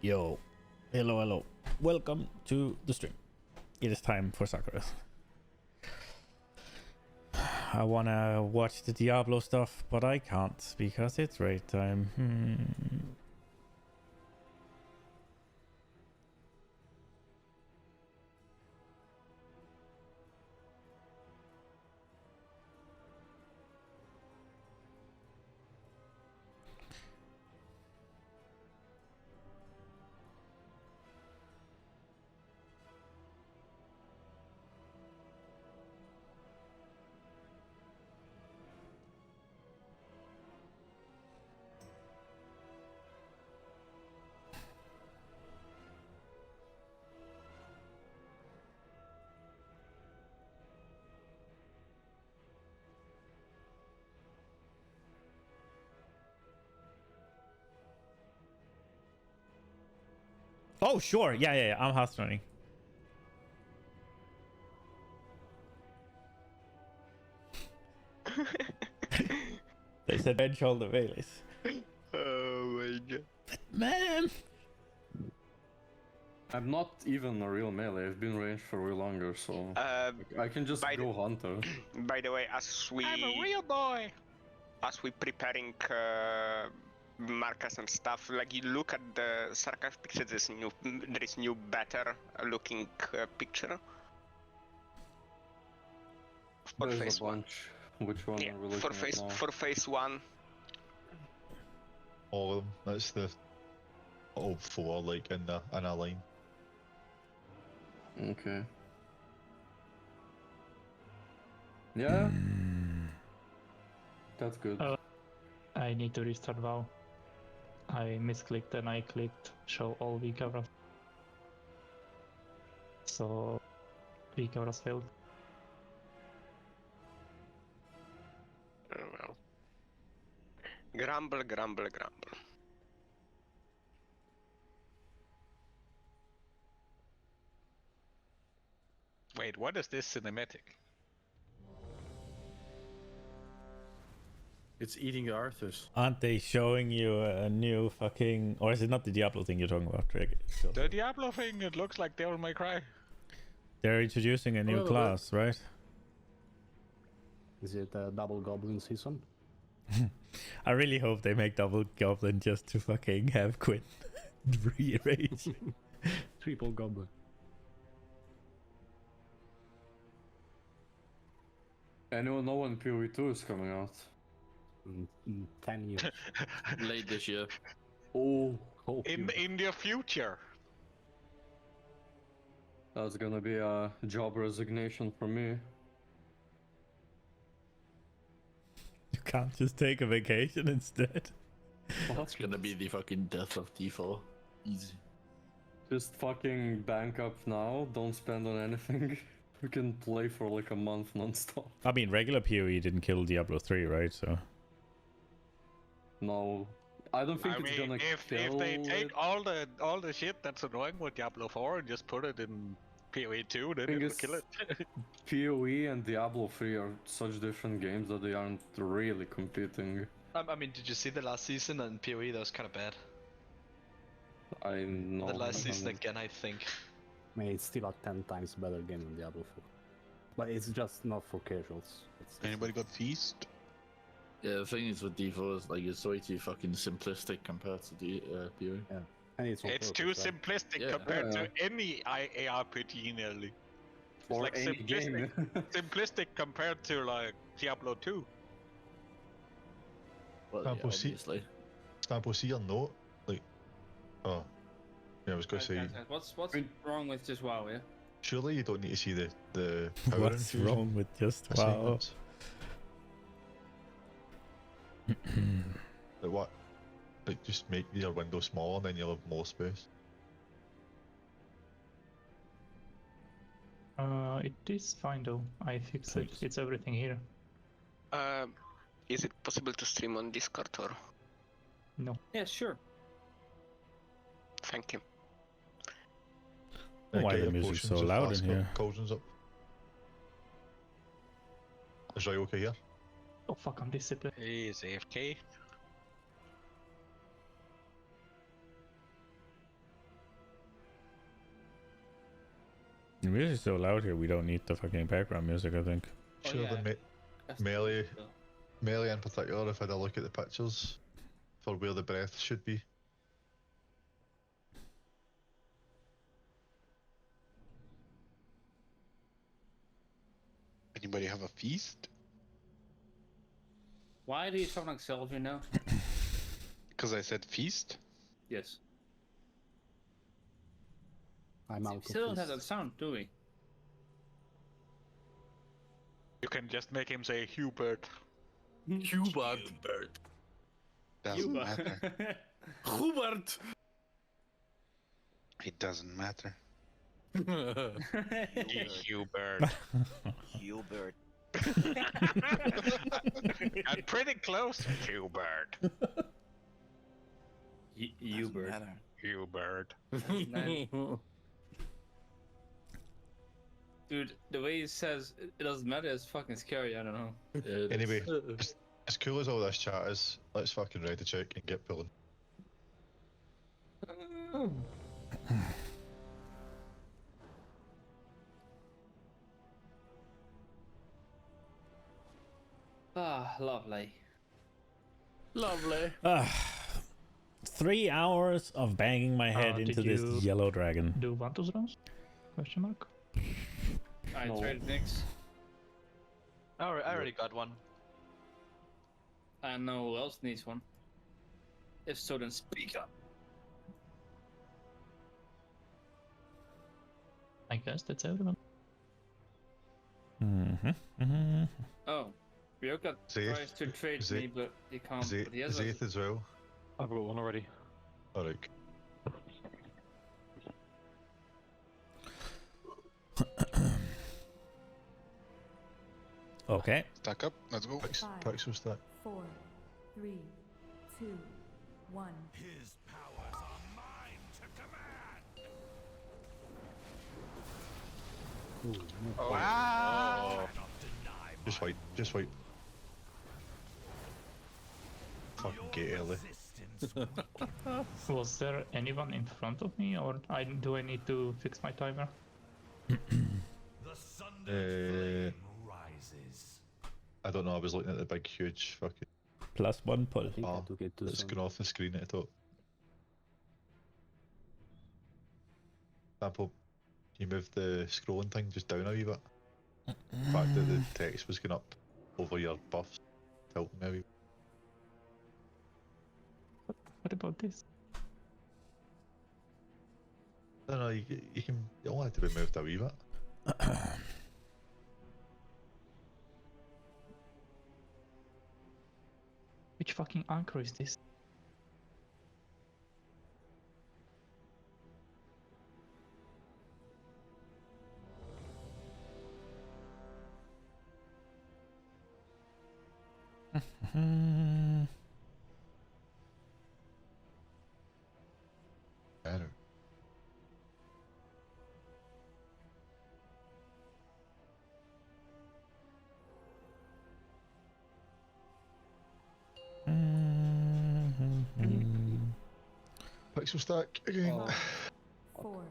Yo, hello, welcome to the stream. It is time for Sarkareth. I wanna watch the Diablo stuff, but I can't because it's raid time. Oh, sure. Yeah. I'm house running. They said bench all the Baileys. Oh my god. But man! I'm not even a real melee. I've been ranged for way longer, so I can just go hunter. By the way, I'm a real boy. as we preparing markers and stuff, like you look at the Sarkareth picture, there is new better looking picture. For There's phase a bunch. Which one Yeah, are we looking at now? for phase 1. All of them. That's the all four, like in a line. Okay. Yeah. That's good. I need to restart WoW. I misclicked and I clicked show all weak auras. So weak auras failed. Oh well. Grumble. Wait, what is this cinematic? It's eating the Arthurs. Aren't they showing you a new fucking... Or is it not the Diablo thing you're talking about, Drake? The Diablo thing, it looks like Devil May Cry. They're introducing a new Well, class, right? Is it a double goblin season? I really hope they make double goblin just to fucking have Quinn re-rage. Triple goblin. I know no one PoE2 is coming out. In 10 years. Late this year. Oh, In the future. that's gonna be a job resignation for me. You can't just take a vacation instead. That's gonna be the fucking death of D4. Easy. Just fucking bank up now, don't spend on anything. We can play for like a month non-stop. I mean, regular PoE didn't kill Diablo 3, right? So No, I don't think I it's mean, gonna if kill they take it. all the shit that's annoying with Diablo 4 and just put it in PoE 2, then Thing it'll is- kill it. PoE and Diablo 3 are such different games that they aren't really competing. I mean, did you see the last season in PoE? That was kind of bad. I know. The last I season haven't- again, I think. I mean, it's still a 10 times better game than Diablo 4. But it's just not for casuals. It's Anybody got Feast? Yeah, the thing is with D4 is like it's way too fucking simplistic compared to the PoE. And it's on It's too purpose, right? simplistic Yeah. compared Yeah. to any ARPG nearly. Or like any game. Simplistic compared to like Diablo 2. Well, yeah, Sample C. obviously. Sample C or not? Like, oh, yeah, I was going to say, What's I mean- wrong with just WoW, yeah? surely you don't need to see the power what's infusion wrong with just WoW? assignments. Like what? Like just make your window smaller and then you'll have more space. It is fine though. I fixed it. It's everything here. Is it possible to stream on Discord or? No. Yeah, sure. Thank you. Why Get the your music's potions so and loud in flask up, here? Cauldrons up. Is Rai okay here? Oh fuck, I'm disciplined. Is AFK. The music's so loud here, we don't need the fucking background music, I think. Sure, the melee in particular, if I had a look at the pictures for where the breath should be. Anybody have a feast? Why do you sound like Sylvia now? Because I said feast? Yes. I'm out of Still don't have this. that sound, do we? You can just make him say Hubert. Hubert. Doesn't matter. Hubert. It doesn't matter. Hubert. Hubert. I'm pretty close. Hubert. Hubert. Hubert. Dude, the way he says it doesn't matter is fucking scary, I don't know. Anyway, as cool as all this chat is, let's fucking ready to check and get pulling. Ah, lovely. Lovely. 3 hours of banging my head into did this you yellow dragon. Do Vantus runs? Question mark. I No. traded Nyx. I already got one. I know who else needs one. If so, then speak up. I guess that's everyone. Oh, Ryoka Zaith. tries to trade Zaith. me, but he can't. But he has Zaith as well. I've got one already. Alright. Okay. Stack up, let's go. Pixel stack. 4, 3, 2, 1. His powers are mine to command. Wow! Just wait, just wait. Fucking get early. Was there anyone in front of me, or do I need to fix my timer? I don't know, I was looking at the big, huge fucking +1 pull. I think I took it too that's soon. gone off the screen at the top. Example, you move the scrolling thing just down a wee bit. The fact that the text was going up over your buffs, tilt maybe. What about this? I don't know, you can, you only have to be moved a wee bit. Which fucking anchor is this? Better. Pixel stack again. 4,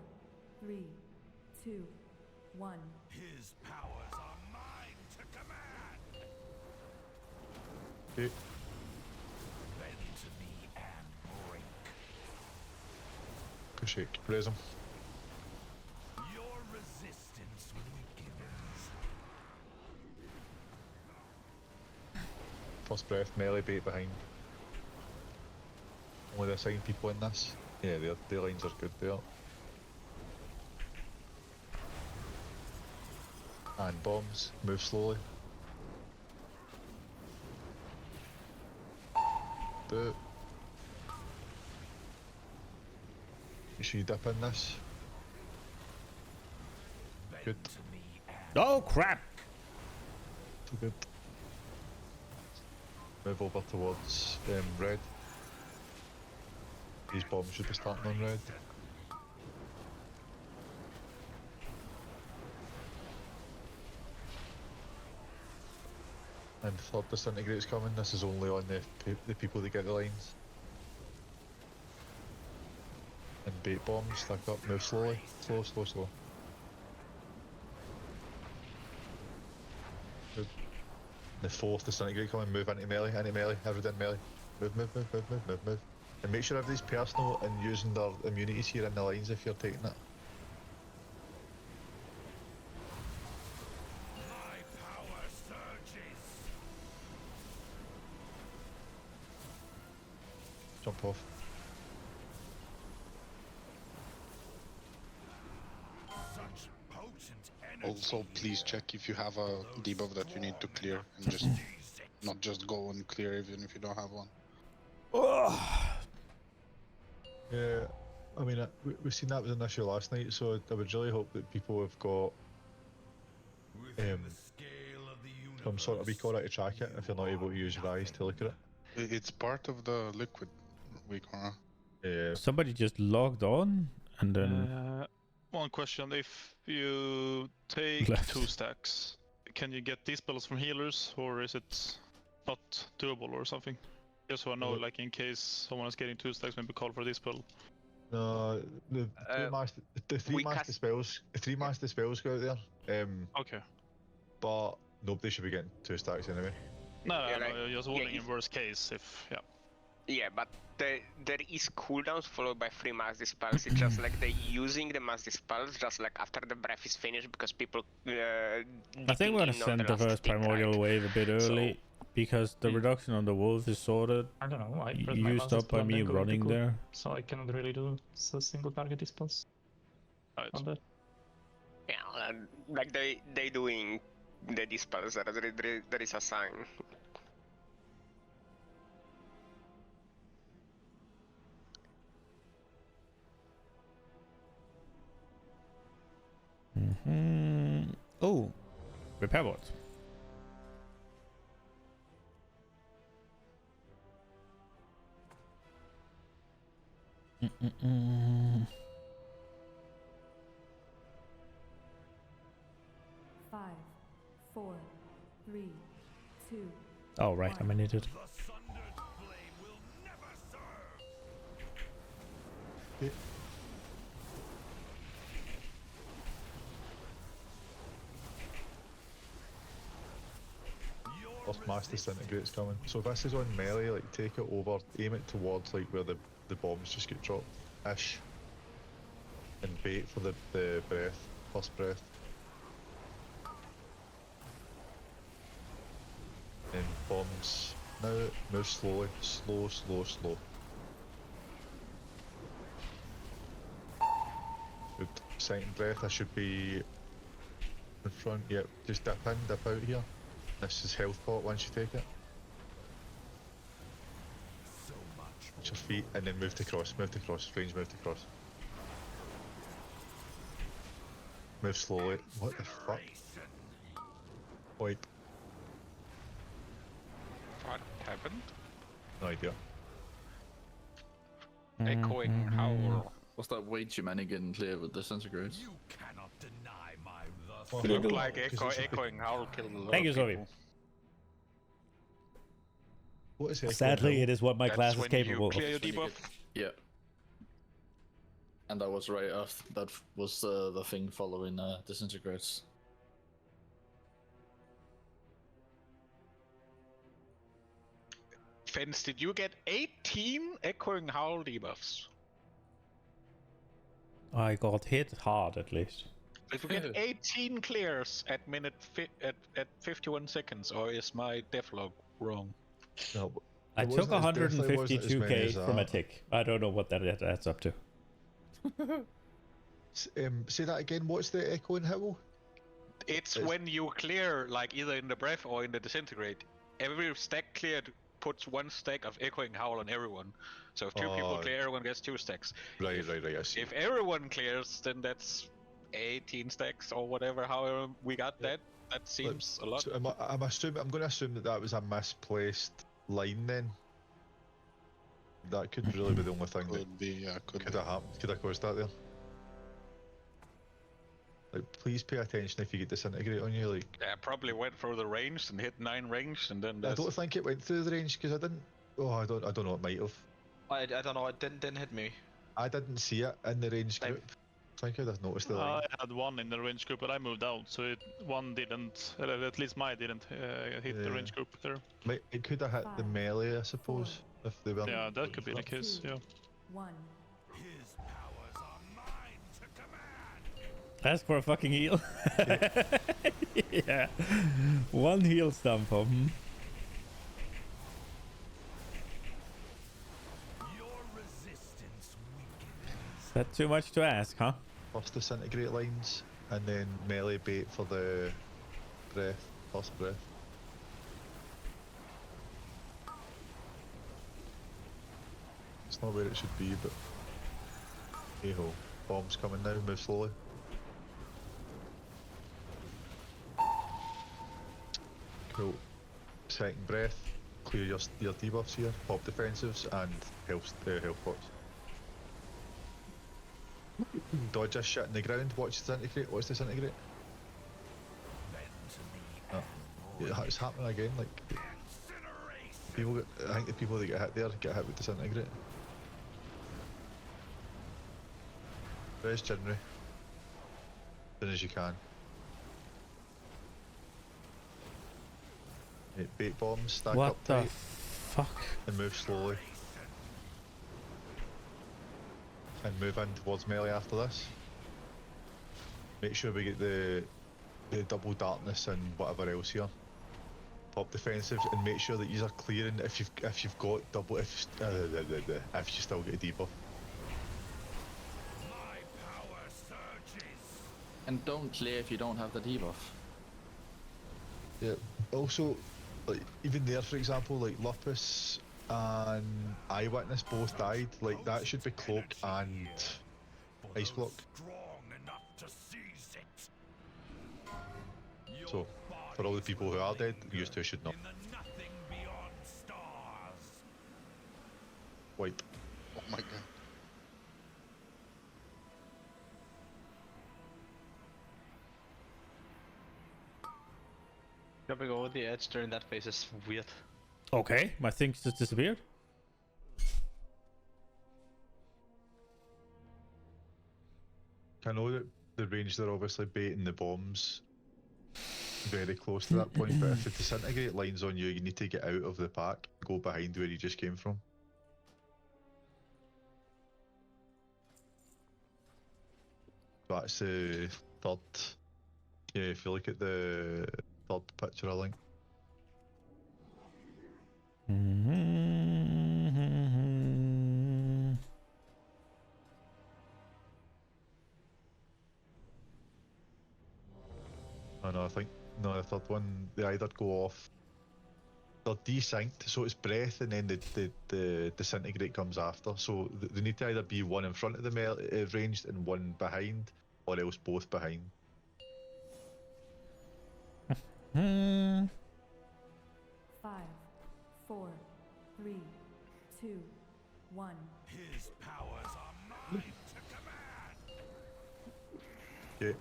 3, 2, 1. His powers are mine to command. Okay. Bend to me and break. Push it, raise him. Your resistance weakens. First breath, melee bait behind. Only the assigned people in this. Yeah, their lines are good there. And bombs, move slowly. Do it. You should dip in this. Good. Oh crap! Too good. Move over towards red. These bombs should be starting on red. And third disintegrate's coming. This is only on the people that get the lines. And bait bombs, stack up, move slowly. Slow. The 4th disintegrate coming, move into melee, everything melee. Move. And make sure everybody's personal and using their immunities here in the lines if you're taking it. My power surges. Jump off. Such potent energy. Also, please check if you have a debuff that you need to clear, and just not just go and clear even if you don't have one. Yeah, I mean, we've seen that was an issue last night, so I would really hope that people have got some sort of recall to track it if you're not able to use your eyes to look at it. It's part of the liquid recall. Yeah. Somebody just logged on and then One question: if you take Left. 2 stacks, can you get these spells from healers, or is it not doable or something? Just so I know, like in case someone is getting 2 stacks, maybe call for this spell. No, the three master spells go out there. Okay. But nobody should be getting 2 stacks anyway. No, Yeah, no, like- no, just wondering in worst case if, yeah. Yeah, but there is cooldowns followed by 3 mass dispels. It's just like they're using the mass dispels just like after the breath is finished because people. I think we're gonna send the first primordial wave a bit early because the reduction on the wolves is sorted. I don't know. I Used up by me running there. So I cannot really do single target dispels. On that. Yeah, like they doing the dispels. There is a sign. Oh, repair boards. Five, 4, 3, 2. Oh right, I'm an idiot. First mass disintegrate's coming. So if this is on melee, like take it over, aim it towards like where the bombs just get dropped, ish. And bait for the breath, first breath. And bombs. Now move slowly, slow. Good. Second breath, I should be in front. Yep, just dip in, dip out here. This is health pot once you take it. Watch your feet and then move to cross, range move to cross. Move slowly. What the fuck? Wait, What happened? no idea. Echoing howl. What's that way too many getting clear with disintegrates? You cannot deny my Well, lust. Looked like echoing howl killed a lot Thank you, of Zoe. people. What is it? Sadly, it is what my That's class is when capable you clear your of. debuff. Yeah. And that was right after, that was the thing following disintegrates. Fence, did you get 18 echoing howl debuffs? I got hit hard at least. If you get 18 clears at at 51 seconds, or is my devlog wrong? No, I it took wasn't as- definitely wasn't as many 152k as from a that. tick. I don't know what that adds up to. Say that again. What's the echoing howl? It's when you clear, like either in the breath or in the disintegrate. Every stack cleared puts 1 stack of echoing howl on everyone. So if 2 people Oh. clear, everyone gets 2 stacks. Right. I see. If everyone clears, then that's 18 stacks or whatever. However we got that, that seems a lot. So I'm going to assume that was a misplaced line then. That could really be the only thing that Could be, yeah, could have happened. Could have caused that there. Like, please pay attention if you get disintegrate on you. Like, Yeah, probably went through the range and hit 9 range, and then I that's... don't think it went through the range because I didn't. Oh, I don't know. It might have. I don't know. It didn't hit me. I didn't see it in the range group think I'd have noticed the I line. had one in the range group, but I moved out, so one didn't, at least mine didn't hit the Yeah. range group there. It could have hit the melee, I suppose, if they weren't. Yeah, that could be the case, yeah. 1. His powers are mine to command. Ask for a fucking heal. Yeah. One heal stump. Your resistance weakens. Is that too much to ask, huh? First disintegrate lines, and then melee bait for the breath, first breath. It's not where it should be, but hey ho. Bombs coming now, move slowly. Cool. Second breath, clear your debuffs here, pop defensives and health pots. Dodge this shit in the ground, watch disintegrate, watch disintegrate. Oh. Yeah, it's happening again, like people get, I think the people that get hit there get hit with disintegrate. Res January. As soon as you can. Right, bait bombs, stack What up the tight fuck? and move slowly. And move in towards melee after this. Make sure we get the double darkness and whatever else here. Pop defensives and make sure that you are clearing if you've got double if you still get a debuff. My power surges. And don't clear if you don't have the debuff. Yeah. Also, like even there, for example, like Lupus and Eyewitness both died. Like that should be cloak and ice block. Strong enough to seize it. So for all the people who are dead, you two should not. In the nothing beyond stars. Wipe. Oh my god. Jumping over the edge during that phase is weird. Okay, my thing just disappeared. I know that the range they're obviously baiting the bombs very close to that point, but if the disintegrate line's on you, you need to get out of the pack, go behind where you just came from. That's the third. Yeah, if you look at the third picture, I think. Oh no, I think no, the third one they either go off. They're desynced, so it's breath, and then the disintegrate comes after. So they need to either be one in front of the ranged and one behind, or else both behind. 5, 4, 3, 2, 1. His powers are mine to command. Okay.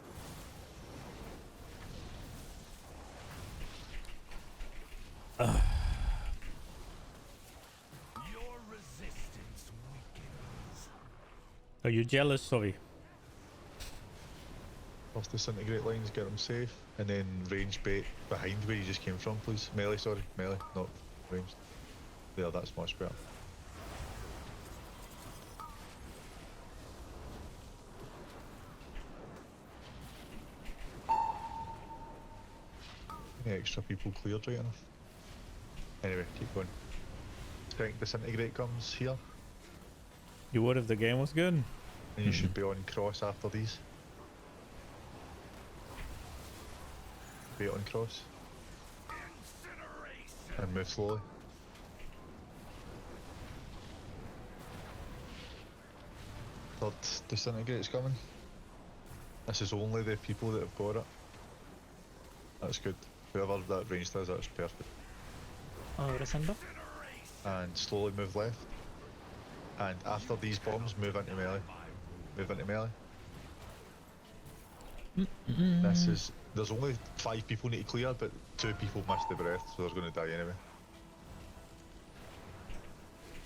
Your resistance weakens. Are you jealous, Sovi? First disintegrate lines, get them safe, and then range bait behind where you just came from, please. Melee, sorry, melee, not ranged. There, that's much better. Any extra people cleared right enough? Anyway, keep going. Second disintegrate comes here, You would if the game was good. and you should be on cross after these. Bait on cross. And move slowly. Third disintegrate's coming. This is only the people that have got it. That's good. Whoever that range does, that's perfect. Resendo. And slowly move left. And after these bombs, move into melee. Move into melee. This is... There's only 5 people need to clear, but 2 people missed the breath, so they're going to die anyway.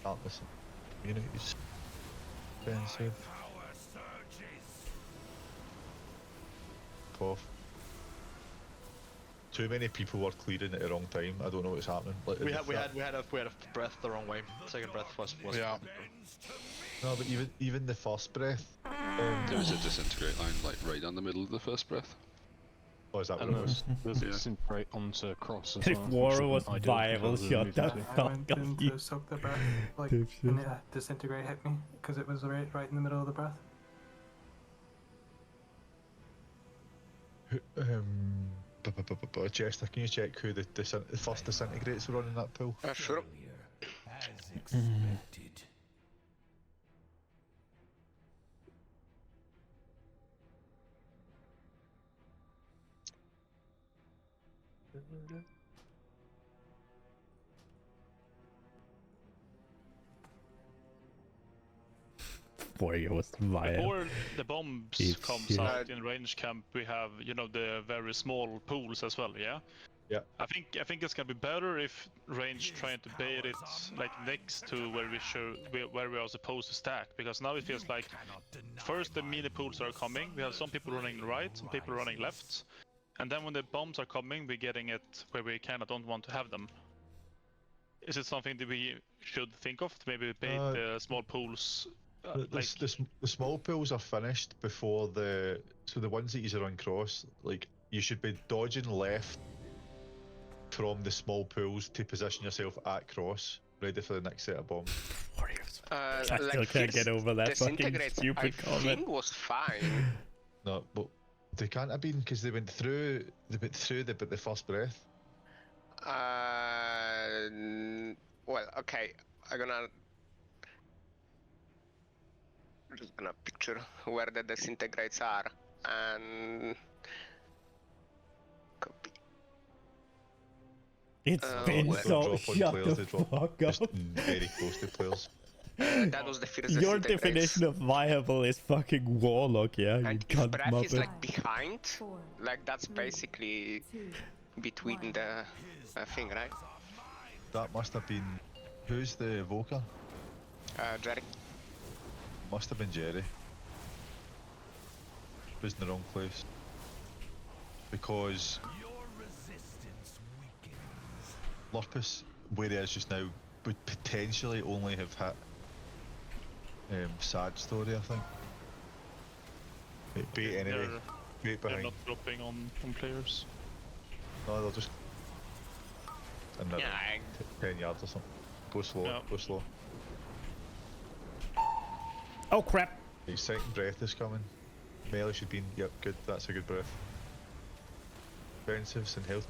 Darkness. Communities. Defensive. Power surges. jump off. Too many people were clearing at the wrong time. I don't know what's happening. Like, We had a breath the wrong way. Second breath was Yeah. No, but even the first breath. There was a disintegrate line like right down the middle of the first breath. Oh, is that what And it was? there's Yeah. disintegrate onto cross as If well. war which was isn't ideal viable, because of shut the immunity. fuck up, you soak the breath, like, dipshit. and disintegrate hit me, because it was right in the middle of the breath. Chester, can you check who the first disintegrates were on in that pool? Sure. As expected. Warrior was viable. Before the bombs It's comes shit. out in range camp, we have, you know, the very small pools as well, yeah? Yeah. I think it's gonna be better if range trying to bait it like next to where we are supposed to stack, because now it feels like first the mini pools are coming, we have some people running right, some people running left, and then when the bombs are coming, we're getting it where we kinda don't want to have them. Is it something that we should think of to maybe bait the small pools? The small pools are finished before the ones that you run cross, like you should be dodging left from the small pools to position yourself at cross, ready for the next set of bombs. Warriors. I still can't get over that fucking stupid I comment. think was fine. No, but they can't have been because they went through the first breath. Well, okay, I'm just gonna picture where the disintegrates are and copy. It's been well, so Drop on shut players, the they drop fuck just up. very close to players. That was the first Your disintegrates. definition of viable is fucking warlock, yeah? And You if can't breath mop is it. like behind, like that's basically between the thing, right? That must have been who's the evoker? Jerry. Must have been Jerry. Was in the wrong place. Because Lurpus, where he is just now, would potentially only have hit Sad Story, I think. Bait anyway. Bait They're behind. not dropping on players. No, they'll just another Yeah, 10 yards or something. Go slow, Yeah. go slow. Oh crap! His second breath is coming. Melee should be in. Yep, good. That's a good breath. Defensives and health.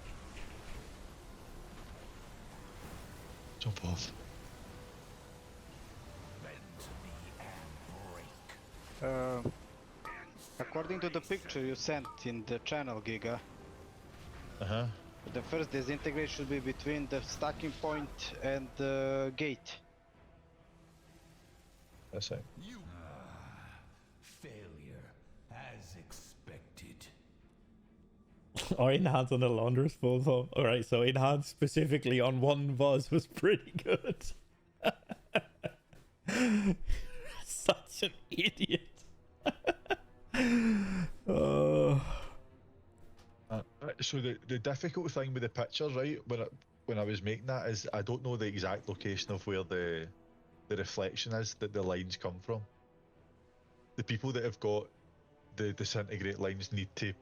Jump off. According to the picture you sent in the channel, Giga, Uh-huh. the first disintegrate should be between the stacking point and the gate. That's it. Failure, as expected. Or enhance on the launderer's full though. Alright, so enhance specifically on one boss was pretty good. Such an idiot. Oh. So the difficult thing with the picture, right, when I was making that is I don't know the exact location of where the reflection is that the lines come from. The people that have got the disintegrate lines need to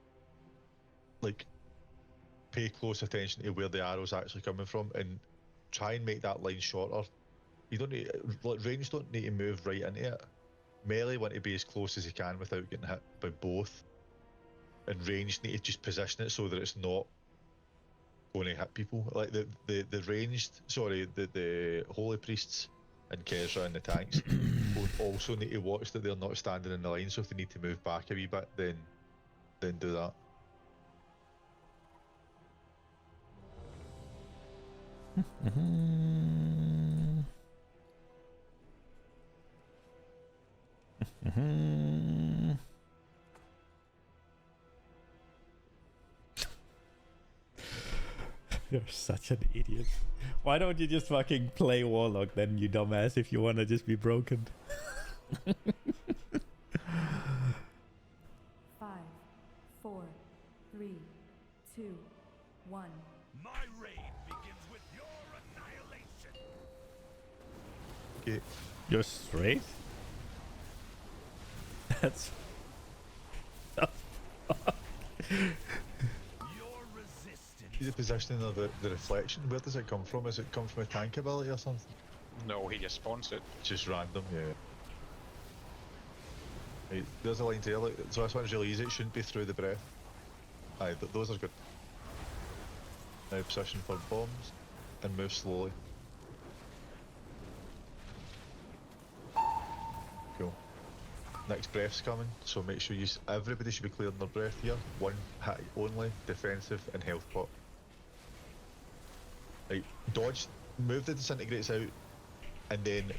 like pay close attention to where the arrow's actually coming from and try and make that line shorter. You don't need, like, range don't need to move right into it. Melee want to be as close as you can without getting hit by both. And range need to just position it so that it's not going to hit people. Like the ranged, sorry, the holy priests and Kezra and the tanks also need to watch that they're not standing in the line. So if they need to move back a wee bit, then do that. You're such an idiot. Why don't you just fucking play Warlock then, you dumbass, if you wanna just be broken? 5, 4, 3, 2, 1. My reign begins with your annihilation. Okay. You're straight? That's... The positioning of the reflection, where does it come from? Does it come from a tank ability or something? No, he just spawns it. Just random, yeah. Right, there's a line here, like, so this one's really easy, it shouldn't be through the breath. Aye, those are good. Now position for bombs, and move slowly. Cool. Next breath's coming, so make sure everybody should be clearing their breath here. One hit only, defensive and health pot. Right, dodge, move the disintegrates out, and then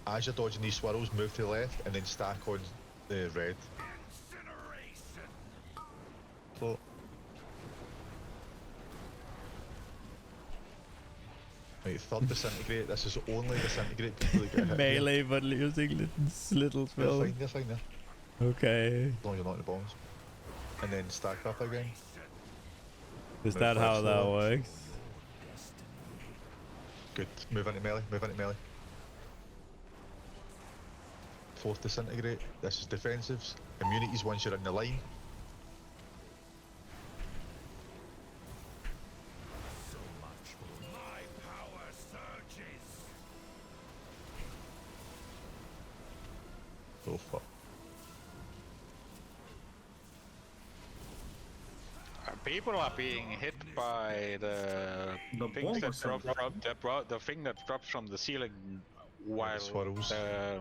as you're dodging these swirls, move to the left, and then stack on the red. So, right, third disintegrate, this is only disintegrate people that get hit. Melee, but using little spells. You're fine there. Okay. As long as you're not in the bombs. And then stack up again. Is Move that how left that slowly. works? Good. Move into melee, move into melee. Fourth disintegrate, this is defensives. Immunities once you're in the line. So much. My power surges. Oh fuck. People are being hit by the things that drop from the thing that drops from the ceiling while the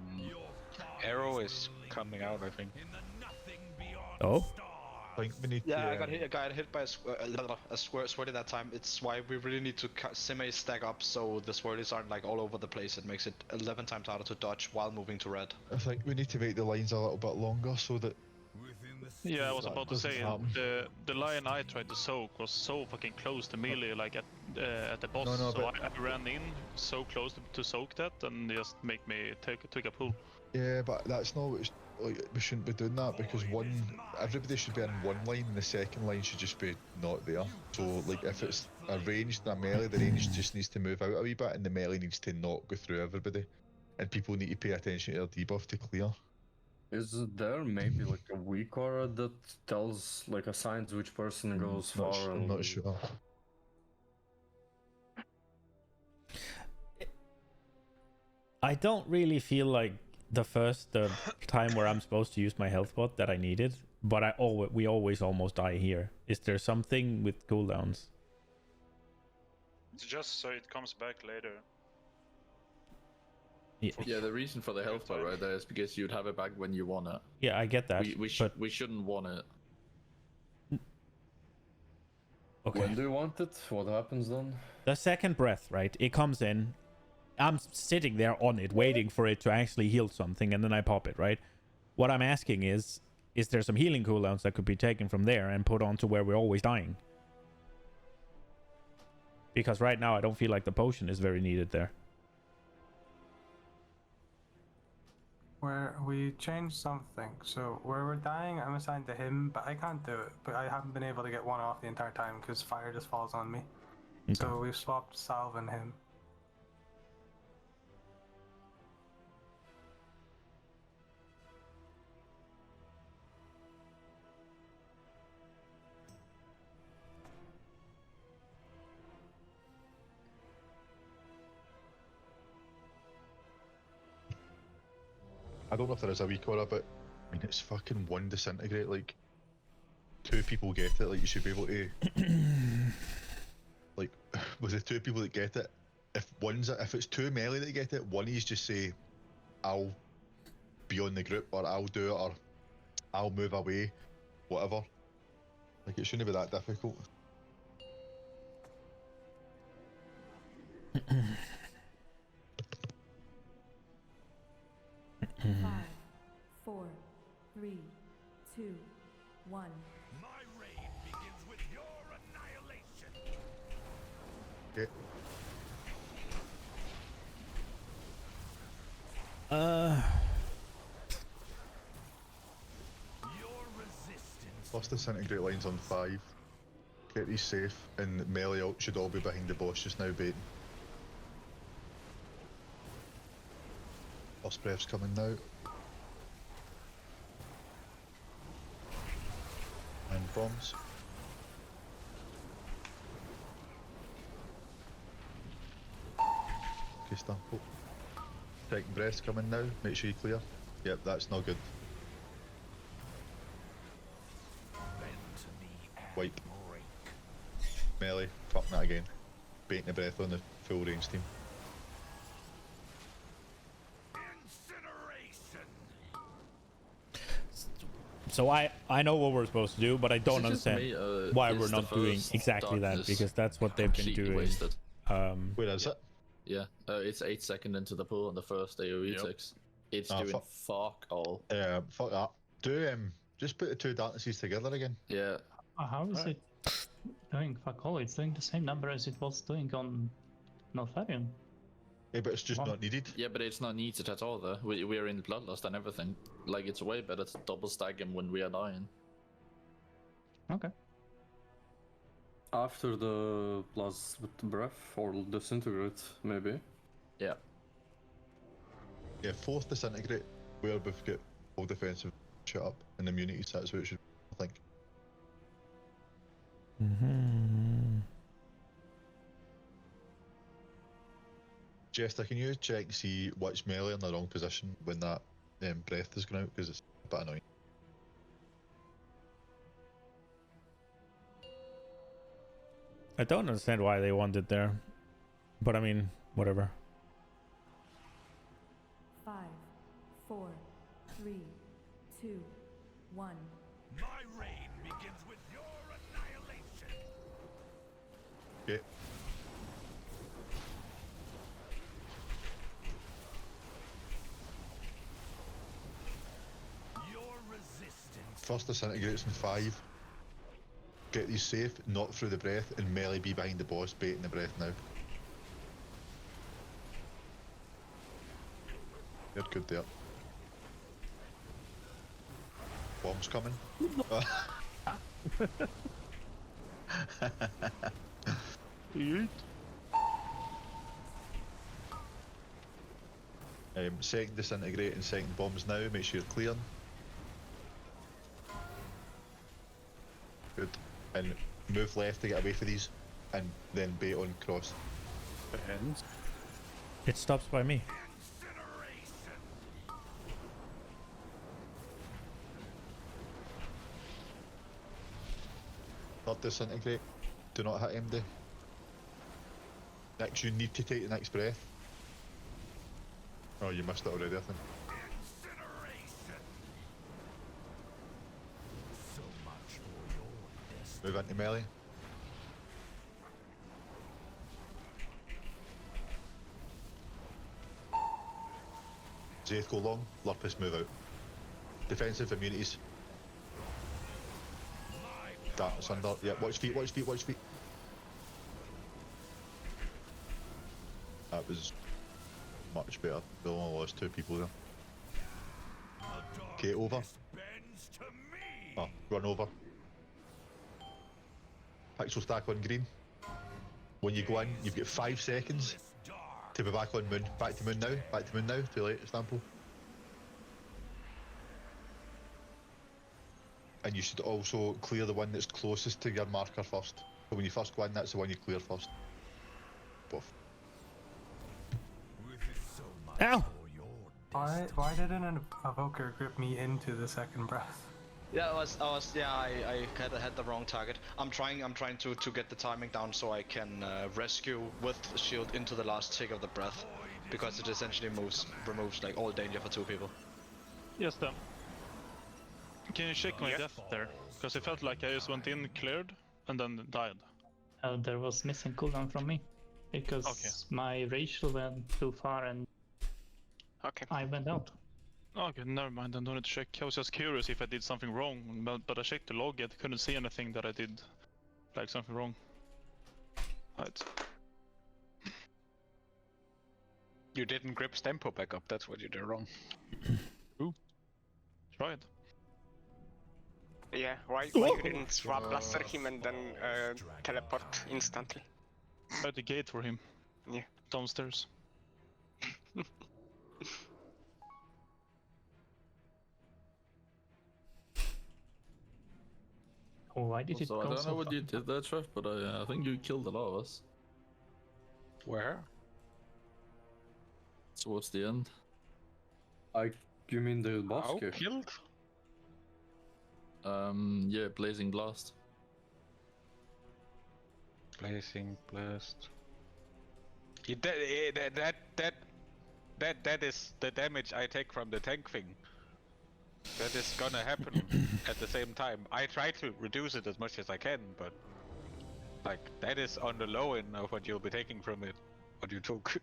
arrow is coming out, I think. Oh? I think we need Yeah, to, I got hit by a swirly that time. It's why we really need to semi-stack up so the swirlies aren't like all over the place. It makes it 11 times harder to dodge while moving to red. I think we need to make the lines a little bit longer so that... Yeah, I was about to say, happen. the lion I tried to soak was so fucking close to melee, like at the boss, No, so but- I ran in so close to soak that and just make me take a pull. Yeah, but that's not what like, we shouldn't be doing that because everybody should be in one line and the second line should just be not there. So like if it's a ranged and a melee, the range just needs to move out a wee bit and the melee needs to not go through everybody. And people need to pay attention to their debuff to clear. Is there maybe like a weak aura that tells, like, assigns which person goes far? I'm not sure. I don't really feel like the first time where I'm supposed to use my health bot that I needed, but we always almost die here. Is there something with cooldowns? It's just so it comes back later. Yeah, the reason for the health bar right there is because you'd have it back when you want it. Yeah, I get that. We shouldn't want it. Okay. When do you want it? What happens then? The second breath, right? It comes in. I'm sitting there on it, waiting for it to actually heal something, and then I pop it, right? What I'm asking is there some healing cooldowns that could be taken from there and put onto where we're always dying? Because right now I don't feel like the potion is very needed there. Where we changed something, so where we're dying, I'm assigned to him, but I can't do it. But I haven't been able to get one off the entire time because fire just falls on me. Okay. So we've swapped Salve and him. I don't know if there is a weak aura, but I mean it's fucking one disintegrate, like 2 people get it, like you should be able to like with the 2 people that get it, if it's 2 melee that get it, one of you just say I'll be on the group or I'll do it or I'll move away, whatever. Like it shouldn't be that difficult. 5, 4, 3, 2, 1. My reign begins with your annihilation. Okay. Your resistance. Plus disintegrate lines on 5. Get these safe, and melee should all be behind the boss just now baiting. First breath's coming now. And bombs. Okay, Stampo. Second breath's coming now, make sure you clear. Yep, that's not good. Wipe. Melee, fuck that again. Baiting the breath on the full range team. So I know what we're supposed to do, but I don't understand why we're not doing exactly that, darkness because that's what they've been completely doing. wasted. Where is it? Yeah, it's 8 seconds into the pool on the first AoE ticks. It's doing fuck all. Fuck that. Do just put the two darknesses together again. Yeah. How is it doing fuck all? It's doing the same number as it was doing on Northarion. Yeah, but it's just not needed. Yeah, but it's not needed at all though. We're in Bloodlust and everything. Like, it's way better to double stack him when we are dying. Okay. After the blast with the breath or disintegrate, maybe. Yeah. Yeah, fourth disintegrate, where we've got all defensive shut up and immunities, that's what it should be, I think. Jester, can you check and see which melee in the wrong position when that breath is going out, because it's a bit annoying. I don't understand why they want it there, but I mean, whatever. 5, 4, 3, 2, 1. My reign begins with your annihilation. Okay. Your resistance. First disintegrates in 5. Get these safe, not through the breath, and melee be behind the boss, baiting the breath now. You're good there. Bomb's coming. Second disintegrate and second bombs now, make sure you're clearing. Good. And move left to get away from these, and then bait on cross. It stops by me. Third disintegrate. Do not hit MD. Next, you need to take the next breath. Oh, you missed it already, I think. Move into melee. Zaith go long, Lurpus move out. Defensive immunities. That's under. Yeah, watch feet, watch feet, watch feet. That was much better. We only lost 2 people there. Okay, over. Oh, run over. Pixel stack on green. When you go in, you've got 5 seconds to be back on moon. Back to moon now, back to moon now. Too late, Stample. And you should also clear the one that's closest to your marker first. So when you first go in, that's the one you clear first. Both. Ow! Why didn't an evoker grip me into the second breath? Yeah, I had the wrong target. I'm trying to get the timing down so I can rescue with the shield into the last tick of the breath, because it essentially removes like all danger for 2 people. Yes, then. Can you check my death there? Because it felt like I just went in, cleared, and then died. There was missing cooldown from me, because my racial went too far and I went out. Okay, never mind, I don't need to check. I was just curious if I did something wrong, but I checked the log, I couldn't see anything that I did like something wrong. Right. You didn't grip Stempo back up, that's what you did wrong. Ooh. Try it. Yeah, why you didn't swap blaster him and then teleport instantly? Try to gate for him. Yeah. Downstairs. Oh, why did it So go I don't so know what far? you did there, Trev, but I think you killed a lot of us. Where? Towards the end. You mean the boss How kill? killed? Yeah, Blazing Blast. Blazing Blast. That is the damage I take from the tank thing. That is gonna happen at the same time. I try to reduce it as much as I can, but like that is on the low end of what you'll be taking from it. What you took.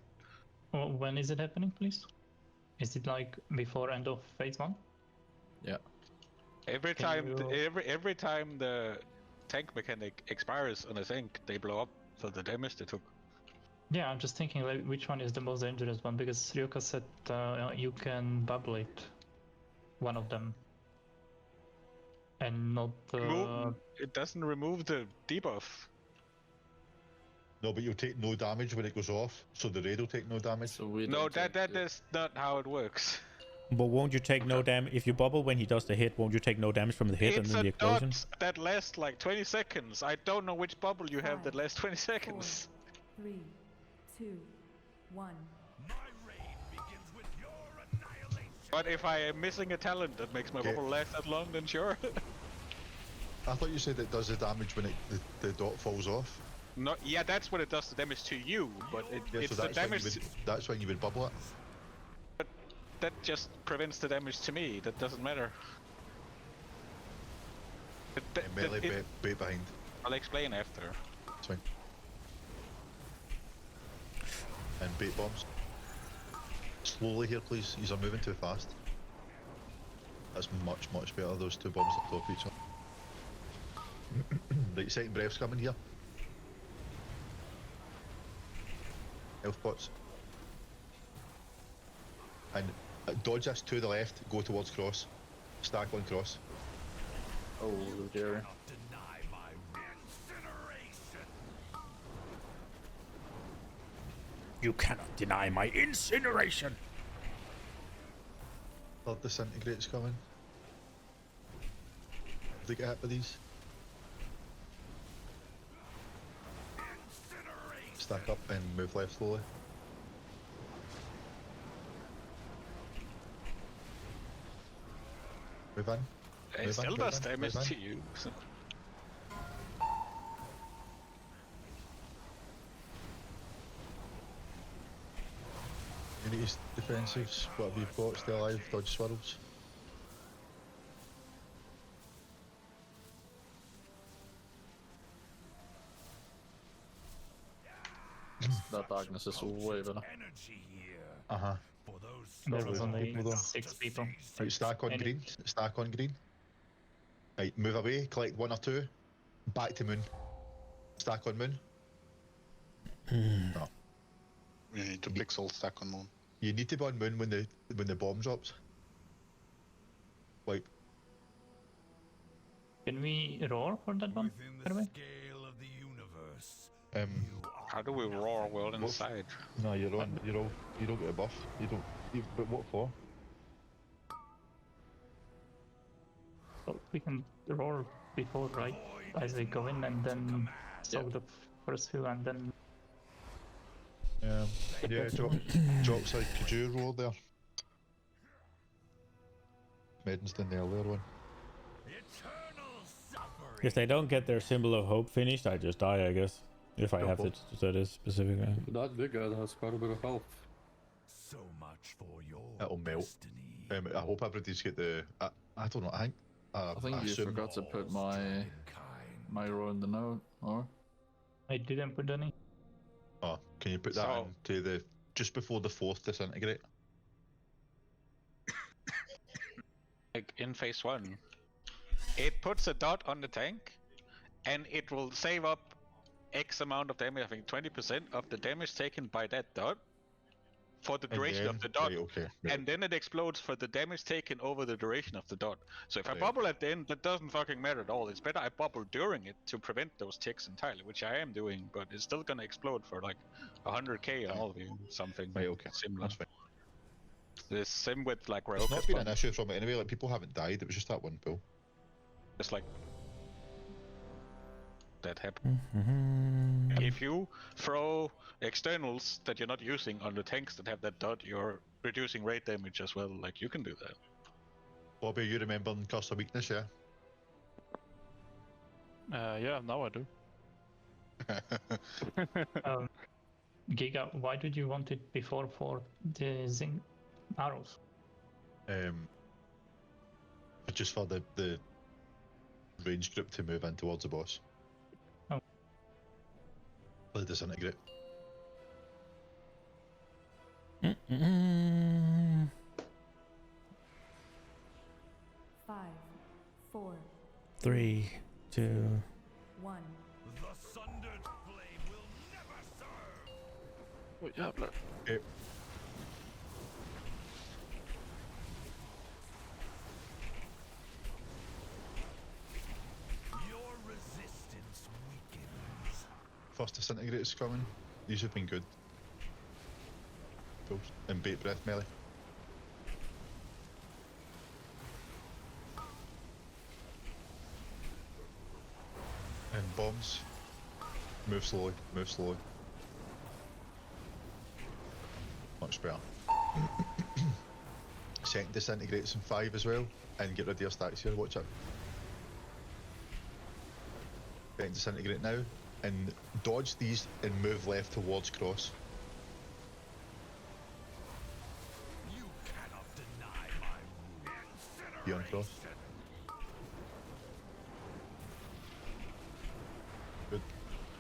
Oh, when is it happening, please? Is it like before end of phase 1? Yeah. Every Can time, you- every time the tank mechanic expires on a tank, they blow up for the damage they took. Yeah, I'm just thinking like which one is the most dangerous one, because Ryoka said you can bubble it, one of them, and not It doesn't remove the debuff. No, but you'll take no damage when it goes off, so the raid will take no damage. So we No, that is not how it works. But won't you take no damage if you bubble when he does the hit? Won't you take no damage from the hit and It's then the a explosion? dot that lasts like 20 seconds. I don't know which bubble you have that lasts 20 seconds. 3, 2, 1. But if I am missing a talent that makes my Okay. bubble last that long, then sure. I thought you said it does the damage when the dot falls off. No, yeah, that's what it does the damage to you, but Yeah, it's so the that's when, damage. that's when you would bubble it. But that just prevents the damage to me. That doesn't matter. Melee bait behind. I'll explain after. It's fine. And bait bombs. Slowly here, please. These are moving too fast. That's much, much better. Those two bombs at the top of each other. Right, second breath's coming here. Health pots. And dodge this to the left, go towards cross. Stack on cross. Oh dear. You cannot deny my incineration. Third disintegrate's coming. They get hit with these. Stack up and move left slowly. Move in. It still does damage to you. So. Unity's defensives, whatever you've got, stay alive, dodge swirls. That darkness is way better. Uh-huh. There was only People though. 6 people. Right, stack on green, stack on green. Right, move away, collect 1 or 2. Back to moon. Stack on moon. No. You need to pixel stack on moon. You need to be on moon when the bomb drops. Like, Can we roar for that one, by the way? How do we roar well inside? No, you don't get a buff. You don't. But what for? So we can roar before, right? As they go in and then soak the first few and then... Yeah, drop side. Could you roll there? Maiden's done the earlier one. If they don't get their symbol of hope finished, I just die, I guess. If I have to say this specifically. That big guy has quite a bit of health. So much for your It'll melt. I hope everybody's get the. I don't know. I think you assume- forgot to put my roll in the note, or? I didn't put any. Oh, can you put that into the just before the 4th disintegrate? Like in phase 1, it puts a dot on the tank, and it will save up X amount of damage. I think 20% of the damage taken by that dot for the duration of the dot, right, okay, right. and then it explodes for the damage taken over the duration of the dot. So if I Right. bubble at the end, that doesn't fucking matter at all. It's better I bubble during it to prevent those ticks entirely, which I am doing, but it's still gonna explode for like 100k on all of you, something Right, okay. similar. That's fine. The same with like It's Ryoka. not been an issue from it anyway, like people haven't died, it was just that one pull. It's like that happen. If you throw externals that you're not using on the tanks that have that dot, you're reducing rate damage as well. Like you can do that. Bobby, you remembering Curse of Weakness, yeah? Yeah, now I do. Giga, why did you want it before for the Zing arrows? Just for the range group to move in towards the boss. Oh. For the disintegrate. 5, 4, 3, 2. 1. The sundered flame will never serve. Oh jävlar. Okay. Your resistance weakens. First disintegrate is coming. These have been good. Pulls and bait breath melee. And bombs. Move slowly, move slowly. Much better. Second disintegrates in 5 as well, and get rid of your stacks here, watch out. Second disintegrate now, and dodge these and move left towards cross. You cannot deny my rule. Beyond cross. Good.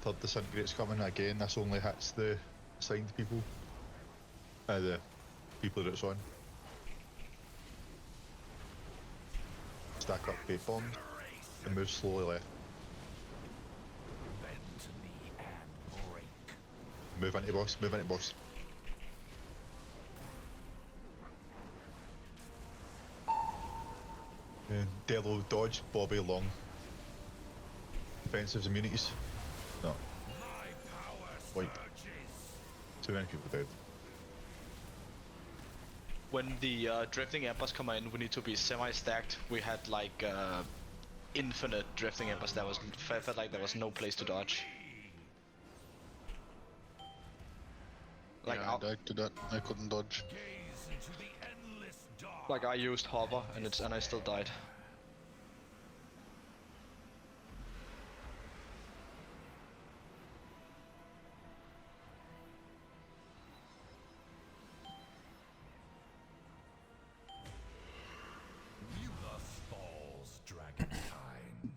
Third disintegrate's coming again, this only hits the assigned people. The people that it's on. Stack up bait bombs and move slowly left. Bend to me and break. Move into boss, move into boss. And Delo dodge, Bobby long. Defensives, immunities. No. My power White. surges. Too many people dead. When the drifting embers come in, we need to be semi-stacked. We had like infinite drifting embers. There was felt like there was no place to dodge. Like Yeah, I died to that. I couldn't dodge. Gaze into the endless dark. like I used hover and I still died. You thus falls, dragonkind.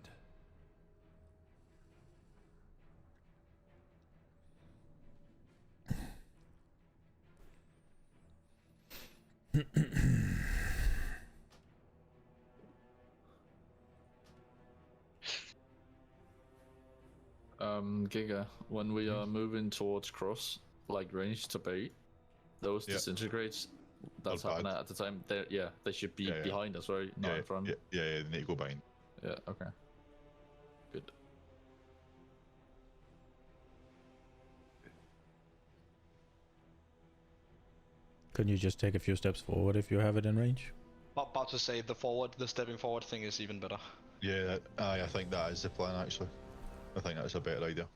Giga, when we are moving towards cross, like range to bait, those disintegrates, that's Not bad. happening at the time. They should be Yeah. behind us, right? Not in front. Yeah, they need to go behind. Yeah, okay. Good. Can you just take a few steps forward if you have it in range? About to say the stepping forward thing is even better. Yeah, I think that is the plan actually. I think that's a better idea.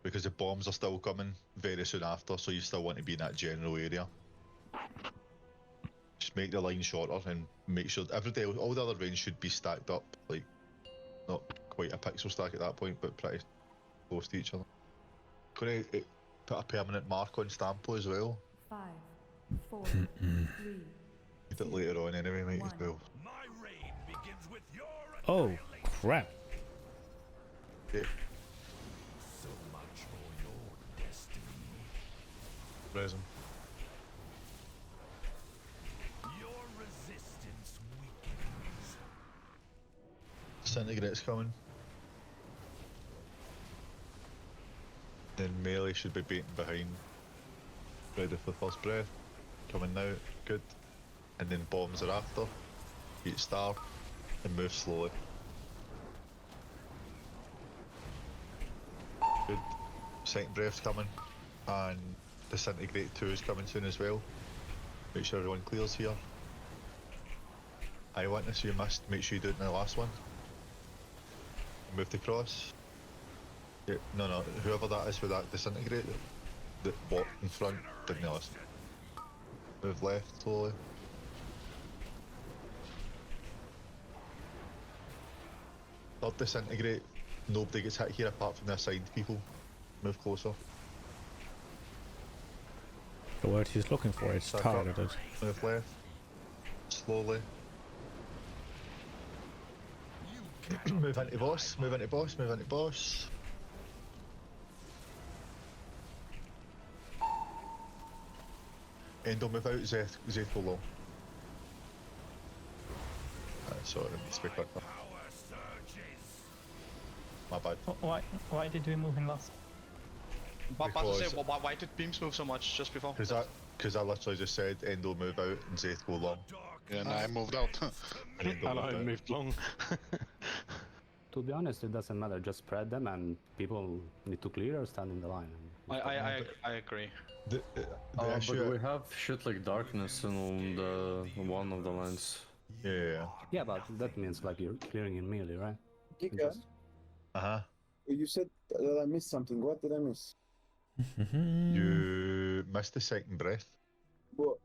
Because the bombs are still coming very soon after, so you still want to be in that general area. Just make the line shorter and make sure all the other range should be stacked up, like not quite a pixel stack at that point, but pretty close to each other. Gonna put a permanent mark on Stampo as well. 5, 4, 3. Need it later on anyway, might as well. My reign begins with your Oh, crap. Yeah. so much for your destiny. Resin. Your resistance weakens. Disintegrate's coming. Then melee should be baiting behind. Ready for the first breath. Coming now, good. And then bombs are after. Eat star and move slowly. Good. Second breath's coming. And Disintegrate 2 is coming soon as well. Make sure everyone clears here. I want this, you must make sure you do it in the last one. Move the cross. Yeah, no, whoever that is with that Disintegrate that walked in front didn't listen. Move left slowly. Third Disintegrate, nobody gets hit here apart from the assigned people. Move closer. The word he's looking for is targeted. Move left. Slowly. Move into boss, move into boss, move into boss. Endo move out, Zeth go low. Sorry, let's be quicker. My bad. Why did we move in last? But to say, why did beams move so much just before? Because I literally just said Endo move out and Zeth go long. Yeah, and I moved out. And I moved long. To be honest, it doesn't matter. Just spread them, and people need to clear or stand in the line. I agree. But we have shit like darkness on the one of the lines. Yeah. Yeah, but that means like you're clearing in melee, right? Giga, you said that I missed something. What did I miss? You missed the second breath. Well,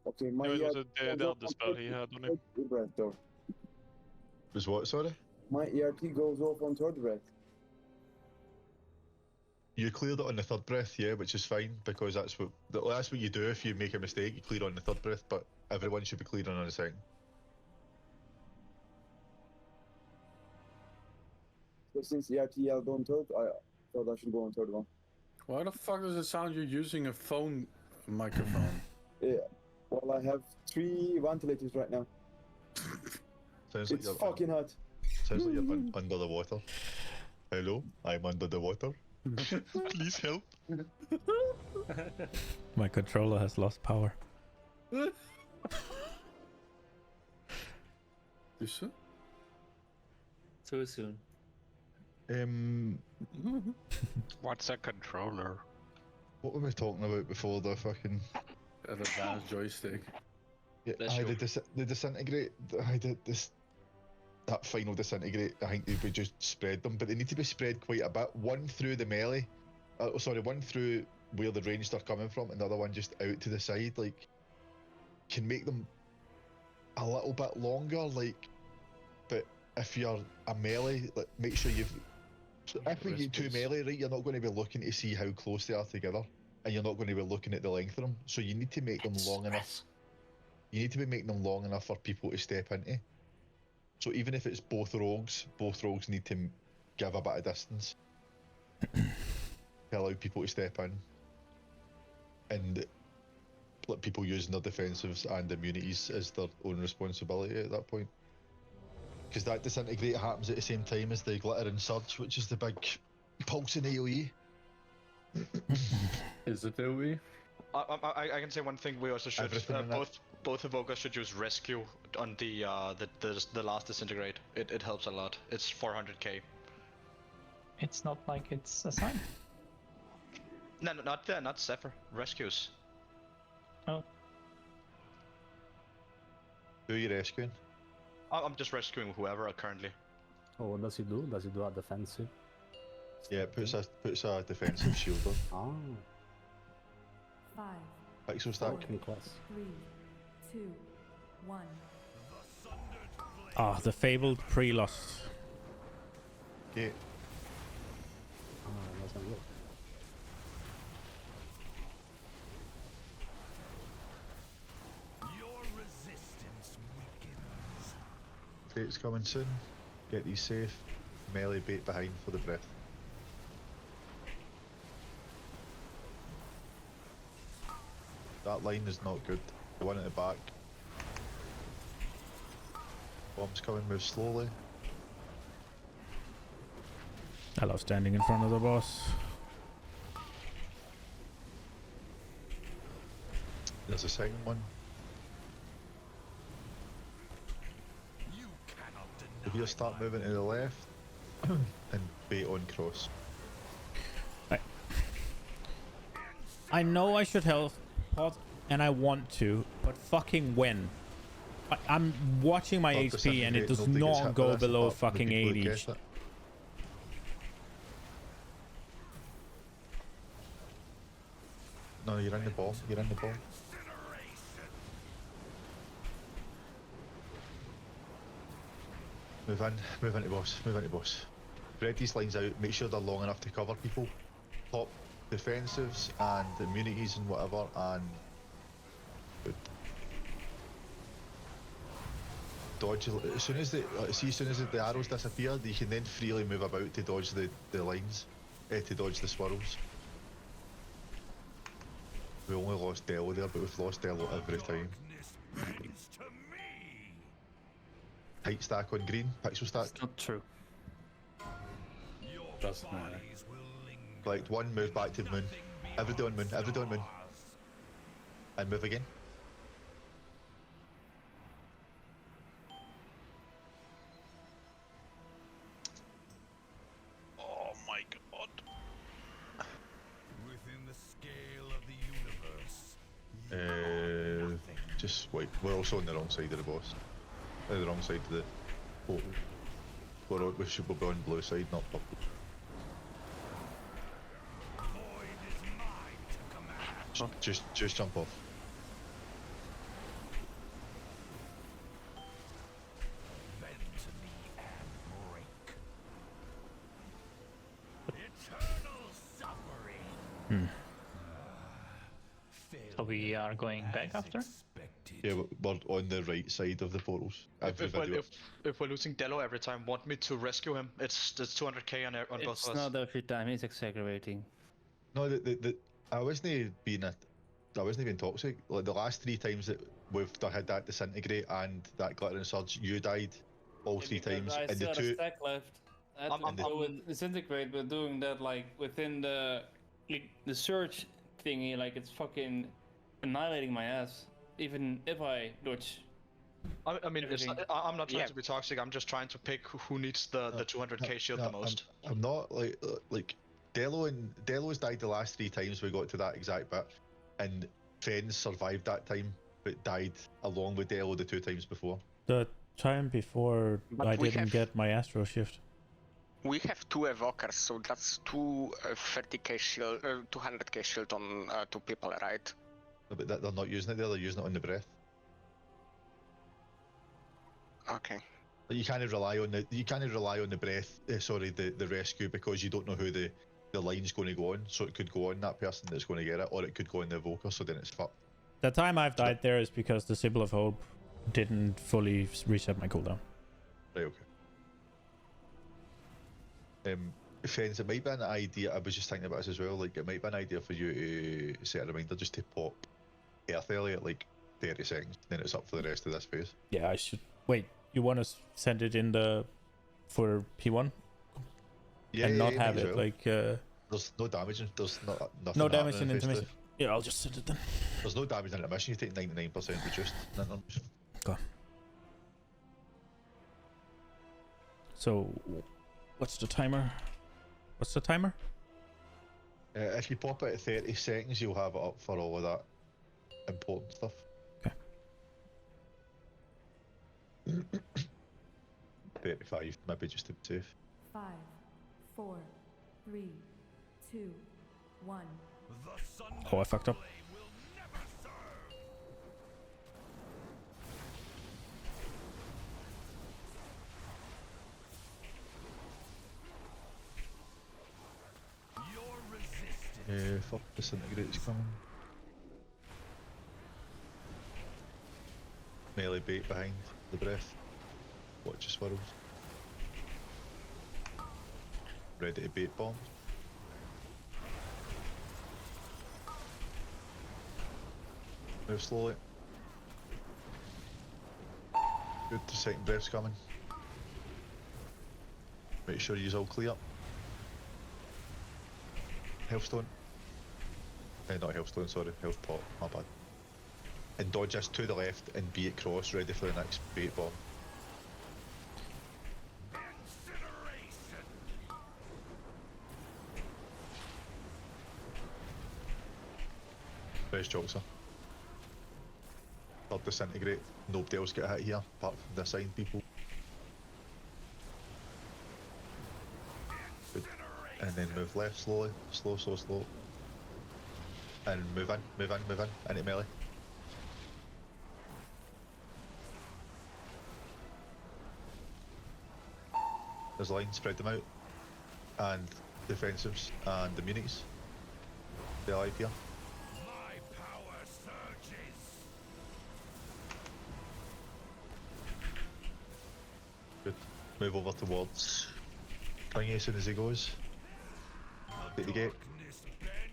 okay, my it was the other spell he had on him. Breath, though. Was what, sorry? My ERP goes off on third breath. You cleared it on the third breath, yeah, which is fine because that's what you do if you make a mistake. You clear on the third breath, but everyone should be clearing on the second. So since ERTL go on third, I thought I should go on third one. Why the fuck does it sound you're using a phone microphone? Yeah, well I have 3 ventilators right now. Sounds it's like fucking hot. Sounds like you're under the water. Hello, I'm under the water. Please help. My controller has lost power. Too soon? Too soon. What's a controller? What were we talking about before the fucking... An advanced joystick. Yeah, the Disintegrate, I did this... That final Disintegrate, I think we just spread them, but they need to be spread quite a bit. One through the melee, one through where the ranged are coming from, and the other one just out to the side, like, can make them a little bit longer, like, but if you're a melee, like, make sure you've... If we get 2 melee, right, you're not going to be looking to see how close they are together, and you're not going to be looking at the length of them, so you need to make them long enough. You need to be making them long enough for people to step into. So even if it's both rogues need to give a bit of distance to allow people to step in and let people using their defensives and immunities as their own responsibility at that point. Because that Disintegrate happens at the same time as the Glitter and Surge, which is the big pulsing AoE. Is it AoE? I can say one thing. We also should both evokers should use rescue on the last Disintegrate. It helps a lot. It's 400k. It's not like it's assigned. No, not Zephyr. Rescues. Oh. Who are you rescuing? I'm just rescuing whoever currently. Oh, what does he do? Does he do a defensive? Yeah, it puts a defensive shield on. Oh. 5, Pixel stack. 4, 3, 2, 1. Ah, the fabled pre-lost. Okay. That's not good. Your resistance weakens. Fate's coming soon. Get these safe. Melee bait behind for the breath. That line is not good. The one at the back. Bombs coming, move slowly. I love standing in front of the boss. There's a second one. If you start moving to the left and bait on cross. I know I should help pot and I want to, but fucking when? I'm watching my HP and it does not go below fucking 80. No, you're in the ball. You're in the ball. Move into boss, move into boss. Spread these lines out, make sure they're long enough to cover people. Pop defensives and immunities and whatever, and dodge as soon as the arrows disappear, you can then freely move about to dodge the lines, to dodge the swirls. We only lost Delo there, but we've lost Delo every time. Height stack on green, pixel stack. It's not true. Doesn't matter. Like one, move back to moon. Everybody on moon, everybody on moon. And move again. Oh my god. Within the scale of the universe. Just wait, we're also on the wrong side of the boss. The wrong side of the portal. We should be on blue side, not purple. Just jump off. Bend to me and break. Eternal suffering. So we are going back after? Yeah, we're on the right side of the portals. If we're losing Delo every time, want me to rescue him? It's 200k on both of us. It's not every time, he's exaggerating. No, I wasn't being toxic. Like the last 3 times that we've had that disintegrate and that glittering surge, you died all 3 times. I And still the had a 2 stack left. I had to do with disintegrate, but doing that like within the surge thingy, like it's fucking annihilating my ass. Even if I dodge. I mean, I'm not trying to be toxic. I'm just trying to pick who needs the 200k shield the most. I'm not like Delo's died the last 3 times we got to that exact bit, and Friends survived that time but died along with Delo the 2 times before. The time before But I didn't get my Astro Shift. We have 2 evokers, so that's 30k shield, 200k shield on 2 people, right? No, but they're not using it there, they're using it on the breath. Okay. But you can't rely on the breath, the rescue, because you don't know who the line's going to go on. So it could go on that person that's going to get it, or it could go on the evoker, so then it's fucked. The time I've died there is because the Symbol of Hope didn't fully reset my cooldown. Right, okay. Friends, it might be an idea, I was just thinking about this as well, like it might be an idea for you to set a reminder just to pop Earth Early at like 30 seconds, then it's up for the rest of this phase. Yeah, I should. Wait, you want to send it in for P1? Yeah, and not have it well. like... There's no damage, there's nothing. No damage in intermission. Yeah, I'll just send it then. There's no damage in intermission, you take 99% reduced. Okay. So, what's the timer? What's the timer? If you pop it at 30 seconds, you'll have it up for all of that important stuff. Okay. 35, maybe just to be safe. 5, 4, 3, 2, 1. Oh, I fucked up. Fuck, disintegrate's coming. Melee bait behind the breath. Watch the swirls. Ready to bait bombs. Move slowly. Good, the second breath's coming. Make sure you're all clear. Healthstone. Not Healthstone, sorry, Health Pot, my bad. and dodge us to the left and be at cross, ready for the next bait bomb. Fresh jokes, sir. Third disintegrate. Nobody else get hit here, apart from the assigned people. Good. And then move left slowly. Slow. And move in, into melee. There's lines, spread them out. And defensives and immunities. They're alive here. My power surges. Good. Move over towards Kanye as soon as he goes. At the gate.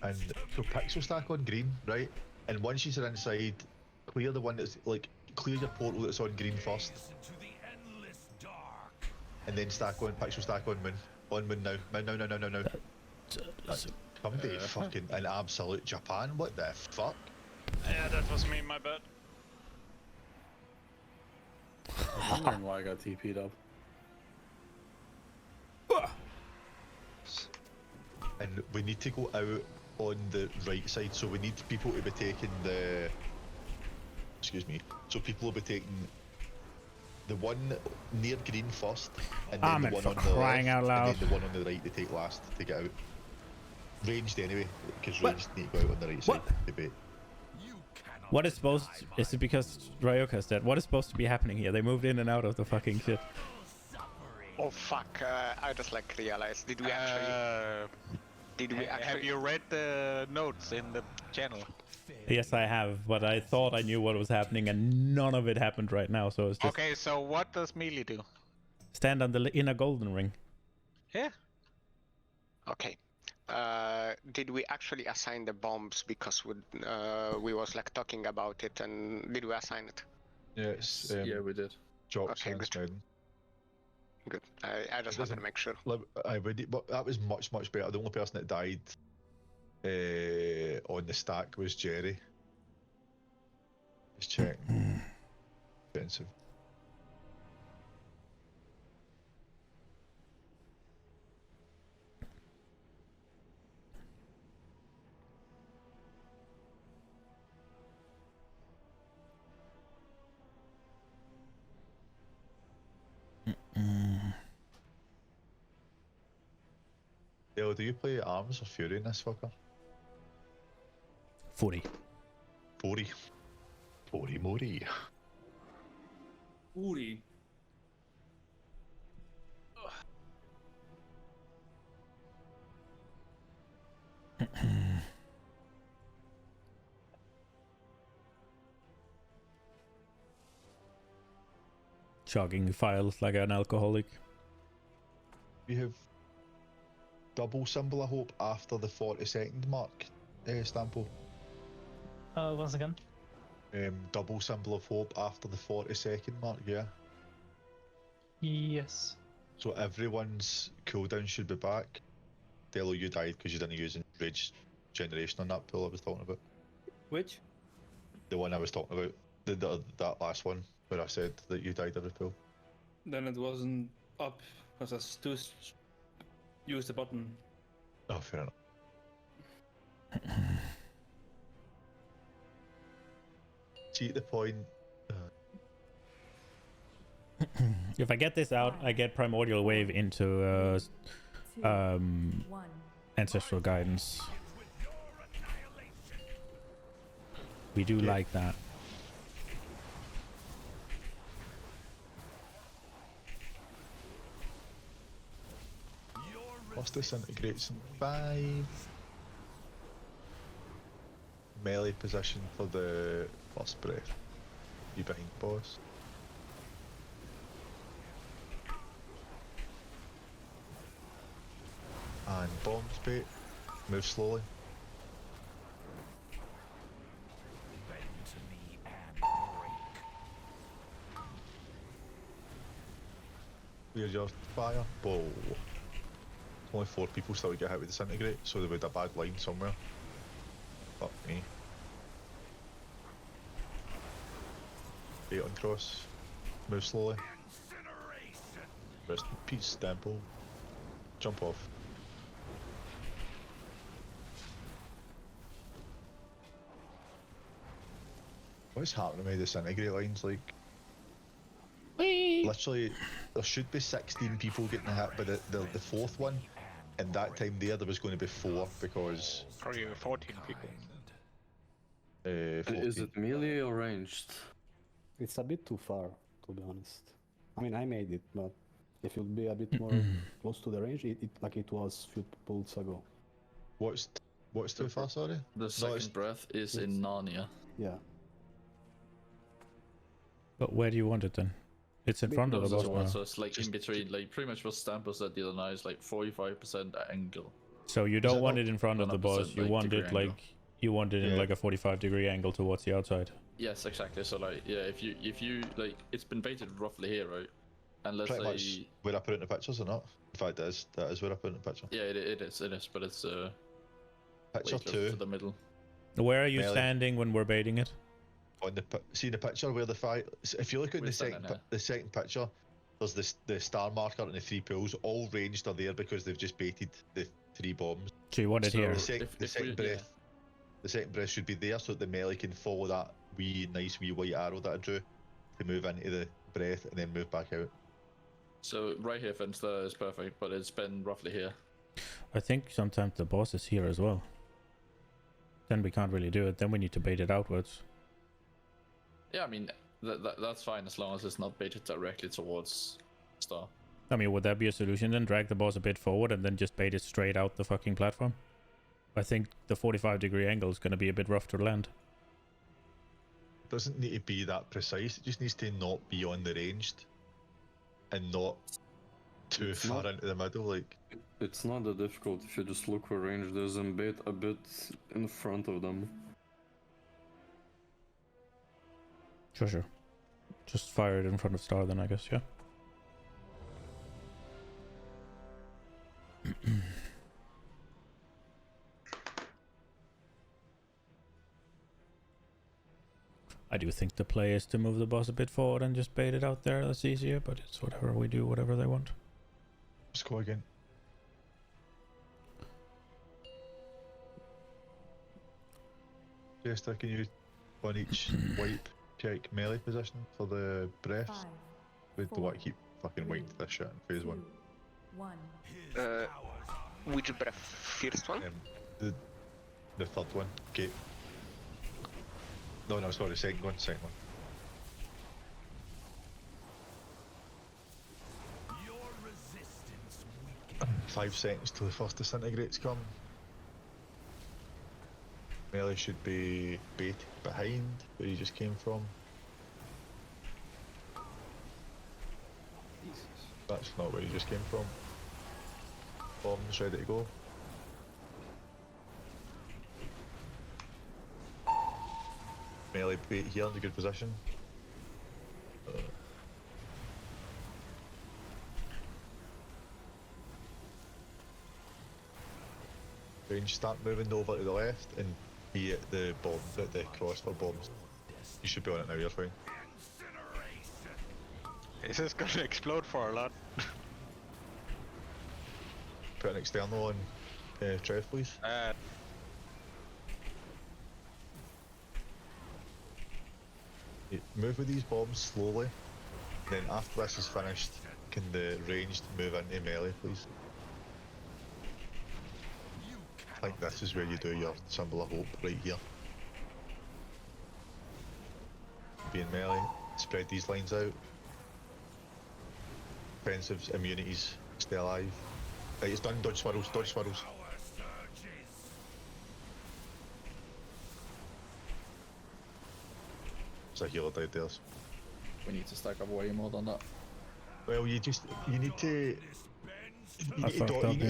And so pixel stack on green, right? And once you're inside, clear the one that's like clear your portal that's on green first. And then stack on pixel stack on moon. On moon now. No. Come to fucking an absolute Japan, what the fuck? Yeah, that was me, my bad. I'm wondering why I got TP'd up. And we need to go out on the right side, so we need people to be taking the... Excuse me. So people will be taking the one near green first, and then the one on the left, out loud. and then the one on the right to take last to get out. Ranged anyway, because ranged need to go out on the right side to bait. What is supposed to, is it because Ryoka's dead? What is supposed to be happening here? They moved in and out of the fucking shit. Oh fuck, I just like realized, did we actually... Have you read the notes in the channel? Yes, I have, but I thought I knew what was happening and none of it happened right now, so it's just... Okay, so what does melee do? Stand on the inner golden ring. Yeah. Okay. Did we actually assign the bombs because we was like talking about it, and did we assign it? Yes. Yeah, we did. Jocks Okay, and good. Snowden. Good. I just wanted to make sure. But that was much better. The only person that died on the stack was Jerry. Just check. Expensive. Dale, do you play Arms or Fury in this fucker? 40. 40. 40 Mori. Uri. Chugging files like an alcoholic. We have double symbol of hope after the 40-second mark, Stampo. Once again? Double symbol of hope after the 40-second mark, yeah? Yes. So everyone's cooldown should be back. Delo, you died because you didn't use Rage Generation on that pool I was talking about. Which? The one I was talking about. That last one, where I said that you died every pool. Then it wasn't up, because I still used the button. Oh, fair enough. See, at the point... If I get this out, I get Primordial Wave into Ancestral Guidance. We do like that. Plus disintegrates in 5. Melee position for the first breath. Be behind boss. And bombs bait. Move slowly. Clear your fire. Whoa. Only 4 people still get hit with disintegrate, so there would a bad line somewhere. Fuck me. Bait on cross. Move slowly. Rest in peace, Stample. Jump off. What's happening with the disintegrate lines? Like, literally, there should be 16 people getting hit by the fourth one, and that time there was going to be 4 because. Or even 14 people. 14. Is it melee or ranged? It's a bit too far, to be honest. I mean, I made it, but if you'd be a bit more close to the range, like it was a few pulls ago. What's too far, sorry? The second breath is in Narnia. Yeah. But where do you want it then? It's in front of the boss now. So it's like in between, like pretty much what Stampers said the other night is like 45% angle. So you don't want it in front of the boss, you want it like... You want it in like a 45-degree angle towards the outside. Yes, exactly. So like, yeah, if you like, it's been baited roughly here, right? And let's Pretty say much where I put it in the pictures or not? In fact, that is where I put it in the picture. Yeah, it is, but it's picture way 2 to the middle. Where are you standing when we're baiting it? On the see the picture where the fire. If you look at the second picture, there's the star marker and the 3 pools. All ranged are there because they've just baited the 3 bombs. So you want it here? The second breath. The second breath should be there so that the melee can follow that nice wee white arrow that I drew to move into the breath and then move back out. So right here, Finster is perfect, but it's been roughly here. I think sometimes the boss is here as well. Then we can't really do it. Then we need to bait it outwards. Yeah, I mean that's fine as long as it's not baited directly towards Star. I mean, would that be a solution then? Drag the boss a bit forward and then just bait it straight out the fucking platform? I think the 45-degree angle is going to be a bit rough to land. It doesn't need to be that precise, it just needs to not be on the ranged and not too far into the middle. Like, it's not that difficult if you just look where ranged is and bait a bit in front of them. Sure. Just fire it in front of Star then, I guess, yeah? I do think the play is to move the boss a bit forward and just bait it out there. That's easier, but it's whatever we do, whatever they want. Let's go again. Jester, can you on each wipe check melee position for the breaths? We don't want to keep fucking waiting to this shit in phase 1. Which breath? First one? The third one. Okay. No, sorry, second one. 5 seconds till the first disintegrates come. Melee should be baited behind where you just came from. That's not where you just came from. Bombs ready to go. Melee bait here in a good position. Range start moving over to the left and be at the bomb, at the cross for bombs. You should be on it now, you're fine. Is this gonna explode for a lot? Put an external on Trev, please. Move with these bombs slowly, then after this is finished, can the ranged move into melee, please? I think this is where you do your symbol of hope, right here. Be in melee, spread these lines out. Offensives, immunities, stay alive. Right, it's done, dodge swirls. There's a healer died there. We need to stack up way more than that. Well, you need to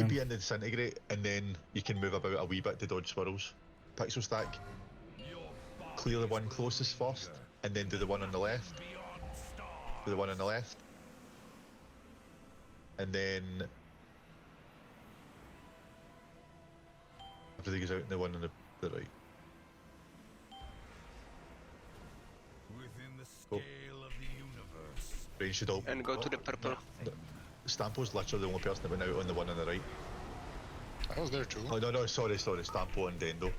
be in the disintegrate and then you can move about a wee bit to dodge swirls. Pixel stack. Clear the one closest first and then do the one on the left. Do the one on the left. And then everything is out in the one on the right. Within the Cool. scale Range should all. And go to the purple. Stampo's literally the only person that went out on the one on the right. I was there too. Oh no, sorry, Stampo and Dendo.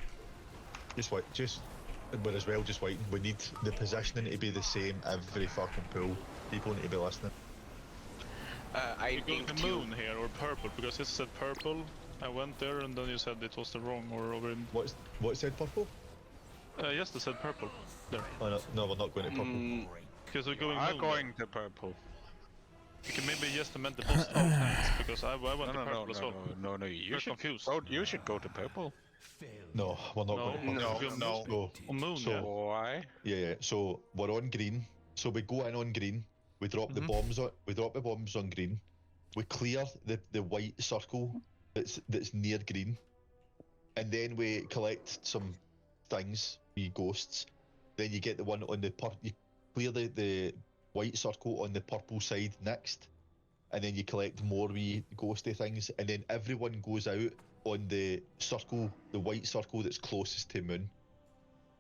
But as well, just waiting. We need the positioning to be the same every fucking pool. People need to be listening. You go to moon here or purple because it said purple. I went there and then you said it was the wrong or over in. What said purple? Yes, it said purple. There. Oh no, we're not going to purple. Because we're going. I'm going to purple. You can maybe just amend the boss times because I went to purple as well. No. You should confused. You should go to purple. No, we're not going to purple. No. On moon. Why? Yeah. So we're on green. So we go in on green. We drop the bombs on. We drop the bombs on green. We clear the white circle that's near green, and then we collect some things, ghosts. Then you get the one on the you clear the white circle on the purple side next, and then you collect more wee ghosty things, and then everyone goes out on the circle, the white circle that's closest to moon,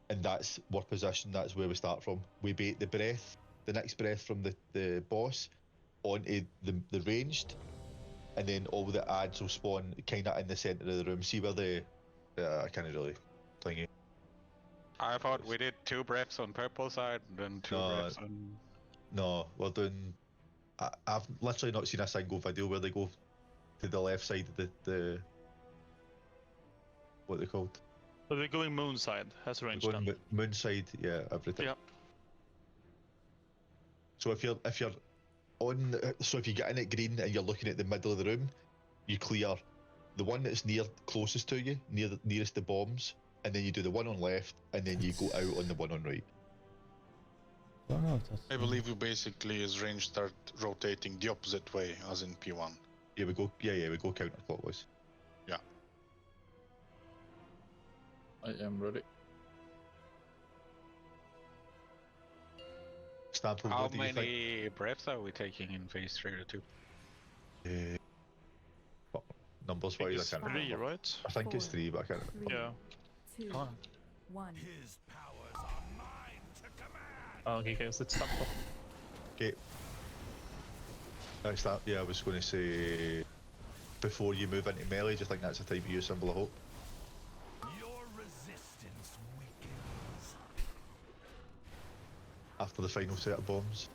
and that's our position. That's where we start from. We bait the next breath from the boss onto the ranged, and then all the ads will spawn kind of in the centre of the room. See where the I can't really thingy. I thought we did 2 breaths on purple side and then 2 breaths on. No, we're doing. I've literally not seen a single video where they go to the left side of the what are they called? So they're going moon side, has range done. Moon side, yeah, everything. Yeah. So if you're on, so if you get in at green and you're looking at the middle of the room, you clear the one that's closest to you, nearest the bombs, and then you do the one on left, and then you go out on the one on right. I believe you basically, as range, start rotating the opposite way, as in P1. Yeah, we go counterclockwise. Yeah. I am ready. Stample, How what do you think? many breaths are we taking in phase 3 or 2? Numbers wise, I can't remember. 3, right? I think it's 3, but I can't remember. Yeah. 2, 1. His powers are mine to command. Oh, okay, guys, let's stop. Okay. Next up, I was going to say, before you move into melee, do you think that's the time to use Symbol of Hope? Your resistance weakens. After the final set of bombs.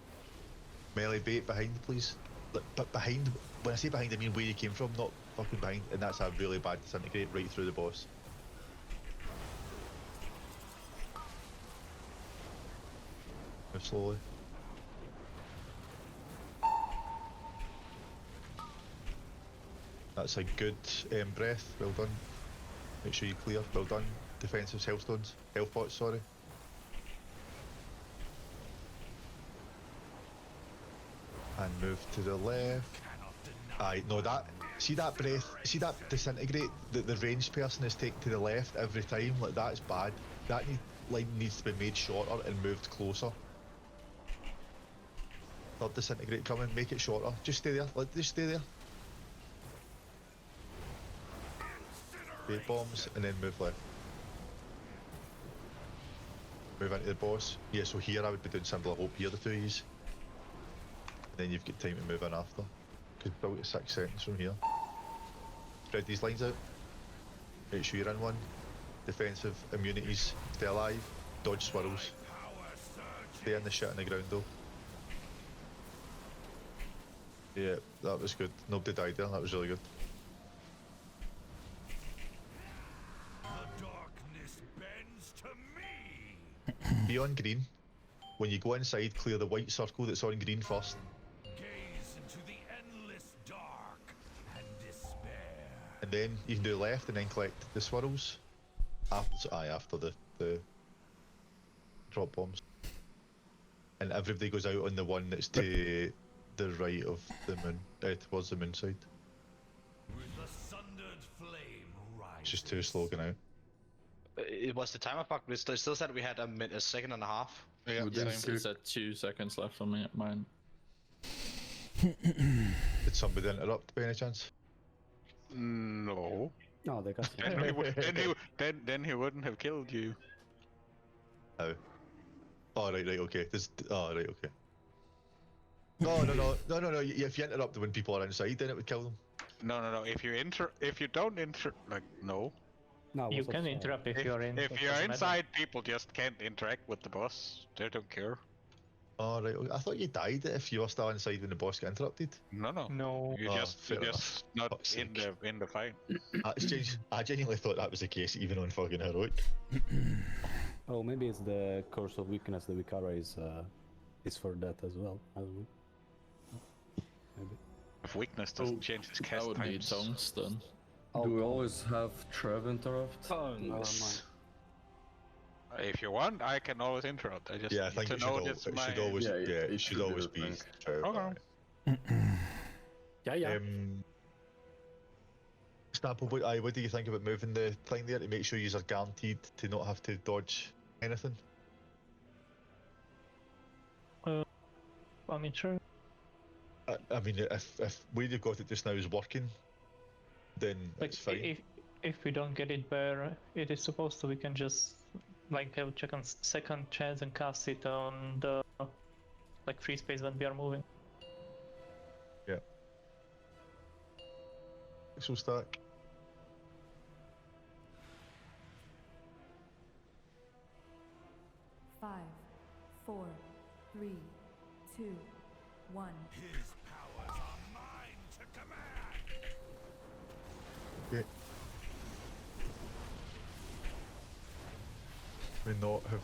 Melee bait behind, please. But behind, when I say behind, I mean where you came from, not fucking behind, and that's a really bad disintegrate right through the boss. Move slowly. That's a good breath, well done. Make sure you clear, well done. Defensive health pots, sorry. And move to the left. Aye, no, see that breath, see that disintegrate that the ranged person is taken to the left every time, like that's bad. That line needs to be made shorter and moved closer. Third disintegrate coming, make it shorter. Just stay there, just stay there. Bait bombs and then move left. Move into the boss. Yeah, so here I would be doing Symbol of Hope here, the 2 of yous. Then you've got time to move in after. Could build it 6 seconds from here. Spread these lines out. Make sure you're in one. Defensive immunities, stay alive. Dodge swirls. Stay in the shit on the ground though. Yeah, that was good. Nobody died there, that was really good. The darkness bends to me. Be on green. When you go inside, clear the white circle that's on green first. Gaze into the endless dark and despair. And then you can do left and then collect the swirls. After the drop bombs. And everybody goes out on the one that's to the right of the moon, towards the moon side. With the sundered flame rising. It's just too slow going out. It was the timer bug. We still said we had a second and a half. Yeah, It said 2 seconds left on mine. Did somebody interrupt by any chance? No. No, they got then he wouldn't have killed you. Oh. Oh, right, okay. Right, okay. No. If you interrupt when people are inside, then it would kill them. No. If you don't like no. No, You can interrupt if you're in. If you're inside, people just can't interact with the boss. They don't care. Oh right, I thought you died if you were still inside when the boss got interrupted. No. No. You're just not in the fight. I genuinely thought that was the case, even on fucking heroic. Oh, maybe it's the curse of weakness. The Vikara is for that as well. I don't know. Maybe. If weakness doesn't change its cast I would need times. tongues then. Do we always have Trev interrupt? Tongues. If you want, I can always interrupt. I just I think need to know this it should always, it should always be. Yeah. Snapple, what do you think about moving the thing there to make sure you are guaranteed to not have to dodge anything? I mean, sure. I mean, if where you've got it just now is working, then Like, it's fine. if we don't get it where it is supposed to, we can just like have second chance and cast it on the like free space when we are moving. Yeah. Pixel stack. Five, 4, 3, 2, 1. His powers are mine to command. Okay. We not have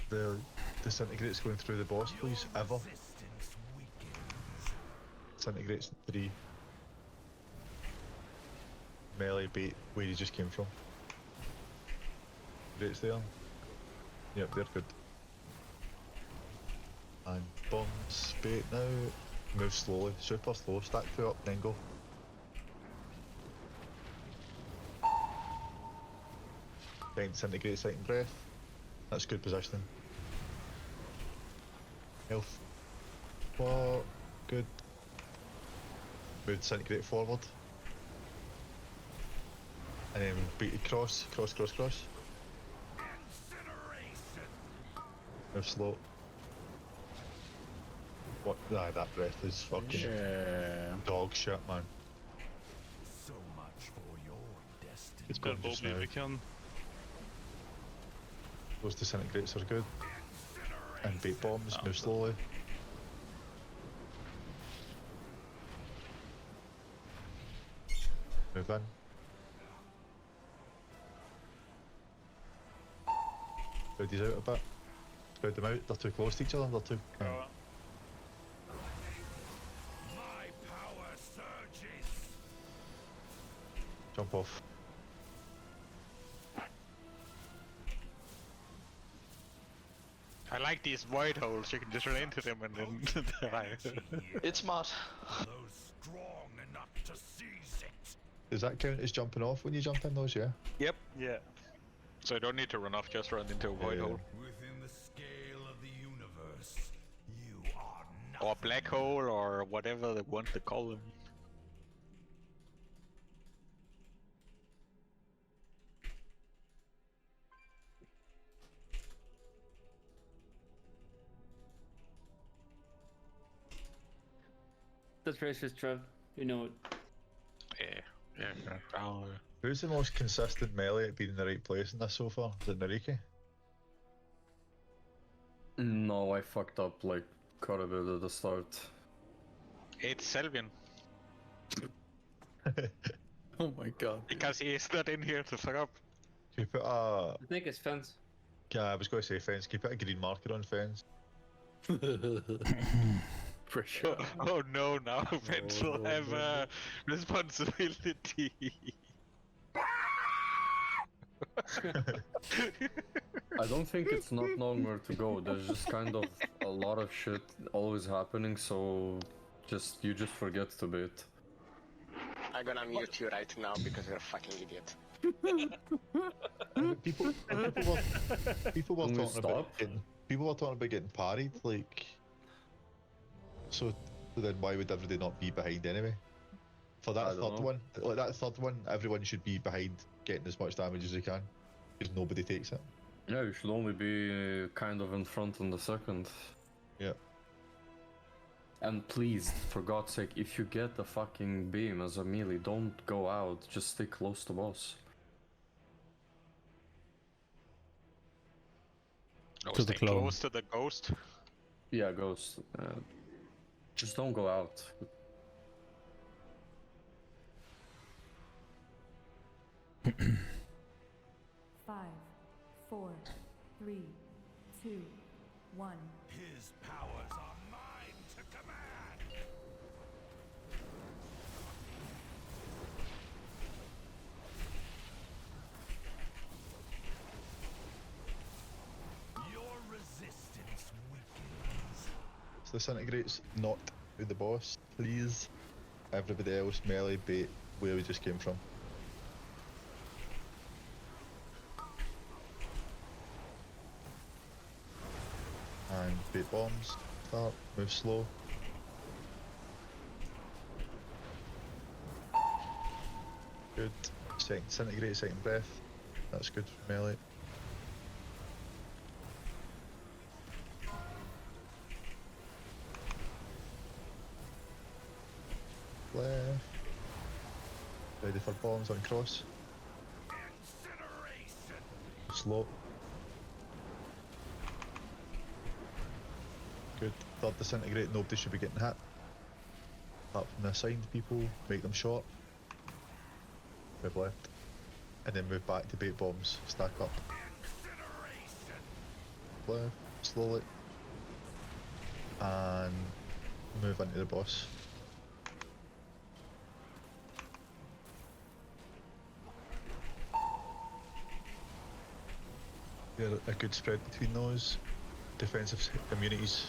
the disintegrates going through the boss, please, ever. Disintegrates 3. Melee bait where you just came from. Rates there. Yep, they're good. And bombs bait now. Move slowly, super slow, stack 2 up, then go. Then disintegrate second breath. That's good positioning. Health. Oh, good. Move disintegrate forward. And then beat it cross. Move slow. What? Nah, that breath is fucking dog shit, man. So much for your destiny. It's good both if we can. Those disintegrates are good. And bait bombs, move slowly. Move in. Spread these out a bit. Spread them out, they're too close to each other, they're too... My power surges. Jump off. I like these void holes, you can just run into them and then die. It's smart. Those strong enough to seize it. Does that count as jumping off when you jump in those, yeah? Yep. Yeah. So you don't need to run off, just run into a void hole. Within the scale of the universe, you are nothing. Or black hole, or whatever they want to call them. That's racist, Trev. You know it. Yeah. Who's the most consistent melee at being in the right place in this so far? Is it Nariki? No, I fucked up like quite a bit at the start. It's Selvian. Oh my god. Because he is not in here to fuck up. Can you put a... I think it's fence. Yeah, I was going to say fence. Can you put a green marker on fence? For sure. Oh no, now Vince will have a responsibility. I don't think it's not knowing where to go. There's just kind of a lot of shit always happening, so you just forget to bait. I'm gonna mute you right now because you're a fucking idiot. People were talking about getting parried, like. So then why would everybody not be behind anyway? For that third one, everyone should be behind, getting as much damage as they can, because nobody takes it. Yeah, you should only be kind of in front on the second. Yeah. And please, for God's sake, if you get the fucking beam as a melee, don't go out, just stay close to boss. To the clone. Close to the ghost. Yeah, ghost. Just don't go out. 5, 4, 3, 2, 1. His powers are mine to command. Your resistance weakens. So disintegrates not with the boss, please. Everybody else, melee, bait, where we just came from. And bait bombs, start, move slow. Good. Second disintegrate, second breath. That's good for melee. Left. Ready for bombs on cross. Slow. Good. Third disintegrate, nobody should be getting hit. Apart from the assigned people, make them short. Move left. And then move back to bait bombs, stack up. Left, slowly. And move into the boss. Yeah, a good spread between those. Defensive immunities,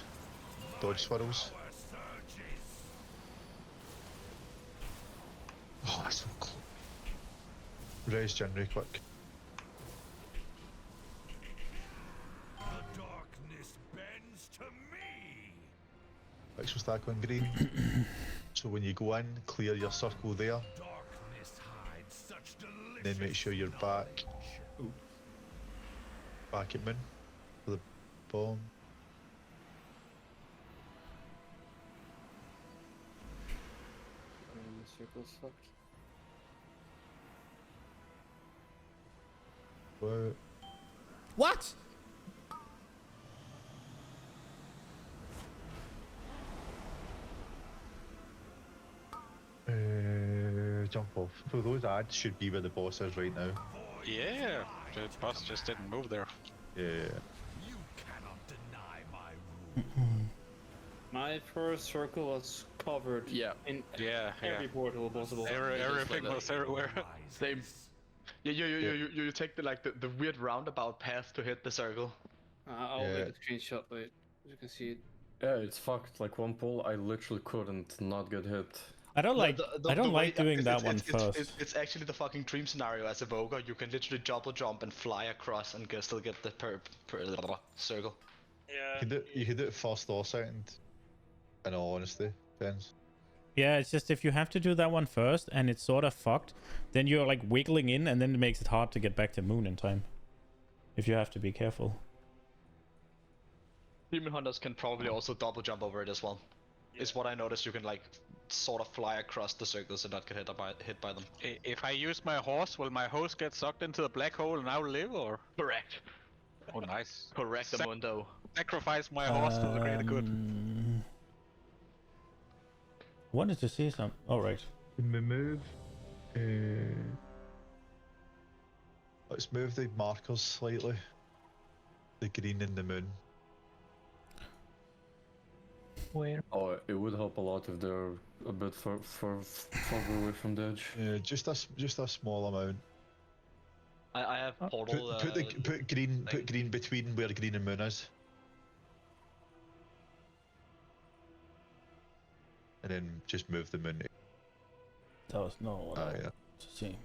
dodge swirls. Oh, that's so close. Res generally quick. The darkness bends to me. Extra stack on green. So when you go in, clear your circle there. Darkness hides such delicious. Then make sure you're back. Back at Moon for the bomb. The circle's fucked. What? Jump off. So those ads should be where the boss is right now. Yeah, the boss just didn't move there. Yeah. You cannot deny my rule. My first circle was covered in every portal possible. Everything was everywhere. Same. Yeah, you take the weird roundabout path to hit the circle. I'll make a screenshot, but you can see it. Yeah, it's fucked. Like one pull, I literally couldn't not get hit. I don't like. I don't like doing that one first. It's actually the fucking dream scenario as a Voger. You can literally double jump and fly across and still get the circle. Yeah. You could do it first or second. In all honesty, depends. Yeah, it's just if you have to do that one first and it's sort of fucked, then you're like wiggling in, and then it makes it hard to get back to Moon in time. If you have to be careful. Demon Hunters can probably also double jump over it as well. Is what I noticed. You can like sort of fly across the circles and not get hit by them. If I use my horse, will my horse get sucked into the black hole and I'll live, or? Correct. Oh, nice. Correct, Mundo. Sacrifice my horse to the greater good. Wanted to see some. All right. Move. Let's move the markers slightly. The green and the moon. Where? Oh, it would help a lot if they're a bit further away from the edge. Yeah, just a small amount. I have portal. Put green between where green and moon is. And then just move the moon. That was not what I wanted to see.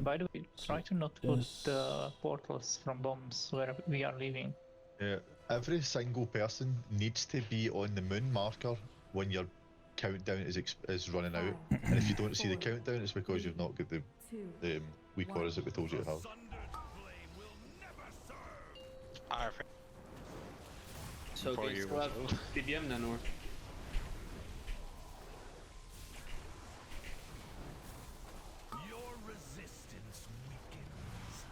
By the way, try to not put the portals from bombs where we are leaving. Yeah, every single person needs to be on the moon marker when your countdown is running out. And if you don't see the countdown, it's because you've not got the weak auras that we told you to have. So For do you you still as have well. PDM then, or? Your resistance weakens.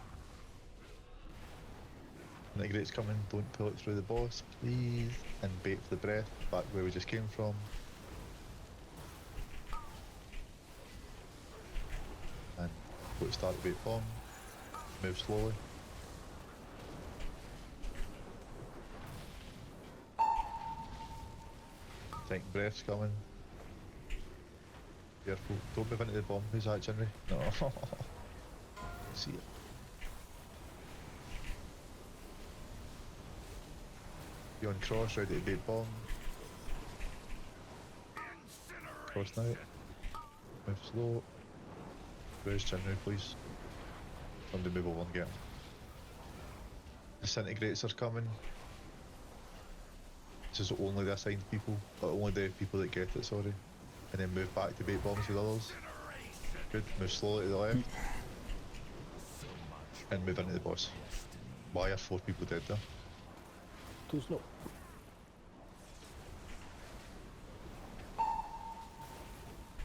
Integrate's coming, don't pull it through the boss, please. And bait for the breath, back where we just came from. And go to start the bait bomb. Move slowly. Think breath's coming. Careful, don't move into the bomb. Who's that, Henry? No. See it. Be on cross, ready to bait bomb. Cross now. Move slow. Where's Henry, please? Somebody move over and get him. Disintegrates are coming. This is only the assigned people, or only the people that get it, sorry. And then move back to bait bombs with others. Good, move slowly to the left. And move into the boss. Why are 4 people dead there? Too slow.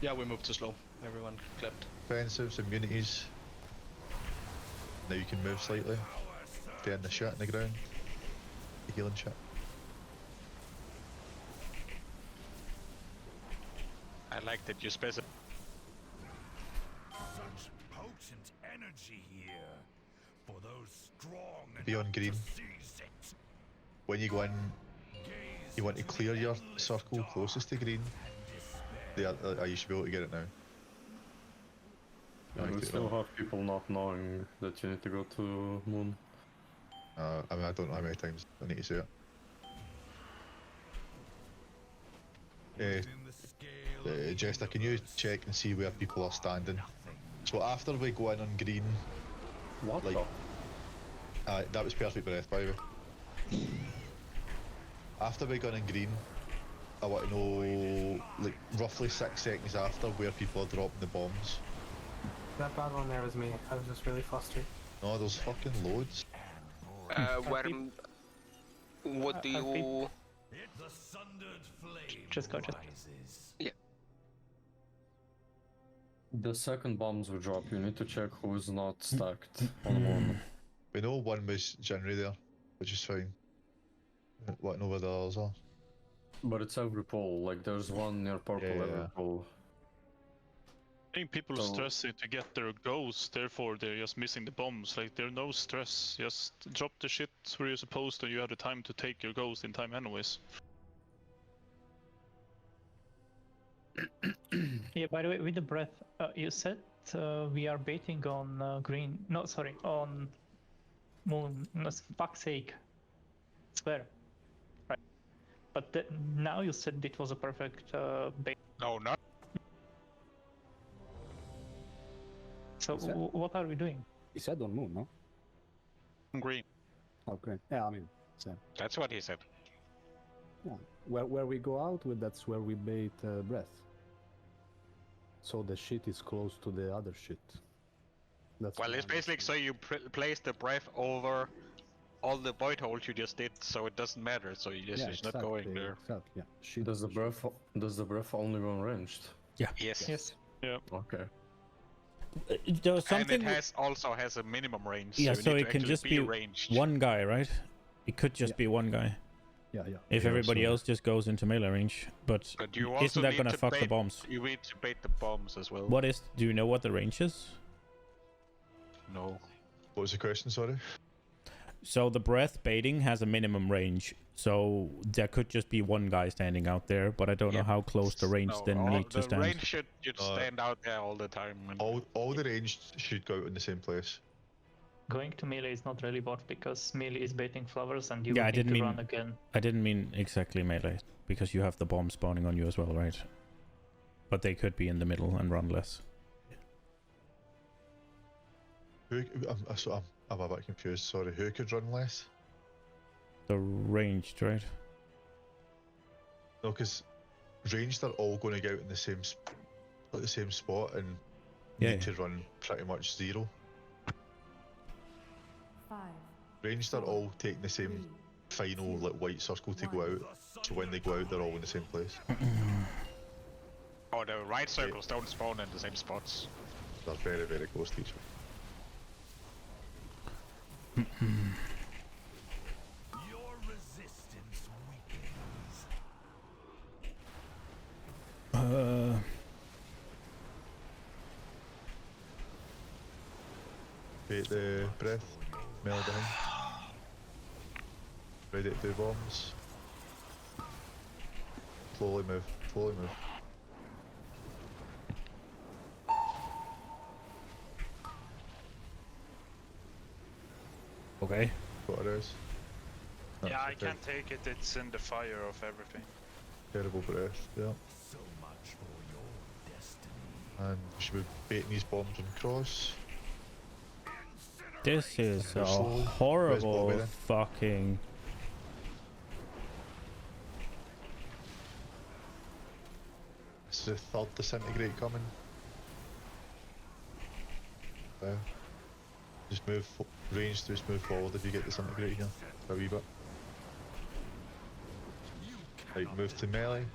Yeah, we moved too slow. Everyone clipped. Defensives, immunities. Now you can move slightly. Stay in the shit in the ground. The healing shit. I like that you specify. Such potent energy here for those strong Be on green. When you go in, you want to clear your circle closest to green. There, you should be able to get it now. Yeah, we still have people not knowing that you need to go to moon. I mean, I don't know how many times I need to say it. Jester, can you check and see where people are standing? So after we go in on green, what? Like, that was perfect breath, by the way. After we go in green, I want to know, like, roughly 6 seconds after where people are dropping the bombs. That bad one there was me. I was just really flustered. No, there's fucking loads. What do you... Just go, Yeah. The second bombs we drop, you need to check who's not stacked on one. We know one was January there, which is fine. What know where the others are? But it's every pole, like there's one near purple every pole. I think people are stressing to get their ghosts, therefore they're just missing the bombs. Like, there's no stress, just drop the shit where you're supposed to, you have the time to take your ghost in time anyways. Yeah, by the way, with the breath, you said we are baiting on green. No, sorry, on moon. No, fuck's sake. Swear. Right. But now you said it was a perfect bait. No, not. So what are we doing? He said on moon, no? Green. Okay. Yeah, I mean, same. That's what he said. Yeah. Where we go out with, that's where we bait breath. So the shit is close to the other shit. That's Well, it's basically so you place the breath over all the void holes you just did, so it doesn't matter. So you just it's not going there. Exactly. Yeah. Does the breath only go ranged? Yeah. Yes. Yeah. Okay. There's something. And it also has a minimum range. Yeah, so it can just be ranged. one guy, right? It could just be one guy. Yeah. If everybody else just goes into melee range, but you also isn't that need gonna to fuck bait, the bombs? You need to bait the bombs as well. What is? Do you know what the range is? No. What was the question, sorry? So the breath baiting has a minimum range, so there could just be one guy standing out there, but I don't know how close the range need to stand. The range should stand out there all the time. All the range should go out in the same place. Going to melee is not really bot because melee is baiting flowers and you Yeah, would need to run again. I didn't mean exactly melee, because you have the bomb spawning on you as well, right? But they could be in the middle and run less. I'm a bit confused, sorry. Who could run less? The ranged, right? No, because ranged are all going to go out in the same spot and need to run pretty much zero. 5, Ranged are all taking the same final like white circle to go out. So when they go out, they're all in the same place. Oh, the right circles don't spawn in the same spots. They're very, very close to each other. Your resistance weakens. Bait the breath, melee down. Ready to do bombs. Slowly move, slowly move. Okay. What it is. Yeah, I can't take it. It's in the fire of everything. Terrible breath, yeah. So much for your destiny. And we should be baiting these bombs on cross. This is a Slowly. horrible Where's Bobby then? fucking. This is the third disintegrate coming. There. Just move range, just move forward if you get disintegrate here. For a wee bit. Right, move to melee.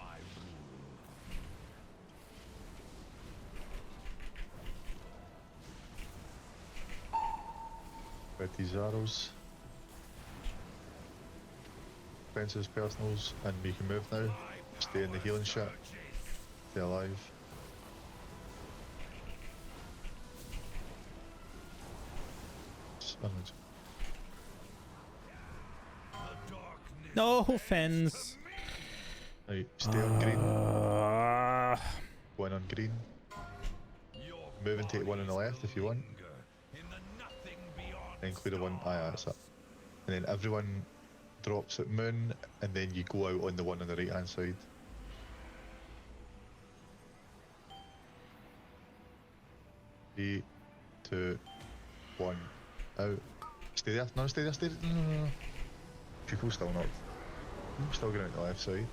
Get these arrows. Fences, personals, and we can move now. Stay in the healing shit. Stay alive. No fence. Right, stay on green. One on green. Move and take one on the left if you want. Then clear the one. Aye, that's it. And then everyone drops at moon, and then you go out on the one on the right hand side. Three, two, one, out. Stay there. No, stay there. Stay there. No. People still not. Still going out the left side.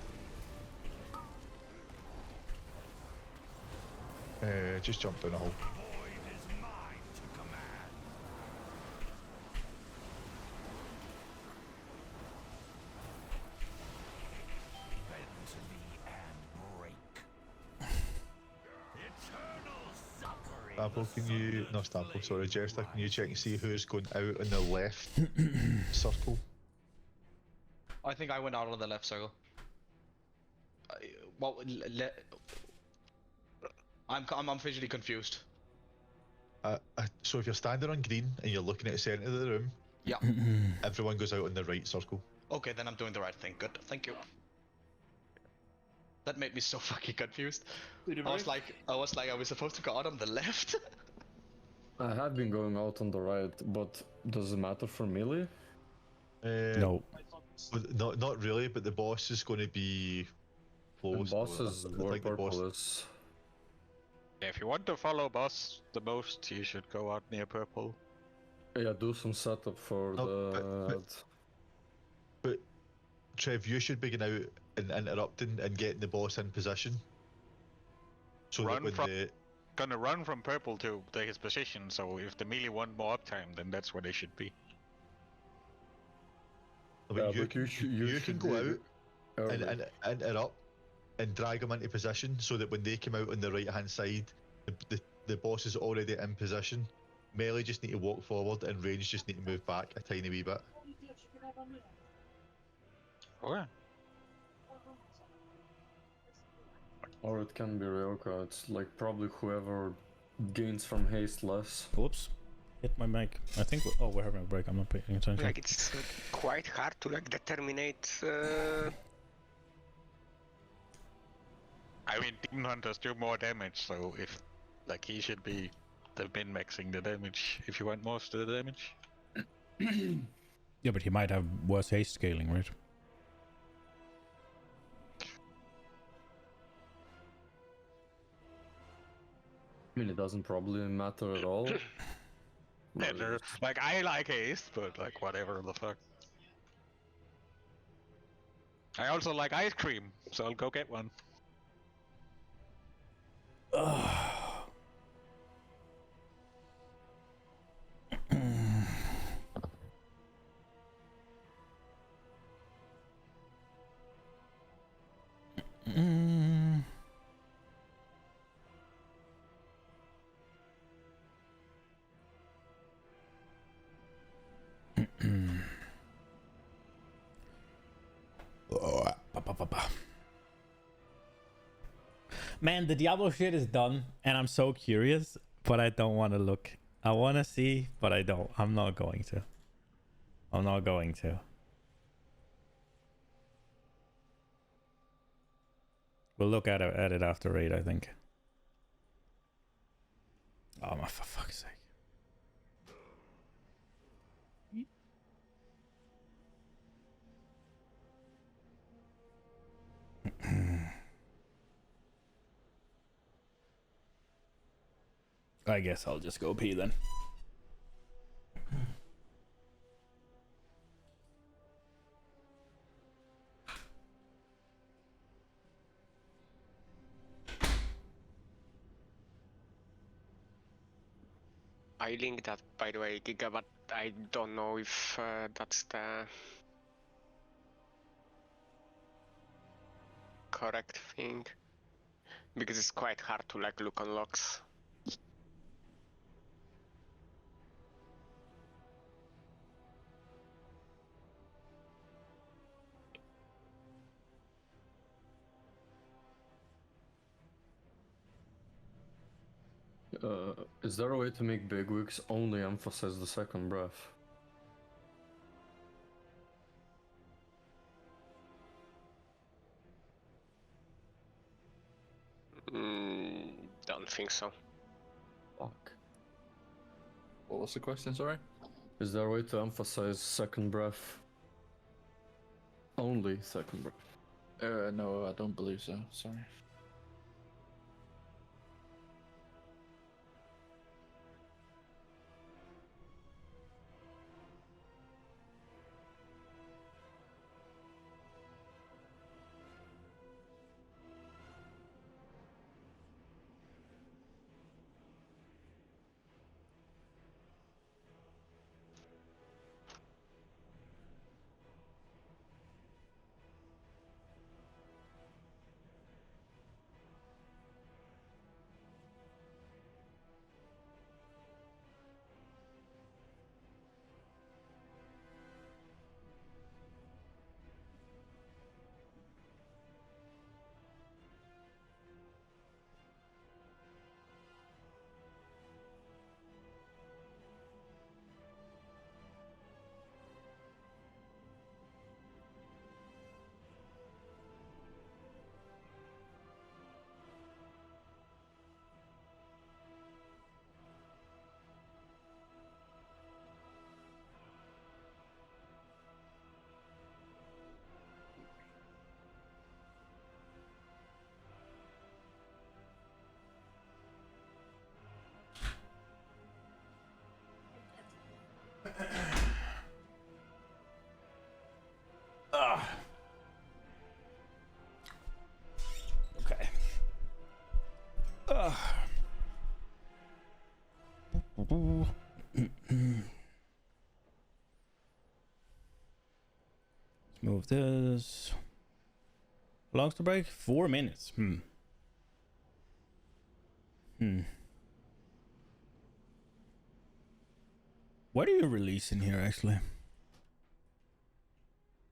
Just jump down the hole. Stample, can you... No, Stample, sorry, Jester, can you check and see who's going out on the left circle? I think I went out on the left circle. I'm visually confused. So if you're standing on green and you're looking at the centre of the room, yeah, everyone goes out on the right circle. Okay, then I'm doing the right thing. Good, thank you. That made me so fucking confused. I was like, are we supposed to go out on the left? I have been going out on the right, but does it matter for melee? No. Not really, but the boss is going to be close. The boss is where purple is. Yeah, if you want to follow boss the most, you should go out near purple. Yeah, do some setup for But Trev, you should be going out and interrupting and getting the boss in position. So gonna run from purple to take his position, so if the melee want more uptime, then that's where they should be. But you can go out and interrupt and drag them into position so that when they come out on the right hand side, the boss is already in position. Melee just need to walk forward and range just need to move back a tiny wee bit. Oh yeah. Or it can be Ryoka, it's like probably whoever gains from haste less. Whoops. Hit my mic. I think we're having a break. I'm not paying attention. Like it's quite hard to like determine. I mean, Demon Hunters do more damage, so if like he should be the min-maxing the damage if you want most of the damage. Yeah, but he might have worse haste scaling, right? I mean, it doesn't probably matter at all. Yeah, like I like haste, but like whatever the fuck. I also like ice cream, so I'll go get one. Man, the Diablo shit is done, and I'm so curious, but I don't want to look. I want to see, but I don't. I'm not going to. I'm not going to. We'll look at it after raid, I think. Oh my, for fuck's sake. I guess I'll just go pee then. I linked that, by the way, Giga, but I don't know if that's the correct thing, because it's quite hard to like look on logs. Is there a way to make bigwigs only emphasize the second breath? Don't think so. Fuck. What was the question, sorry? Is there a way to emphasize second breath? Only second breath? No, I don't believe so, sorry. Okay. Let's move this. Longs to break? 4 minutes. What are you releasing here, actually?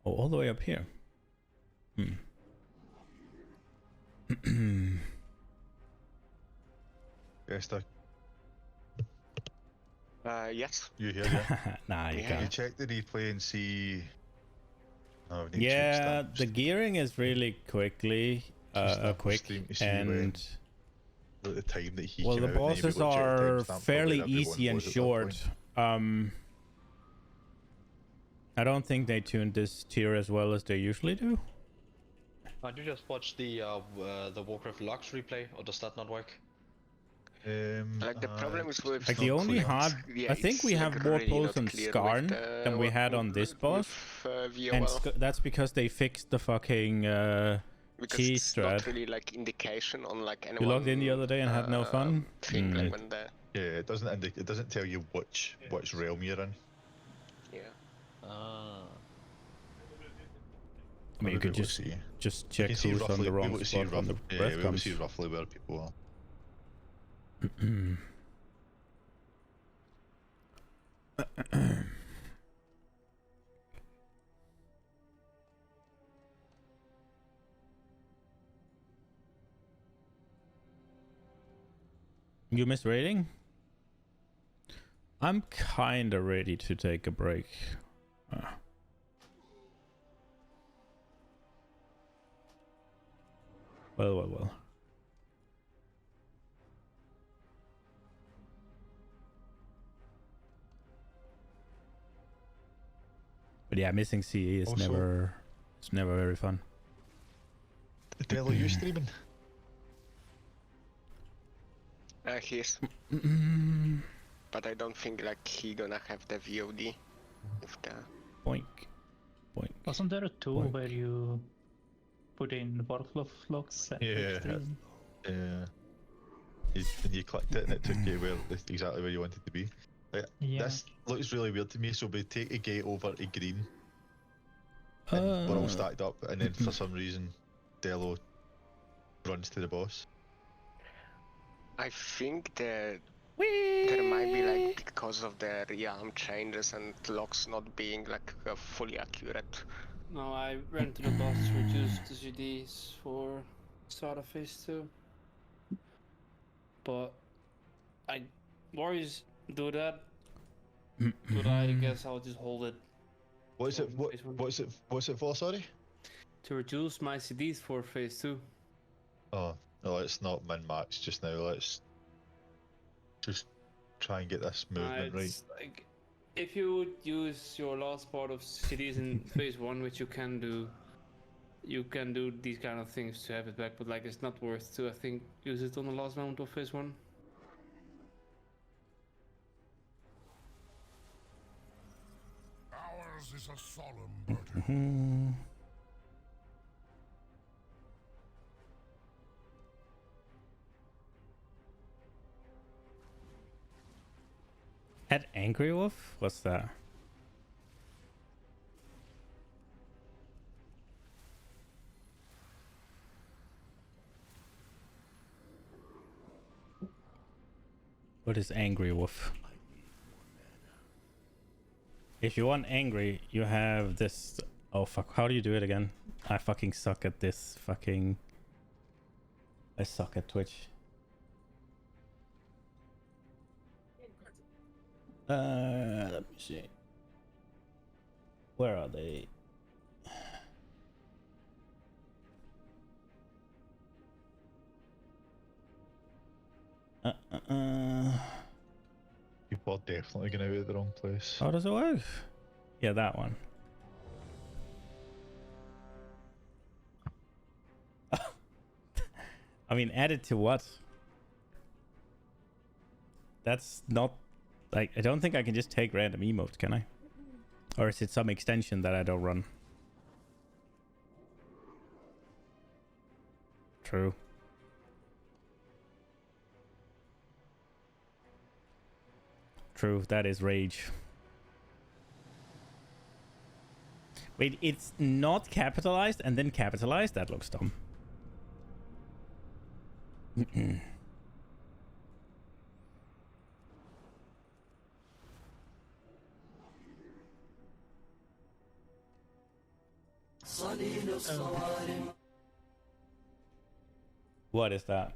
Oh, all the way up here. Yeah, Stick. Yes. You hear yeah? Nah, you Yeah. can't. You check the replay and see. Oh, we need to Yeah, check the gearing is really quick and the time that he well, came the out, and then you'll be bosses able to check the are timestamp for where fairly everyone easy and was at that short. point. I don't think they tuned this tier as well as they usually do. Can't you just watch the Warcraft logs replay, or does that not work? Like the problem is with Like the only hard, yeah, I think it's, we like, have more really pulls not on clear Skarn with, than we had on this boss, and VOL. that's because they fixed the fucking Because cheese it's strat. not really like indication on like anyone. You logged in the other day and had no fun. Thing like when the Yeah, it doesn't tell you which realm you're in. yeah. I mean, you could just check who's on the wrong spot on the breath we see roughly where people are. You miss raiding? I'm kinda ready to take a break. Well. But yeah, missing CE is Also- never very fun. Delo, you streaming? He is. But I don't think like he gonna have the VOD. If the... Boink. Wasn't there a tool where you put in workflow logs? And Yeah. You clicked it and it took you exactly where you wanted to be. Like, Yeah. This looks really weird to me. So we take a gate over a green, and we're all stacked up, and then for some reason, Delo runs to the boss. I think that there might be like because of the realm changes and locks not being like fully accurate. No, I ran to the boss to reduce the GDs for start of phase 2. But Warriors do that. But I guess I'll just hold it. What's it for? Sorry. To reduce my CDs for phase 2. Oh, no, let's not min-max just now. Let's just try and get this movement right. It's like, if you would use your last part of CDs in phase 1, which you can do these kind of things to have it back, but like it's not worth to, I think, use it on the last moment of phase 1. Ours is a solemn burden. At Angry Wolf? What's that? What is Angry Wolf? If you want angry, you have this. Oh fuck, how do you do it again? I fucking suck at this fucking. I suck at Twitch. Let me see. Where are they? People are definitely going out of the wrong place. How does it work? Yeah, that one. I mean, added to what? That's not... Like, I don't think I can just take random emotes, can I? Or is it some extension that I don't run? True. True, that is rage. Wait, it's not capitalized and then capitalized? That looks dumb. What is that?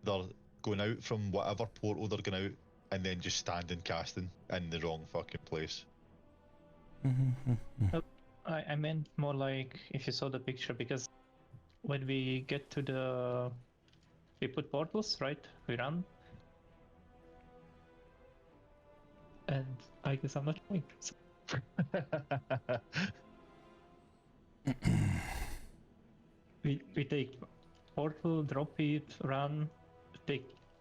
They're going out from whatever portal they're going out and then just standing casting in the wrong fucking place. I meant more like if you saw the picture, because when we get to the... We put portals, right? We run. And I guess I'm not going. So. we take portal, drop it, run,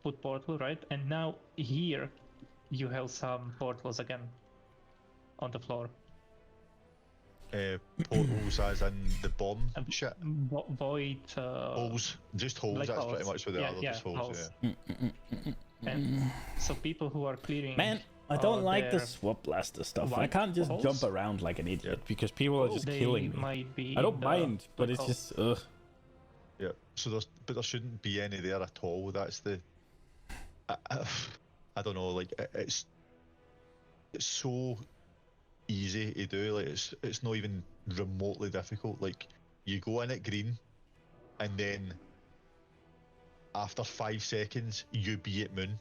put portal, right? And now here you have some portals again on the floor. Portals as in the bomb shit? Void... holes. Just holes, that's holes. pretty much what they are, just holes. And so people who are clearing... Man, I don't like the swap blaster stuff. I can't just jump around like an idiot because people are just killing me. Might be I don't mind, but it's just ugh. Yeah, but there shouldn't be any there at all. That's the. I don't know. Like it's so easy to do. Like it's not even remotely difficult. Like you go in at green, and then after 5 seconds you be at moon.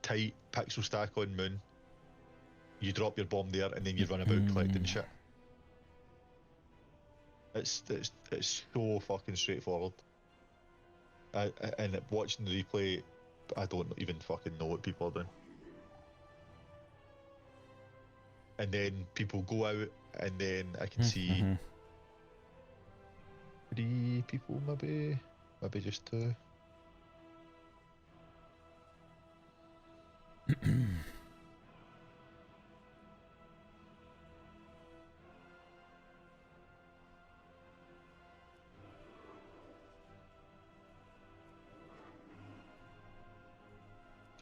Tight pixel stack on moon. You drop your bomb there, and then you run about collecting shit. It's so fucking straightforward. And watching the replay, I don't even fucking know what people are doing. And then people go out, and then I can see 3 people, maybe just 2.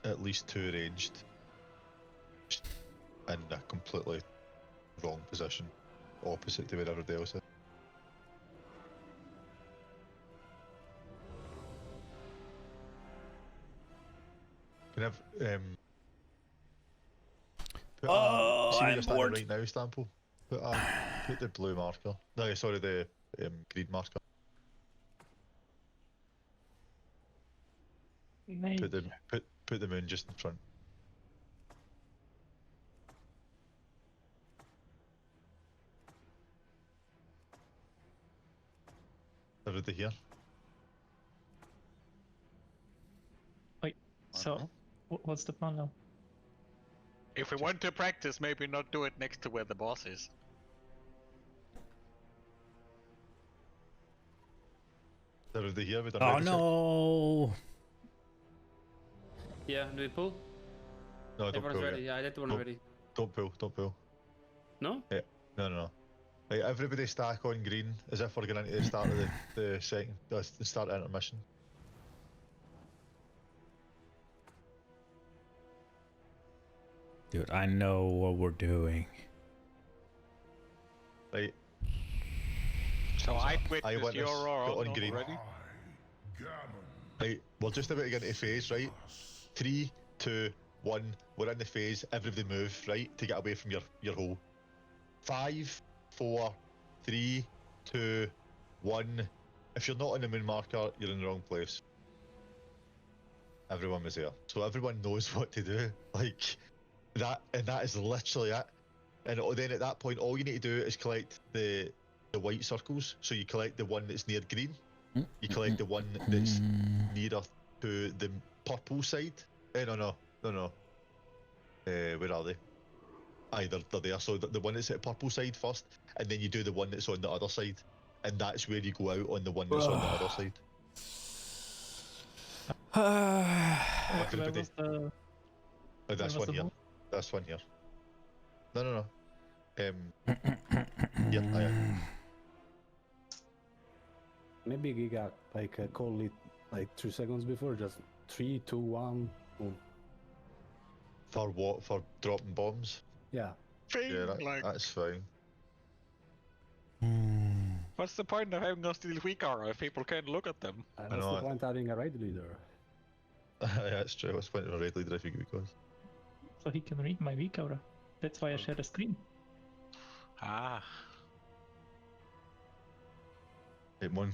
At least 2 ranged in a completely wrong position, opposite to where everybody else is. Can I have, see what you're standing right now, Stample? Put the blue marker. No, sorry, the green marker. Put the moon just in front. Everybody here? Wait, so what's the plan now? If we want to practice, maybe not do it next to where the boss is. Everybody here? Oh no! Yeah, do we pull? No, don't Everyone's pull. ready. Yeah, I did one already. Don't pull. No? Yeah, no. Right, everybody stack on green as if we're going into the start of the second, the start of intermission. Dude, I know what we're doing. Right. So I witnessed your aura on green. already. Right, we're just about to get into phase, right? 3, 2, 1, we're in the phase, everybody move, right, to get away from your hole. 5, 4, 3, 2, 1. If you're not on the moon marker, you're in the wrong place. Everyone was there. So everyone knows what to do. Like, that is literally it. And then at that point, all you need to do is collect the white circles. So you collect the one that's near green. You collect the one that's nearer to the purple side. No. Where are they? They're there. So the one that's at purple side first, and then you do the one that's on the other side, and that's where you go out on the one that's on the other side. Everybody. This one here. This one here. No. Yeah, I am. Maybe Giga call it like 3 seconds before, just 3, 2, 1. Boom. For what? For dropping bombs? Yeah. That's fine. What's the point of having us steal weak aura if people can't look at them? What's the point having a raid leader? Yeah, that's true. What's the point of a raid leader if you get because? So he can read my weak aura. That's why I share the screen. Ah. Hey, Mon.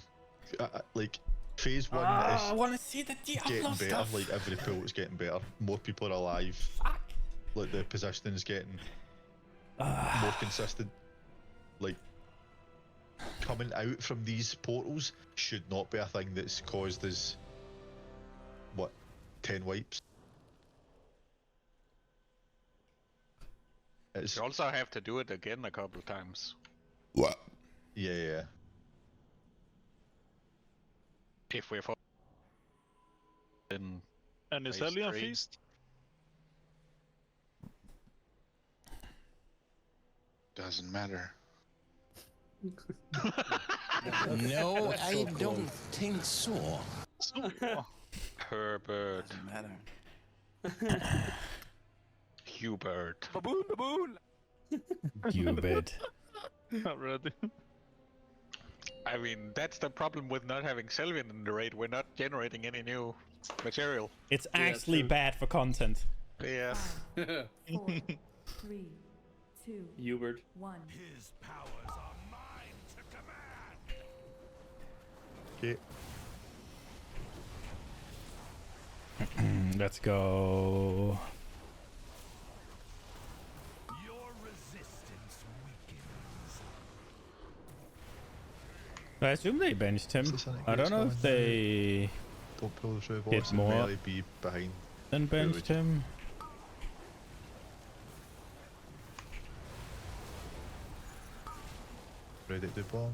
Like, phase 1 is I want to see the Diablo getting better. stuff. Like, every pool is getting better. More people are alive. Fuck. Like, the positioning's getting more consistent. Like, coming out from these portals should not be a thing that's caused us, 10 wipes? You also have to do it again a couple times. What? Yeah. If we're in And is phase Hellion 3. Feast? Doesn't matter. No, I don't think so. Herbert. Doesn't matter. Hubert. Baboon. Hubert. Not ready. I mean, that's the problem with not having Sylvian in the raid. We're not generating any new material. It's actually bad for content. Yeah. 4, 3, 2, Hubert. 1. His powers are mine to command. Okay. Let's go. Your resistance weakens. I assume they benched him. I don't know if they Don't pull the true did boss and more melee be behind. than benched him. Ready to do bomb.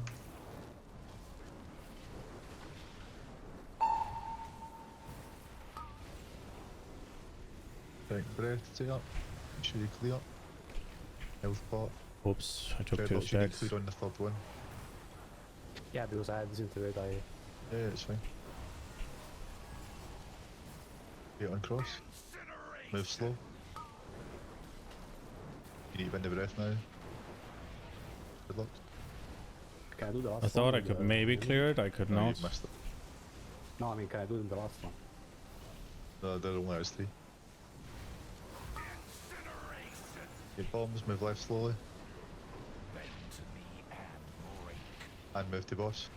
Right, breath, stay up. Make sure you clear. Health pot. Oops, I took Red 2 lots you need stacks. clear on the third one. Yeah, because I had disintegrate. Yeah, it's fine. Get on cross. Move slow. You need to win the breath now. Good luck. Can I do the last I thought one I with could the- maybe clear it, I could No, not. you missed it. No, I mean, can I do it in the last one? No, there only is 3. Get bombs, move left slowly. And move to boss.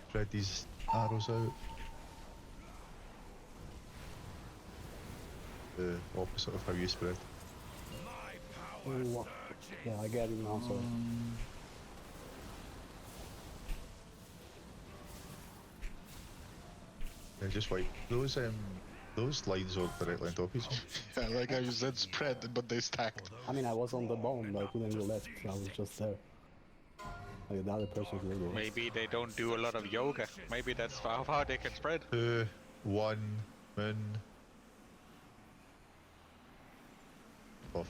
Spread these arrows out. The opposite of how you spread. Oh, yeah, I get it now, sorry. Yeah, just wipe. Those lines are directly on top of each other. Yeah, like how you said spread, but they stacked. I mean, I was on the bomb, but I couldn't go left. I was just there. Like the other person could go. Maybe they don't do a lot of yoga. Maybe that's how far they can spread. 2, 1, moon. Off.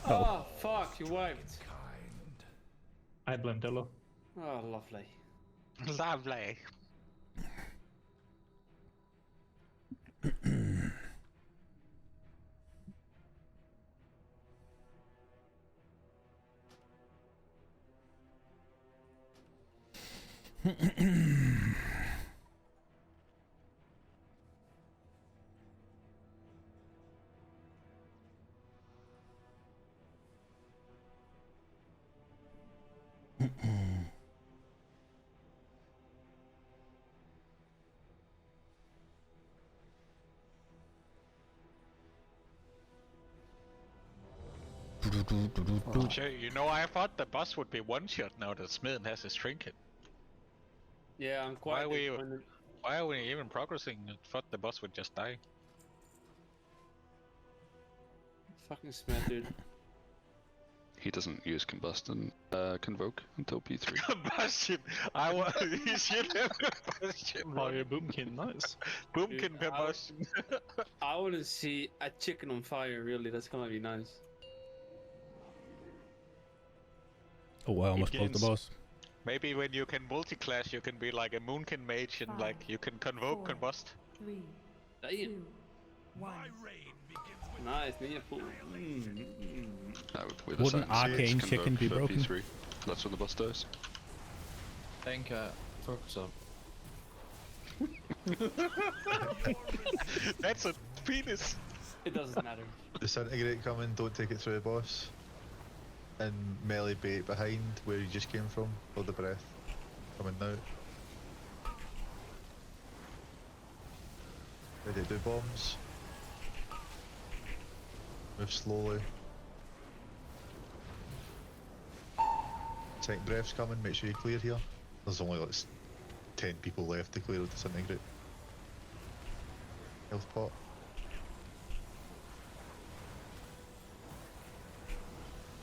Oh, fuck, you wiped. I blame Delo. Oh, lovely. Lovely. Sure, you know, I thought the boss would be one shot now that Smith has his trinket. Yeah, I'm quite. Why are we even progressing? I thought the boss would just die. Fucking Smith, dude. He doesn't use combustion, convoke until P3. Combustion! I want you should have combustion. Oh, your boomkin, nice. Boomkin combustion. I want to see a chicken on fire, really. That's gonna be nice. Oh, I almost broke the boss. Maybe when you can multi-class, you can be like a Moonkin mage and like you can convoke combust. 3, Damn. 2, 1. Nice, Ninja Pool. With Wouldn't a second arcane stage chicken be convoke for broken? P3. That's when the boss dies. Think, focus up. That's a penis. It doesn't matter. Disintegrate coming, don't take it through the boss. And melee bait behind where you just came from, for the breath. Coming now. Ready to do bombs. Move slowly. Second breath's coming, make sure you clear here. There's only like 10 people left to clear with disintegrate. Health pot.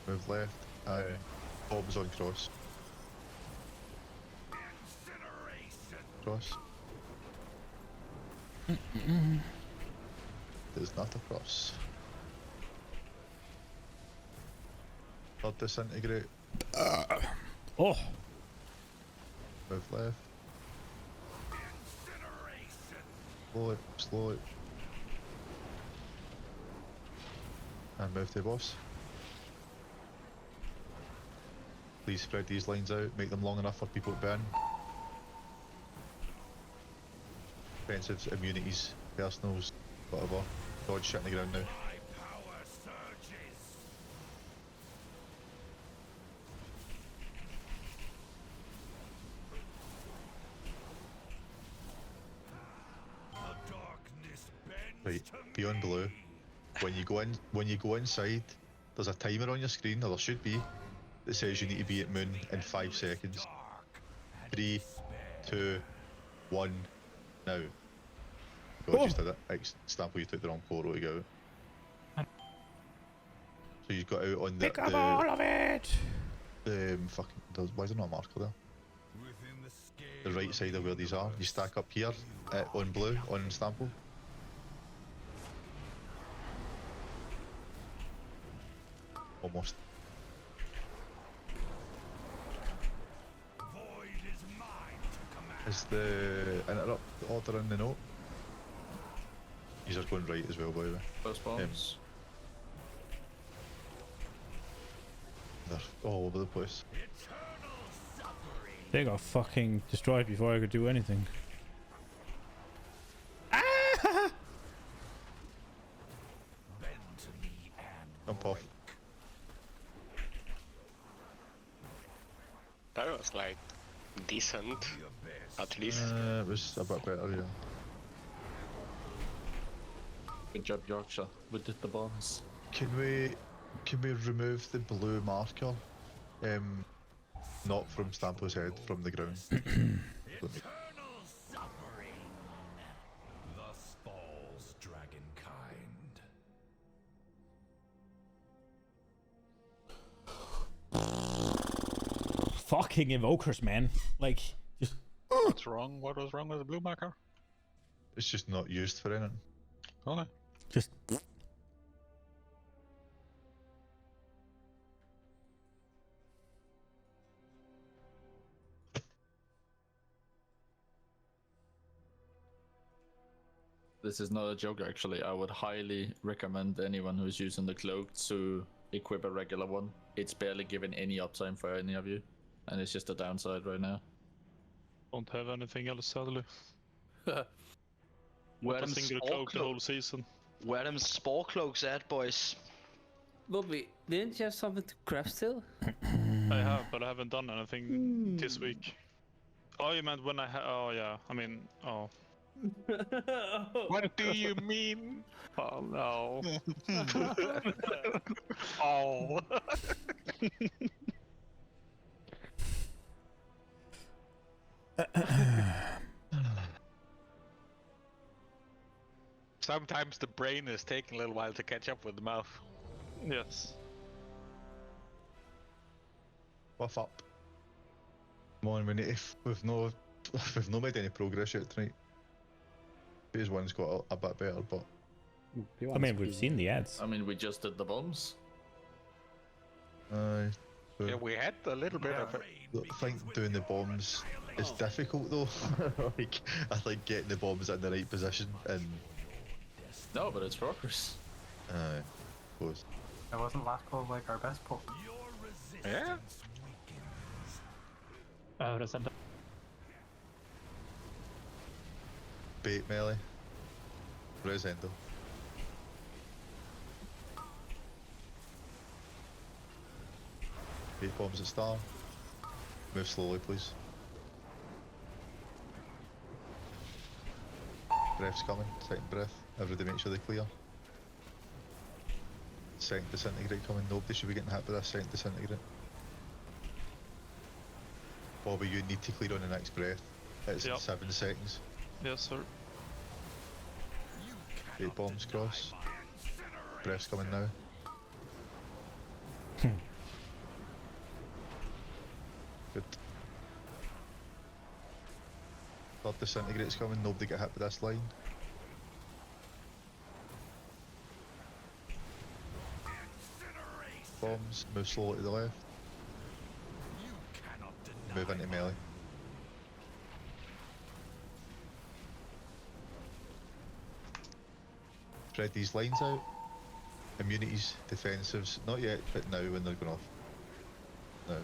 Move left, and bombs on cross. Cross. There's not a cross. Third disintegrate. Oh! Move left. Slow it. And move to the boss. Please spread these lines out, make them long enough for people to burn. Defensives, immunities, personals, whatever. Dodge shit on the ground now. Right, beyond blue. When you go inside, there's a timer on your screen, or there should be, that says you need to be at moon in 5 seconds. 3, 2, 1, now. God, just did it. Stample, you took the wrong portal to go out. So you got out on the... Pick up all of it! Why is there not a marker there? The right side of where these are. You stack up here, on blue, on Stample. Almost. Is the interrupt order in the note? These are going right as well, by the way. First bombs. They're all over the place. They got fucking destroyed before I could do anything. Jump off. That was like decent, at least. It was a bit better, yeah. Good job, Yorkshire. We did the bombs. Can we remove the blue marker? Not from Stample's head, from the ground. Thus falls dragonkind. Fucking invokers, man. Like, just... What's wrong? What was wrong with the blue marker? It's just not used for anything. Okay. Just... This is not a joke, actually. I would highly recommend anyone who's using the cloak to equip a regular one. It's barely given any uptime for any of you, and it's just a downside right now. Don't have anything else, sadly. Wear Not a them single spore cloak the whole season. Where them spore cloaks at, boys? Bobby, didn't you have something to craft still? I have, but I haven't done anything this week. Oh, you meant when I oh, yeah. I mean, oh. What do you mean? Oh, no. Oh. Sometimes the brain is taking a little while to catch up with the mouth. Yes. Buff up. Come on, we need to, we've not made any progress yet tonight. Phase 1's got a bit better, but... I mean, we've seen the ads. I mean, we just did the bombs. Aye. Yeah, we had a little bit of it. I think doing the bombs is difficult though. Like, I think getting the bombs in the right position and... No, but it's progress. Aye, close. It wasn't last call like our best pull. Yeah? Bait melee. Resendo. Bait bombs at star. Move slowly, please. Breath's coming. Second breath. Everybody make sure they clear. Second disintegrate coming. Nobody should be getting hit by this second disintegrate. Bobby, you need to clear on the next breath. It's 7 seconds. Yes, sir. 8 bombs cross. Breath's coming now. Good. Third disintegrate's coming. Nobody get hit by this line. Bombs. Move slowly to the left. Move into melee. Spread these lines out. Immunities, defensives, not yet, but now when they're going off. Now.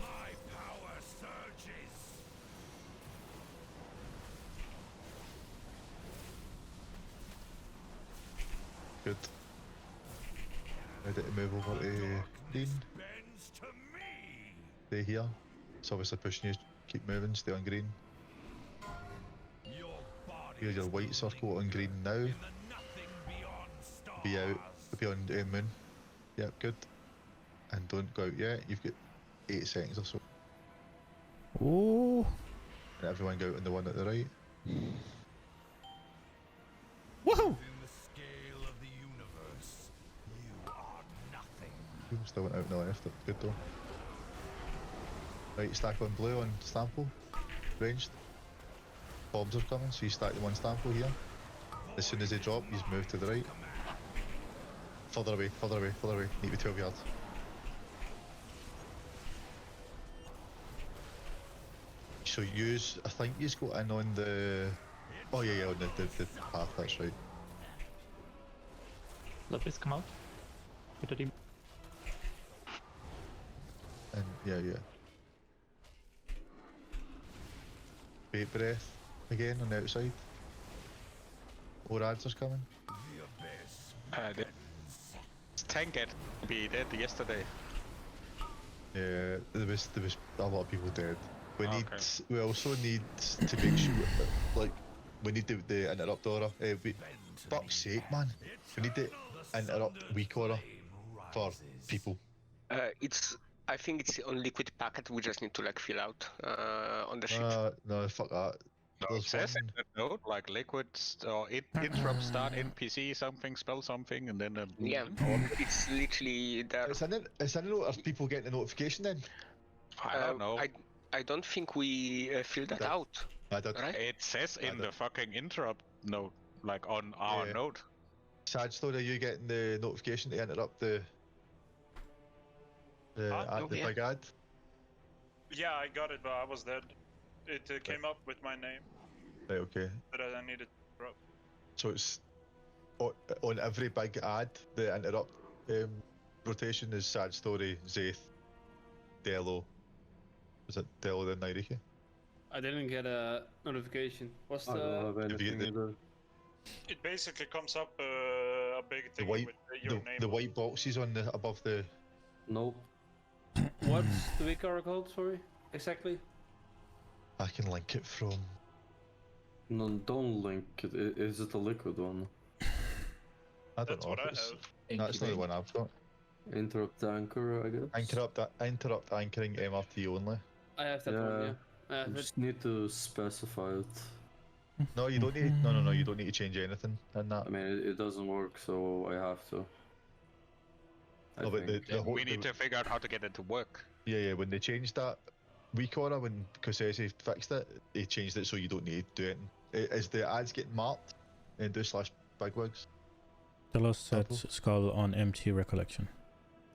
My power surges. Good. Ready to move over to green. Stay here. It's obviously pushing you. Keep moving. Stay on green. Here's your white circle on green now. Be out. Be on moon. Yep, good. And don't go out yet. You've got 8 seconds or so. Ooh. And everyone go out on the one at the right. Woohoo! Still went out on the left. That's good though. Right, stack on blue on Stample. Ranged. Bombs are coming, so you stack the one Stample here. As soon as they drop, you move to the right. Further away, further away, further away. Need to be 12 yards. So use, I think you've got in on the... Oh yeah, on the path, that's right. Let this come out. With a team. And yeah. Bait breath again on the outside. More ads are coming. This tank had to be dead yesterday. Yeah, there was a lot of people dead. We also need to make sure like we need the interrupt aura. Fuck's sake, man. We need to interrupt weak aura for people. I think it's on liquid packet. We just need to like fill out on the ship. No, fuck that. No, it says in the note like liquids or interrupt start NPC something, spell something, and then yeah, it's literally there. It's in a note of people getting the notification then. I don't know. I don't think we filled that out. Right? It says in the fucking interrupt note, like on our note. Sad story, are you getting the notification to interrupt the big ad? Yeah, I got it, but I was dead. It came up with my name. Right, okay. That I needed to drop. So it's on every big ad, the interrupt rotation is Sad Story, Zaith, Delo. Is it Delo then Nairiki? I didn't get a notification. What's the... I don't have anything either. It basically comes up a big thing with your name. The white boxes on the above the... Nope. What's the Vicar called, sorry? Exactly? I can link it from... No, don't link it. Is it a liquid one? I don't know if it's... That's not the one I've got. Interrupt anchor, I guess. Interrupt anchoring MRT only. I have that one, yeah. You just need to specify it. No, you don't need... No, you don't need to change anything in that. I mean, it doesn't work, so I have to. We need to figure out how to get it to work. Yeah, when they changed that week aura, when Kosese fixed it, they changed it so you don't need to do anything. Is the ads getting marked? And do /bigwigs? Delo sets skull on empty recollection.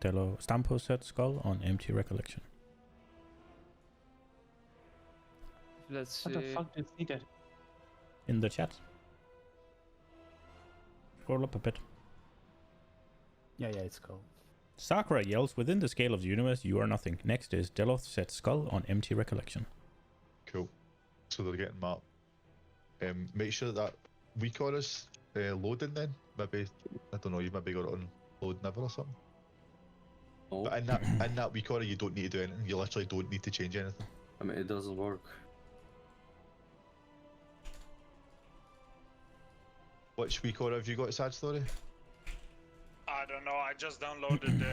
Delo Stampo sets skull on empty recollection. Let's see. What the fuck is needed? In the chat. Scroll up a bit. Yeah, it's cool. Sarkareth yells, within the scale of the universe, you are nothing. Next is Deloth sets skull on empty recollection. Cool. So they're getting marked. Make sure that week aura's loading then. Maybe, I don't know, you maybe got it on load never or something. Oh. But in that week aura, you don't need to do anything. You literally don't need to change anything. I mean, it doesn't work. Which week aura have you got, Sad Story? I don't know, I just downloaded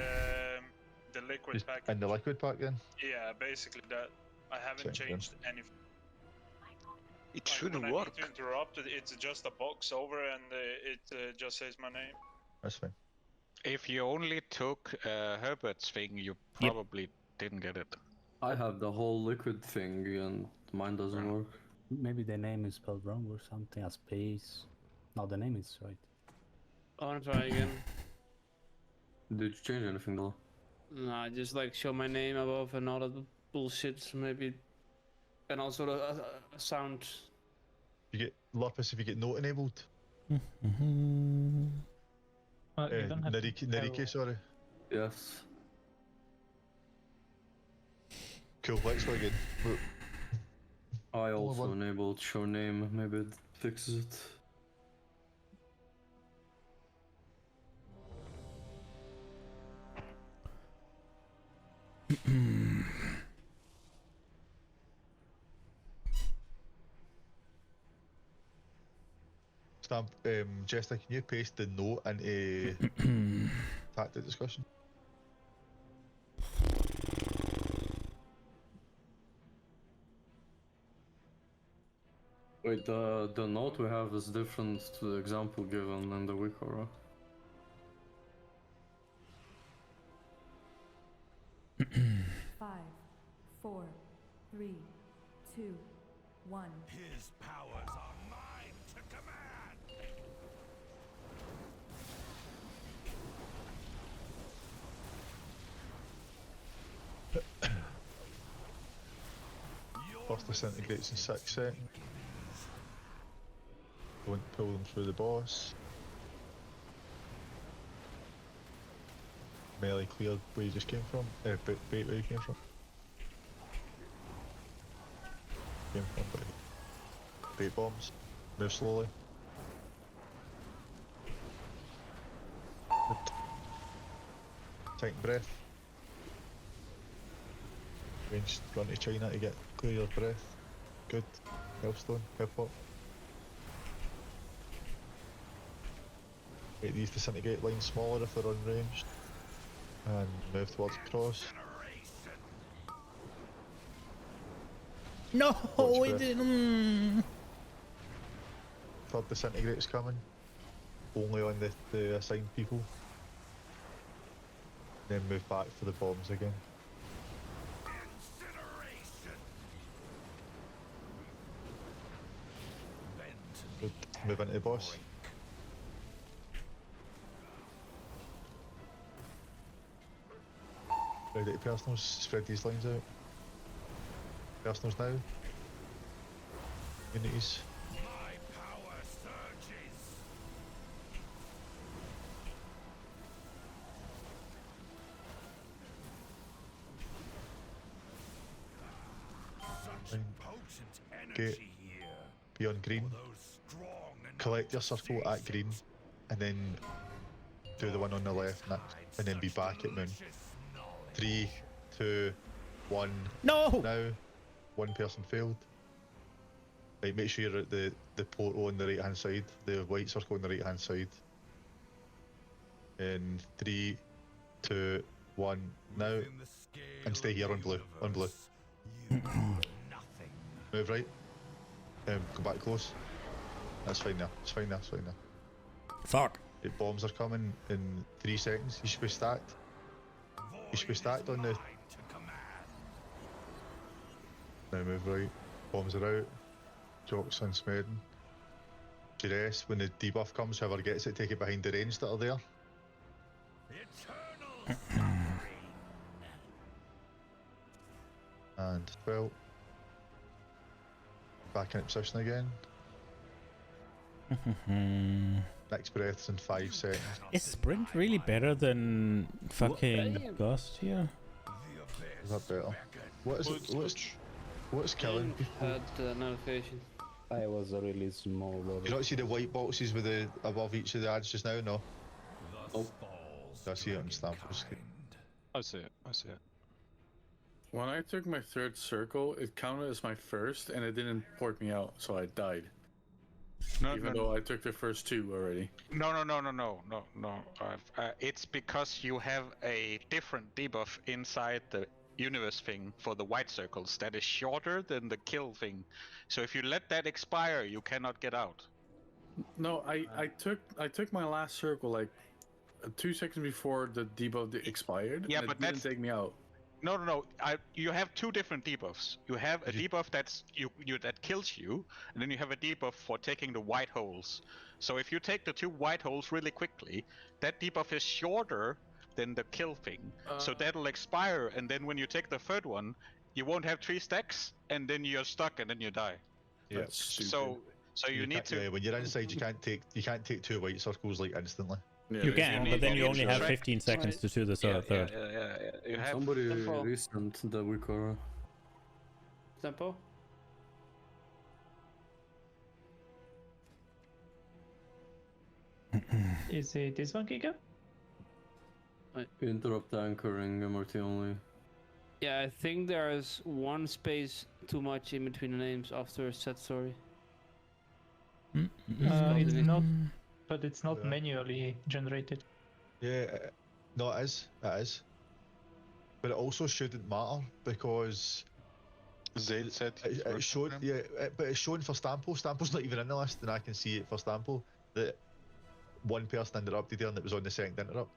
the liquid pack. In the liquid pack then? Yeah, basically that. I haven't changed anything. It should when work. I need to interrupt it, it's just a box over and it just says my name. That's fine. If you only took Herbert's thing, you probably didn't get it. I have the whole liquid thing and mine doesn't work. Maybe the name is spelled wrong or something, a space. No, the name is right. I wanna try again. Did you change anything though? No, just like show my name above and all that bullshit, maybe. And also the sound. You get Lupus if you get note enabled. You don't have Nariki, sorry. Yes. Cool, let's go again. Look. I also enabled show name, maybe it fixes it. Stamp, Jester, can you paste the note into tactic discussion? Wait, the note we have is different to the example given in the Wikora. Five, 4, 3, 2, 1. His powers are mine to command. First disintegrates in 6 seconds. Don't pull them through the boss. Melee cleared where you just came from. Bait where you came from. Bait bombs. Move slowly. Good. Take breath. Range run to China to get clear your breath. Good. Hellstone, Hellpop. Make these disintegrate lines smaller if they're unranged. And move towards cross. No, it didn't. Third disintegrate's coming. Only on the assigned people. Then move back for the bombs again. Good. Move into the boss. Ready to personals, spread these lines out. Personals now. Unities. My power surges. Such potent energy here. Be on green. Collect your circle at green, and then do the one on the left next, and then be back at moon. 3, 2, 1. No! Now, one person failed. Right, make sure you're at the portal on the right hand side, the white circle on the right hand side. And 3, 2, 1. Now, and stay here on blue. On blue. Move right. Go back close. That's fine now. It's fine now. It's fine now. Fuck. The bombs are coming in 3 seconds. You should be stacked. You should be stacked on the. Now move right. Bombs are out. Jocks on Smeden. Duress, when the debuff comes, whoever gets it, take it behind the range that are there. And 12. Back in position again. Next breath's in 5 seconds. Is Sprint really better than fucking Ghost here? Is that better? What is it? What's killing people? Had notification. I was a really small body. You not see the white boxes with the above each of the ads just now? No. Oh. I see it on Stamford. I see it. I see it. When I took my third circle, it counted as my first, and it didn't port me out, so I died. Even though I took the first 2 already. No. It's because you have a different debuff inside the universe thing for the white circles that is shorter than the kill thing. So if you let that expire, you cannot get out. No, I took my last circle like 2 seconds before the debuff expired. Yeah, and but it didn't take me out. No. You have 2 different debuffs. You have a debuff that's that kills you, and then you have a debuff for taking the white holes. So if you take the 2 white holes really quickly, that debuff is shorter than the kill thing. So that'll expire, and then when you take the third one, you won't have 3 stacks, and then you're stuck, and then you die. Yeah. So So you need to. Yeah, when you're inside, you can't take 2 white circles like instantly. You can, but then you only have 15 seconds to do the third. Yeah. You have Somebody Tempo. recent the Wiccara. Tempo. Is it this one, Giga? Interrupt anchoring, MRT only. Yeah, I think there's one space too much in between the names after a set story. It's not, but it's not manually generated. Yeah, no, it is. It is. But it also shouldn't matter because Zale said it's shown. Yeah, but it's shown for Stampo. Stampo's not even in the list, and I can see it for Stampo that one person interrupted there, and it was on the second interrupt.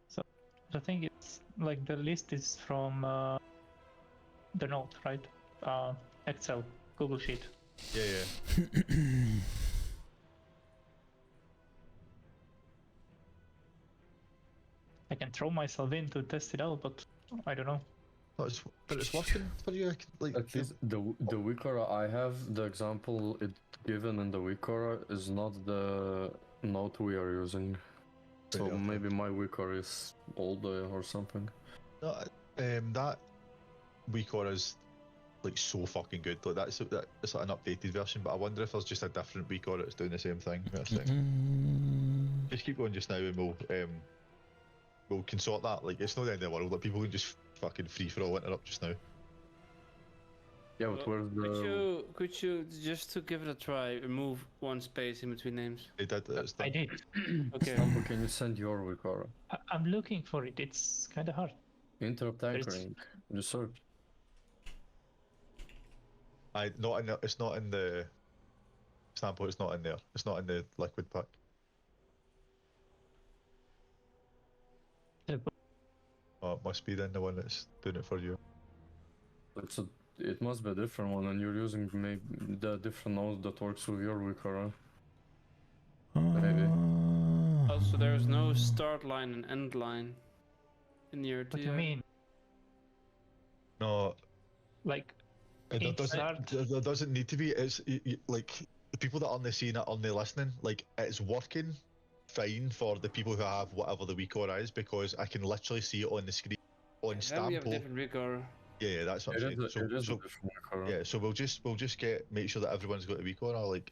So I think it's like the list is from the note, right? Excel, Google Sheet. Yeah. I can throw myself in to test it out, but I don't know. But it's working for you. Like at least the Wiccara I have, the example it given in the Wiccara is not the note we are using. So maybe my Wiccara is older or something. No, that Wiccara is like so fucking good. Like that's like an updated version, but I wonder if there's just a different Wiccara that's doing the same thing. Just keep going just now, and we'll consort that. Like it's not the end of the world. Like people can just fucking free for all interrupt just now. Yeah, but where's the... Could you just to give it a try, remove one space in between names? I did. I did. Okay. Can you send your Wiccara? I'm looking for it. It's kind of hard. Interrupt anchoring. Just search. It's not in the sample. It's not in there. It's not in the liquid pack. Oh, it must be then the one that's doing it for you. It must be a different one, and you're using maybe the different node that works with your Wiccara. Maybe. Also, there's no start line and end line in your. What do you mean? No. Like. There doesn't need to be. It's like the people that aren't seeing it, aren't listening. Like it's working fine for the people who have whatever the Wiccara is, because I can literally see it on the screen on Stampo. We have a different Wiccara. Yeah, that's what I'm saying. So we'll just make sure that everyone's got a Wiccara. Like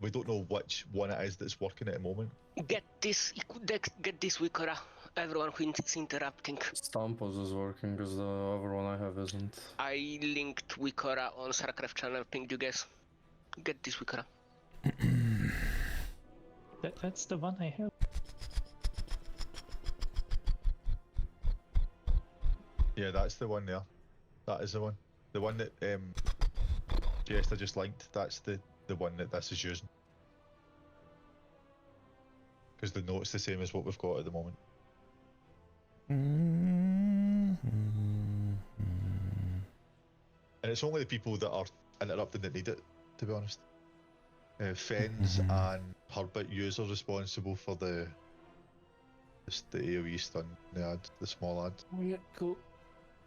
we don't know which one it is that's working at the moment. Get this Wiccara. Everyone who is interrupting. Stampo's is working because the other one I have isn't. I linked Wiccara on Sarkareth channel. Pinged you guys. Get this Wiccara. That's the one I have. Yeah, that's the one there. That is the one. The one that Jester just linked. That's the one that this is using. Because the note's the same as what we've got at the moment. And it's only the people that are interrupting that need it, to be honest. Fens and Herbert users responsible for the AoE stun, the small ad. Oh yeah, cool.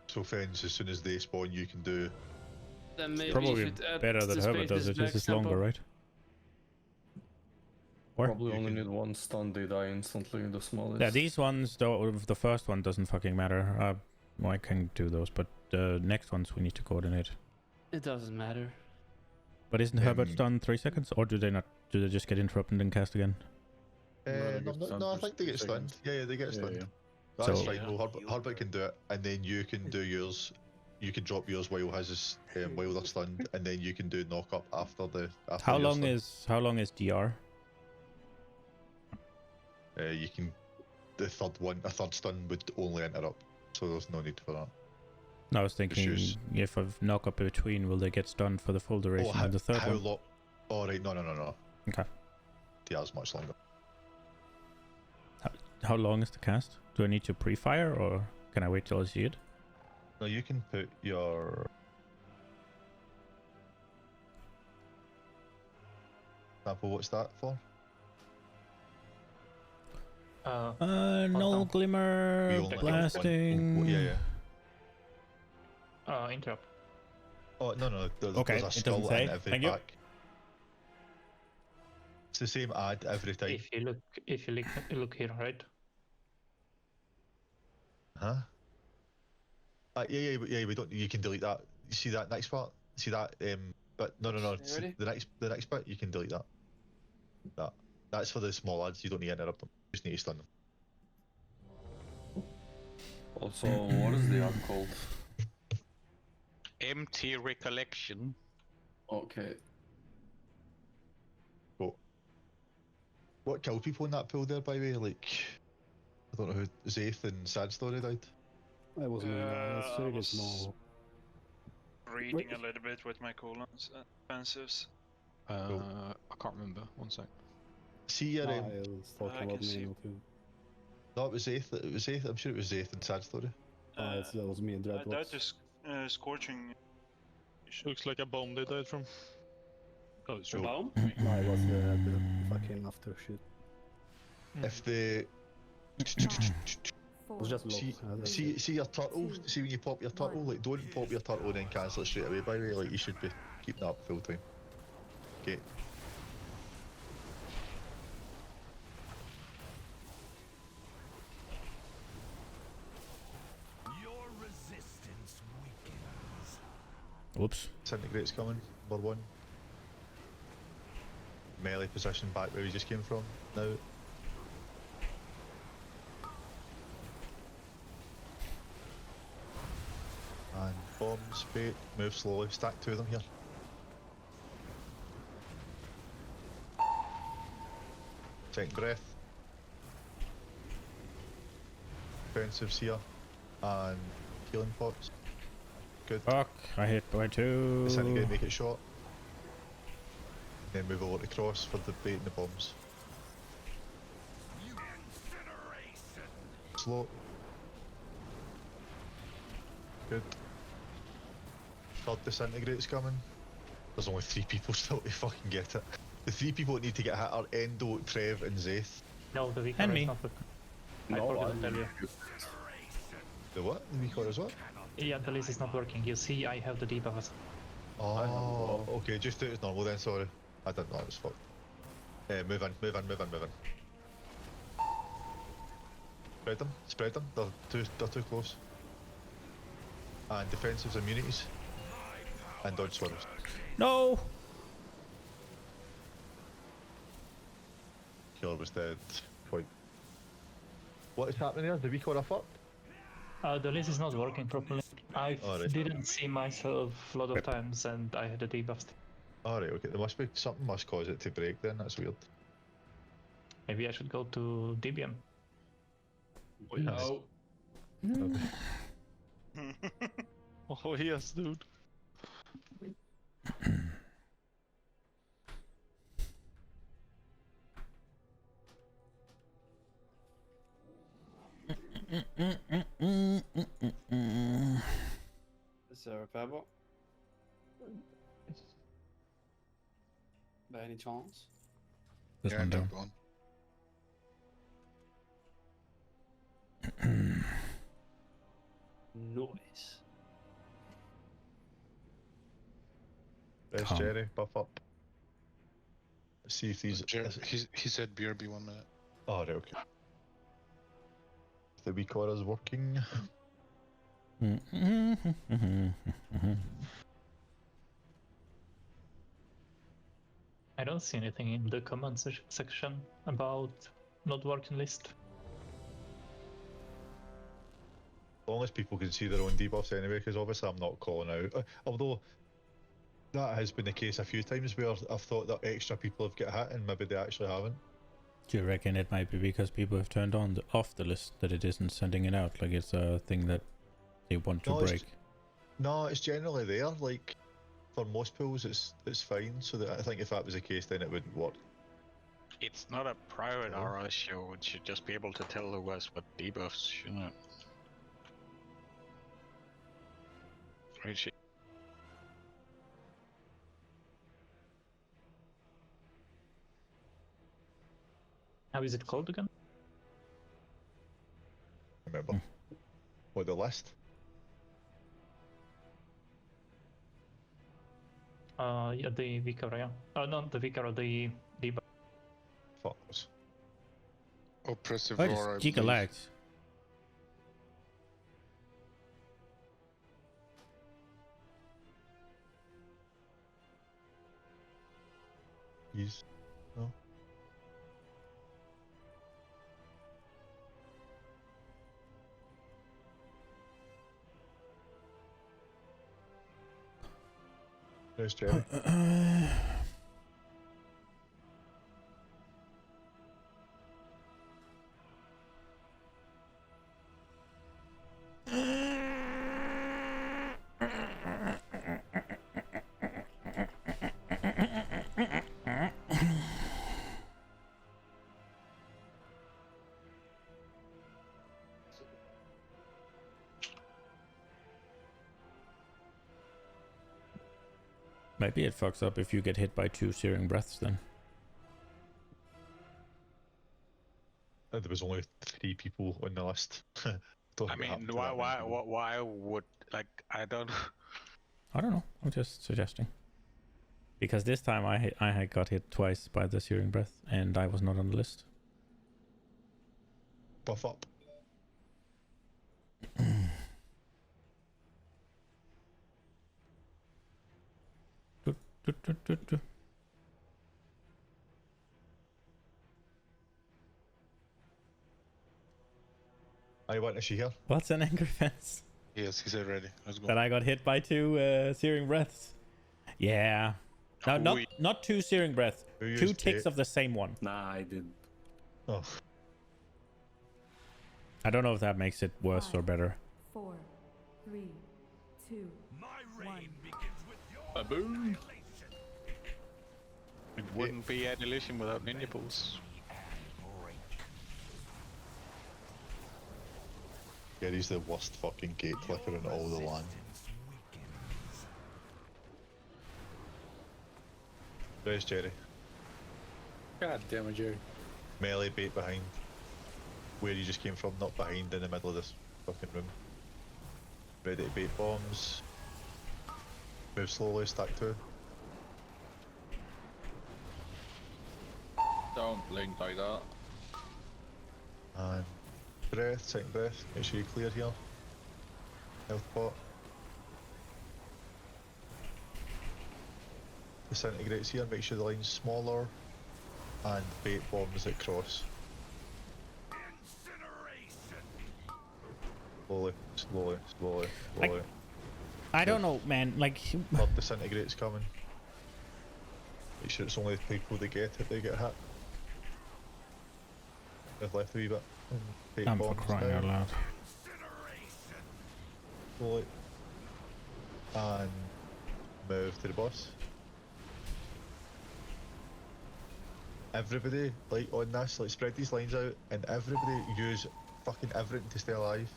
So Fens, as soon as they spawn, you can do. Then maybe probably better that Herbert does it. This is longer, right? Probably only need one stun, they die instantly, the smallest. Yeah, these ones, though, the first one doesn't fucking matter. I can do those, but the next ones we need to coordinate. It doesn't matter. But isn't Herbert done 3 seconds, or do they not? Do they just get interrupted and cast again? No, I think they get stunned. Yeah, they get stunned. Yeah. That's fine. Well, Herbert can do it, and then you can do yours. You can drop yours while while they're stunned, and then you can do knock up after the. How long is DR? You can, a third stun would only interrupt, so there's no need for that. No, I was thinking if I knock up between, will they get stunned for the full duration of the third one? Oh, right, no. Okay. DR's much longer. How long is the cast? Do I need to pre-fire, or can I wait till I see it? No, you can put your... Example, what's that for? Null Glimmer, blasting... Yeah. Interrupt. Oh no, there's Okay, a it doesn't skull say. in every Thank you. pack. It's the same ad every time. If you look here, right? Huh? Yeah, we don't. You can delete that. You see that next part? See that? But no. Ready? The next bit you can delete that. That's for the small ads. You don't need to interrupt them. You just need to stun them. Also, what is the ad called? Empty recollection. Okay. Cool. What killed people in that pool there, by the way? Like, I don't know who Zaith and Sad Story died. That was me. That's I really was small. reading a little bit with my colons offensives. I can't remember. One sec. See your I was talking about me too. No, it was Zaith. It was Zaith. I'm sure it was Zaith and Sad Story. That was me and I died Dreadbox. to scorching. Looks like a bomb they died from. Oh, it's A bomb? No, it was the fucking after shit. If the It was just low. see your turtle. See when you pop your turtle, like don't pop your turtle and then cancel it straight away. By the way, like you should be keeping that up full time. Okay. Your resistance weakens. Whoops. Disintegrate's coming. Number 1. Melee position back where he just came from. Now. And bombs, bait, move slowly, stack 2 of them here. Second breath. Offensives here. And healing pots. Good. Fuck, I hit by 2. Disintegrate, make it short. Then move over to cross for the bait and the bombs. Slow. Good. Third disintegrate's coming. There's only 3 people still to fucking get it. The 3 people that need to get hit are Endo, Trev, and Zaith. No, the weaker And is me. not working. I forgot to tell you. The what? The weaker is what? Yeah, the list is not working. You see, I have the debuff. Oh, okay, just do it as normal then, sorry. I didn't know it was fucked. Move in. Spread them. They're too close. And defensives, immunities. And dodge swirls. No! Killer was dead. Point. What is happening there? The weaker are fucked? The list is not working properly. I Alright. didn't see myself a lot of times and I had a debuff. Alright, okay. There must be something must cause it to break then, that's weird. Maybe I should go to DBM. No. Oh yes, dude. Is there a pebble? By any chance? This one down. Noise. There's Jerry, buff up. Let's see if these. He said BRB 1 minute. Oh, right, okay. The weak aura's working. I don't see anything in the comment section about not working list. As long as people can see their own debuffs anyway, because obviously I'm not calling out. Although that has been the case a few times where I've thought that extra people have got hit and maybe they actually haven't. Do you reckon it might be because people have turned off the list that it isn't sending it out? Like it's a thing that they want to break? No, it's generally there. Like for most pools, it's fine. So that I think if that was the case, then it wouldn't work. It's not a private RS show. It should just be able to tell who has what debuffs, shouldn't it? Great shit. How is it called again? Remember? What, the list? Yeah, the Vicar, yeah. Not the Vicar, the debuff. Fox. Oppressive Why roar, I does Giga believe. lags? He's no. There's Jerry. Maybe it fucks up if you get hit by 2 Searing Breaths then. There was only 3 people on the list. I mean, why would, like, I don't... I don't know. I'm just suggesting. Because this time I had got hit twice by the Searing Breath and I was not on the list. Buff up. I want to see here. What's an angry fence? Yes, he's ready. Let's go. That I got hit by 2 Searing Breaths. Yeah. No, not 2 Searing Breaths. 2 ticks of the same one. Nah, I did. Oh. I don't know if that makes it worse or better. 4, 3, 2, 1. A boom. It wouldn't be an illusion without ninja pools. Yeah, he's the worst fucking gate clicker in all the land. There's Jerry. God damn it, Jerry. Melee bait behind. Where you just came from, not behind, in the middle of this fucking room. Ready to bait bombs. Move slowly, stack 2. Don't blink like that. And breath, second breath, make sure you clear here. Health pot. Disintegrates here, make sure the line's smaller. And bait bombs that cross. Slowly, slowly, slowly, slowly. I don't know, man. Like, third disintegrate's coming. Make sure it's only the people that get it, they get hit. They've left a wee bit. Bait I'm for bombs crying out down. loud. Slowly. And move to the boss. Everybody, like on this, like spread these lines out and everybody use fucking everything to stay alive.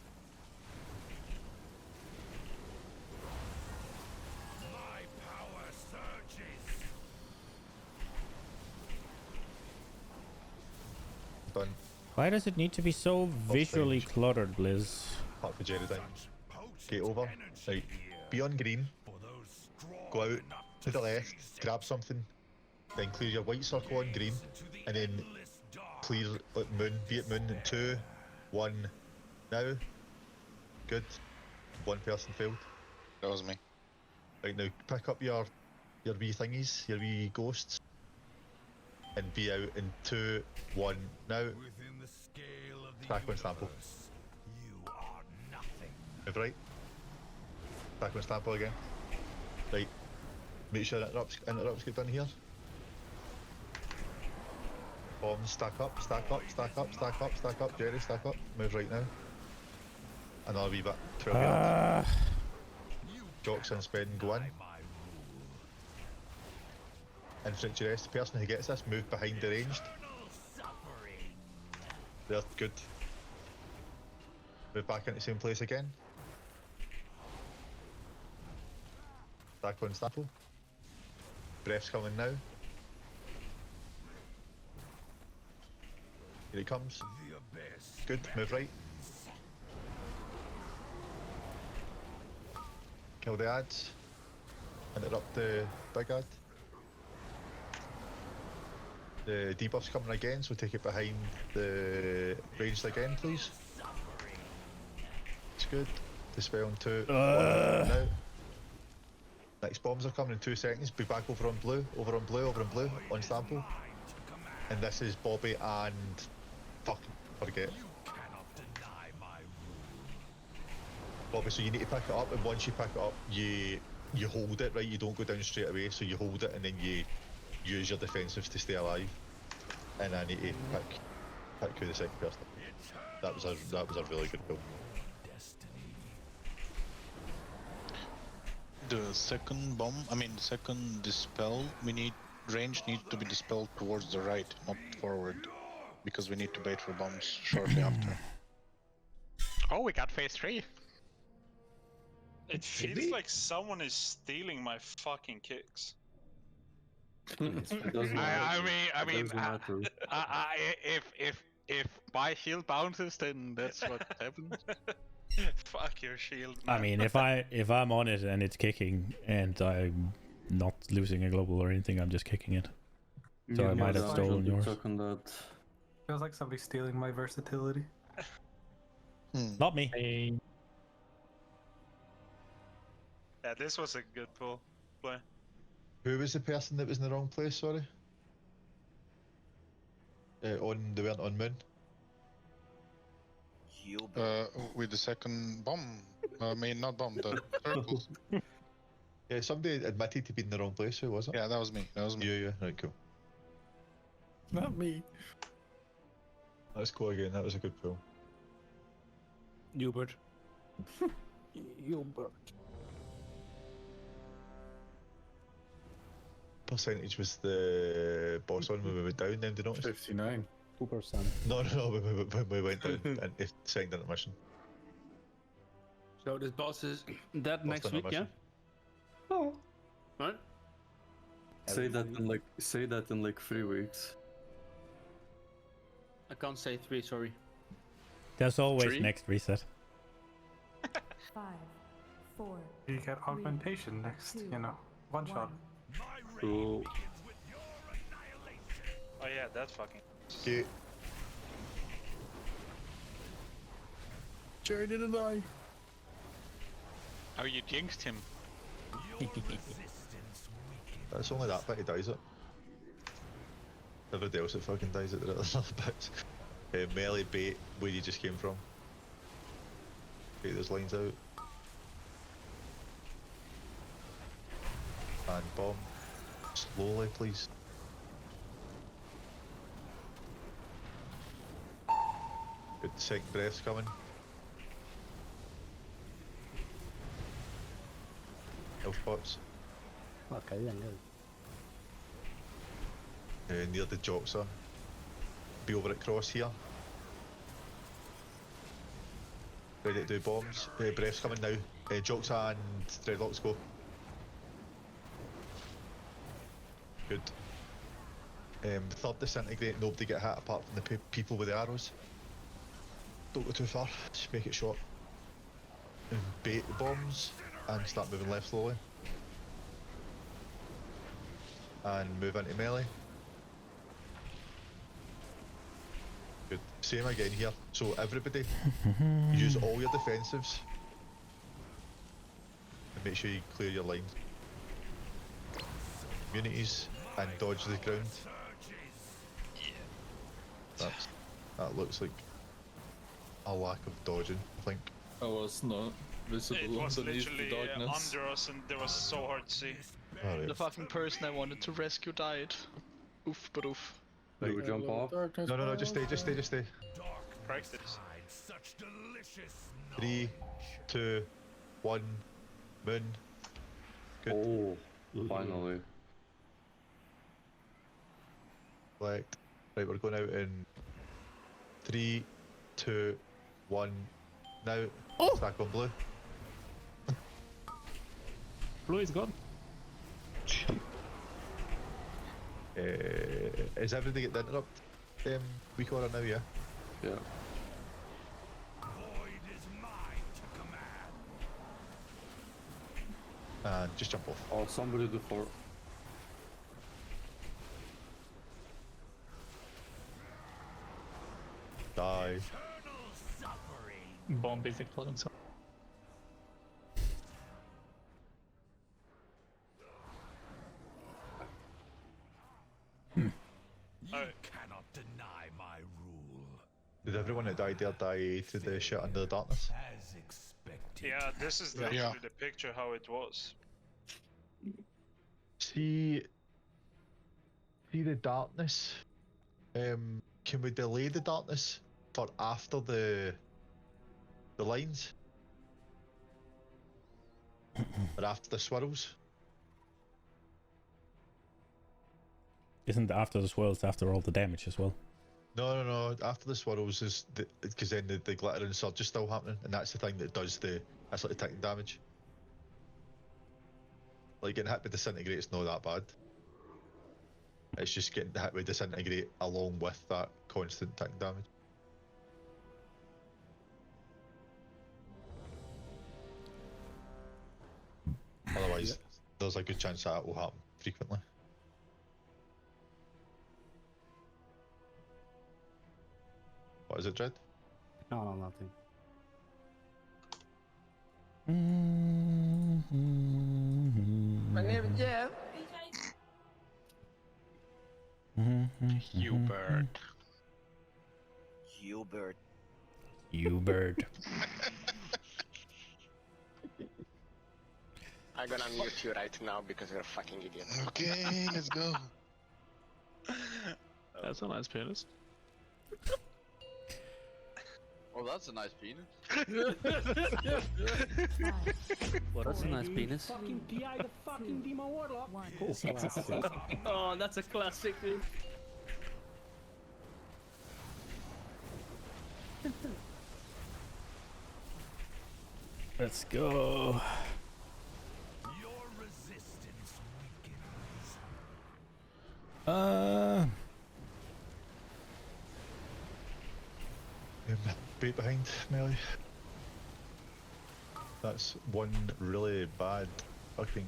Done. Why does it need to be so visually cluttered, Blizz? Part for Jerry down. Get over. Right. Be on green. Go out to the left. Grab something. Then clear your white circle on green. And then clear like moon. Be it moon in 2, 1. Now. Good. 1 person failed. That was me. Right, now pick up your wee thingies, your wee ghosts. And be out in 2, 1. Now. Stack on Stample. Move right. Stack on Stample again. Right. Make sure interrupts get done here. Bombs stack up, stack up, stack up, stack up, stack up. Jerry, stack up. Move right now. Another wee bit. 12 yards. Jocks and spend, go in. Infantry rest. The person who gets this, move behind the ranged. There, good. Move back into the same place again. Back on Staple. Breath's coming now. Here he comes. Good, move right. Kill the ads. interrupt the big ad. The debuff's coming again, so take it behind the ranged again, please. It's good. Dispel in 2. 1 now. Next bombs are coming in 2 seconds. Be back over on blue, over on blue, over on blue, on sample. And this is Bobby and fucking forget. Bobby, so you need to pick it up, and once you pick it up, you hold it, right? You don't go down straight away, so you hold it and then you use your defensives to stay alive. And I need to pick who the second person. That was a really good goal. The second bomb, the second dispel, range needs to be dispelled towards the right, not forward, because we need to bait for bombs shortly after. Oh, we got phase 3. It feels like someone is stealing my fucking kicks. Doesn't If my shield bounces, then that's what happens. Fuck your shield. I mean, if I'm on it and it's kicking and I'm not losing a global or anything, I'm just kicking it. So I might have stolen yours. Feels like somebody's stealing my versatility. Not me. Yeah, this was a good play. Who was the person that was in the wrong place, sorry? They weren't on moon? With the second bomb. Not bomb, the circles. Yeah, somebody admitted to being in the wrong place. Who was it? Yeah, that was me. Yeah, right, cool. Not me. Let's go again. That was a good pull. Hubert. Hubert. Percentage was the boss on when we went down then, did you notice? 59. 2%. No, when we went down and if second intermission. So this boss is that next week, yeah? Oh. What? Say that in like 3 weeks. I can't say 3, sorry. There's always 3? next reset. 5, 4. You get augmentation next, 2, one shot. Cool. Oh yeah, that fucking. Okay. Jerry didn't die. Oh, you jinxed him. It's only that bit he dies it. Everybody else that fucking dies it, the other bits. Melee bait, where you just came from. Bait those lines out. And bomb. Slowly, please. Good, second breath's coming. Health pots. Okay, then, Near the Joxer. Be over at cross here. Ready to do bombs. Breath's coming now. Joxer and Dreadlocks go. Good. Third disintegrate, nobody get hit apart from the people with the arrows. Don't go too far, just make it short. And bait the bombs and start moving left slowly. And move into melee. Good. Same again here. So everybody, use all your defensives. And make sure you clear your line. Immunities and dodge the ground. That looks like a lack of dodging, I think. I was not visible It was underneath literally the darkness. under us, and it was so hard to see. Right. The fucking person I wanted to rescue died. Oof, but oof. Do we jump off? No, just stay. Practice. 3, 2, 1, moon. Good. Oh, finally. Select. Right, we're going out in 3, 2, 1, now. Oh! Stack on blue. Blue is gone. Is everything at the interrupt week order now, yeah? Yeah. And just jump off. Oh, somebody do 4. Die. Bomb is exploding, so. You cannot deny my rule. Did everyone that died there die to the shit under the darkness? As expected. Yeah, this is literally the picture how it was. See the darkness. Can we delay the darkness for after the lines? Or after the swirls? Isn't after the swirls after all the damage as well? No. After the swirls is because then the glitter and surge is still happening, and that's the thing that does that's like the ticking damage. Like getting hit with disintegrate is not that bad. It's just getting hit with disintegrate along with that constant ticking damage. Otherwise, there's a good chance that will happen frequently. What is it, Dread? No, nothing. My name is Jeff. Hubert. Hubert. Hubert. I'm gonna mute you right now because you're a fucking idiot. Okay, let's go. That's a nice penis. Oh, that's a nice penis. Well, that's a nice penis. Fucking PI the fucking Demon Warlock. Oh, that's a classic, dude. Let's go. Your resistance weakens. Bait behind melee. That's one really bad fucking.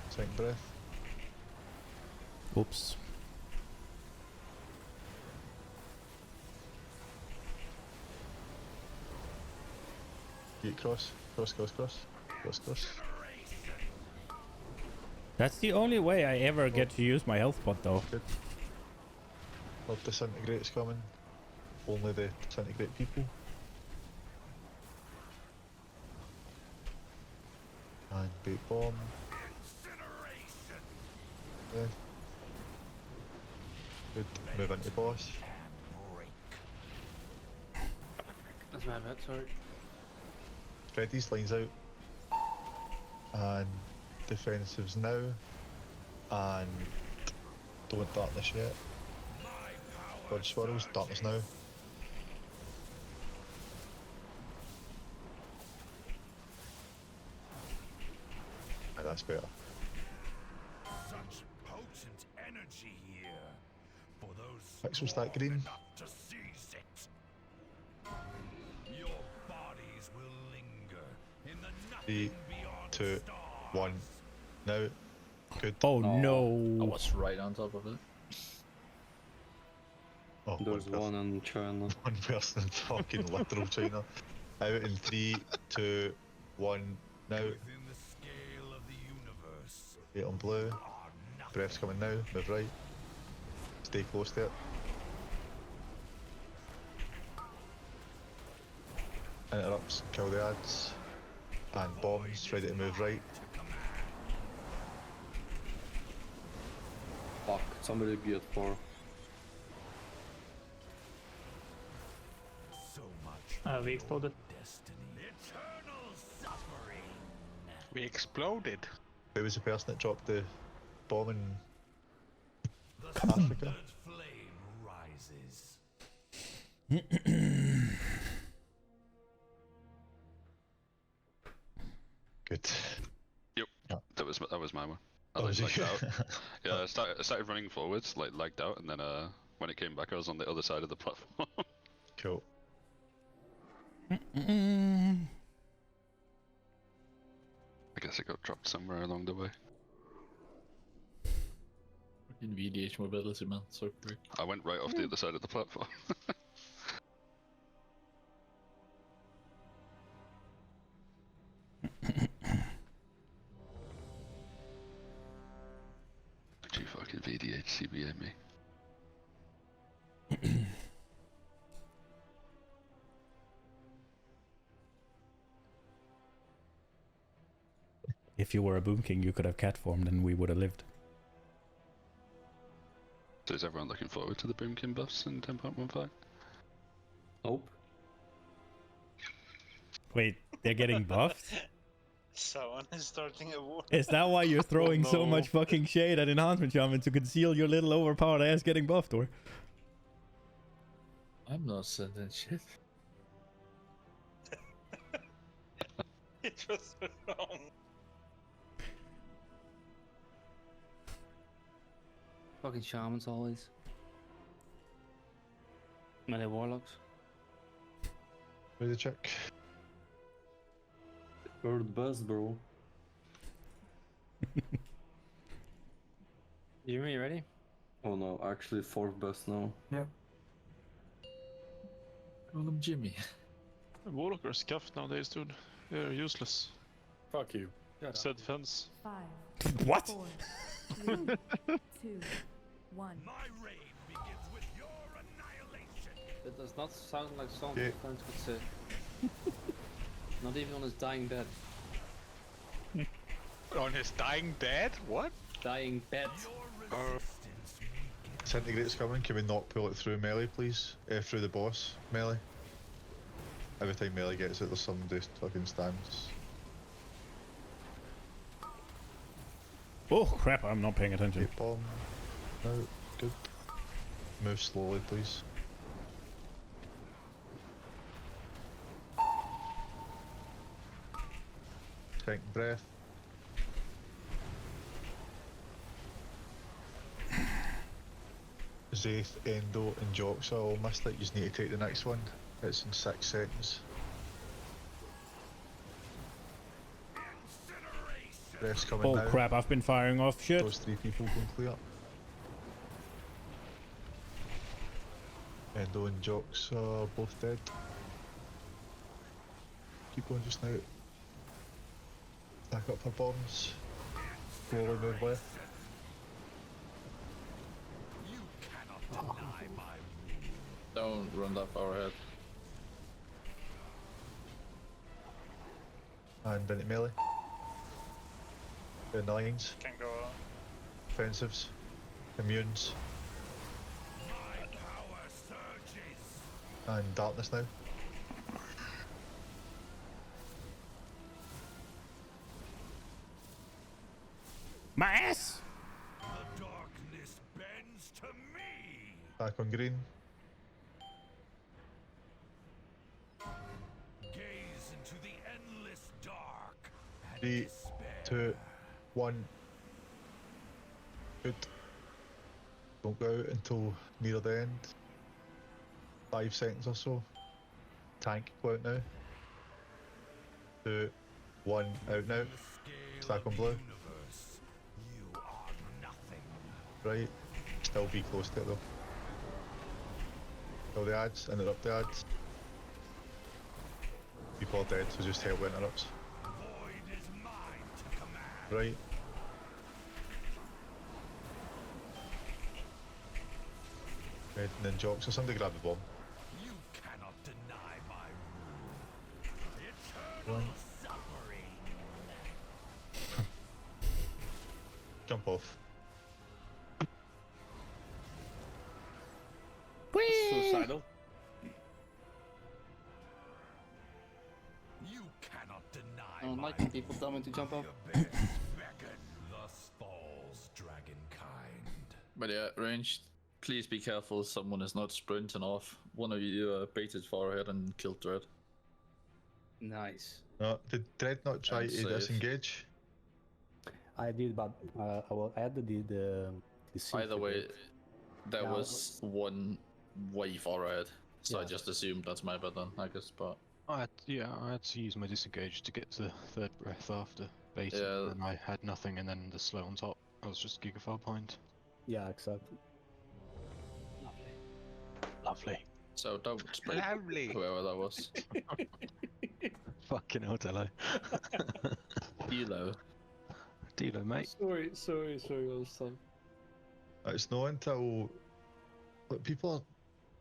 Second breath. Oops. Gate cross. Cross. That's the only way I ever get to use my health pot though. Good. Love disintegrate's coming. Only the disintegrate people. And bait bomb. Yeah. Good. Move into boss. That's my bad, sorry. Spread these lines out. And defensives now. And don't darkness yet. Dodge swirls, darkness now. Ah, that's better. Such potent energy here for those Pixel stack green. enough to seize it. Your bodies will linger in the 3, 2, 1. Now. Good. Oh no! I was right on top of it. Oh, There's one in China. One person in fucking literal China. Out in 3, 2, 1. Now. Within the scale of the universe. 8 on blue. Breath's coming now. Move right. Stay close to it. Interrupts, kill the ads. And bombs, ready to move right. Fuck, somebody be at 4. So much We exploded. destiny. Eternal suffering. We exploded. Who was the person that dropped the bomb in The Africa? third flame rises. Good. Yep. That was my one. I like lagged out. Yeah, I started running forwards, like lagged out, and then when it came back, I was on the other side of the platform. Cool. I guess it got dropped somewhere along the way. In VDH mobility, man, so quick. I went right off the other side of the platform. Did you fucking VDH CBA me? If you were a Boom King, you could have catformed and we would have lived. So is everyone looking forward to the Boomkin buffs in 10.15? Nope. Wait, they're getting buffed? Someone is starting a war. Is that why you're throwing so no. much fucking shade at Enhancement Shaman to conceal your little overpowered ass getting buffed, or? I'm not sending shit. It was wrong. Fucking shamans always. Melee warlocks. Ready to check? Third best, bro. Jimmy, you ready? Oh no, actually fourth best now. Yep. Call him Jimmy. Warlock are scuffed nowadays, dude. They're useless. Fuck you. Said fence. 5, What? 4, 3, 2, 1. That does not sound like something Yeah. Fence would say. Not even on his dying bed. On his dying bed? What? Dying bed. Disintegrate's coming. Can we not pull it through melee, please? Through the boss melee. Every time melee gets it, there's somebody fucking stands. Oh crap, I'm not paying attention. Hit bomb. No, good. Move slowly, please. Take breath. Zaith, Endo, and Jox are all missed it. You just need to take the next one. It's in 6 seconds. Breath's coming Oh now. crap, I've been firing off shit. Those 3 people can clear. Endo and Jox are both dead. Keep going just now. Back up for bombs. Slowly move left. Don't run that far ahead. And then at melee. The lines. Can go. Offensives. Immunes. And darkness now. My ass! The darkness bends to me. Back on green. Gaze into the endless dark and 3, despair. 2, 1. Good. Don't go out until near the end. 5 seconds or so. Tank, go out now. 2, 1, out now. Stack on blue. Right. Still be close to it though. Kill the ads, interrupt the ads. People are dead, so just help interrupts. Right. Right, and then Jox, so somebody grab the bomb. You cannot deny my rule. One. Eternal suffering. Jump off. Suicidal. You cannot deny I don't my like when people tell me to jump off. beckon. Thus falls dragonkind. But yeah, ranged. Please be careful someone is not sprinting off. One of you baited far ahead and killed Dread. Nice. No, did Dread not try And to save. disengage? I did, but I will add the Either way, there Yeah, was one way far ahead, so I Yeah. just assumed that's my bad then, I guess. But I had to use my disengage to get to the third breath after baiting, Yeah. and I had nothing, and then the slow on top. I was just Gigafar point. Yeah, exactly. Lovely. So don't spray Lovely. whoever that was. Fucking hell, Dello. Dilo. Dilo, mate. Sorry, all time. It's not until like, people are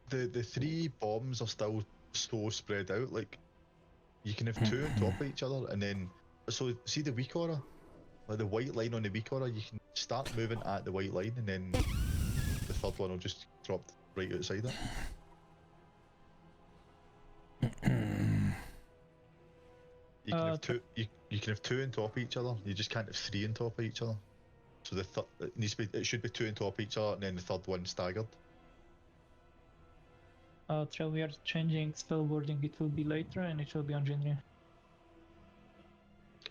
the three bombs are still so spread out. Like you can have two on top of each other, and then so see the weak aura, like the white line on the weak aura. You can start moving at the white line, and then the third one will just drop right outside it. You can have two. You can have two on top of each other. You just can't have three on top of each other. So the third it needs to be. It should be two on top of each other, and then the third one staggered. Trail, we are changing spell wording. It will be later, and it will be on Jinri.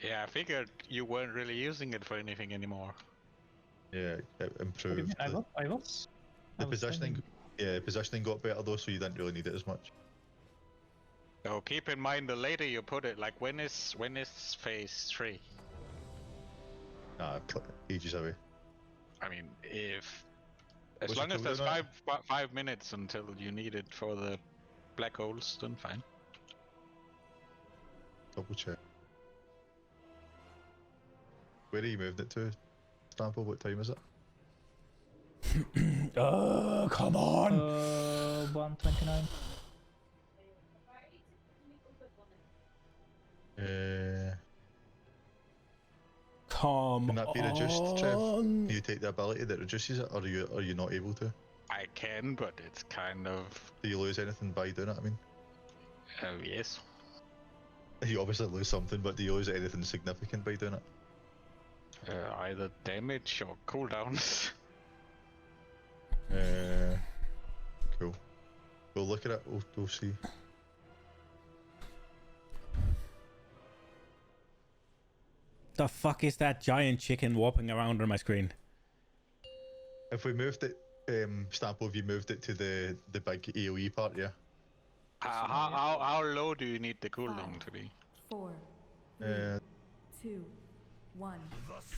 Yeah, I figured you weren't really using it for anything anymore. Yeah, it improved. I was. The positioning, positioning got better though, so you didn't really need it as much. So keep in mind the later you put it, like when is phase 3? Nah, ages away. I mean, if as What's long the as there's cooldown? 5 minutes until you need it for the black holes, then fine. Double check. Where are you moved it to? Stample, what time is it? Oh, come on! 129. Come Can that be reduced, Trev? Can you take the ability that reduces it, or are you not able to? I can, but it's kind of... Do you lose anything by doing it, I mean? Yes. You obviously lose something, but do you lose anything significant by doing it? Either damage or cooldowns. Cool. We'll look at it, we'll see. The fuck is that giant chicken warping around on my screen? If we moved it, Stample, if you moved it to the big AoE part, yeah? How low do you need the cooldown to be? 4, 2, 1.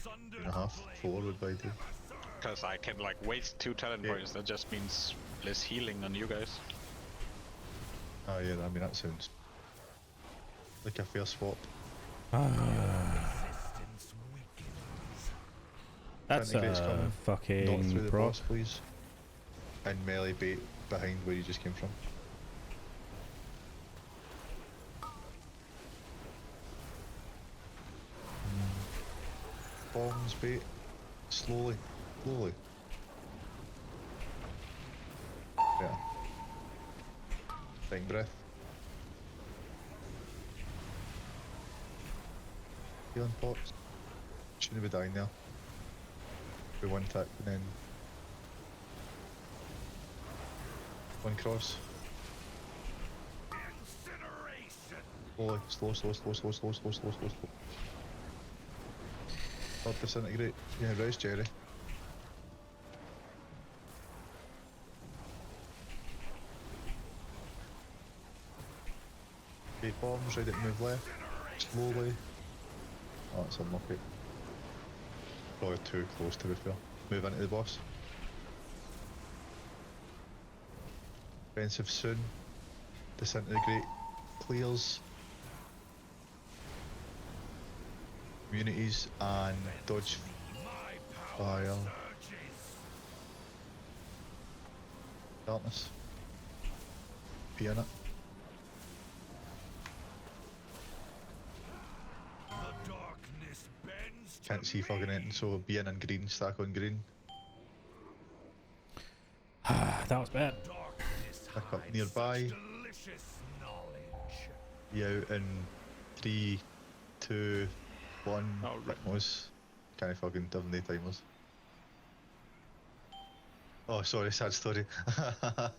2.5, 4 would be ideal. Because I can like waste 2 talent points, that just means less healing on you guys. Oh yeah, I mean that sounds like a fair swap. That's Centigrade's coming. Not fucking through the pro. boss, please. And melee bait behind where you just came from. Bombs bait. Slowly. Slowly. Yeah. Dying breath. Healing pots. Shouldn't be dying there. Be one tick and then one cross. Slowly, slow. Third disintegrate. Yeah, res Jerry. Bait bombs, ready to move left. Slowly. Oh, it's unlucky. Probably too close to be fair. Move into the boss. Offensive soon. Disintegrate. Clears. Immunities and dodge fire. Darkness. Be in it. Can't see fucking anything, so be in and green, stack on green. That was bad. Pick up nearby. Be out in 3, 2, 1. Bitmos. Can't fucking doesn't need timers. Oh, sorry, sad story. That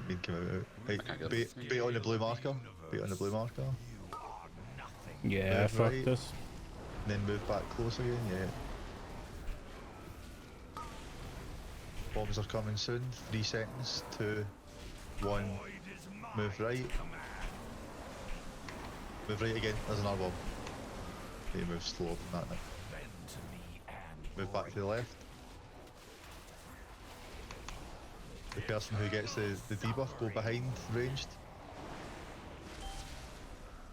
mean came out. Right, bait on the blue marker. Bait on the blue marker. Yeah, Move fuck right. this. And then move back close again, yeah. Bombs are coming soon. 3 seconds. 2, 1. Move right. Move right again. There's another bomb. Okay, move slower than that now. Move back to the left. The person who gets the debuff, go behind ranged.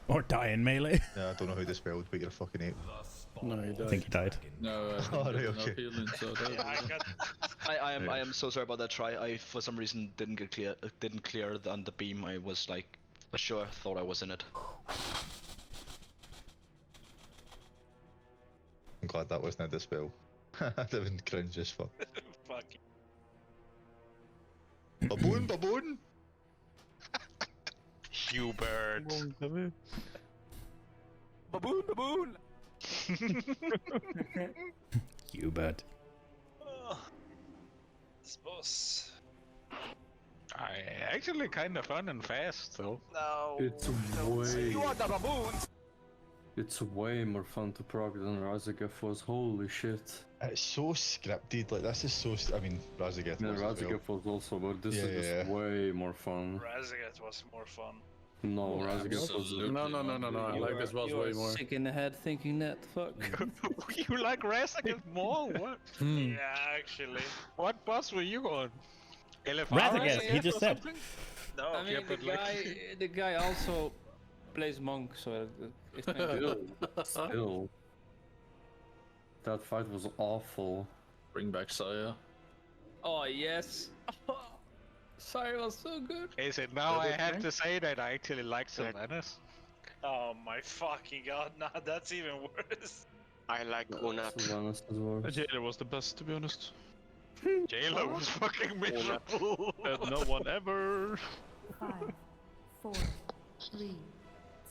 Or die in melee. Yeah, I don't know who dispelled, but you're a fucking ape. No, he died. I think he died. No, Oh, right, okay. I am so sorry about that try. I for some reason didn't clear on the beam. I was like sure thought I was in it. I'm glad that wasn't a dispel. That'd have been cringe as fuck. Fuck. Baboon, baboon! Hubert. Baboon, baboon! Hubert. This boss. I actually kind of fun and fast though. No. It's way. You are the baboons! It's way more fun to prog than Razageth was. Holy shit. It's so scripted, like this is so. I mean, Razageth Yeah, was as well. Razageth was also, but this is just way more fun. Razageth was more fun. No, Razageth was. No. I like this boss way more. Sick in the head thinking that. Fuck. You like Razageth more? What? Yeah, actually. What boss were you on? Razageth, he just said. No, I mean, the guy also plays monk, so it's Still. That fight was awful. Bring back Saya. Oh yes. Sorry, was so good. Is it now I have to say that I actually like Sylvanas? Oh my fucking god, nah, that's even worse. I like Una. Jailer was the best, to be honest. Jailer was fucking miserable. No one ever. 5, 4, 3,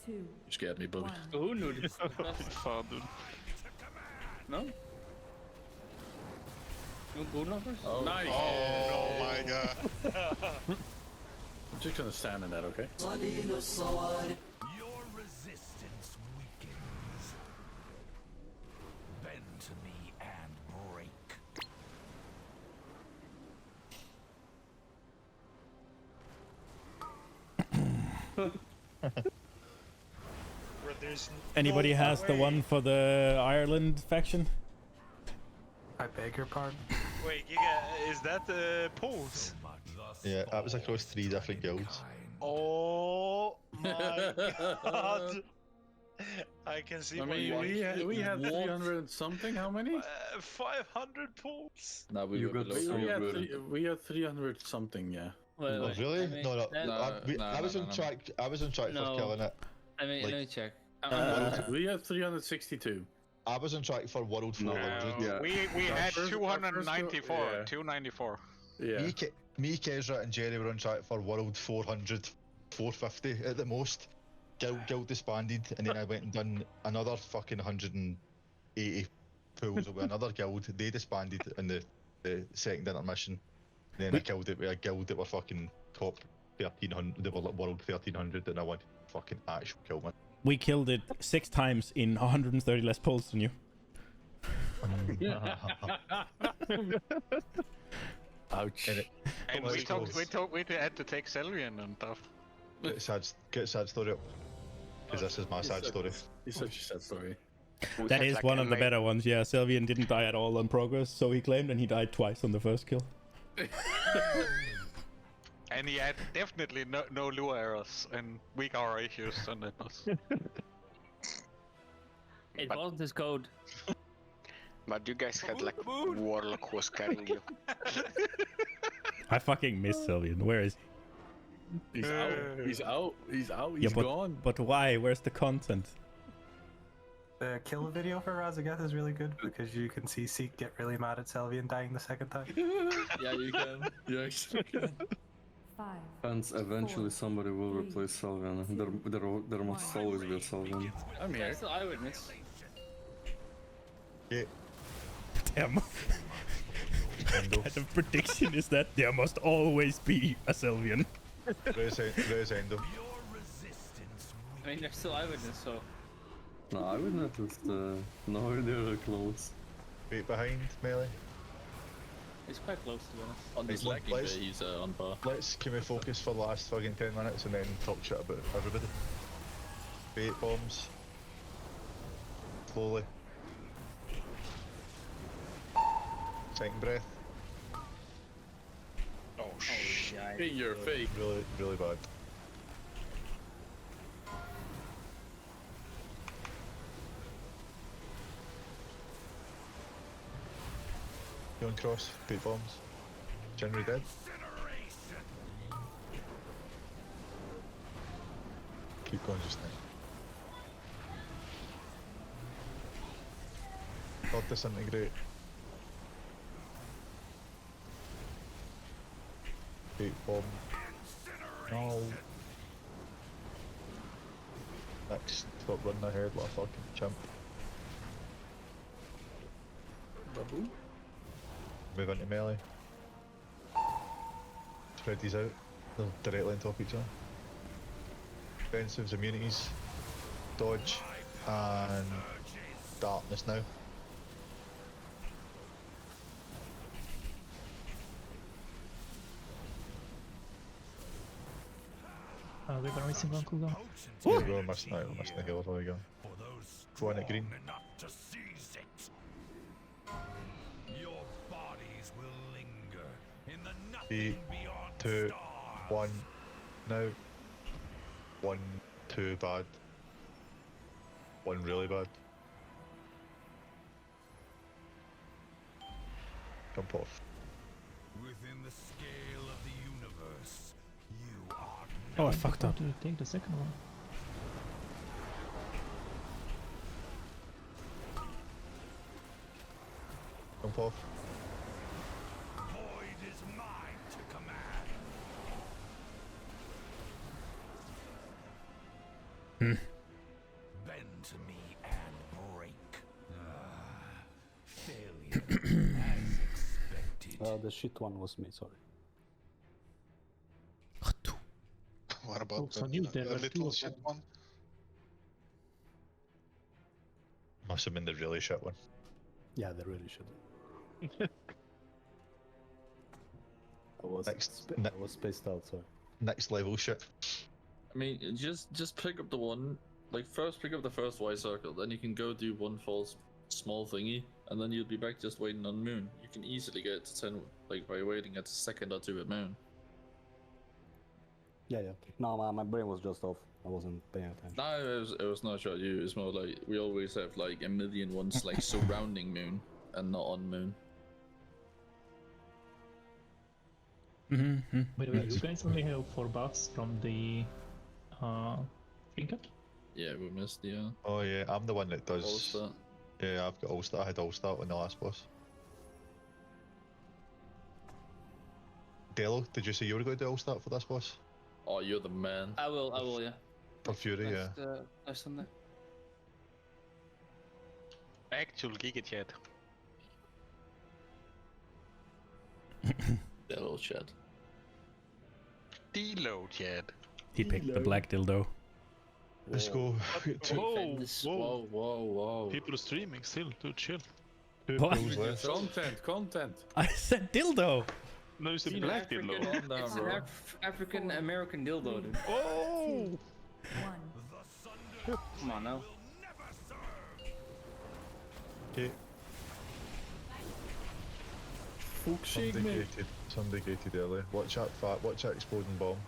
2. You scared me, Bobby. Who knew this? Fan, dude. No? You go now first? Oh. Nice! Oh my god. I'm just gonna stand in that, okay? Your resistance weakens. Bend to me and break. Anybody has the one for the Ireland faction? I beg your pardon? Wait, you got, is that the polls? Yeah, that was across 3 different guilds. Oh my god! I can see. I mean, we had 300 and something. How many? 500 polls. No, we had 300 something. Yeah. Well, Oh, really? I mean, No. that- I was on track. I was on track No. for killing it. I mean, Like- let me check. We had 362. I was on track for World 400. Yeah. We had First- 294. yeah. 294. Yeah. Me, Kezra, and Jerry were on track for World 400, 450 at the most. Guild disbanded, and then I went and done another fucking 180 pools with another guild. They disbanded in the second intermission. Then I killed it with a guild that were fucking top 1300. They were like World 1300, and I wanted to fucking actual kill man. We killed it 6 times in 130 less polls than you. Ouch. And we had to take Selvian and stuff. Get sad story up. Because this is my sad story. It's such a sad story. That is one of the better ones, yeah. Sylvian didn't die at all on progress, so he claimed, and he died twice on the first kill. And he had definitely no lure errors and weak aura issues on that boss. It wasn't his code. But you guys had like Warlock who was carrying you. I fucking miss Sylvian. Where is he? He's out. He's Yeah, gone. but why? Where's the content? The kill video for Razageth is really good because you can see Seek get really mad at Selvian dying the second time. Yeah, you can. You actually can. 5. Fans, eventually somebody will replace Selvian. There must always be a Selvian. I'm here. That's the eyewitness. Yeah. Damn. What kind of prediction is that? There must always be a Sylvian. Resendo. I mean, they're still eyewitness, so. No, I would notice nowhere near close. Wait behind, melee. It's quite close to be honest. On this Right, lagging bit, let's- he's on bar. Can we focus for the last fucking 10 minutes and then talk shit about everybody? Bait bombs. Slowly. Second breath. Oh shit. In your face. Really, really bad. You on cross, bait bombs. Generally dead. Keep going just now. God disintegrate. Bait bomb. No. Next, stop running ahead like a fucking chimp. Babu. Move into melee. Spread these out. They're directly on top of each other. Defensives, immunities, dodge, and darkness now. We were missing one cooldown. Yeah, we're missing out, we're missing the healer, there we go. Go in at green. To seize it. Your bodies will linger in the nothing 3, beyond 2, stars. 1, now. 1, 2 bad. 1 really bad. Jump off. Within the scale of the universe, you are Oh, I fucked up. To take the second one. Jump off. void is mine to command. Bend to me and break. Failure as expected. The shit one was me, sorry. What about Oh, so new, there the were two little of shit them. one? Must have been the really shit one. Yeah, they really should. I was spaced out, sorry. Next level shit. I mean, just pick up the one. Like first, pick up the first white circle, then you can go do one false small thingy, and then you'll be back just waiting on moon. You can easily get to 10 like by waiting at a second or two at moon. Yeah. No, my brain was just off. I wasn't paying attention. No, it was not about you. It's more like we always have like a million ones like surrounding moon and not on moon. By the way, you guys only have 4 buffs from the trinket? Yeah, we missed the. Oh yeah, I'm the one that does. All-Star. Yeah, I've got All-Star. I had All-Star on the last boss. Delo, did you say you were going to do All-Star for this boss? Oh, you're the man. I will, yeah. For Fury, yeah. Next Sunday. Actual Giga Chat. Delo chat. Delo Chat. He picked the black dildo. Let's go. Whoa. People are streaming still, dude, chill. What? Content. I said dildo. No, it's a black dildo. It's an African American dildo, dude. Oh! Come on now. Okay. Somebody gated early. Watch that fat, watch that exploding bomb.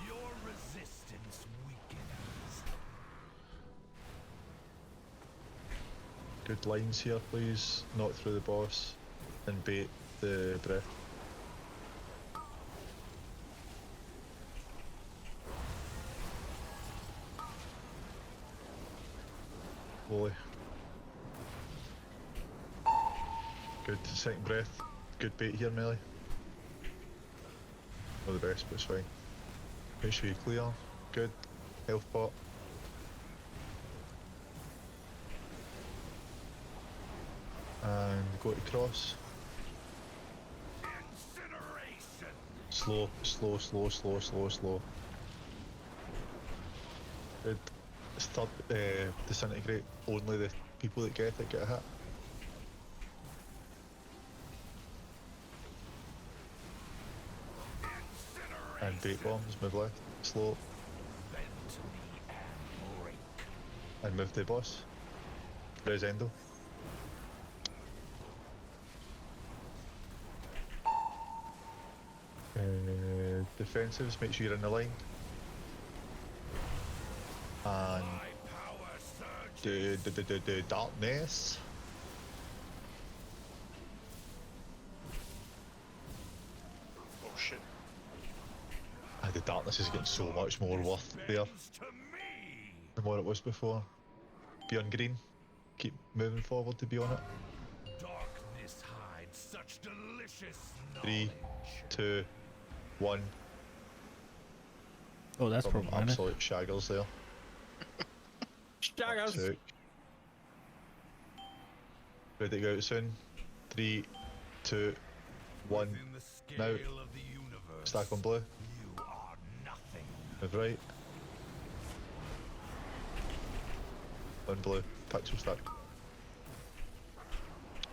Your resistance weakens. Good lines here, please. Not through the boss. And bait the breath. Slowly. Good. Second breath. Good bait here, melee. Not the best, but it's fine. Make sure you clear. Good. Health pot. And go to cross. Slow. Good. disintegrate. Only the people that get it get hit. And bait bombs, move left, slow. And move to the boss. Res endo. Defensives, make sure you're in the line. And the darkness. Oh shit. And the darkness is getting so much more worth there than what it was before. Be on green. Keep moving forward to be on it. Darkness hides such delicious 3, 2, 1. Oh, that's Some problematic. absolute shaggers there. Shaggers! Sick. Ready to go out soon. 3, 2, 1. Now. Stack on blue. Move right. On blue. Pixel stack.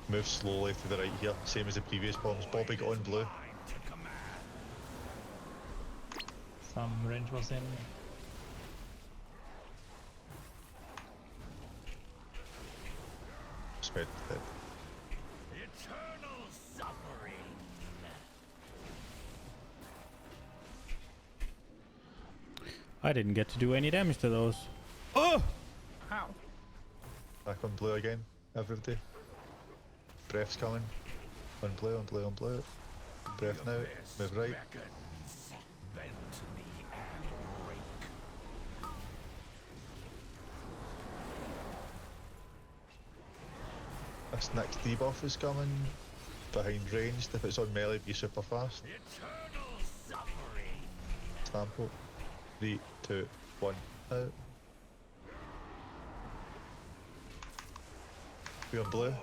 Move slowly to the right here. Same as the previous bombs. Bobby got on blue. Some range was in. Spread dead. eternal suffering. I didn't get to do any damage to those. Oh! Ow. Back on blue again. Everybody. Breath's coming. On blue, on blue, on blue. Breath now. Move right. Bend me and break. This next debuff is coming. Behind ranged. If it's on melee, be super fast. Eternal suffering. Stamp it. 3, 2, 1. Out. Be on blue.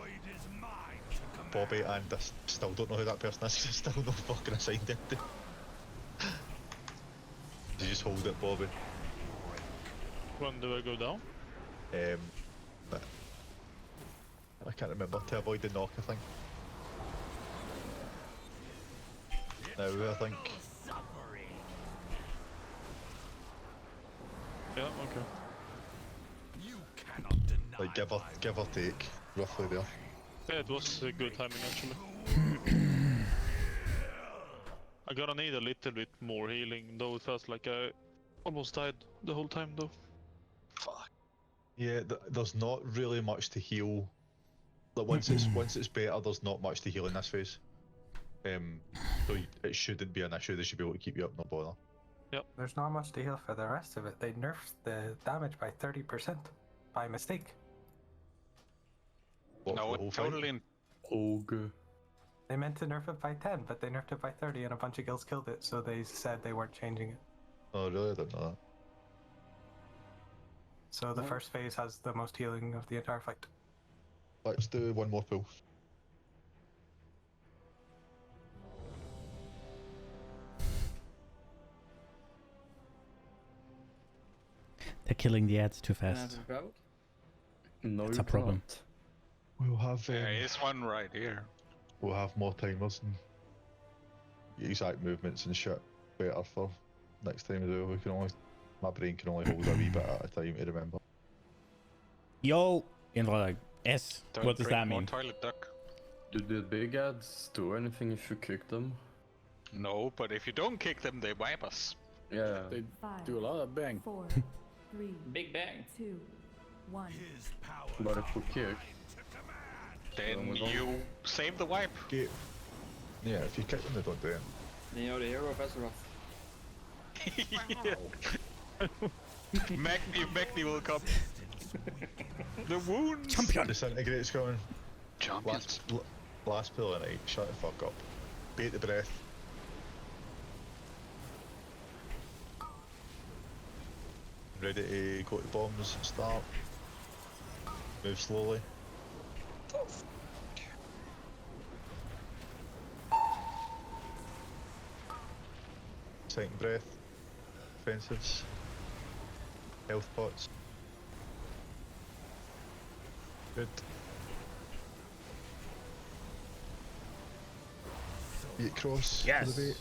Bobby and I still don't know who that person is. Still no fucking assigned it. You just hold it, Bobby. When do I go down? But I can't remember. To avoid the knock, I think. Now, I think. Yeah, okay. You cannot deny. Like give or take, roughly there. Yeah, it was a good timing actually. I gotta need a little bit more healing, though it felt like I almost died the whole time though. Fuck. Yeah, there's not really much to heal. Like once it's better, there's not much to heal in this phase. So it shouldn't be an issue. They should be able to keep you up, no bother. Yep. There's not much to heal for the rest of it. They nerfed the damage by 30% by mistake. What, No, the whole totally. Ogre. They meant to nerf it by 10, but they nerfed it by 30 and a bunch of guilds killed it, so they said they weren't changing it. Oh really? I don't know that. So the first phase has the most healing of the entire fight. Let's do one more pull. They're killing the ads too Can I fast. have a vote? No, That's you a problem. can't. We'll have There is one right here. we'll have more timers and exact movements and shit better for next time as well. We can only my brain can only hold a wee bit at a time to remember. Yo, Indra, S. Don't What does drink that more mean? toilet duck. Do the big ads do anything if you kick them? No, but if you don't kick them, they wipe us. Yeah. They 5, do a lot of bang. 4, 3, Big bang. 2, 1. But if we kick, Then you save the wipe. Yeah, if you kick them, they don't do it. Then you're the hero of Aberrus. Magni will come. The wounds. Champion. Disintegrate's coming. Champions. Last pill of the night. Shut the fuck up. Bait the breath. Ready to go to bombs. Start. Move slowly. Second breath. Offensives. Health pots. Good. Bait cross. Yes. For the bait.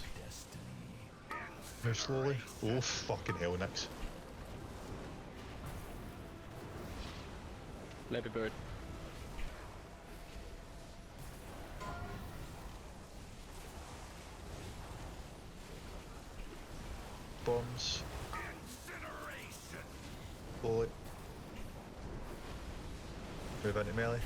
Move slowly. Oh fucking hell, Nix. Flappy Bird. Bombs. Slowly. Move into melee.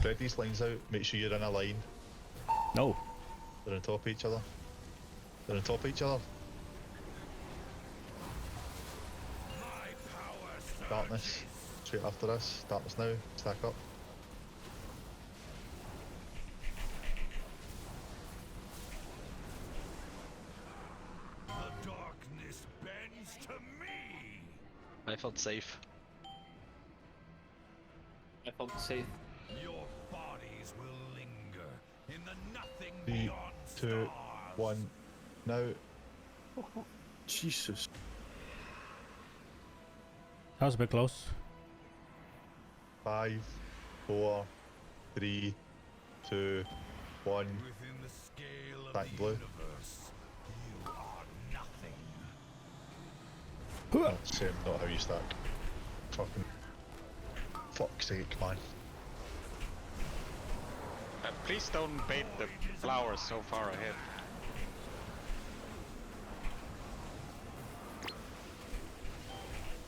Drag these lines out, make sure you're in a line. No. They're on top of each other. They're on top of each other. Darkness. Straight after this. Darkness now. Stack up. The darkness bends to me. I felt safe. I felt safe. Your bodies will linger in the nothing 3, beyond 2, 1. Now. Jesus. That was a bit close. 5, 4, 3, 2, 1. within the scale of Stack the blue. universe. You are nothing. That's not how you stack. Fucking. Fuck's sake, man. Please don't bait the flowers so far ahead.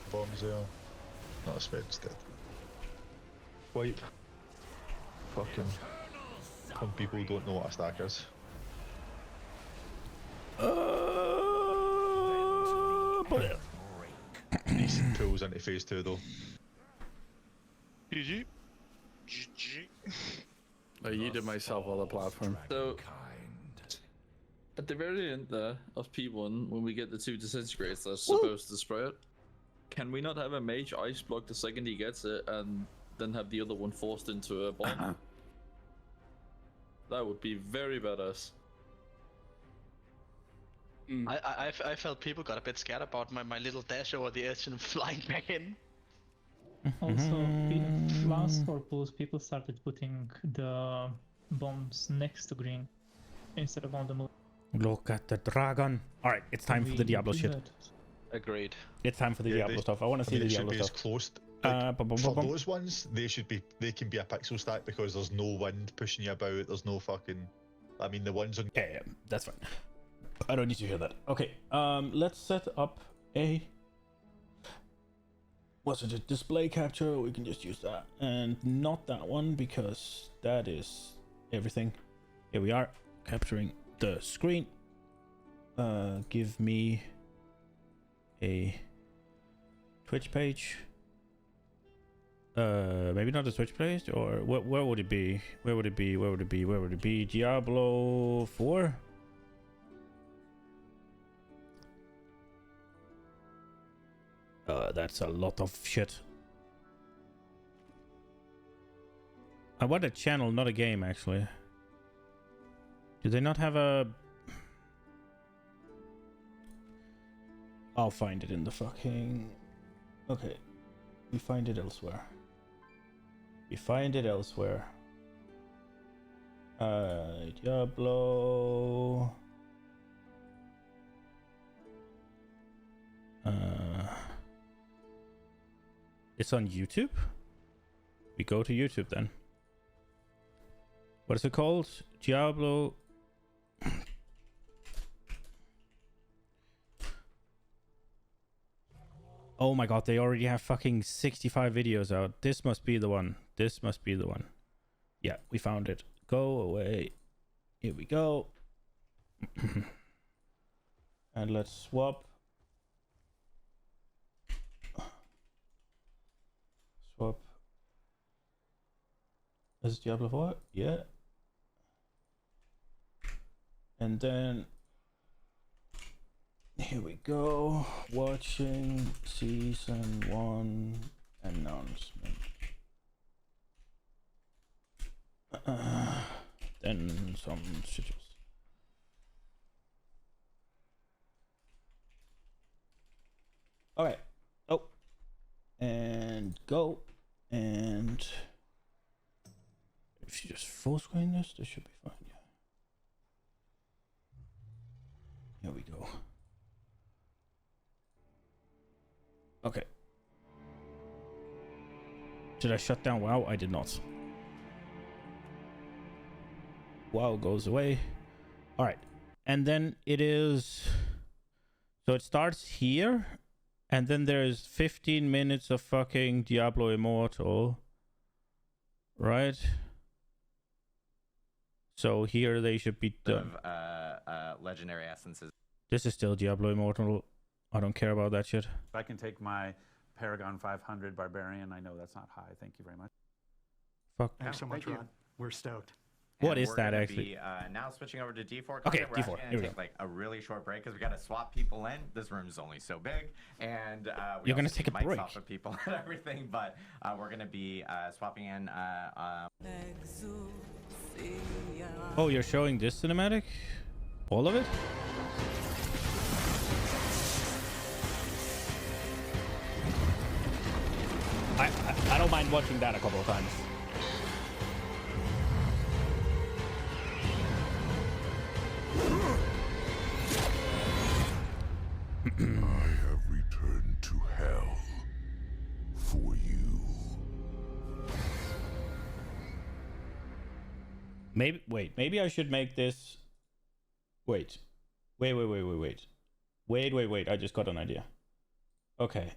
Bombs there. Not a spade instead. Wipe. Fucking. Some people don't know what a stack is. But Decent pulls into phase 2 though. GG. I yeeted myself on the platform. So, at the very end there of P1, when we get the 2 disintegrates that's supposed to spray it, can we not have a mage ice block the second he gets it and then have the other one forced into a bomb? That would be very badass. I felt people got a bit scared about my little dash over the edge and flying back in. Also, last 4 pulls, people started putting the bombs next to green instead of on the move. Look at the dragon. Alright, it's time for the Diablo shit. Agreed. It's time for the Diablo stuff. I want to see the Diablo stuff. Close. Like, for those ones, they can be a pixel stack because there's no wind pushing you about. There's no fucking. I mean, the ones on. Yeah, that's fine. I don't need to hear that. Okay, let's set up a. What's it? Display capture. We can just use that, and not that one because that is everything. Here we are, capturing the screen. Give me a Twitch page. Maybe not a Twitch page, or where would it be? Where would it be? Where would it be? Where would it be? Diablo 4. That's a lot of shit. I want a channel, not a game, actually. Do they not have a... I'll find it in the fucking... Okay. We find it elsewhere. We find it elsewhere. Diablo... It's on YouTube? We go to YouTube then. What is it called? Diablo... Oh my god, they already have fucking 65 videos out. This must be the one. This must be the one. Yeah, we found it. Go away. Here we go. And let's swap. Swap. This is Diablo 4? Yeah. And then here we go. Watching season 1 announcement. Then some shit. Okay. Oh, And go. And if you just full screen this should be fine. Yeah. Here we go. Okay. Did I shut down WoW? I did not. WoW goes away. All right. And then it is... So it starts here. And then there's 15 minutes of fucking Diablo Immortal. Right? So here they should be done. Legendary essences. This is still Diablo Immortal. I don't care about that shit. If I can take my Paragon 500 Barbarian, I know that's not high. Thank you very much. Fuck. Thanks so much, Rod. We're stoked. What is that actually? Now switching over to D4. Okay, We're D4. actually gonna take like a really short break because we got to swap people in. This room's only so big, and You're gonna take a mics break. off of people and everything. But we're gonna be swapping in. Oh, you're showing this cinematic? All of it? I don't mind watching that a couple of times. I have returned to hell for you. Maybe I should make this. Wait. I just got an idea. Okay.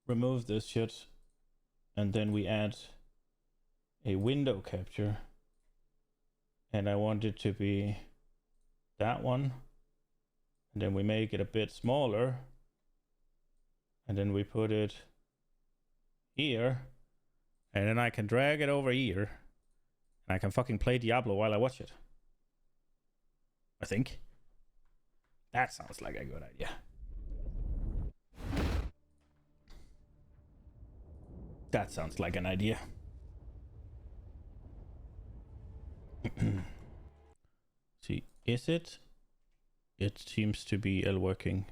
Remove this shit. And then we add a window capture. And I want it to be that one. And then we make it a bit smaller. And then we put it here. And then I can drag it over here. And I can fucking play Diablo while I watch it. I think. That sounds like a good idea. That sounds like an idea. See, is it? It seems to be working.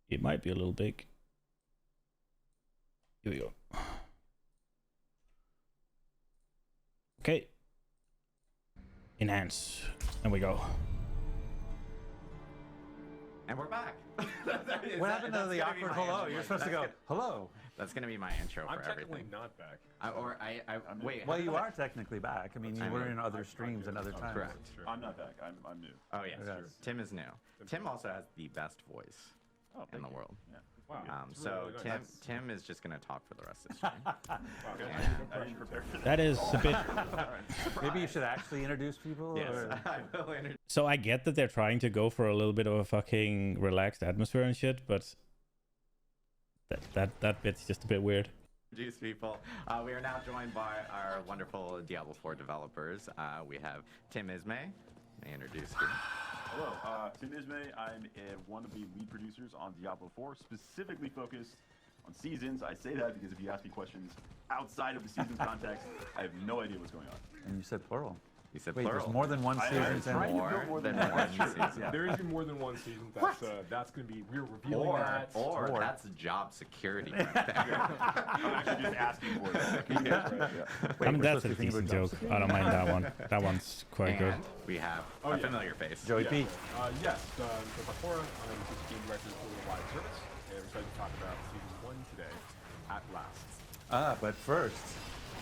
It might be a little big. Here we go. Okay. Enhance. And we go. And we're back. What happened to the awkward hello? You're supposed to go, hello. That's gonna be my intro for everything. I'm technically not back. Wait. Well, you are technically back. I mean, you were in other streams and other times. Correct. I'm not back. I'm new. Oh yes, Tim is new. Tim also has the best voice in the world. Yeah. Wow. So Tim is just gonna talk for the rest of the stream. I didn't prepare for that. That is a bit. Maybe you should actually introduce people. Yes, or... I will introduce. So I get that they're trying to go for a little bit of a fucking relaxed atmosphere and shit, but that bit's just a bit weird. Introduce people. We are now joined by our wonderful Diablo 4 developers. We have Tim Ismay. May I introduce you? Hello, Tim Ismay. I'm one of the lead producers on Diablo 4, specifically focused on seasons. I say that because if you ask me questions outside of the season context, I have no idea what's going on. And you said plural. You said Wait, plural. there's more than one season. More than one season. Yeah. There is more than one season. That's going to be, we're revealing that. Or that's job security right there. I'm actually just asking for it. I mean, that's a decent joke. I don't mind that one. That one's quite good. We have a familiar face. Joey P. Yes, so before I'm just game director for the live service, and we're excited to talk about season 1 today, at last. But first.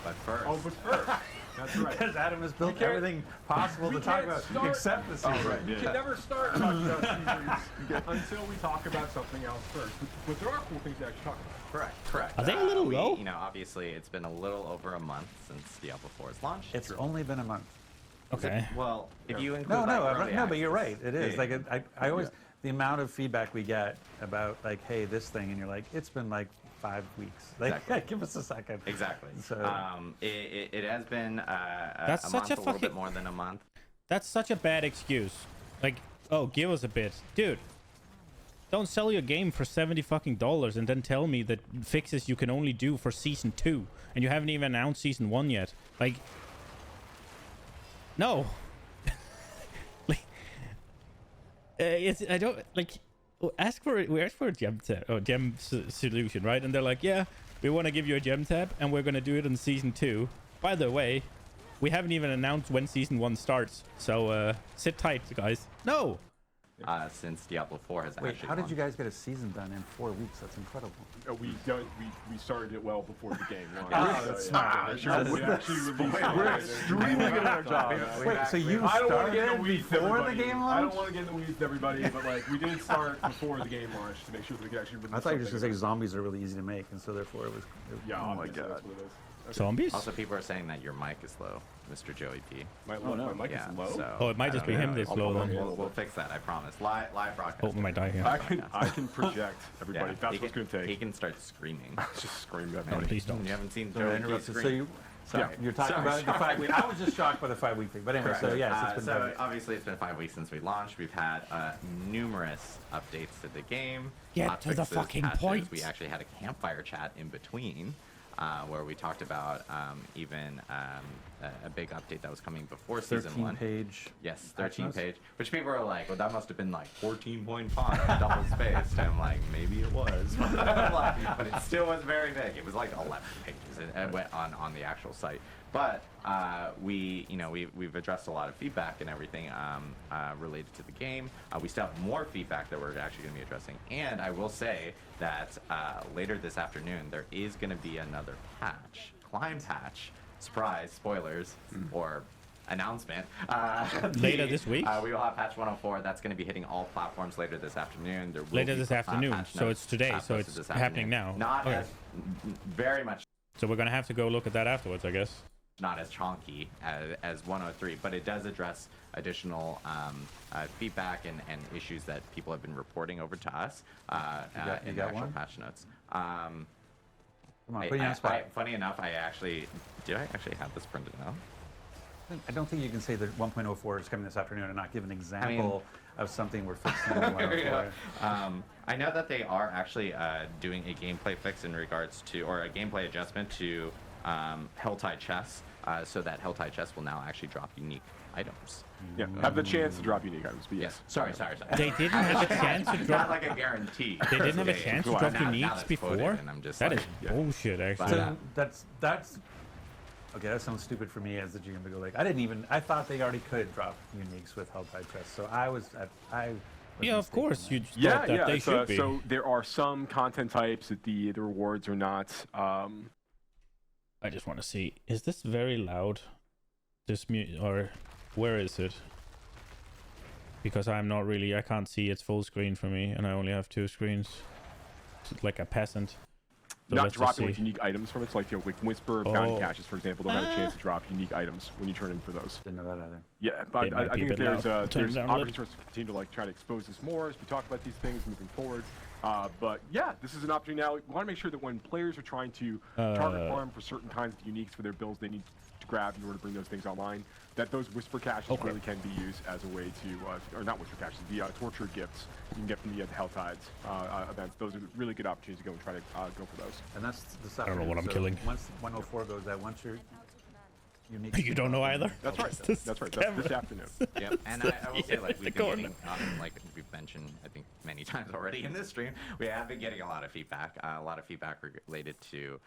Oh, but first. That's right. Because Adam has built everything possible to talk about except the season. Oh, right. You can never start talking about seasons until we talk about something else first. But there are cool things to actually talk about. Correct. Are they a little low? You know, obviously, it's been a little over a month since Diablo 4's launched. It's only been a month. Okay. Well, if you include No, but you're right. It is. Yeah. Like I always the amount of feedback we get about like, hey, this thing, and you're like, it's been like 5 weeks. Like, Exactly. give us a second. Exactly. So it has been That's a such month, a a little fucking- bit more than a month. That's such a bad excuse. Like, oh, give us a bit. Dude, don't sell your game for $70 fucking and then tell me that fixes you can only do for season 2 and you haven't even announced season 1 yet. Like, no. Like, I don't like. we asked for a gem tab or solution, right? And they're like, yeah, we want to give you a gem tab, and we're gonna do it in season 2. By the way, we haven't even announced when season 1 starts, so sit tight, guys. No. Since Diablo 4 has Wait, actually how did launched. you guys get a season done in 4 weeks? That's incredible. We started it well before the game launched. That's smart. We actually released it. We're extremely good at our job. Wait, so you started before the game I don't launched? want to get in the weeds with everybody, but like we did start before the game launched to make sure that we could actually release. I thought you were just something. gonna say zombies are really easy to make, and so therefore it was. Yeah, oh my obviously, god. that's what it is. Zombies? Also, people are saying that your mic is low, Mr. Joey P. My mic is low? So, Oh, it might just be him that's low then. We'll fix that, I promise. Live broadcast. Oh, we might die here. I can project everybody. Yeah, That's he what's can, going to take. He can start screaming. Just scream at No, please don't. You haven't seen So Joey I P interrupted. scream. So you, sorry, you're talking about the 5 week. I was just shocked by the 5 week thing, but anyway. Correct. So yes, it's been 5 weeks. Obviously it's been 5 weeks since we launched. We've had numerous updates to the game. Get to the hotfixes, fucking patches. point. We actually had a campfire chat in between. Where we talked about even a big update that was coming before season 1. 13-page. Yes, 13 page. Which people are like, well, that must have been like 14 point font, double spaced. And I'm like, maybe it was. But it still was very big. It was like 11 pages. It went on the actual site. But we've addressed a lot of feedback and everything related to the game. We still have more feedback that we're actually going to be addressing. And I will say that later this afternoon, there is going to be another patch, climb patch, surprise, spoilers, or announcement. Later this week? We will have patch 104. That's going to be hitting all platforms later this afternoon. There will Later be, this afternoon, patch so notes, it's today, so posted it's this happening afternoon. now. Not Okay. as very much. So we're gonna have to go look at that afterwards, I guess. Not as chonky as 103, but it does address additional feedback and issues that people have been reporting over to us in the actual patch notes. Come on, put you on the spot. Funny enough, did I actually have this printed out? I don't think you can say that 1.04 is coming this afternoon and not give an example of something we're fixing in 104. I know that they are actually doing a gameplay fix in regards to, or a gameplay adjustment to Helltide chests, so that Helltide chests will now actually drop unique items. Yeah, have the chance to drop unique items, but yes. Sorry. They didn't have a chance to drop. Not like a guarantee. They didn't have a chance to drop Now uniques that's before. quoted, and I'm just That like, is bullshit, actually. So that's okay. That sounds stupid for me as the GM to go like, I thought they already could drop uniques with Helltide chests. So I was Yeah, of course. You thought Yeah, that they should be. So there are some content types that the rewards are not. I just want to see. Is this very loud? This mute, or where is it? Because I'm not really. I can't see its full screen for me, and I only have 2 screens. It's like a peasant. So not let's just dropping like see. unique items from it. So like like Whisper Fountain Caches, for example, don't have a chance to drop unique items when you turn in for those. Didn't know that either. Yeah, but It might I be a think bit there's loud. Turn it there's down a little. opportunities for us to continue to like try to expose this more as we talk about these things moving forward. But yeah, this is an opportunity now. We want to make sure that when players are trying to target farm for certain kinds of uniques for their builds they need to grab in order to bring those things online, that those Whisper Caches really can be used as a way to, or not Whisper Caches, the Torture Gifts you can get from the Helltides events. Those are really good opportunities to go and try to go for those. And that's this I don't know what I'm so killing. Once 104 goes out, once you're unique. You don't know either. That's right. That's right. That's this afternoon. Yep. And I will say, like, we've been getting, like we've mentioned, I think many times already in this stream, we have been getting a lot of feedback. Related to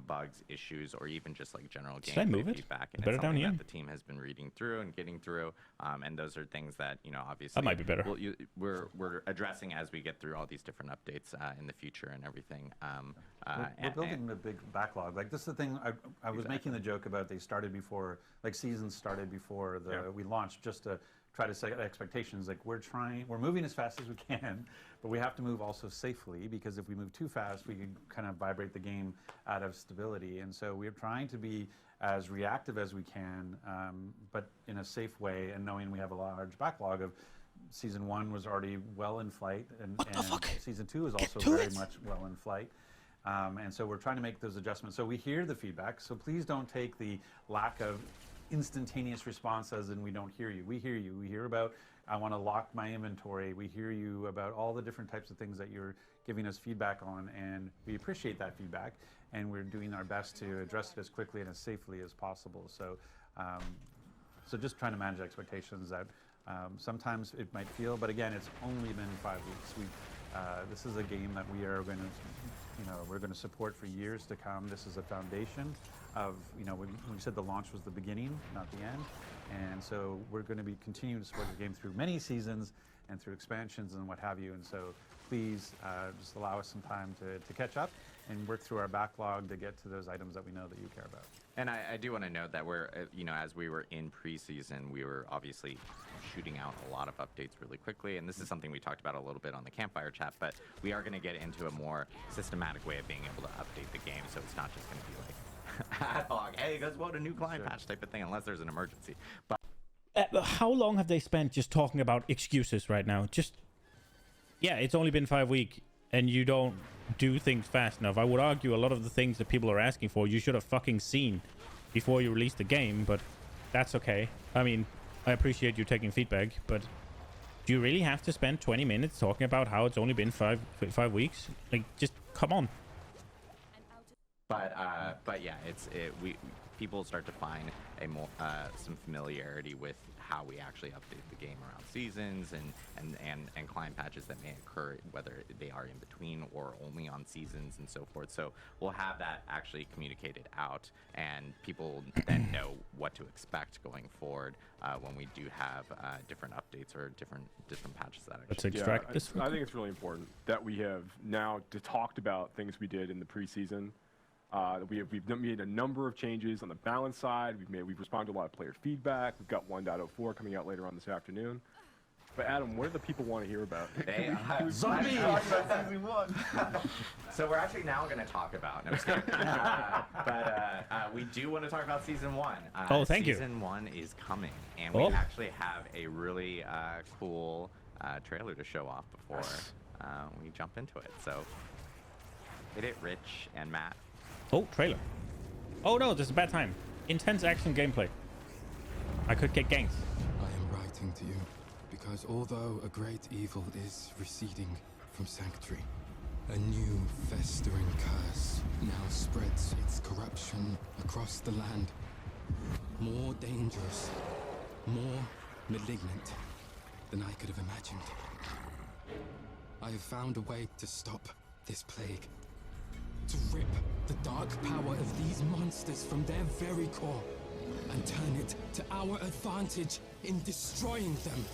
bugs, issues, or even just like general gameplay feedback. And Better it's down something here. that the team has been reading through and getting through. And those are things that, you know, obviously That might be better. we're addressing as we get through all these different updates in the future and everything. We're building a big backlog. Like this is the thing I was making the joke about. They started before, like seasons started before we launched, just to try to set expectations. Like we're moving as fast as we can, but we have to move also safely, because if we move too fast, we can kind of vibrate the game out of stability. And so we're trying to be as reactive as we can, but in a safe way, and knowing we have a large backlog of. Season 1 was already well in flight, and Season 2 is also very much well in flight. And so we're trying to make those adjustments. So we hear the feedback, so please don't take the lack of instantaneous response as in we don't hear you. We hear you. We hear about, I want to lock my inventory. We hear you about all the different types of things that you're giving us feedback on, and we appreciate that feedback, and we're doing our best to address it as quickly and as safely as possible. So, so just trying to manage expectations that sometimes it might feel, but again, it's only been 5 weeks. This is a game that we are going to, we're going to support for years to come. This is a foundation of, when we said the launch was the beginning, not the end. And so we're going to be continuing to support the game through many seasons and through expansions and what have you. And so please just allow us some time to catch up and work through our backlog to get to those items that we know that you care about. And I do want to note that we're, as we were in preseason, we were obviously shooting out a lot of updates really quickly. And this is something we talked about a little bit on the campfire chat, but we are going to get into a more systematic way of being able to update the game. So it's not just going to be like ad hoc, hey, guess what, a new client patch type of thing, unless there's an emergency. But how long have they spent just talking about excuses right now? Yeah, it's only been 5 weeks and you don't do things fast enough. I would argue a lot of the things that people are asking for, you should have fucking seen before you release the game, but that's okay. I mean, I appreciate you taking feedback, but do you really have to spend 20 minutes talking about how it's only been 5 weeks? Like, just come on. But yeah, people start to find a more some familiarity with how we actually update the game around seasons and client patches that may occur, whether they are in between or only on seasons and so forth. So we'll have that actually communicated out, and people then know what to expect going forward when we do have different updates or different patches that actually. Let's extract this. I think it's really important that we have now talked about things we did in the preseason. We've made a number of changes on the balance side. We've responded to a lot of player feedback. We've got 1.04 coming out later on this afternoon. But Adam, what do the people want to hear about? Zombies! Season 1. So we're actually now going to talk about. No, I'm just kidding. But we do want to talk about season 1. Thank you. Season 1 is coming, and we actually have a really cool trailer to show off before we jump into it. So hit it, Rich and Matt. Oh, trailer. Oh no, this is a bad time. Intense action gameplay. I could get ganked. I am writing to you because although a great evil is receding from Sanctuary, a new festering curse now spreads its corruption across the land. More dangerous, more malignant than I could have imagined. I have found a way to stop this plague. To rip the dark power of these monsters from their very core and turn it to our advantage in destroying them.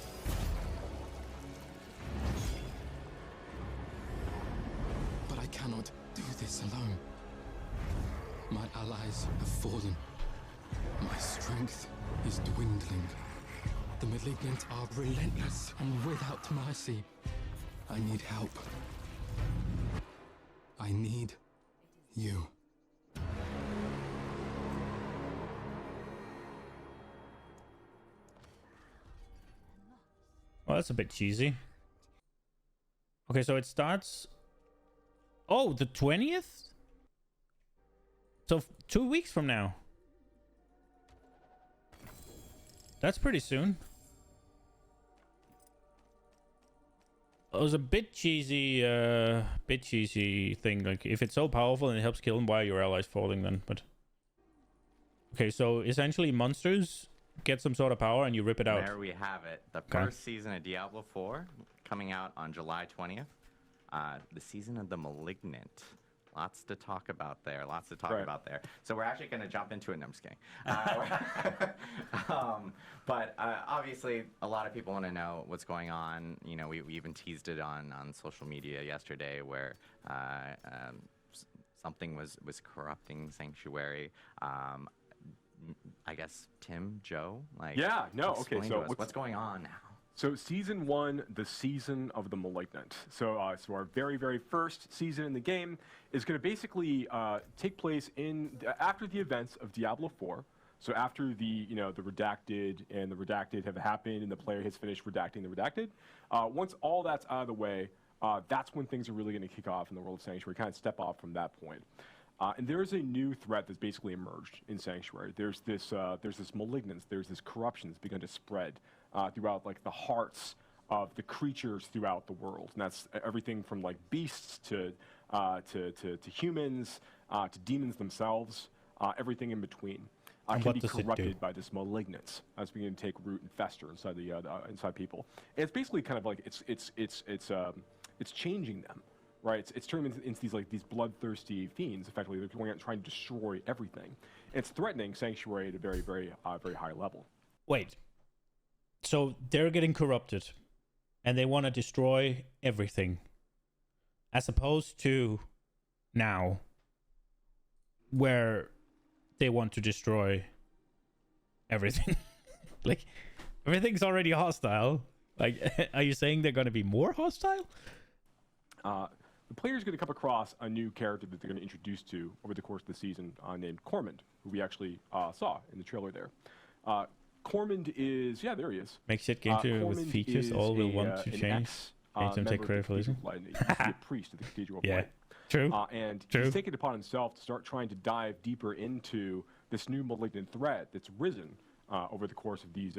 But I cannot do this alone. My allies have fallen. My strength is dwindling. The malignant are relentless and without mercy. I need help. I need you. Well, that's a bit cheesy. Okay, so it starts... Oh, the 20th? So 2 weeks from now. That's pretty soon. It was a bit cheesy thing. Like, if it's so powerful and it helps kill them, why are your allies falling then? But okay, so essentially monsters get some sort of power and you rip it out. There we have it. The first season of Diablo 4 coming out on July 20th. The season of the Malignant. Lots to talk about there. So we're actually going to jump into it. No, I'm just kidding. But obviously, a lot of people want to know what's going on. You know, we even teased it on social media yesterday where something was corrupting Sanctuary. I guess Tim, Joe, explain to us what's going on now. So season 1, the season of the Malignant. So our very, very first season in the game is going to basically take place after the events of Diablo 4. So after the redacted and the redacted have happened and the player has finished redacting the redacted, once all that's out of the way, that's when things are really going to kick off in the world of Sanctuary. Kind of step off from that point. And there is a new threat that's basically emerged in Sanctuary. There's this malignance. There's this corruption that's begun to spread throughout like the hearts of the creatures throughout the world, and that's everything from like beasts to humans to demons themselves, everything in between. Can be corrupted by this malignance as beginning to take root and fester inside inside people. And it's basically kind of like it's it's changing them, right? It's turning into these bloodthirsty fiends. Effectively, they're going out and trying to destroy everything. And it's threatening Sanctuary at a very, very, very high level. Wait. So they're getting corrupted, and they want to destroy everything, as opposed to now, where they want to destroy everything. Like, everything's already hostile. Like, are you saying they're going to be more hostile? The player's going to come across a new character that they're going to introduce to over the course of the season, named Cormund, who we actually saw in the trailer there. Cormund is, yeah, there he is. Makes it game to with features all will want to change. Change them, take credit for losing. He used to be a priest of the Cathedral of Yeah, Light. true. And True. he's taken it upon himself to start trying to dive deeper into this new malignant threat that's risen over the course of these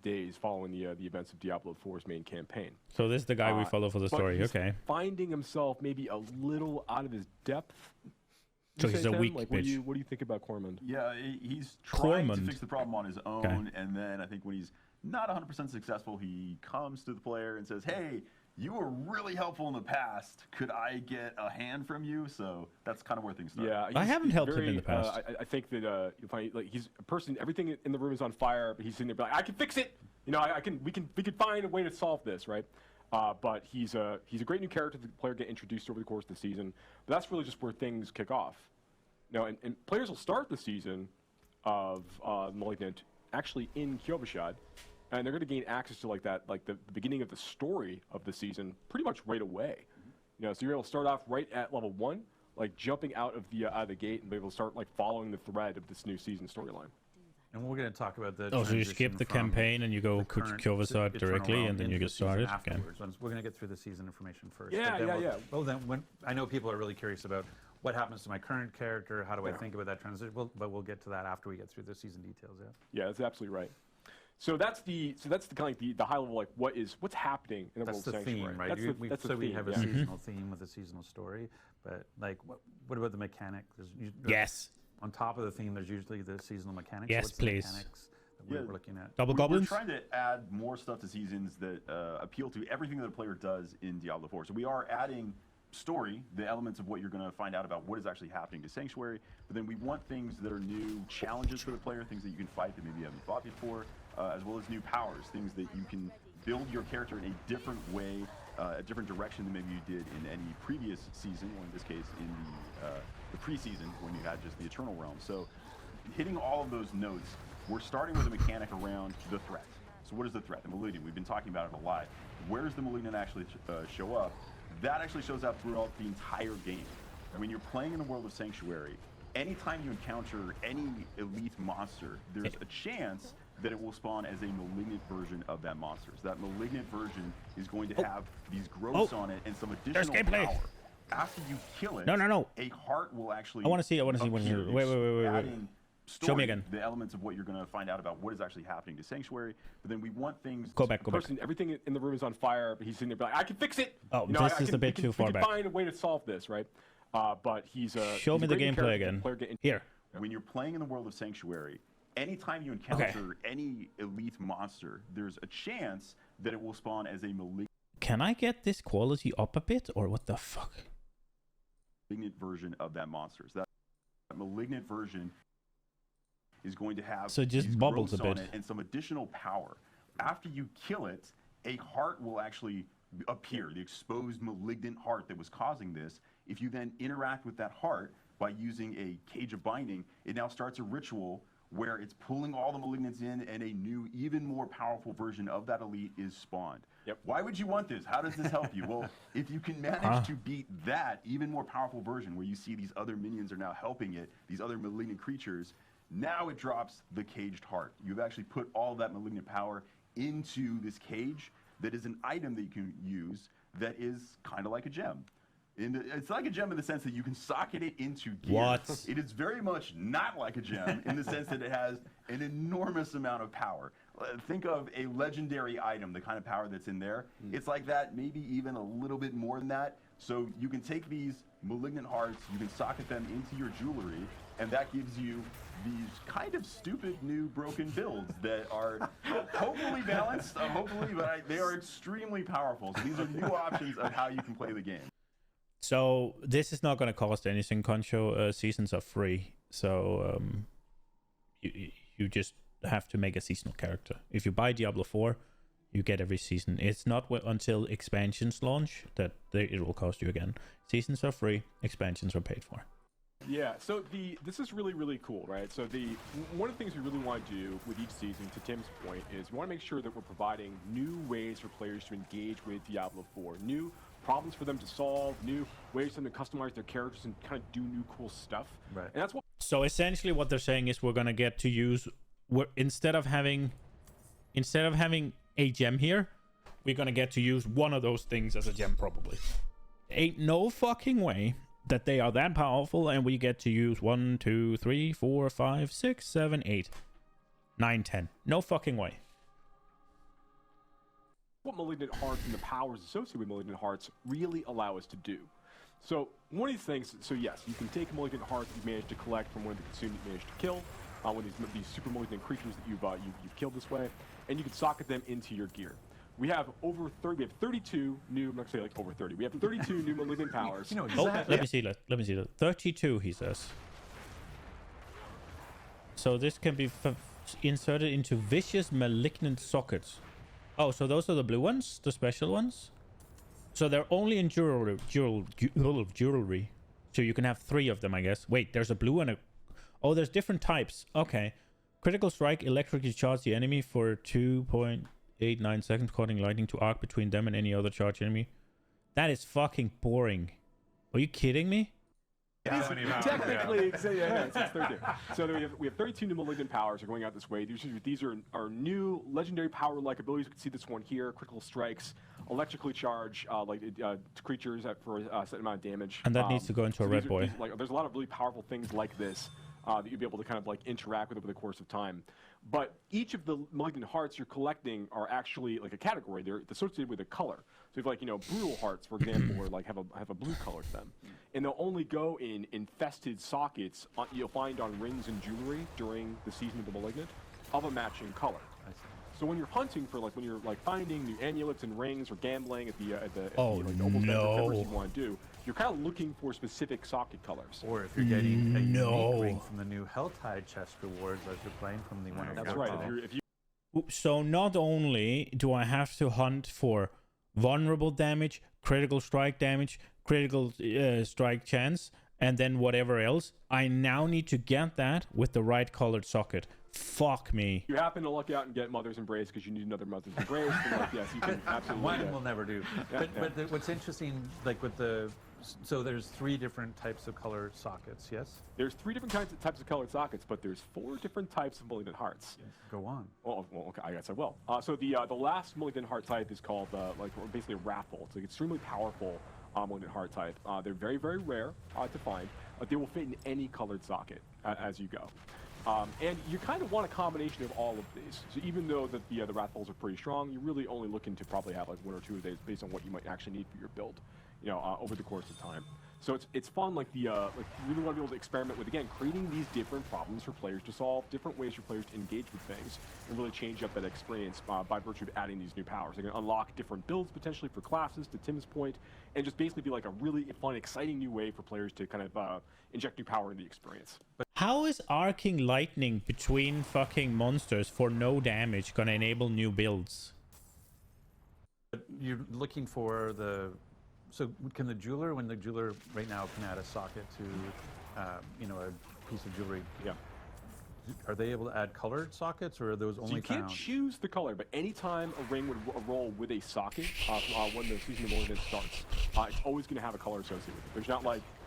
days following the events of Diablo 4's main campaign. So this is the guy we follow for the but story. he's Okay. finding himself maybe a little out of his depth. So You he's say, a Tim? weak like, bitch. What do you think about Cormund? Yeah, he's trying to Cormund. fix the problem on his own, Okay. and then I think when he's not 100% successful, he comes to the player and says, "Hey, you were really helpful in the past. Could I get a hand from you?" So that's kind of where things start. Yeah, I haven't he's helped him very, in the past. I think that you'll find like he's a person. Everything in the room is on fire, but he's sitting there like, "I can fix it. You know, we can find a way to solve this, right?" But he's a great new character that the player get introduced to over the course of the season. But that's really just where things kick off. You know, and players will start the season of Malignant actually in Kyovashad, and they're going to gain access to like the beginning of the story of the season pretty much right away. You know, so you're able to start off right at level 1, like jumping out of the gate and be able to start like following the thread of this new season storyline. And we're going to talk about the. Oh, so you transition skip the from campaign and you go the current Kyovashad Eternal directly, Realm and then you into get the season started. Okay. afterwards. We're going to get through the season information first. Yeah, but then yeah, we'll, yeah. Well, then when I know people are really curious about what happens to my current character, how do I think about that transition? But we'll get to that after we get through the season details. Yeah. Yeah, that's absolutely right. So that's the kind of like the high level, like what's happening in the That's world the of Sanctuary. theme, right? That's the We theme, have a yeah. seasonal theme with a seasonal story, but like, what about the mechanic? Yes. On top of the theme, there's usually the seasonal mechanics. Yes, What's the please. mechanics that we're looking at? Double We're goblins. trying to add more stuff to seasons that appeal to everything that a player does in Diablo 4. So we are adding story, the elements of what you're going to find out about what is actually happening to Sanctuary, but then we want things that are new challenges for the player, things that you can fight that maybe you haven't fought before, as well as new powers, things that you can build your character in a different way, a different direction than maybe you did in any previous season, or in this case in the preseason when you had just the Eternal Realm. So hitting all of those notes, we're starting with a mechanic around the threat. So what is the threat? The Malignant. We've been talking about it a lot. Where does the Malignant actually show up? That actually shows up throughout the entire game. When you're playing in the world of Sanctuary, anytime you encounter any elite monster, there's a chance that it will spawn as a malignant version of that monster. So that malignant version is going to have these growths on it and some additional power. After you kill it, No. a heart will actually I want to see when appear. you. Wait. Adding Show me story, again. the elements of what you're going to find out about what is actually happening to Sanctuary, but then we want things. Go back. Everything in the room is on fire, but he's sitting there like, "I can fix it." Oh, you know, this is a bit too far we back. can find a way to solve this, right? But he's Show me the great gameplay character. again. Here. When you're playing in the world of Sanctuary, anytime you encounter any elite monster, there's a chance that it will spawn as a malignant Can I get this quality up a bit, or what the fuck? version of that monster. So that malignant version is going to have So it just these bubbles a growths on bit. it and some additional power. After you kill it, a heart will actually appear, the exposed malignant heart that was causing this. If you then interact with that heart by using a cage of binding, it now starts a ritual where it's pulling all the malignants in and a new, even more powerful version of that elite is spawned. Yep. Why would you want this? How does this help you? Well, if you can manage to beat that even more powerful version where you see these other minions are now helping it, these other malignant creatures, now it drops the caged heart. You've actually put all of that malignant power into this cage that is an item that you can use that is kind of like a gem. It's like a gem in the sense that you can socket it into gear. What? It is very much not like a gem in the sense that it has an enormous amount of power. Think of a legendary item, the kind of power that's in there. It's like that, maybe even a little bit more than that, So you can take these malignant hearts, you can socket them into your jewelry, and that gives you these kind of stupid new broken builds that are totally balanced, hopefully, but they are extremely powerful. So these are new options of how you can play the game. So this is not going to cost anything, Concho. Seasons are free, so you just have to make a seasonal character. If you buy Diablo 4, you get every season. It's not until expansions launch that it will cost you again. Seasons are free, expansions are paid for. Yeah, so this is really, really cool, right? So one of the things we really want to do with each season, to Tim's point, is we want to make sure that we're providing new ways for players to engage with Diablo 4, new problems for them to solve, new ways for them to customize their characters and kind of do new cool stuff. Right. And that's what. So essentially, what they're saying is we're gonna get to use, instead of having a gem here, we're gonna get to use one of those things as a gem probably. Ain't no fucking way that they are that powerful, and we get to use 1, 2, 3, 4, 5, 6, 7, 8, 9, 10. No fucking way. What Malignant Hearts and the powers associated with Malignant Hearts really allow us to do. So one of these things, so yes, you can take a Malignant Heart that you've managed to collect from one of the consumed you managed to kill, one of these super malignant creatures that you've killed this way, and you can socket them into your gear. We have over 30. We have 32 new. I'm not gonna say like over 30. We have 32 new malignant powers. Let me see that. Let me see that. 32, he says. So this can be inserted into vicious malignant sockets. Oh, so those are the blue ones, the special ones. So they're only in jewelry. So you can have 3 of them, I guess. Wait, there's a blue and a. Oh, there's different types. Okay. Critical strike, electrically charge the enemy for 2.89 seconds, causing lightning to arc between them and any other charged enemy. That is fucking boring. Are you kidding me? Technically, it's 32. So we have 32 new malignant powers are going out this way. These are new legendary power-like abilities. You can see this one here: critical strikes, electrically charge creatures for a certain amount of damage. And that needs to go into a red boy. There's a lot of really powerful things like this that you'll be able to kind of interact with over the course of time. But each of the malignant hearts you're collecting are actually like a category. They're associated with a color. So if brutal hearts, for example, or have a blue color to them, and they'll only go in infested sockets you'll find on rings and jewelry during the season of the malignant of a matching color. So when you're hunting for when you're finding new amulets and rings or gambling at the almost whatever you want to do, you're kind of looking for specific socket colors. Or if you're getting a unique ring from the new Helltide chest rewards as you're playing from the one. That's right. If you So not only do I have to hunt for vulnerable damage, critical strike damage, critical strike chance, and then whatever else, I now need to get that with the right colored socket. Fuck me. You happen to luck out and get Mother's Embrace because you need another Mother's Embrace. And yes, you can absolutely. One will never do. But what's interesting, with so there's 3 different types of color sockets. Yes. There's 3 different types of colored sockets, but there's 4 different types of malignant hearts. Go on. Well, okay, I guess I will. So the last malignant heart type is called basically a Wrathful. It's an extremely powerful malignant heart type. They're very, very rare to find. They will fit in any colored socket as you go. And you kind of want a combination of all of these. So even though the Wrathfuls are pretty strong, you're really only looking to probably have 1 or 2 of these based on what you might actually need for your build, over the course of time. So it's fun, you really want to be able to experiment with, again, creating these different problems for players to solve, different ways for players to engage with things, and really change up that experience by virtue of adding these new powers. They're going to unlock different builds potentially for classes, to Tim's point, and just basically be a really fun, exciting new way for players to kind of inject new power into the experience. How is arcing lightning between fucking monsters for no damage gonna enable new builds? You're looking for so can the jeweler, when the jeweler right now can add a socket to, a piece of jewelry? Yeah. Are they able to add colored sockets, or are those only So you can't choose the color, but anytime a ring would roll with a socket when the season of malignant starts, it's always going to have a color associated with it. There's not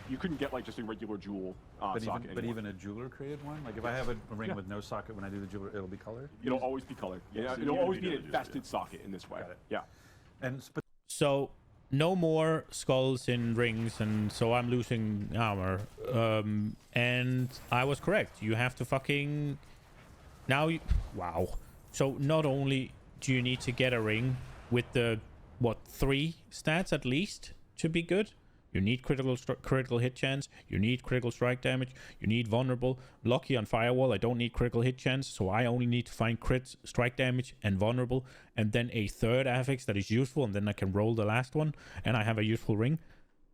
you couldn't get just a regular jewel socket. But even a jeweler created one? If I have a ring with no socket, when I do the jeweler, it'll be colored? It'll always be colored. Yeah, it'll always be an infested socket in this way. Yeah. And so no more skulls in rings, and so I'm losing armor. And I was correct. You have to fucking wow. So not only do you need to get a ring with the 3 stats at least to be good, You need critical hit chance. You need critical strike damage. You need vulnerable. Lucky on Firewall, I don't need critical hit chance, so I only need to find crit, strike damage, and vulnerable, and then a third affix that is useful, and then I can roll the last one, and I have a useful ring.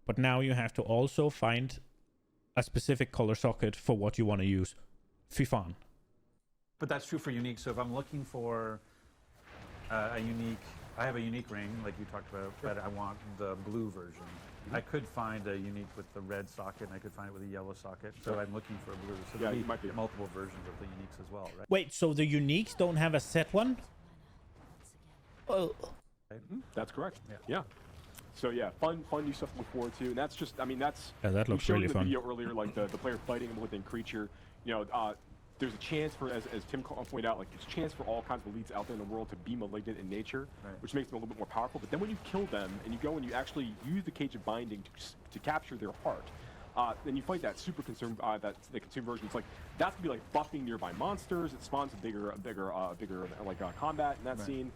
But now you have to also find a specific color socket for what you want to use. Fifan. But that's true for unique. So if I'm looking for a unique, I have a unique ring, like you talked about, but I want the blue version. I could find a unique with the red socket, and I could find it with a yellow socket. So I'm looking for a blue. So Yeah, there you might be multiple versions of the uniques as well, right? Wait, so the uniques don't have a set one? Oh. That's correct. Yeah. So yeah, fun new stuff to look forward to, and that's just, I mean, that's. Yeah, that looks we showed really in the fun. video earlier, like the player fighting him within creature. You know, there's a chance for, as Tim pointed out, like there's a chance for all kinds of elites out there in the world to be malignant in nature, which makes them a little bit more powerful. But then when you kill them and you go and you actually use the Cage of Binding to capture their heart, then you fight that super consume, the consume version. It's like that's gonna be like buffing nearby monsters. It spawns a bigger like combat in that scene.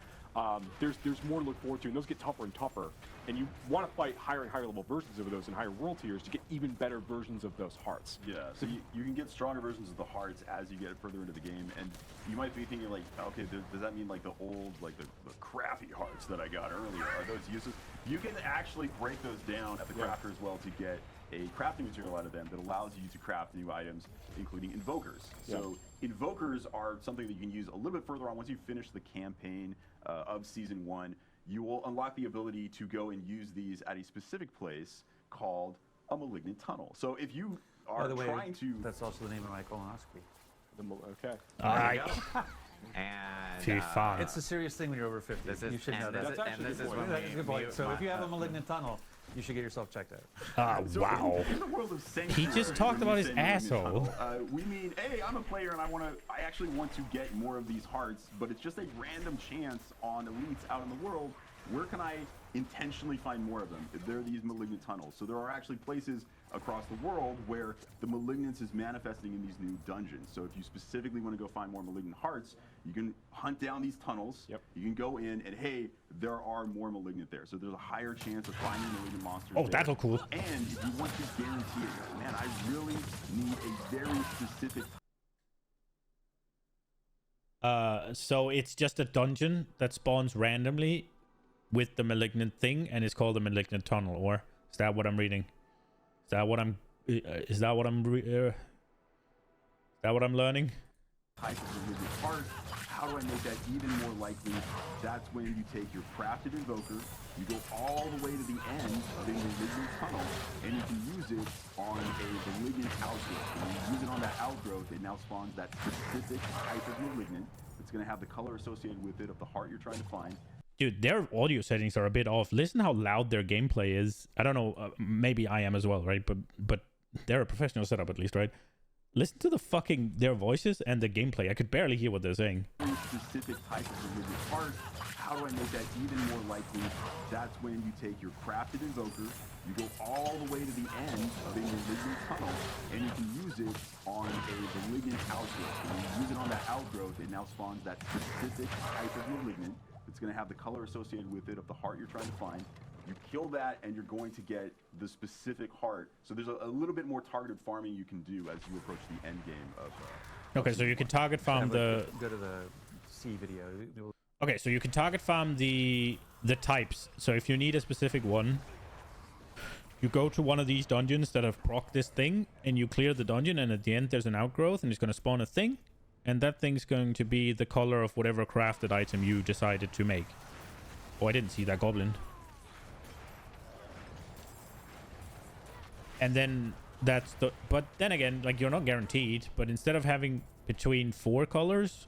There's more to look forward to, and those get tougher and tougher. And you want to fight higher and higher level versions of those in higher world tiers to get even better versions of those hearts. Yeah, so you can get stronger versions of the hearts as you get further into the game, and you might be thinking like, okay, does that mean like the old, like the crappy hearts that I got earlier, are those useless? You can actually break those down at the crafter as well to get a crafting material out of them that allows you to craft new items, including invokers. So invokers are something that you can use a little bit further on once you finish the campaign of Season 1. You will unlock the ability to go and use these at a specific place called a malignant tunnel. So if you are trying to... That's also the name of my colonoscopy. Okay. Alright. And it's a serious thing when you're over 50. You should know that. That's a good point. So if you have a malignant tunnel, you should get yourself checked out. Wow. In the world of He just talked about his asshole. We mean, hey, I'm a player and I actually want to get more of these hearts, but it's just a random chance on elites out in the world. Where can I intentionally find more of them? There are these malignant tunnels. So there are actually places across the world where the malignance is manifesting in these new dungeons. So if you specifically want to go find more malignant hearts, you can hunt down these tunnels. You can go in and, hey, there are more malignant there. So there's a higher chance of finding malignant monsters. Oh, that'll cool. And if you want to guarantee it, man, I really need a very specific. So it's just a dungeon that spawns randomly with the malignant thing, and it's called the malignant tunnel, or is that what I'm reading? Is that what I'm learning? Type of malignant heart. How do I make that even more likely? That's when you take your crafted invoker, you go all the way to the end of a malignant tunnel, and you can use it on a malignant outgrowth. When you use it on that outgrowth, it now spawns that specific type of malignant. It's going to have the color associated with it of the heart you're trying to find. Dude, their audio settings are a bit off. Listen how loud their gameplay is. I don't know, maybe I am as well, right? But they're a professional setup at least, right? Listen to their voices and the gameplay. I could barely hear what they're saying. Specific type of malignant heart. How do I make that even more likely? That's when you take your crafted invoker, you go all the way to the end of a malignant tunnel, and you can use it on a malignant outgrowth. When you use it on that outgrowth, it now spawns that specific type of malignant. It's going to have the color associated with it of the heart you're trying to find. You kill that, and you're going to get the specific heart. So there's a little bit more targeted farming you can do as you approach the end game of. Okay, so you can target farm the. Go to the C video. Okay, so you can target farm the types. So if you need a specific one, you go to one of these dungeons that have proc this thing, and you clear the dungeon, and at the end there's an outgrowth, and it's going to spawn a thing. And that thing's going to be the color of whatever crafted item you decided to make. Oh, I didn't see that goblin. And then that's the... But then again, like, you're not guaranteed. But instead of having between 4 colors,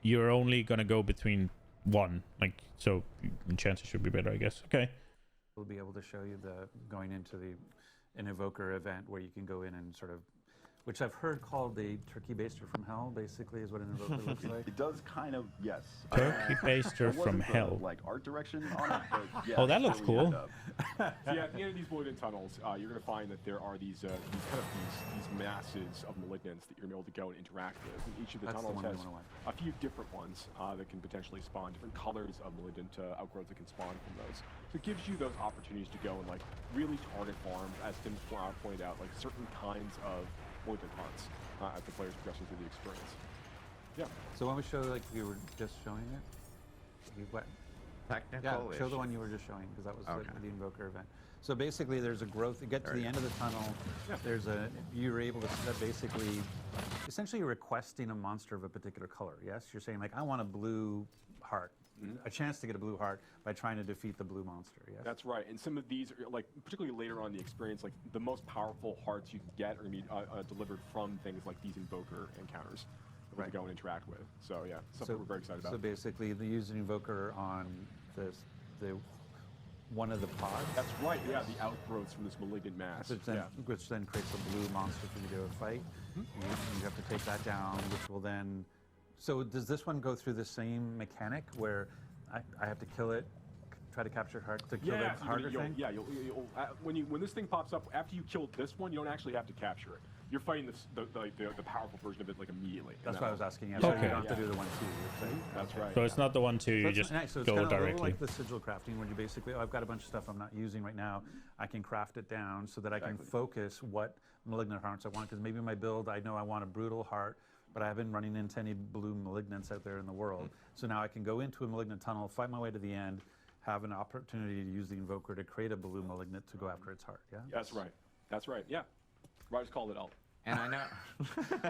you're only going to go between 1. Like, so chances should be better, I guess. Okay. We'll be able to show you going into an evoker event where you can go in and sort of which I've heard called a turkey baster from hell, basically, is what an invoker looks like. It does kind of, yes. Turkey baster There from wasn't the, hell. like art direction on it, but yeah. Oh, that looks that's where we cool. end up. So yeah, at the end of these Malignant tunnels, you're going to find that there are these masses of malignants that you're going to be able to go and interact with. And each of the That's the tunnels one we has wanna watch. a few different ones that can potentially spawn different colors of malignant outgrowths that can spawn from those. So it gives you those opportunities to go and like really target farm, as Tim pointed out, like certain kinds of malignant hunts as the players progressing through the experience. Yeah. So when we show, like we were just showing it, Technical show the issue. one you were just showing, because that was Okay. the invoker event. So basically, there's a growth. You get to the end of the tunnel. There's you're able to basically, essentially, you're requesting a monster of a particular color. Yes, you're saying like, I want a blue heart. A chance to get a blue heart by trying to defeat the blue monster. Yes. That's right, and some of these are like, particularly later on in the experience, like the most powerful hearts you can get are going to be delivered from things like these invoker encounters that we can go and interact with. So yeah, something we're very excited about. So basically, they use an invoker on the one of the pods. That's right. Yeah, the outgrowths from this malignant mass. Which then creates a blue monster for you to fight. You have to take that down, which will then. So does this one go through the same mechanic where I have to kill it, try to capture heart to kill the harder thing? Yeah, when this thing pops up, after you kill this one, you don't actually have to capture it. You're fighting the powerful version of it like immediately. That's what I was asking. Yeah, Okay. so you don't have to do the 1-2. That's right. So it's not the one to you just nice. So it's go kind of directly. like the sigil crafting, where you basically, I've got a bunch of stuff I'm not using right now. I can craft it down so that I can focus what malignant hearts I want. Because maybe my build, I know I want a brutal heart, but I haven't running into any blue malignants out there in the world. So now I can go into a malignant tunnel, fight my way to the end, have an opportunity to use the invoker to create a blue malignant to go after its heart. Yeah. That's right. That's right. Yeah. Rogers called it out. And I know.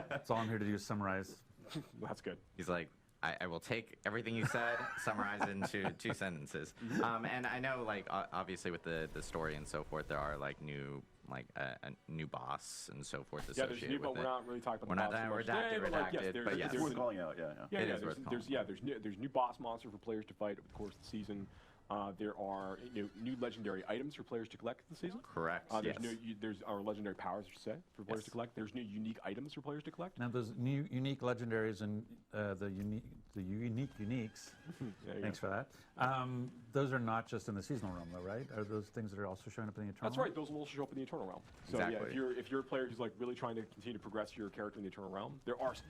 That's all I'm here to do is summarize. That's good. He's like, I will take everything you said, summarize it into 2 sentences. And I know, like, obviously with the story and so forth, there are like new, like a new boss and so forth associated there's new, but we're not really talking about we're the boss. not so much today, redacted, but yes. It's worth calling out, there's new boss monster for players to fight over the course of the season. There are new legendary items for players to collect this season. Correct. There's our legendary powers, I should say, for players to collect. There's new unique items for players to collect. Now those new unique legendaries and the unique uniques. Thanks for that. Those are not just in the seasonal realm, though, right? Are those things that are also showing up in the eternal? That's right. Those will also show up in the eternal realm. So yeah, if you're a player who's like really trying to continue to progress your character in the eternal realm,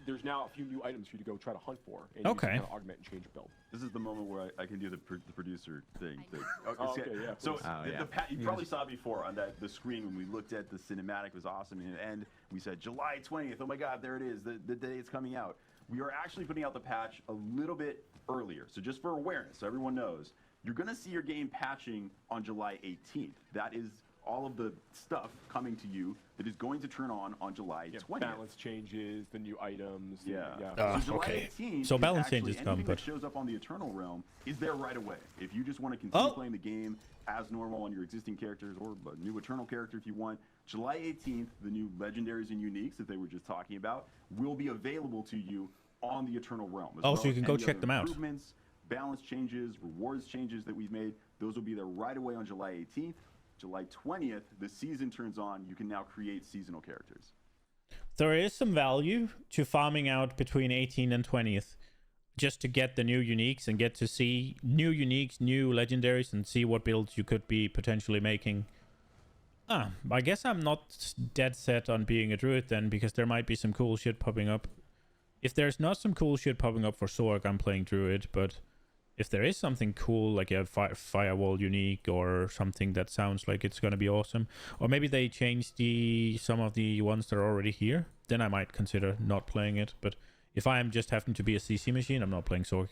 there's now a few new items for you to go try to hunt for, and you can kind of augment and change your build. This is the moment where I can do the producer thing. Okay, yeah. So you probably saw before on the screen when we looked at the cinematic. It was awesome. And we said July 20th. Oh my God, there it is. The day it's coming out. We are actually putting out the patch a little bit earlier. So just for awareness, so everyone knows, you're going to see your game patching on July 18th. That is all of the stuff coming to you that is going to turn on July 20th. Balance changes, the new items. So July 18th, so balance changes anything come, but that shows up on the Eternal Realm is there right away. If you just want to continue playing the game as normal on your existing characters, or a new Eternal character if you want, July 18th, the new legendaries and uniques that they were just talking about will be available to you on the Eternal Realm. So you can go check them out. Improvements, balance changes, rewards changes that we've made, those will be there right away on July 18th. July 20th, the season turns on. You can now create seasonal characters. There is some value to farming out between 18th and 20th, just to get the new uniques and get to see new uniques, new legendaries, and see what builds you could be potentially making. I guess I'm not dead set on being a druid then, because there might be some cool shit popping up. If there's not some cool shit popping up for Sorg, I'm playing druid, but if there is something cool, like a firewall unique or something that sounds like it's going to be awesome, or maybe they change some of the ones that are already here, then I might consider not playing it. But if I am just having to be a CC machine, I'm not playing Sorg.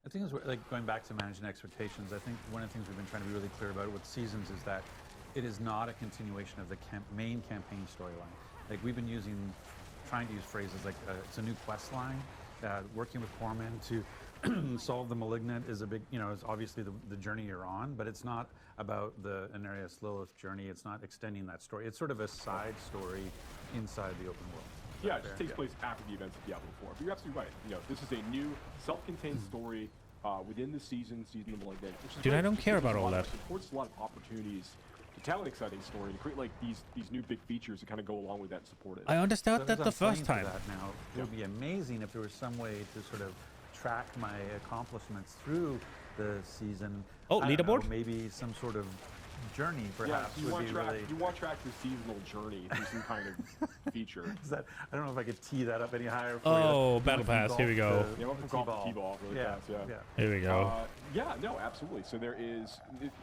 I think it's like going back to managing expectations. I think one of the things we've been trying to be really clear about with Seasons is that it is not a continuation of the main campaign storyline. Like we've been trying to use phrases like it's a new quest line. Working with Corman to solve the malignant is a big, it's obviously the journey you're on, but it's not about the Anarius Lilith journey. It's not extending that story. It's sort of a side story inside the open world. Yeah, it just takes place after the events of Diablo 4. But you're absolutely right. This is a new self-contained story within the season of Malignant. Dude, I don't care about all that. It supports a lot of opportunities to tell an exciting story and create like these new big features to kind of go along with that and support it. I understood So that as the I'm playing first through time. That now, it would be amazing if there was some way to sort of track my accomplishments through the season. Oh, I don't know, leaderboard? maybe some sort of journey, Yeah, perhaps, so you would want be track really. you want track the seasonal journey through some kind of feature. Is that, I don't know if I could tee that up any higher. For Oh, you. Battle Pass, here we go. Yeah, we'll from golf to T-ball really fast, yeah. Here we go. Yeah, no, absolutely. So there is,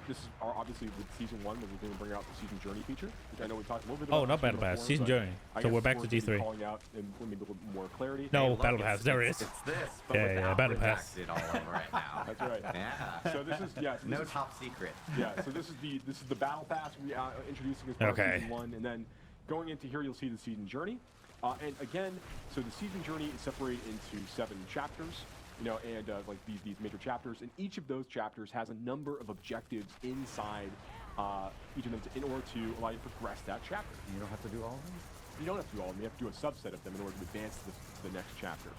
this is obviously with season 1, we're going to bring out the season journey feature, which I know we talked a little bit about. Oh, not Battle Pass, before, season but journey. I So guess we're back it's to worth maybe D3. calling out and maybe a little bit more clarity. No, Hey, look, Battle Pass, there it is. It's this, but Yeah, without Battle Pass. redacted all over it now. That's right. Yeah. So this is No top secret. Yeah, so this is the battle pass we introducing as part Okay. of season 1, and then going into here you'll see the season journey, and again, so the season journey is separated into 7 chapters, you know, and like these major chapters, and each of those chapters has a number of objectives inside each of them in order to allow you to progress that chapter. You don't have to do all of them. You don't have to do all of them. You have to do a subset of them in order to advance to the next chapter.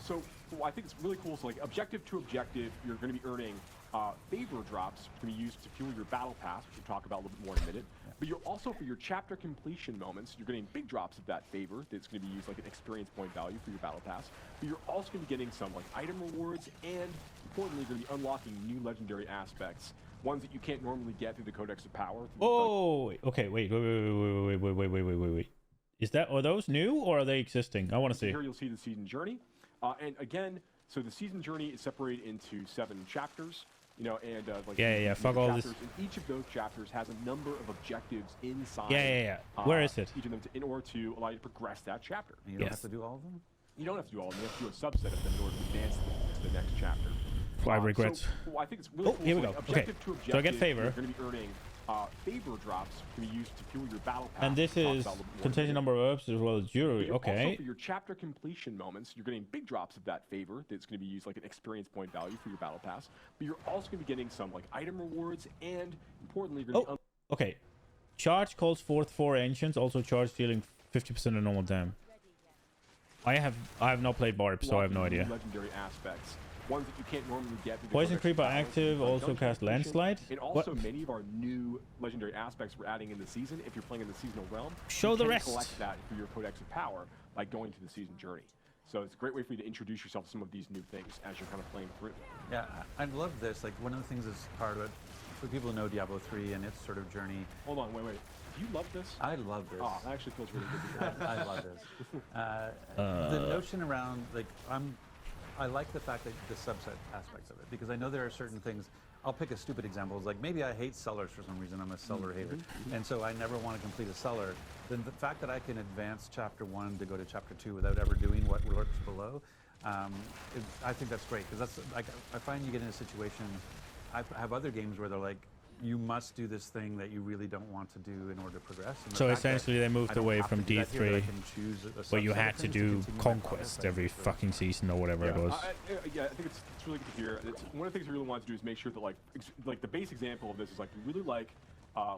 So I think it's really cool. So like objective to objective, you're going to be earning favor drops to be used to fuel your battle pass, which we'll talk about a little bit more in a minute. Yeah. But you're also, for your chapter completion moments, you're getting big drops of that favor that's going to be used like an experience point value for your battle pass. But you're also going to be getting some like item rewards, and importantly, you're going to be unlocking new legendary aspects, ones that you can't normally get through the Codex of Power. Oh, okay, wait. Are those new or are they existing? I want to see. Here you'll see the season journey, and again, so the season journey is separated into 7 chapters. You know, and like Yeah. Fuck all this. And each of those chapters has a number of objectives inside. Yeah. Where is it? Each of them in order to allow you to progress that chapter. And you don't have to do all of them. You don't have to do all of them. You have to do a subset of them in order to advance to the next chapter. I regret. So, I think it's really cool. Here we So, go. like, Okay. objective to objective, So I get favor. You're going to be earning favor drops to be used to fuel your battle pass. And this We'll talk is about a little bit more contains a later. number of herbs as well as jewelry. But Okay. Also, for your chapter completion moments, you're getting big drops of that favor that's going to be used like an experience point value for your battle pass. But you're also going to be getting some like item rewards, and importantly, you're going to be Okay. Charge calls forth 4 ancients, also charge dealing 50% of normal damage. I have not played Barb, so I have no idea. legendary aspects. Ones that you can't normally get. through the Poison Codex of Creeper Power, active, like also Dungeon cast Completion, Landslide. And also many of our new legendary aspects we're adding in the season. If you're playing in the seasonal realm, Show you the can rest. collect that for your Codex of Power by going to the season journey. So it's a great way for you to introduce yourself to some of these new things as you're kind of playing through. Yeah, I love this. Like one of the things that's part of it, for people who know Diablo 3 and its sort of journey. Hold on, wait. Do you love this? I love this. Oh, that actually feels really good to hear. I love this. The notion around like I like the fact that the subset aspects of it, because I know there are certain things. I'll pick a stupid example. It's like maybe I hate sellers for some reason. I'm a seller hater, and so I never want to complete a seller. Then the fact that I can advance chapter 1 to go to chapter 2 without ever doing what lurks below, I think that's great, because that's like I find you get in a situation. I have other games where they're like, you must do this thing that you really don't want to do in order to progress. And the So fact that essentially they moved I don't away have from to do that here, that I D3, can choose a where you subset of had to things do continue my conquest progress. every fucking season or whatever it was. Yeah, I think it's really good to hear. One of the things we really want to do is make sure that like the base example of this is like we really like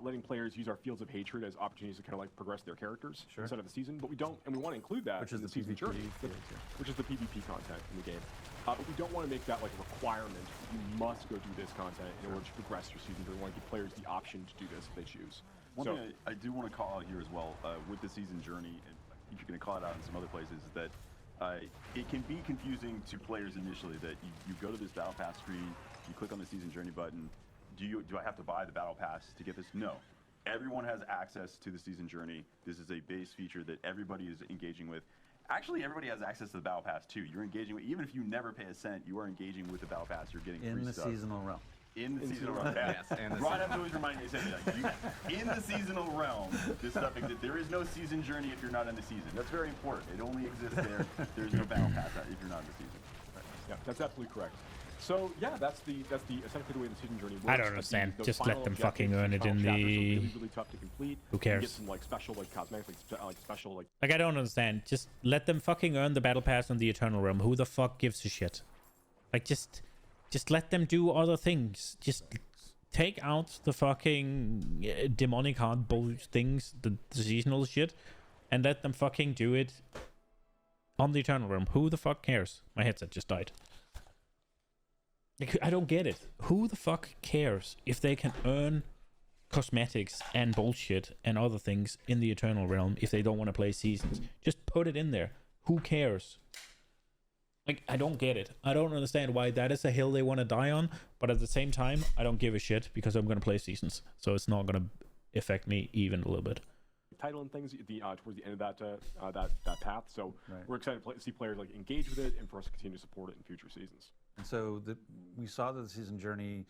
letting players use our fields of hatred as opportunities to kind of like progress their characters inside of the season, but we don't, and we want to include that Which is in the season PvP journey, fields, which is the PvP content in the game. But we don't want to make that like a requirement. You must go do this content in order to progress your season. We want to give players the option to do this if they choose. One thing I do want to call out here as well with the season journey, and I think you're going to call it out in some other places, is that it can be confusing to players initially that you go to this battle pass screen, you click on the season journey button. Do I have to buy the battle pass to get this? No. Everyone has access to the season journey. This is a base feature that everybody is engaging with. Actually, everybody has access to the battle pass too. You're engaging with, even if you never pay a cent, you are engaging with the battle pass. You're getting In free the stuff. seasonal realm. In the seasonal realm. Yes. Rod has to always remind me, in the seasonal realm, this stuff exists. There is no season journey if you're not in the season. That's very important. It only exists there. There's no battle pass if you're not in the season. Right. Yeah, that's absolutely correct. So yeah, that's the essentially the way the season journey works. I don't understand. The Just final let them objectives, fucking earn it final in chapters are the. really tough to complete. Who You cares? get some like special like cosmetics, like special like. Like I don't understand. Just let them fucking earn the battle pass on the Eternal Realm. Who the fuck gives a shit? Like just let them do other things. Just take out the fucking demonic hard bull things, the seasonal shit, and let them fucking do it on the Eternal Realm. Who the fuck cares? My headset just died. Like, I don't get it. Who the fuck cares if they can earn cosmetics and bullshit and other things in the Eternal Realm if they don't want to play seasons. Just put it in there. Who cares? Like, I don't get it. I don't understand why that is a hill they want to die on, but at the same time, I don't give a shit because I'm going to play seasons. So it's not going to affect me even a little bit. Title and things at the towards the end of that path. So we're excited to see players like engage with it and for us to continue to support it in future seasons. And so we saw that the season journey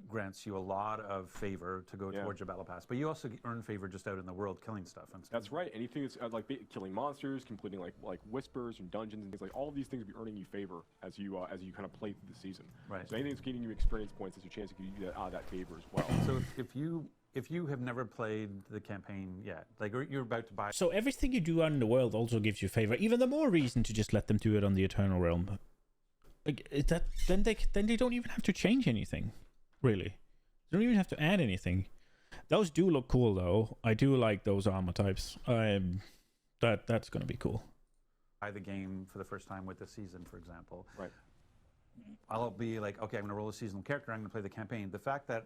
grants you a lot of favor to go towards your battle pass, but you also earn favor just out in the world killing stuff. And that's right. Anything that's like killing monsters, completing like whispers and dungeons and things like all of these things will be earning you favor as you kind of play through the season. Right. So anything that's getting you experience points is a chance to give you that favor as well. So if you have never played the campaign yet, like you're about to buy, so everything you do out in the world also gives you favor. Even the more reason to just let them do it on the Eternal Realm. Like that, then they don't even have to change anything. Really, they don't even have to add anything. Those do look cool though. I do like those armor types. That's gonna be cool. Buy the game for the first time with the season, for example. Right. I'll be like, okay, I'm gonna roll a seasonal character. I'm gonna play the campaign. The fact that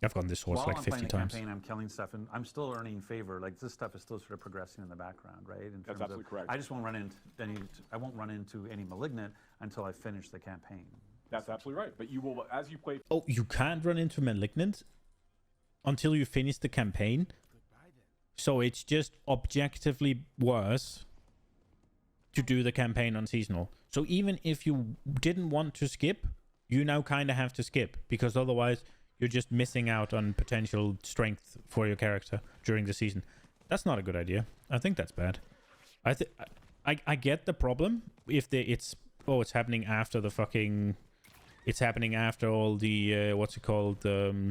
I've gotten this horse while like I'm 50 playing times. The campaign, I'm killing stuff, and I'm still earning favor. Like this stuff is still sort of progressing in the background, right? In That's terms absolutely of, correct. I just won't run into any. I won't run into any malignant until I finish the campaign. That's absolutely right. But you will, as you play. Oh, you can't run into Malignant until you finish the campaign. So it's just objectively worse to do the campaign on seasonal. So even if you didn't want to skip, you now kind of have to skip because otherwise you're just missing out on potential strength for your character during the season. That's not a good idea. I think that's bad. I get the problem if it's happening after the fucking. It's happening after all the, what's it called? I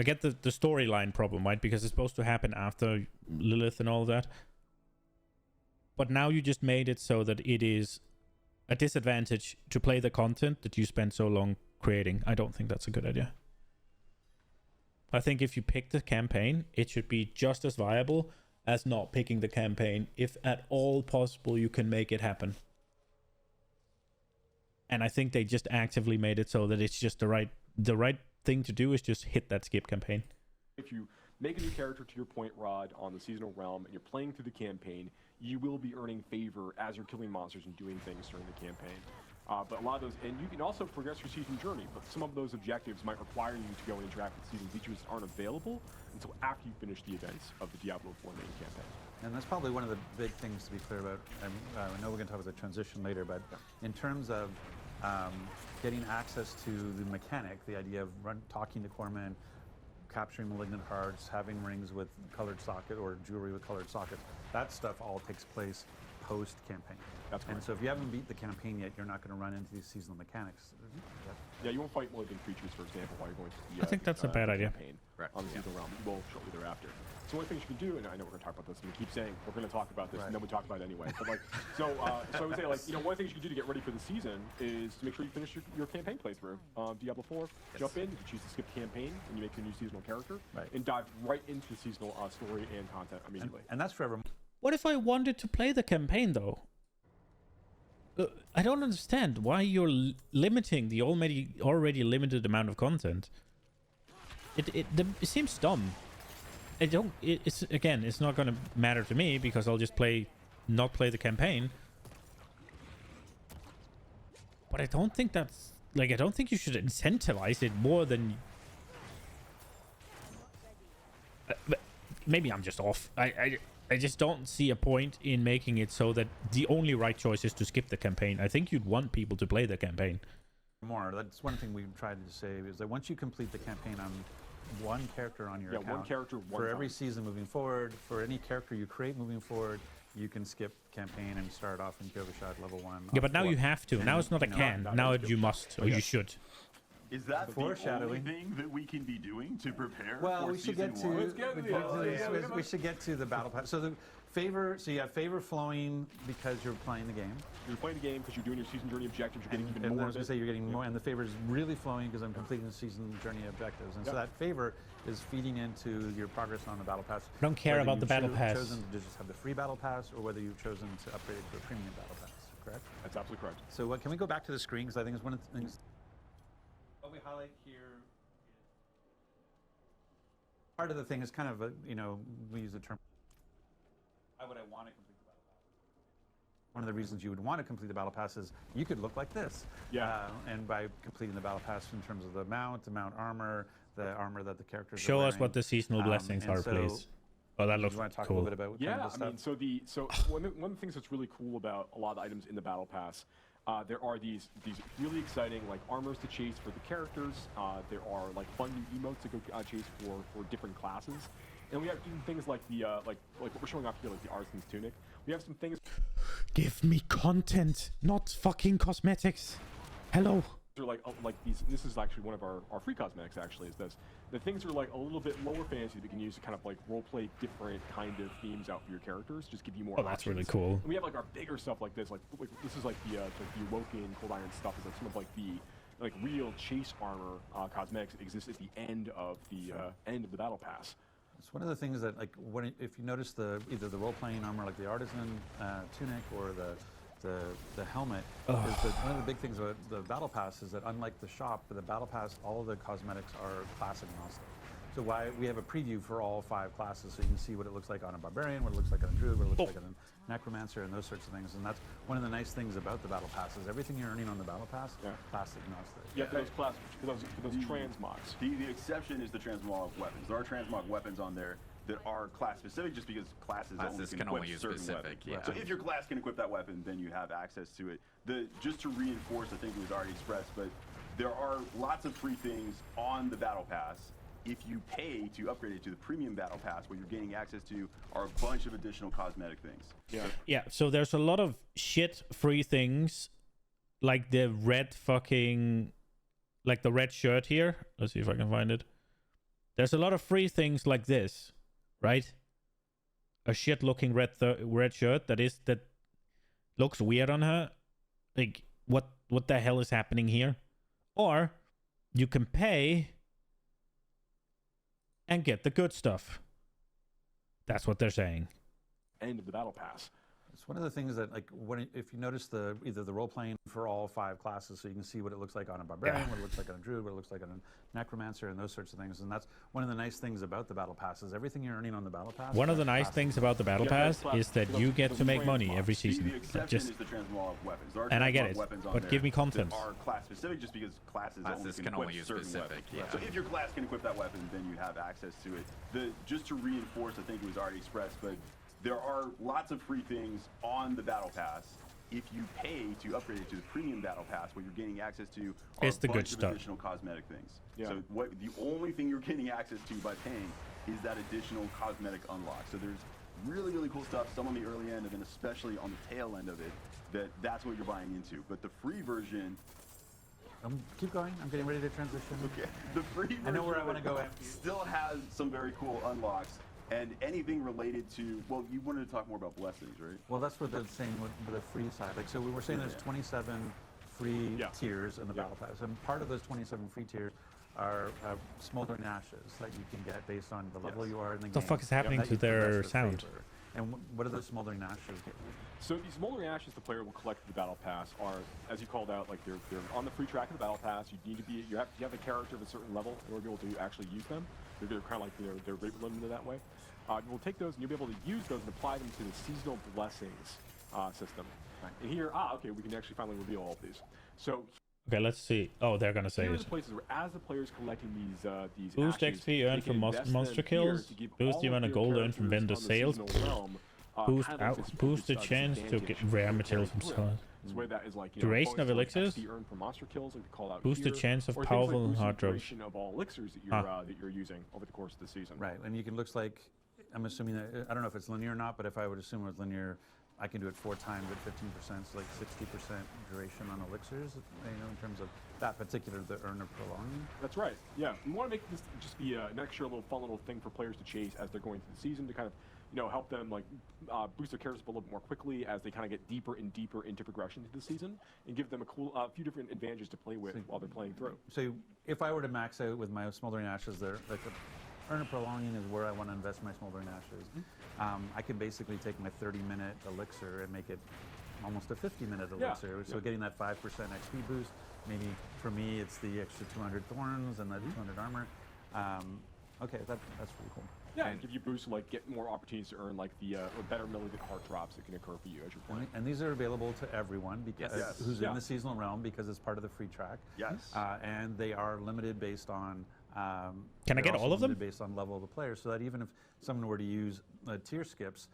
get the storyline problem, right? Because it's supposed to happen after Lilith and all that. But now you just made it so that it is a disadvantage to play the content that you spent so long creating. I don't think that's a good idea. I think if you pick the campaign, it should be just as viable as not picking the campaign. If at all possible, you can make it happen. And I think they just actively made it so that it's just the right thing to do is just hit that skip campaign. If you make a new character, to your point, Rod, on the seasonal realm, and you're playing through the campaign, you will be earning favor as you're killing monsters and doing things during the campaign. But a lot of those, and you can also progress your season journey, but some of those objectives might require you to go and interact with season features that aren't available until after you finish the events of the Diablo 4 main campaign. And that's probably one of the big things to be clear about. I know we're going to talk about the transition later, but in terms of getting access to the mechanic, the idea of talking to Corman, capturing malignant hearts, having rings with colored socket or jewelry with colored sockets, that stuff all takes place post-campaign. That's correct. And so if you haven't beat the campaign yet, you're not going to run into these seasonal mechanics. Yeah, you won't fight malignant creatures, for example, while you're going to the I think that's a bad idea. campaign on the seasonal realm. You will shortly thereafter. So one of the things you can do, and I know we're going to talk about this, and we keep saying we're going to talk about this, and then we talk about it anyway. But so I would say, one of the things you can do to get ready for the season is to make sure you finish your campaign playthrough. Diablo 4, jump in, you can choose to skip campaign, and you make your new seasonal character, and dive right into the seasonal story and content immediately. And that's for everyone. What if I wanted to play the campaign though? I don't understand why you're limiting the already limited amount of content. It seems dumb. It's not going to matter to me because I'll just not play the campaign. But I don't think that's I don't think you should incentivize it more than. Maybe I'm just off. I just don't see a point in making it so that the only right choice is to skip the campaign. I think you'd want people to play the campaign. That's one thing we tried to say is that once you complete the campaign on one character on your account, one character, for every season moving forward, for any character you create moving forward, you can skip campaign and start off in Kyovashad level 1. Yeah, but now you have to. Now it's not a can. Now you must, or you should. Is that the only thing that we can be doing to prepare for we should get to we should get to the battle pass. So the favor, so you have favor flowing because you're playing the game. You're playing the game because you're doing your season journey objectives. You're getting even and more. I was going to say you're getting more, and the favor is really flowing because I'm completing the season journey objectives, and so that favor is feeding into your progress on the battle pass. I don't care about the battle pass. Chosen to just have the free battle pass, or whether you've chosen to upgrade it to a premium battle pass. Correct? That's absolutely correct. So can we go back to the screen because I think it's one of the things. What we highlight here part of the thing is kind of a, you know, we use the term. Why would I want to complete the battle pass? One of the reasons you would want to complete the battle pass is you could look like this. Yeah. And by completing the battle pass in terms of the mount armor, the armor that the characters Show are us what the seasonal blessings and are, so please. Oh, that do looks you want to talk cool. a little bit about Yeah, kind of I the mean, stuff? so one of the things that's really cool about a lot of the items in the battle pass, there are these really exciting like armors to chase for the characters. There are like fun new emotes to go chase for different classes, and we have even things like the like what we're showing off here, like the Artisan's Tunic. We have some things. Give me content, not fucking cosmetics. Hello. Are like these. This is actually one of our free cosmetics. Actually, is this. The things are like a little bit lower fantasy that we can use to kind of like roleplay different kind of themes out for your characters. Just give you more. Oh, that's really options. cool. And we have like our bigger stuff like this. Like this is like the Awoken Cold Iron stuff. Is like some of like the like real chase armor cosmetics that exist at the end of the battle pass. It's one of the things that, like, if you notice either the role-playing armor, like the Artisan tunic, or the helmet, is that one of the big things about the battle pass is that, unlike the shop, for the battle pass, all of the cosmetics are class agnostic. So we have a preview for all 5 classes, so you can see what it looks like on a barbarian, what it looks like on a druid, what it looks like on a necromancer, and those sorts of things. And that's one of the nice things about the battle pass is everything you're earning on the battle pass, class agnostic. Yeah, for those transmogs. The exception is the transmog weapons. There are transmog weapons on there that are class specific, just because classes can only use certain specific. weapons. Yeah. So if your class can equip that weapon, then you have access to it. Just to reinforce, I think it was already expressed, but there are lots of free things on the battle pass. If you pay to upgrade it to the premium battle pass, what you're gaining access to are a bunch of additional cosmetic things. Yeah, so there's a lot of shit free things, like the red fucking, like the red shirt here. Let's see if I can find it. There's a lot of free things like this, right? A shit looking red shirt that looks weird on her. Like, what the hell is happening here? Or you can pay and get the good stuff. That's what they're saying. End of the battle pass. It's one of the things that, like, if you notice either the role playing for all 5 classes, so you can see what it looks like on a barbarian, what it looks like on a druid, what it looks like on a necromancer, and those sorts of things. And that's one of the nice things about the battle pass is everything you're earning on the battle pass. One of the nice things about the battle pass is that you get to make money every season. The exception is the transmog weapons. There are and I get transmog it, weapons on but there give me content. that are class specific, just because classes can equip only use certain specific. weapons. Yeah. So if your class can equip that weapon, then you have access to it. Just to reinforce, I think it was already expressed, but there are lots of free things on the battle pass. If you pay to upgrade it to the premium battle pass, what you're gaining access to are It's the a good bunch of stuff. additional cosmetic things. Yeah. So the only thing you're getting access to by paying is that additional cosmetic unlock. So there's really, really cool stuff, some on the early end, and then especially on the tail end of it, that's what you're buying into. But the free version... Keep going. I'm getting ready to transition. Okay. The free version I know where I want to go. Still has some very cool unlocks. And anything related to, well, you wanted to talk more about blessings, right? Well, that's what they're saying with the free side. Like, so we were saying there's 27 free tiers in the battle pass, and part of those 27 free tiers are smoldering ashes that you can get based on the level you are in the game. What the fuck is happening to their sound? And what do those smoldering ashes get you? So these smoldering ashes the player will collect with the battle pass are, as you called out, like they're on the free track of the battle pass. You have a character of a certain level in order to be able to actually use them. They're kind of like they're rate limited that way. We'll take those and you'll be able to use those and apply them to the seasonal blessings system. Right. And here, okay, we can actually finally reveal all of these. So. Okay, let's see. Oh, they're gonna say Here are it. the places where, as the player's collecting these Boost ashes, XP earned they from can invest monster them here kills. to give Boost all the of amount of their gold earned from vendor characters sales. on the seasonal realm, Boost kind of boost the this chance to get advantage rare for material from players. stars. So where that is like, Duration of elixirs. XP earned from monster kills, like they call out Boost the here, chance of or things powerful like boosting hard the drops. duration of all elixirs that you're using over the course of the season. Right, and you can looks like, I'm assuming that, I don't know if it's linear or not, but if I would assume it was linear, I can do it 4 times at 15%, so like 60% duration on elixirs, in terms of that particular, the earn or prolonging. That's right, yeah. We want to make this just be an extra little fun little thing for players to chase as they're going through the season to kind of, help them like boost their characters a little bit more quickly as they kind of get deeper and deeper into progression to the season, and give them a few different advantages to play with while they're playing through. So if I were to max out with my smoldering ashes, there, like earn or prolonging is where I want to invest my smoldering ashes. I can basically take my 30-minute elixir and make it almost a 50-minute elixir. So getting that 5% XP boost, maybe for me it's the extra 200 thorns and the 200 armor. Okay, that's pretty cool. Yeah, and give you boosts, like get more opportunities to earn like the or better milligan heart drops that can occur for you as you're playing. And these are available to everyone because who's in the seasonal realm because it's part of the free track. Yes. And they are limited based on. Can I get all of them? Based on level of the player, so that even if someone were to use tier skips,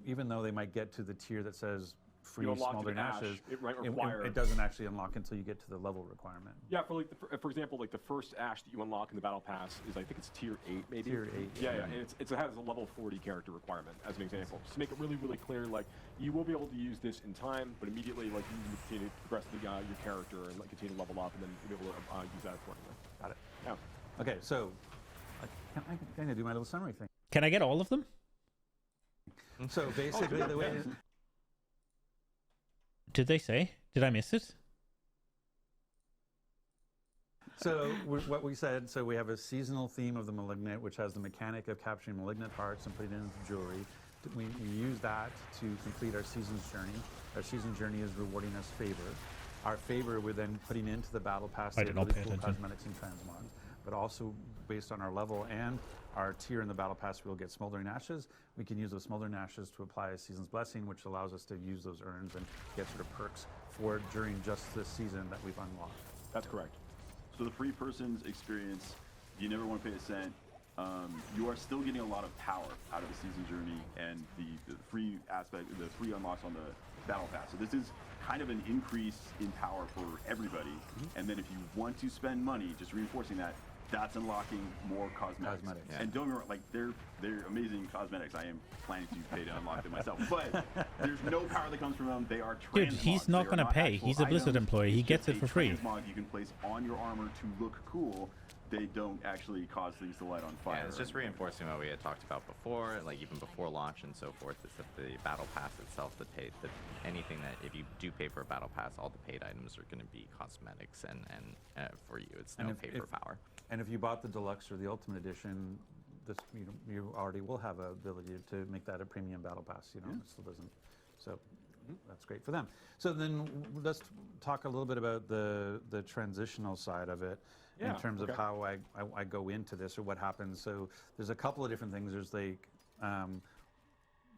even though they might get to the tier that says free smoldering ashes, it doesn't actually unlock until you get to the level requirement. Yeah, for like for example, like the first ash that you unlock in the battle pass is I think it's tier 8 maybe. Tier 8. Yeah, and it has a level 40 character requirement as an example. Just to make it really clear, like you will be able to use this in time, but immediately like you can continue to progress your character and like continue to level up, and then you'll be able to use that accordingly. Got it. Yeah. Okay, so I kind of do my little summary thing. Can I get all of them? So basically, the way. Did they say? Did I miss it? So what we said, so we have a seasonal theme of the Malignant, which has the mechanic of capturing Malignant hearts and putting it into jewelry. We use that to complete our season's journey. Our season's journey is rewarding us favor. Our favor we're then putting into the battle pass. I did not pay attention. Cosmetics and transmogs, but also based on our level and our tier in the battle pass, we'll get Smoldering Ashes. We can use those Smoldering Ashes to apply a Season's Blessing, which allows us to use those urns and get sort of perks for during just this season that we've unlocked. That's correct. So the free person's experience, if you never want to pay a cent, you are still getting a lot of power out of the season journey and the free aspect, the free unlocks on the battle pass. So this is kind of an increase in power for everybody. And then if you want to spend money, just reinforcing that, that's unlocking more cosmetics. And don't get me wrong, like they're amazing cosmetics. I am planning to pay to unlock them myself, but there's no power that comes from them. They are transmogs. Dude, he's not going to pay. He's a Blizzard employee. He gets it for free. Transmog you can place on your armor to look cool. They don't actually cause things to light on fire. Yeah, it's just reinforcing what we had talked about before, like even before launch and so forth, is that the battle pass itself, anything that if you do pay for a battle pass, all the paid items are going to be cosmetics, and for you, it's no pay for power. And if you bought the deluxe or the ultimate edition, this you already will have a ability to make that a premium battle pass. It still doesn't. So that's great for them. So then let's talk a little bit about the transitional side of it. In terms of how I go into this or what happens. So there's a couple of different things. There's like,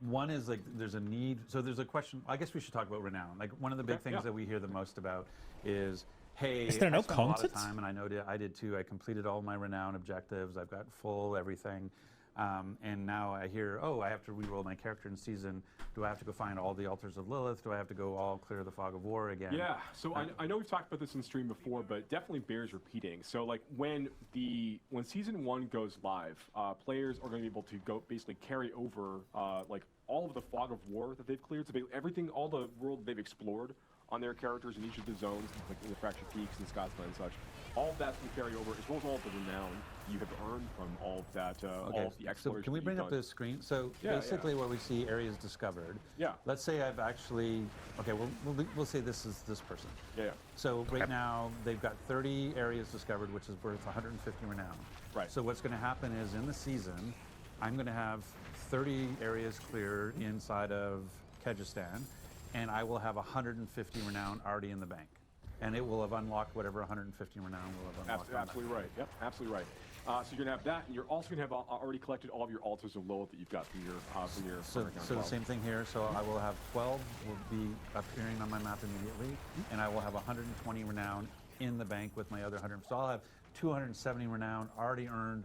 one is like there's a need. So there's a question. I guess we should talk about renown. Like one of the big things that we hear the most about is, hey, is there no I spent content? a lot of time, and I know I did too. I completed all my renown objectives. I've got full everything. And now I hear, oh, I have to reroll my character in season. Do I have to go find all the altars of Lilith? Do I have to go all clear the fog of war again? Yeah, so I know we've talked about this in stream before, but definitely bears repeating. So like when season 1 goes live, players are going to be able to basically carry over like all of the fog of war that they've cleared. So everything, all the world they've explored on their characters in each of the zones, like in the Fractured Peaks and Scotsland and such. All of that's going to carry over, as well as all of the renown you have earned from all of that, all of the exploration. So can we bring up the screen? So basically what we see, areas discovered. Yeah. Let's say I've actually, we'll say this is this person. Yeah. So right now they've got 30 areas discovered, which is worth 150 renown. Right. So what's going to happen is in the season, I'm going to have 30 areas cleared inside of Kyrgyzstan, and I will have 150 renown already in the bank. And it will have unlocked whatever 150 renown will have unlocked. Absolutely right. Yep, absolutely right. So you're gonna have that, and you're also gonna have already collected all of your altars of Lilith that you've got from your. So the same thing here. So I will have 12 will be appearing on my map immediately, and I will have 120 renown in the bank with my other 100. So I'll have 270 renown already earned,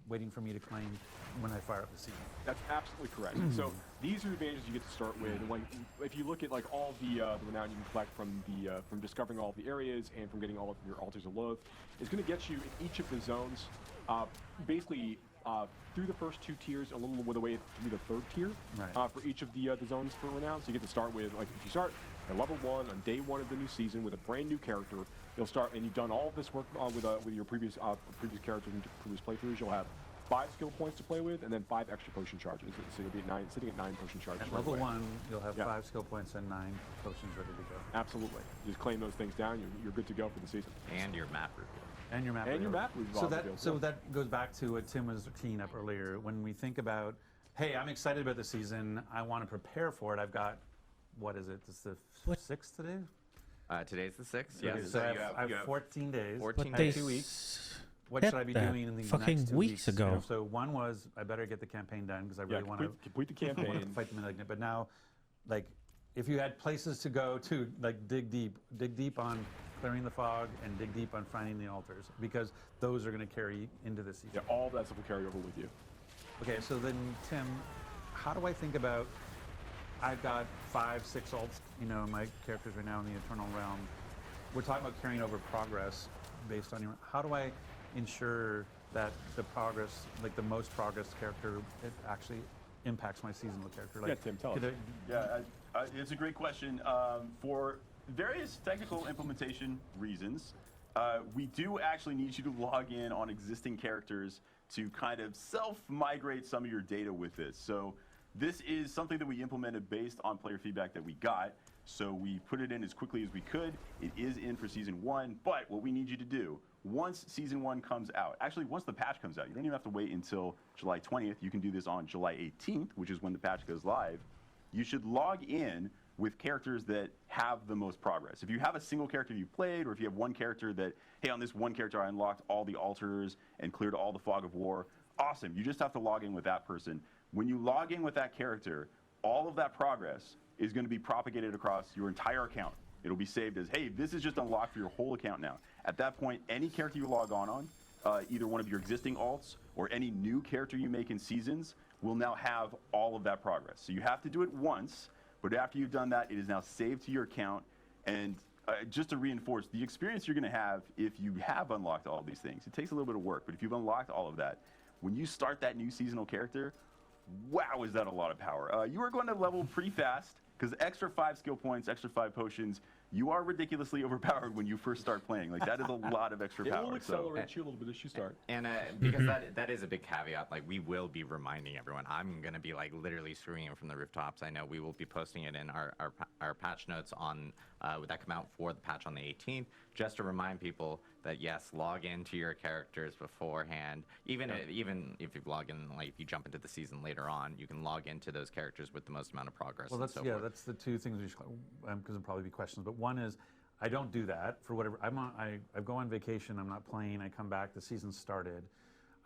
waiting for me to claim when I fire up the season. That's absolutely correct. So these are the advantages you get to start with. Like if you look at like all the renown you can collect from discovering all of the areas and from getting all of your altars of Lilith, is going to get you in each of the zones, basically through the first 2 tiers, a little with a way through the 3rd tier for each of the zones for renown. So you get to start with, like if you start at level 1 on day 1 of the new season with a brand new character, you'll start, and you've done all of this work with your previous characters and previous playthroughs. You'll have 5 skill points to play with, and then 5 extra potion charges. So you'll be sitting at 9 potion charges. At level 1, you'll have 5 skill points and 9 potions ready to go. Absolutely. You just claim those things down, you're good to go for the season. And your map reveal. And your map reveal. So that goes back to what Tim was teeing up earlier. When we think about, hey, I'm excited about the season, I want to prepare for it. I've got, what is it? It's the 6th today? Today's the 6th. Yeah. So I have 14 days. 14 days. 2 weeks. what should I be doing in these fucking next 2 weeks weeks? ago. You know, so one was I better get the campaign done because I really want to complete the campaign, fight the malignant. But now, like, if you had places to go to, like, dig deep on clearing the fog and dig deep on finding the altars, because those are going to carry into the season. Yeah, all that stuff will carry over with you. Okay, so then Tim, how do I think about? I've got 5, 6 alts, you know, my characters right now in the Eternal Realm. We're talking about carrying over progress based on your. How do I ensure that the progress, like the most progress character, it actually impacts my seasonal character? Like, Yeah, Tim, tell us. It's a great question. For various technical implementation reasons, we do actually need you to log in on existing characters to kind of self-migrate some of your data with this. So this is something that we implemented based on player feedback that we got. So we put it in as quickly as we could. It is in for Season 1, but what we need you to do, once Season 1 comes out, actually once the patch comes out, you don't even have to wait until July 20th. You can do this on July 18th, which is when the patch goes live. You should log in with characters that have the most progress. If you have a single character you played, or if you have one character that, hey, on this one character I unlocked all the altars and cleared all the fog of war, awesome. You just have to log in with that person. When you log in with that character, all of that progress is going to be propagated across your entire account. It'll be saved as, hey, this is just unlocked for your whole account now. At that point, any character you log on, either one of your existing alts or any new character you make in seasons, will now have all of that progress. So you have to do it once, but after you've done that, it is now saved to your account. And just to reinforce, the experience you're going to have if you have unlocked all of these things, it takes a little bit of work, but if you've unlocked all of that, when you start that new seasonal character, wow, is that a lot of power. You are going to level pretty fast, because extra 5 skill points, extra 5 potions, you are ridiculously overpowered when you first start playing. Like, that is a lot of extra power. It will accelerate you a little bit as you start. And because that is a big caveat, like, we will be reminding everyone. I'm going to be, like, literally screaming from the rooftops. I know we will be posting it in our patch notes on that come out for the patch on the 18th, just to remind people that, yes, log into your characters beforehand. Even if you log in, like, if you jump into the season later on, you can log into those characters with the most amount of progress. Well, that's that's the two things we should, because there'll probably be questions. But one is, I don't do that for whatever. I go on vacation. I'm not playing. I come back. The season started.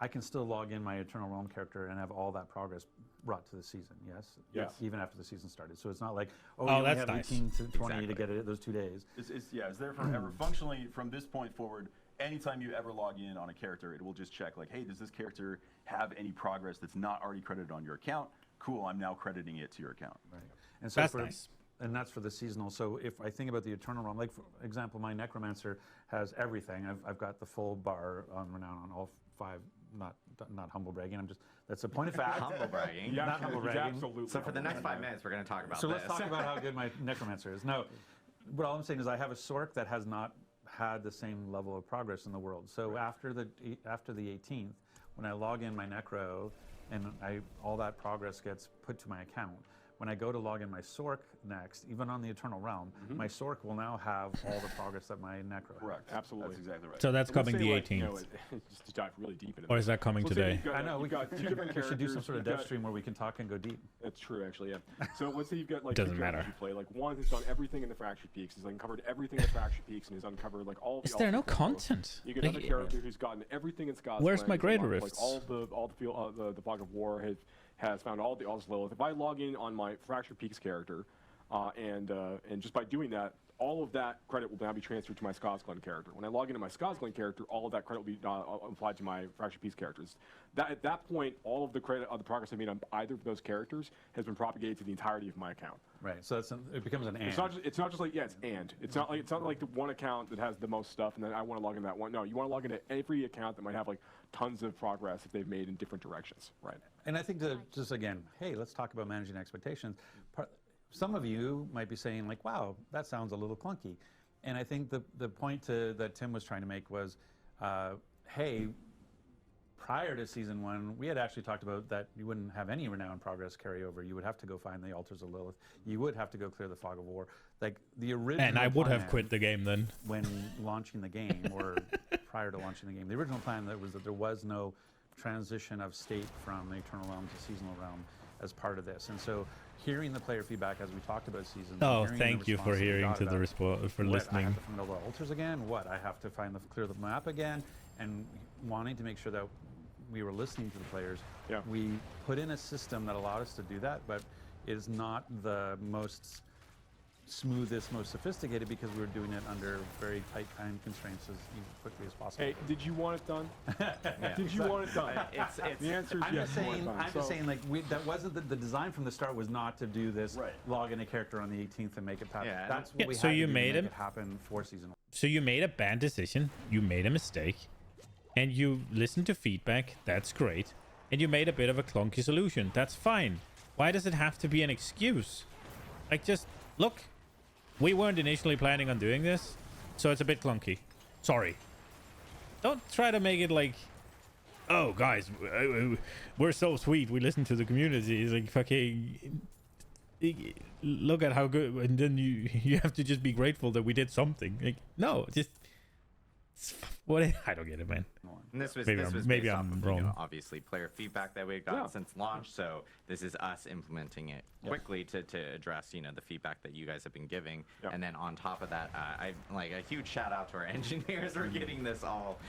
I can still log in my Eternal Realm character and have all that progress brought to the season. Yes. Even after the season started. So it's not like, you only have 18 to 20 to get it those 2 days. It's there forever. Functionally, from this point forward, anytime you ever log in on a character, it will just check, like, hey, does this character have any progress that's not already credited on your account? Cool, I'm now crediting it to your account. Right. And so That's nice. And that's for the seasonal. So if I think about the Eternal Realm, like, for example, my Necromancer has everything. I've got the full bar on renown on all 5. Not humble bragging. That's a point of fact. Humble bragging. Not humble bragging. Absolutely. So for the next 5 minutes, we're going to talk about So this. let's talk about how good my Necromancer is. No, but all I'm saying is I have a Sork that has not had the same level of progress in the world. So after the 18th, when I log in my Necro and all that progress gets put to my account, when I go to log in my Sork next, even on the Eternal Realm, my Sork will now have all the progress that my Necro Correct. has. Absolutely. That's exactly right. So that's coming the 18th. Just to dive really deep into Or is that coming today? I know, we got 2 different we characters. should do some sort of You've dev stream where we can talk and go deep. That's true, actually, yeah. So let's say you've got, like, Doesn't 2 characters matter. you play. Like, one has done everything in the Fractured Peaks. He's uncovered everything in the Fractured Peaks and has uncovered, like, all of the Is there no altars. content? You get Like, another character who's gotten everything in Scott's Where's Land, my who's Greater unlocked, Rifts? Like, the Fog of War has found all the altars Lilith. If I log in on my Fractured Peaks character, and just by doing that, all of that credit will now be transferred to my Skazglen character. When I log into my Skazglen character, all of that credit will be applied to my Fractured Peaks characters. At that point, all of the credit of the progress I made on either of those characters has been propagated to the entirety of my account. Right. So it becomes an and. It's not just like it's and. It's not like the one account that has the most stuff, and then I want to log into that one. No, you want to log into every account that might have, like, tons of progress if they've made in different directions. Right. And I think that just, again, hey, let's talk about managing expectations. Some of you might be saying, like, wow, that sounds a little clunky. And I think the point that Tim was trying to make was, hey, prior to Season 1, we had actually talked about that you wouldn't have any renown progress carryover. You would have to go find the Altars of Lilith. You would have to go clear the Fog of War. Like, the original And I would have plan quit the game then. when launching the game, or prior to launching the game. The original plan was that there was no transition of state from the Eternal Realm to Seasonal Realm as part of this. And so hearing the player feedback as we talked about seasons. Oh, hearing thank the you for response that we hearing got to the about for what, I listening. have to find all the altars again? What? I have to clear the map again? and wanting to make sure that we were listening to the players, Yeah. we put in a system that allowed us to do that, but it is not the most smoothest, most sophisticated, because we were doing it under very tight time constraints as quickly as possible. Hey, did you want it done? Did you want it done? The answer is I'm yes. just saying, like, that wasn't the design from the start was not to do this, log in a character on the 18th and make it happen. Yeah, That's what we so had you to do made to make him- it happen for season 1. So you made a bad decision, you made a mistake, and you listened to feedback. That's great. And you made a bit of a clunky solution. That's fine. Why does it have to be an excuse? Like, just look. We weren't initially planning on doing this, so it's a bit clunky. Sorry. Don't try to make it like, oh, guys, we're so sweet. We listen to the community. It's like, fucking, look at how good, and then you have to just be grateful that we did something. Like, no, just what? I don't get it, man. And this was maybe this I'm, was maybe based I'm off of, wrong. you know, obviously player feedback that we had gotten since launch. So this is us implementing it quickly to address, you know, the feedback that you guys have been giving. And then on top of that, I like a huge shout out to our engineers for getting this all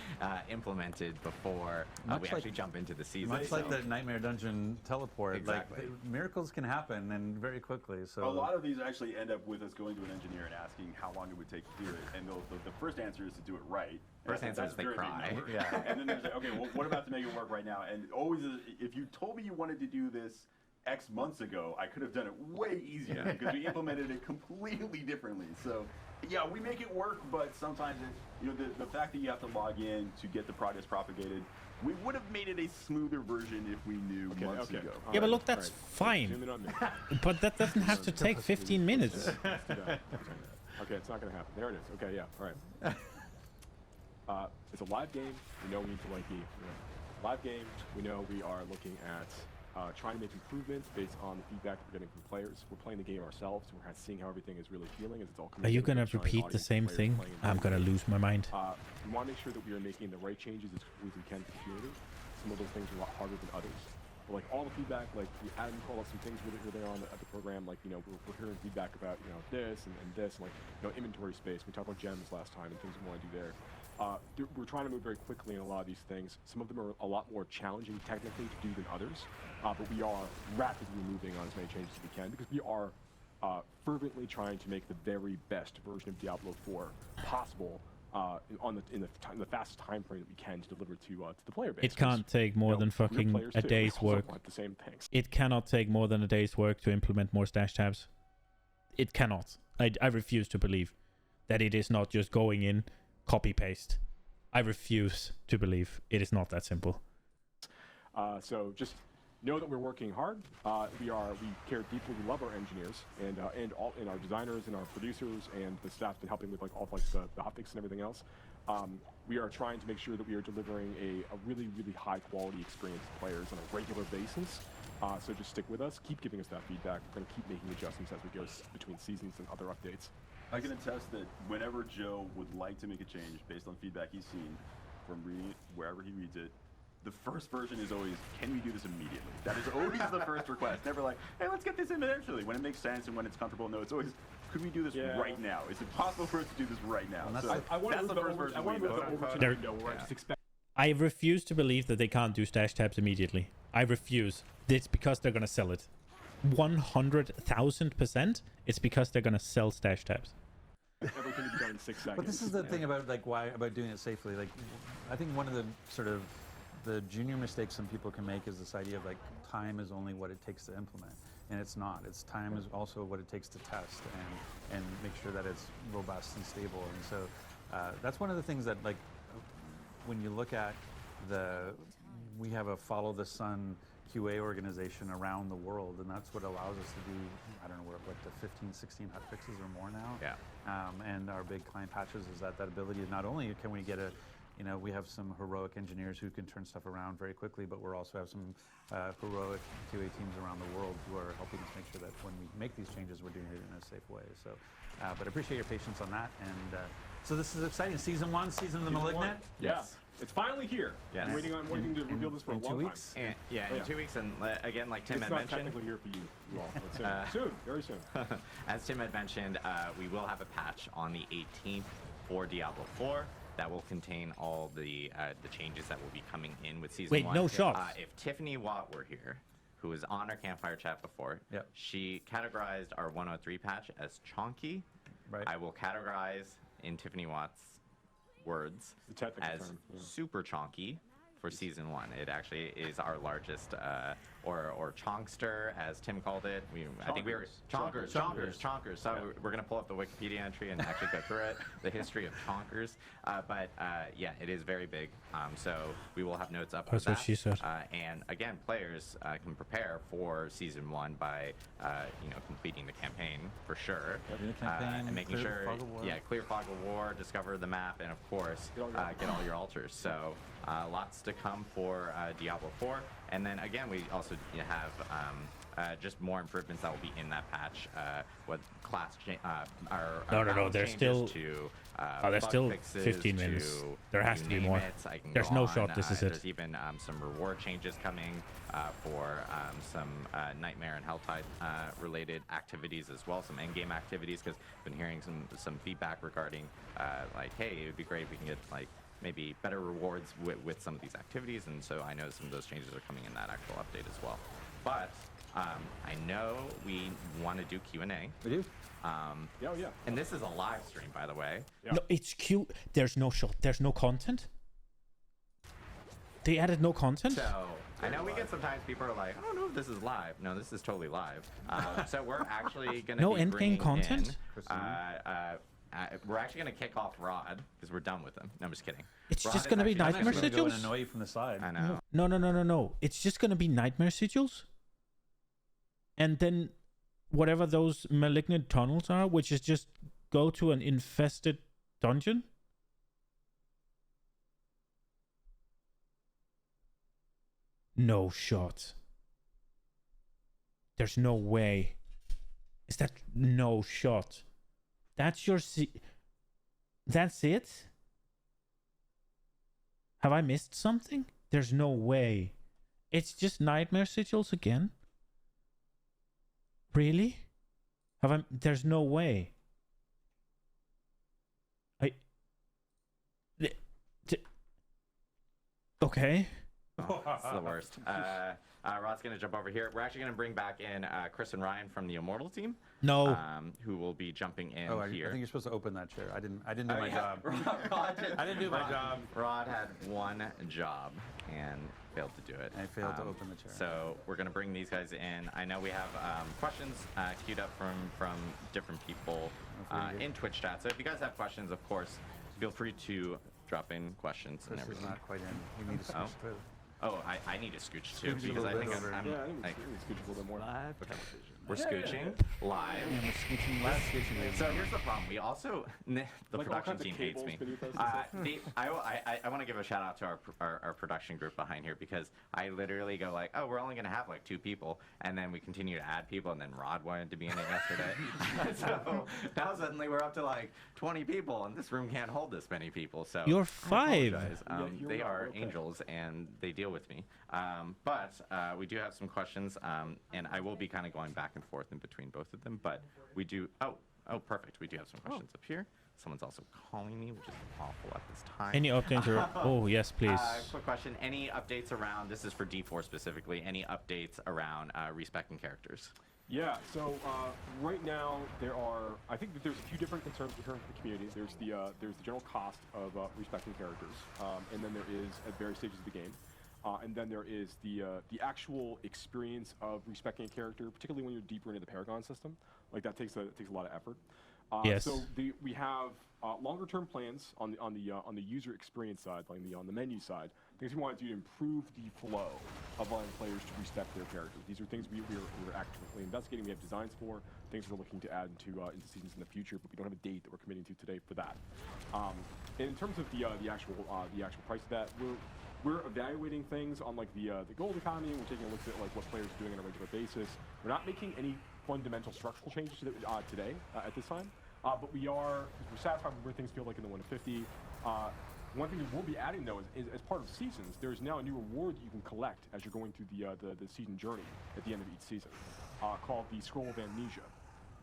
implemented before we actually jump into the season. Much like the Nightmare Dungeon teleport, Exactly. like miracles can happen and very quickly. So a lot of these actually end up with us going to an engineer and asking how long it would take to do it, and the first answer is to do it right. First And answer that's is they a very big cry. number. Yeah. And then there's like, okay, well, what about to make it work right now? And always, if you told me you wanted to do this X months ago, I could have done it way easier because we implemented it completely differently. So, yeah, we make it work, but sometimes it, you know, the fact that you have to log in to get the progress propagated, we would have made it a smoother version if we knew months ago. Yeah, but look, that's fine. But that doesn't have to take 15 minutes. Okay, it's not going to happen. There it is. Okay, yeah, all right. It's a live game. We know we need to like be live game. We know we are looking at trying to make improvements based on the feedback we're getting from players. We're playing the game ourselves. We're kind of seeing how everything is really feeling as it's all coming. Are you together. gonna We're showing repeat the audience same players thing? playing I'm gonna lose my mind. We want to make sure that we are making the right changes as quickly as we can to the community. Some of those things are a lot harder than others. But like all the feedback, like Adam called out some things really there on at the program, like, you know, we're hearing feedback about, you know, this and this, and like, you know, inventory space. We talked about gems last time and things we want to do there. We're trying to move very quickly in a lot of these things. Some of them are a lot more challenging technically to do than others, but we are rapidly moving on as many changes as we can because we are fervently trying to make the very best version of Diablo 4 possible in the fastest time frame that we can to deliver to the player base. It can't take more than fucking a day's work. Want the same things. It cannot take more than a day's work to implement more stash tabs. It cannot. I refuse to believe that it is not just going in, copy paste. I refuse to believe it is not that simple. So just know that we're working hard. We care deeply. We love our engineers and our designers and our producers and the staff been helping with like all like the hotfix and everything else. We are trying to make sure that we are delivering a really high quality experience to players on a regular basis. So just stick with us. Keep giving us that feedback. We're going to keep making adjustments as we go between seasons and other updates. I can attest that whenever Joe would like to make a change based on feedback he's seen from reading it wherever he reads it, the first version is always, can we do this immediately? That is always the first request. Never like, hey, let's get this in eventually. When it makes sense and when it's comfortable. No, it's always, could we do this right now? Is it possible for us to do this right now? So that's the first version. I refuse to believe that they can't do stash tabs immediately. I refuse. It's because they're gonna sell it. 100,000%. It's because they're gonna sell stash tabs. Everything is done in 6 seconds. But this is the thing about about doing it safely. Like, I think one of the sort of the junior mistakes some people can make is this idea of like time is only what it takes to implement, and it's not. It's time is also what it takes to test and make sure that it's robust and stable. And so that's one of the things that, like, when you look at we have a follow the sun QA organization around the world, and that's what allows us to do, I don't know, what the 15, 16 hotfixes or more now. Yeah. And our big client patches is that ability of not only can we get we have some heroic engineers who can turn stuff around very quickly, but we also have some heroic QA teams around the world who are helping us make sure that when we make these changes, we're doing it in a safe way. So, but I appreciate your patience on that. And so this is exciting. Season 1, Season of the Malignant. Yes. It's finally here. Yes. I'm waiting to reveal this for a long 2 weeks. time. In 2 weeks, and again, like Tim it's had not mentioned, technically here for you all, but soon, very soon. As Tim had mentioned, we will have a patch on the 18th for Diablo 4. that will contain all the changes that will be coming in with season Wait, 1. no shots. If Tiffany Watt were here, who was on our campfire chat before, she categorized our 103 patch as chonky. Right. I will categorize in Tiffany Watt's words as super chonky for season 1. It actually is our largest, or chonkster, as Tim called it. I think we were chonkers. So we're gonna pull up the Wikipedia entry and actually go through it, the history of chonkers. But yeah, it is very big. So we will have notes up. That's what she said. And again, players can prepare for season 1 by completing the campaign for sure, and making sure clear fog of war, discover the map, and of course get all your altars. So lots to come for Diablo 4. And then again, we also have just more improvements that will be in that patch. What class No, there's still there's still fixes 15 minutes. There has to be more. There's no shot. This is it. There's even some reward changes coming for some Nightmare and Helltide related activities as well, some endgame activities, because I've been hearing some feedback regarding like, hey, it would be great if we can get like maybe better rewards with some of these activities, and so I know some of those changes are coming in that actual update as well. But I know we want to do Q&A. We do. Yeah. And this is a live stream, by the way. No, it's cute. There's no shot. There's no content. They added no content. So I know we get sometimes people are like, I don't know if this is live. No, this is totally live. So we're actually going to no be end game bringing content. We're actually going to kick off Rod because we're done with him. No, I'm just kidding. It's just going to be nightmare sigils. Going to annoy you from the side. I know. No. It's just going to be nightmare sigils. And then whatever those malignant tunnels are, which is just go to an infested dungeon. No shot. There's no way. Is that no shot? That's your that's it? Have I missed something? There's no way. It's just nightmare sigils again? Really? There's no way. Okay. Oh, it's the worst. Rod's going to jump over here. We're actually going to bring back in Chris and Ryan from the Immortal team. No. Who will be jumping in here. I think you're supposed to open that chair. I didn't do my job. I didn't do my job. Rod had one job and failed to do it. I failed to open the chair. So we're going to bring these guys in. I know we have questions queued up from different people in Twitch chat. So if you guys have questions, of course, feel free to drop in questions and everything. This is not quite in. We need to switch through. Oh, I need to scooch too because I think I'm scooch a little bit more. Live. Okay. We're scooching live. Yeah, we're scooching live. So here's the problem. We also the production team hates me. I want to give a shout out to our production group behind here because I literally go like, oh, we're only gonna have like 2 people, and then we continue to add people, and then Rod wanted to be in it yesterday. So now suddenly we're up to like 20 people, and this room can't hold this many people. So you're 5. They are angels, and they deal with me. But we do have some questions, and I will be kind of going back and forth in between both of them. But we do. Oh, perfect. We do have some questions up here. Someone's also calling me, which is awful at this time. Any updates? Oh, yes, please. Quick question. Any updates around? This is for D4 specifically. Any updates around respecting characters? Yeah, so right now I think that there's a few different concerns in the community. There's the general cost of respecting characters, and then there is at various stages of the game, and then there is the actual experience of respecting a character, particularly when you're deeper into the Paragon system. Like that takes a lot of effort. Yes. So we have longer term plans on the user experience side, like on the menu side. Things we want to do to improve the flow of allowing players to respect their characters. These are things we're actively investigating. We have designs for things we're looking to add into seasons in the future, but we don't have a date that we're committing to today for that. And in terms of the actual price of that, we're evaluating things on like the gold economy. And we're taking a look at like what players are doing on a regular basis. We're not making any fundamental structural changes to today at this time, but we're satisfied with where things feel like in the 150. One thing that we'll be adding though is as part of seasons, there's now a new reward that you can collect as you're going through the season journey at the end of each season, called the Scroll of Amnesia,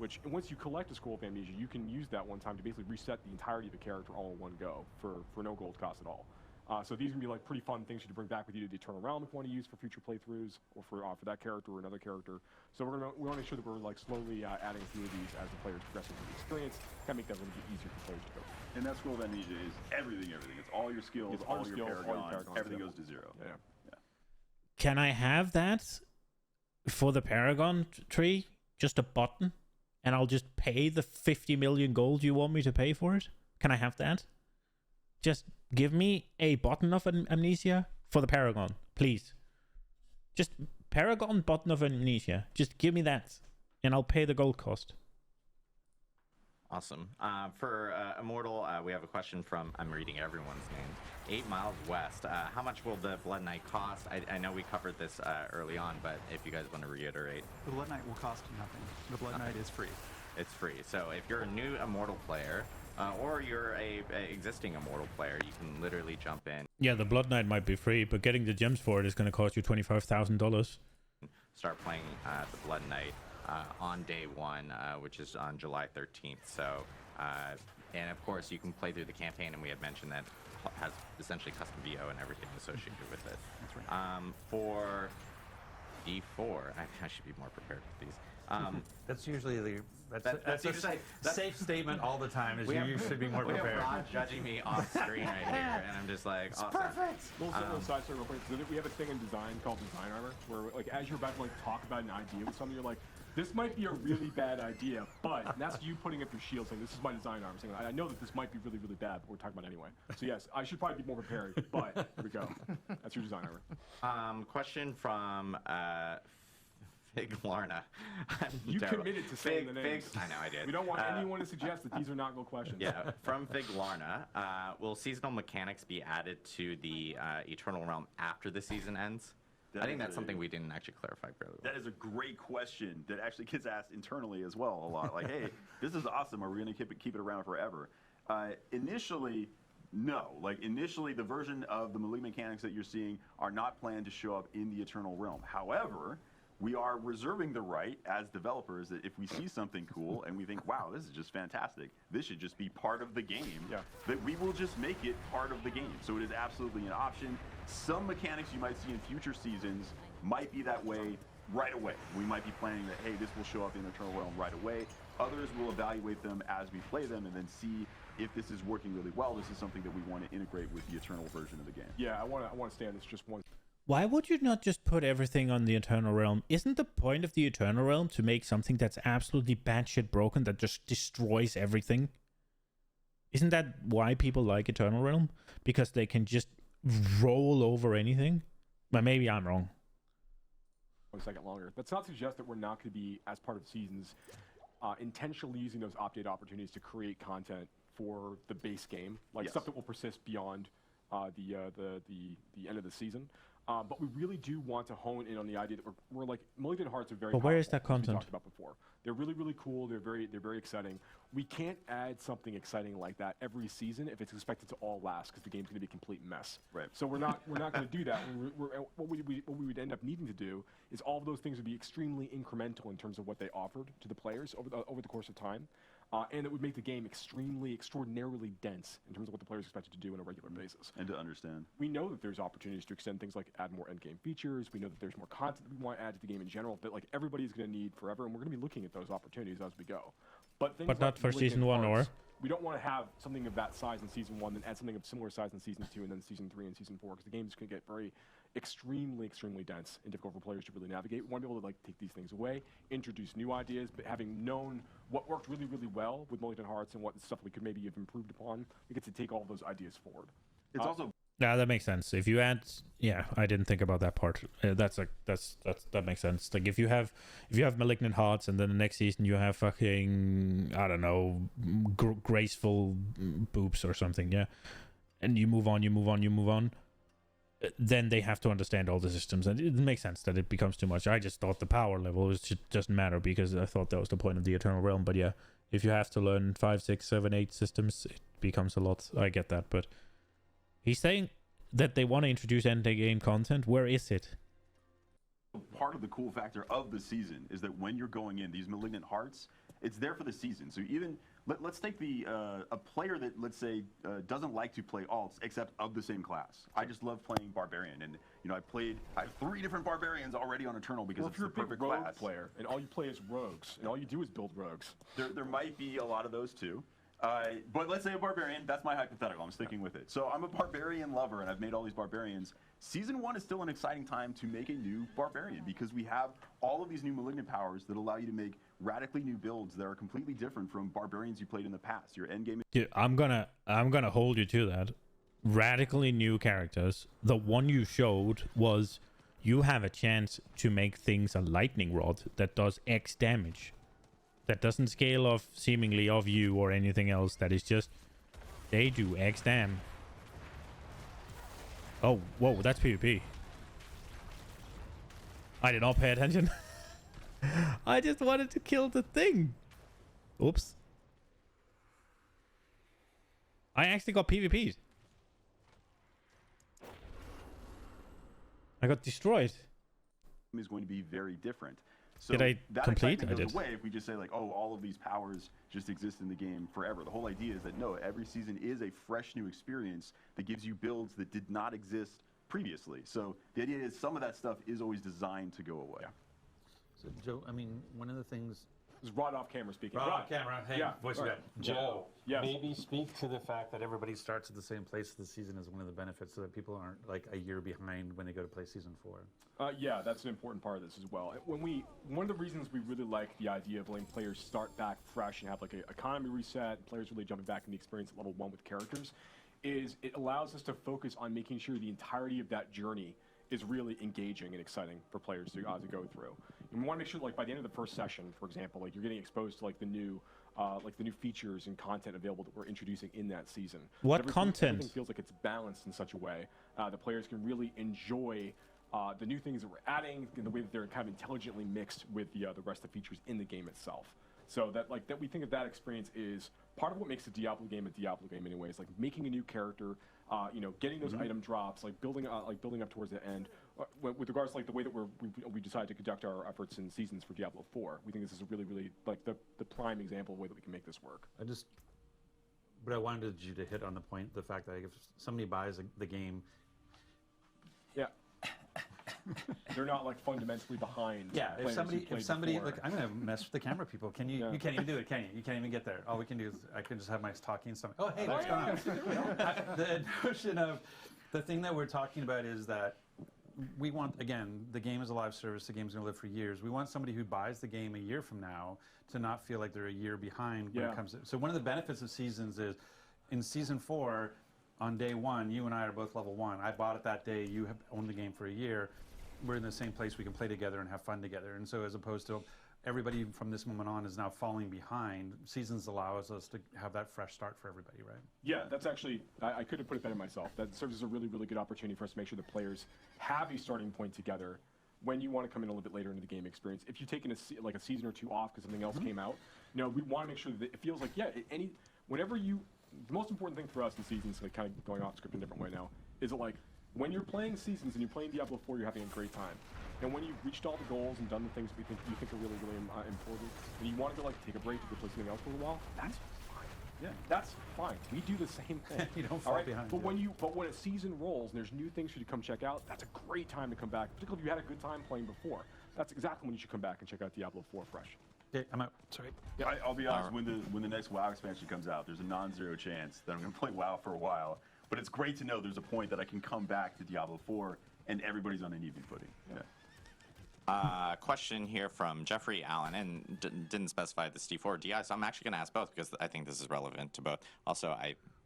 which once you collect a Scroll of Amnesia, you can use that one time to basically reset the entirety of the character all in one go for no gold cost at all. So these are gonna be like pretty fun things to bring back with you to the Eternal Realm if you want to use for future playthroughs or for that character or another character. So we want to make sure that we're like slowly adding a few of these as the players progress through the experience, kind of make that a little bit easier for players to go. And that Scroll of Amnesia is everything. It's all your skills, It's all all your skills, all your Paragons, Paragons, everything yeah. goes to 0. Yeah. Can I have that for the Paragon tree? Just a button? And I'll just pay the 50 million gold you want me to pay for it? Can I have that? Just give me a button of Amnesia for the Paragon, please. Just Paragon button of Amnesia. Just give me that, and I'll pay the gold cost. Awesome. For Immortal, we have a question from, I'm reading everyone's names, 8 Miles West. How much will the Blood Knight cost? I know we covered this early on, but if you guys want to reiterate. The Blood Knight will cost you nothing. The Blood Knight is free. It's free. So if you're a new Immortal player, or you're a existing Immortal player, you can literally jump in. Yeah, the Blood Knight might be free, but getting the gems for it is going to cost you $25,000. Start playing the Blood Knight on day 1, which is on July 13th. So, and of course, you can play through the campaign, and we had mentioned that has essentially custom VO and everything associated with it. That's right. For D4, I should be more prepared with these. That's usually that's a usually- safe statement all the time. Is you should be more prepared. We have Rod judging me off screen right here, and I'm just like, awesome. Perfect. Little side story real quick. So we have a thing in design called design armor, where like as you're about to like talk about an idea with something, you're like, this might be a really bad idea, but and that's you putting up your shield saying, this is my design armor. Saying, I know that this might be really, really bad, but we're talking about it anyway. So yes, I should probably be more prepared, but here we go. That's your design armor. Question from Fig Larna. You committed to saying the names. I know I did. We don't want anyone to suggest that these are not go questions. Yeah, from Fig Larna. Will seasonal mechanics be added to the Eternal Realm after the season ends? I think that's something we didn't actually clarify fairly well. That is a great question that actually gets asked internally as well a lot. Like, hey, this is awesome. Are we going to keep it around forever? Initially, no. Like, initially, the version of the Malignant mechanics that you're seeing are not planned to show up in the Eternal Realm. However, we are reserving the right as developers that if we see something cool and we think, wow, this is just fantastic, this should just be part of the game, that we will just make it part of the game. So it is absolutely an option. Some mechanics you might see in future seasons might be that way right away. We might be planning that, hey, this will show up in Eternal Realm right away. Others will evaluate them as we play them and then see if this is working really well. This is something that we want to integrate with the Eternal version of the game. Yeah, I want to stay on this just one. Why would you not just put everything on the Eternal Realm? Isn't the point of the Eternal Realm to make something that's absolutely batshit broken, that just destroys everything? Isn't that why people like Eternal Realm? Because they can just roll over anything? But maybe I'm wrong. A second longer. That's not to suggest that we're not going to be, as part of seasons, intentionally using those update opportunities to create content for the base game, like stuff that will persist beyond the end of the season. But we really do want to hone in on the idea that we're like, Malignant Hearts are very But where is powerful, that content? as we talked about before. They're really, really cool. They're very exciting. We can't add something exciting like that every season if it's expected to all last, because the game's going to be a complete mess. Right. So we're not going to do that. What we would end up needing to do is all of those things would be extremely incremental in terms of what they offered to the players over the course of time. And it would make the game extraordinarily dense in terms of what the players expected to do on a regular basis. And to understand. We know that there's opportunities to extend things like add more endgame features. We know that there's more content that we want to add to the game in general that like everybody's going to need forever, and we're going to be looking at those opportunities as we go. But things not like for Malignant season 1 Hearts, or? we don't want to have something of that size in season 1, then add something of similar size in season 2, and then season 3 and season 4, because the game's going to get extremely dense and difficult for players to really navigate. We want to be able to like take these things away, introduce new ideas, but having known what worked really well with Malignant Hearts and what stuff we could maybe have improved upon, we get to take all those ideas forward. It's also Yeah, that makes sense. If you add, yeah, I didn't think about that part. That makes sense. Like if you have Malignant Hearts and then the next season you have fucking, I don't know, graceful boobs or something, yeah, and you move on, then they have to understand all the systems, and it makes sense that it becomes too much. I just thought the power level doesn't matter, because I thought that was the point of the Eternal Realm. But yeah, if you have to learn 5, 6, 7, 8 systems, it becomes a lot. I get that, but he's saying that they want to introduce end game content. Where is it? part of the cool factor of the season is that when you're going in, these Malignant Hearts It's there for the season. So even let's take a player that, let's say, doesn't like to play alts except of the same class. I just love playing Barbarian, and I have 3 different Barbarians already on Eternal because it's the perfect rogue class. player and all you play is rogues and all you do is build rogues. There might be a lot of those too. But let's say a Barbarian, that's my hypothetical, I'm sticking with it. So I'm a Barbarian lover and I've made all these Barbarians. Season 1 is still an exciting time to make a new Barbarian because we have all of these new Malignant powers that allow you to make radically new builds that are completely different from Barbarians you played in the past. Your endgame. Dude, I'm gonna hold you to that. Radically new characters. The one you showed was you have a chance to make things a lightning rod that does X damage. That doesn't scale off seemingly of you or anything else. That is just they do X dam. Oh, whoa, that's PvP. I did not pay attention. I just wanted to kill the thing. Oops. I actually got PvP'd. I got destroyed. Is going to be very different. So did I that complete? I goes did. away if we just say like, oh, all of these powers just exist in the game forever. The whole idea is that no, every season is a fresh new experience that gives you builds that did not exist previously. So the idea is some of that stuff is always designed to go away. Yeah. So Joe, I mean, one of the things. This is Rod off camera speaking. Rod off camera. Hey, yeah. voice Right. again. Joe, yes. Maybe speak to the fact that everybody starts at the same place this season is one of the benefits, so that people aren't like a year behind when they go to play season 4. Yeah, that's an important part of this as well. One of the reasons we really like the idea of letting players start back fresh and have like an economy reset, players really jumping back in the experience at level 1 with characters, is it allows us to focus on making sure the entirety of that journey is really engaging and exciting for players to go through. And we want to make sure, like by the end of the first session, for example, like you're getting exposed to like the new features and content available that we're introducing in that season. What content? Everything feels like it's balanced in such a way that players can really enjoy the new things that we're adding and the way that they're kind of intelligently mixed with the rest of the features in the game itself. So that we think that experience is part of what makes a Diablo game, anyways. Like making a new character, getting those item drops, like building up towards the end. With regards to like the way that we decided to conduct our efforts in seasons for Diablo 4, we think this is a really, really like the prime example of the way that we can make this work. But I wanted you to hit on the point, the fact that if somebody buys the game. Yeah. They're not like fundamentally behind. Yeah, if somebody before. like, I'm gonna mess with the camera people. Can you? You can't even do it, can you? You can't even get there. All we can do is I can just have my talking stuff. Oh, hey, what's going on? The notion of the thing that we're talking about is that we want, again, the game is a live service. The game's gonna live for years. We want somebody who buys the game a year from now to not feel like they're a year behind when it comes to. So one of the benefits of seasons is, in season 4, on day 1, you and I are both level 1. I bought it that day. You have owned the game for a year. We're in the same place. We can play together and have fun together. And so as opposed to everybody from this moment on is now falling behind, seasons allows us to have that fresh start for everybody, right? Yeah, that's actually, I couldn't put it better myself. That serves as a really, really good opportunity for us to make sure the players have a starting point together when you want to come in a little bit later into the game experience. If you've taken a season or 2 off because something else came out, we want to make sure that it feels like, whenever the most important thing for us in seasons, like kind of going off script in a different way now, is that like when you're playing seasons and you're playing Diablo 4, you're having a great time. And when you've reached all the goals and done the things you think are really, really important, and you want to like take a break to go play something else for a while, that's fine. Yeah, that's fine. We do the same thing. You don't fall behind. But when a season rolls and there's new things for you to come check out, that's a great time to come back. Particularly if you had a good time playing before. That's exactly when you should come back and check out Diablo 4 fresh. Okay, I'm out. Sorry. Yeah, I'll be honest. When the next WoW expansion comes out, there's a non-zero chance that I'm going to play WoW for a while. But it's great to know there's a point that I can come back to Diablo 4 and everybody's on an even footing. Yeah. Question here from Jeffrey Allen, and didn't specify the D4 or DI, so I'm actually going to ask both because I think this is relevant to both. Also,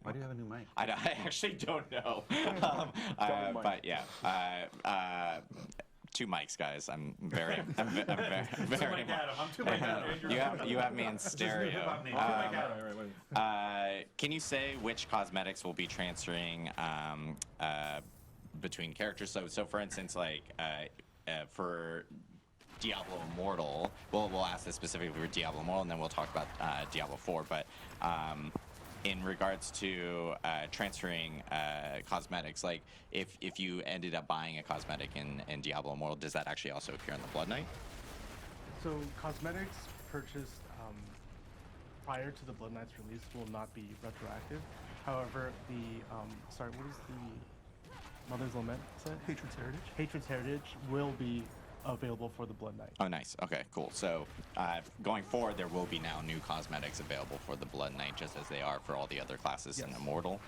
why do you have a new mic? I actually don't know. But yeah. 2 mics, guys. I'm very. I'm too mic Adam. You have me in stereo. Can you say which cosmetics will be transferring between characters? So for instance, like for Diablo Immortal, we'll ask this specifically for Diablo Immortal, and then we'll talk about Diablo 4. But in regards to transferring cosmetics, like if you ended up buying a cosmetic in Diablo Immortal, does that actually also appear in the Blood Knight? So cosmetics purchased prior to the Blood Knight's release will not be retroactive. However, the sorry, what is the Mother's Lament set? Hatred's Heritage. Hatred's Heritage will be available for the Blood Knight. Oh, nice. Okay, cool. So going forward, there will be now new cosmetics available for the Blood Knight, just as they are for all the other classes in Immortal.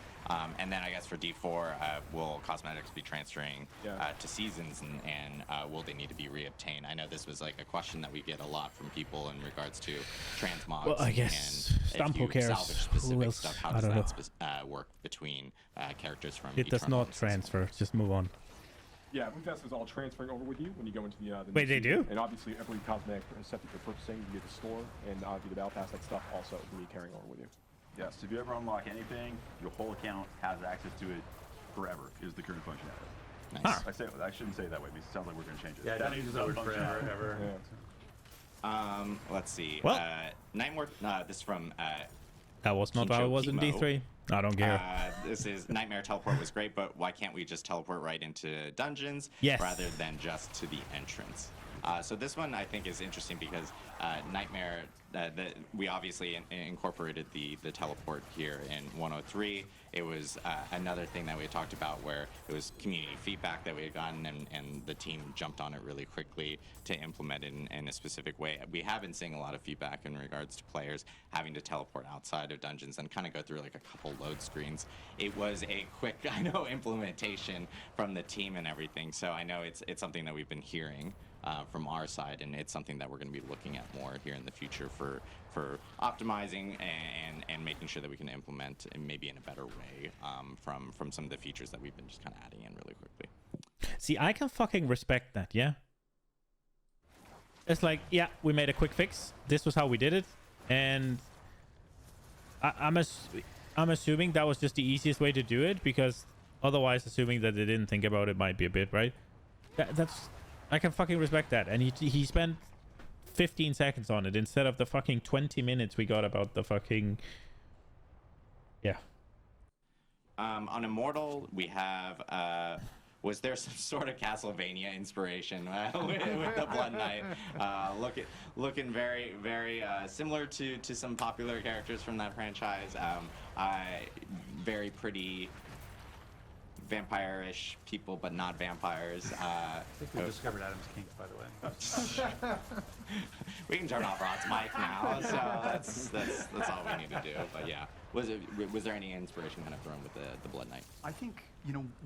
And then I guess for D4, will cosmetics be transferring to seasons, and will they need to be reobtained? I know this was like a question that we get a lot from people in regards to transmogs. Well, I guess Stampo cares. Who else? Stuff, how I does don't know. that work between characters from It does Eternal not transfer. Just move on. Yeah, Moonfest is all transferring over with you when you go into the Wait, they do? And obviously every cosmetic set that you're purchasing via the store and via the Battle Pass, that stuff also will be carrying over with you. Yes, if you ever unlock anything, your whole account has access to it forever, is the current functionality. Nice. I shouldn't say it that way, because it sounds like we're going to change it. Yeah, don't use that word forever, ever. Let's see. Well. Nightmare, this from That was not how it was in Chemo. D3. I don't care. This is Nightmare Teleport was great, but why can't we just teleport right into dungeons rather than just to the entrance? So this one I think is interesting because Nightmare, we obviously incorporated the teleport here in 103. It was another thing that we had talked about where it was community feedback that we had gotten, and the team jumped on it really quickly to implement it in a specific way. We have been seeing a lot of feedback in regards to players having to teleport outside of dungeons and kind of go through like a couple load screens. It was a quick, implementation from the team and everything. So I know it's something that we've been hearing from our side, and it's something that we're going to be looking at more here in the future for optimizing and making sure that we can implement maybe in a better way from some of the features that we've been just kind of adding in really quickly. See, I can fucking respect that, yeah? It's like, yeah, we made a quick fix. This was how we did it. And I'm assuming that was just the easiest way to do it, because otherwise assuming that they didn't think about it might be a bit, right? That's... I can fucking respect that. And he spent 15 seconds on it instead of the fucking 20 minutes we got about the fucking... Yeah. On Immortal, we have... was there some sort of Castlevania inspiration with the Blood Knight? Looking very, very similar to some popular characters from that franchise. Very pretty... vampire-ish people, but not vampires. I think we discovered Adam's kink, by the way. We can turn off Rod's mic now, so that's all we need to do. But yeah, was there any inspiration kind of thrown with the Blood Knight? I think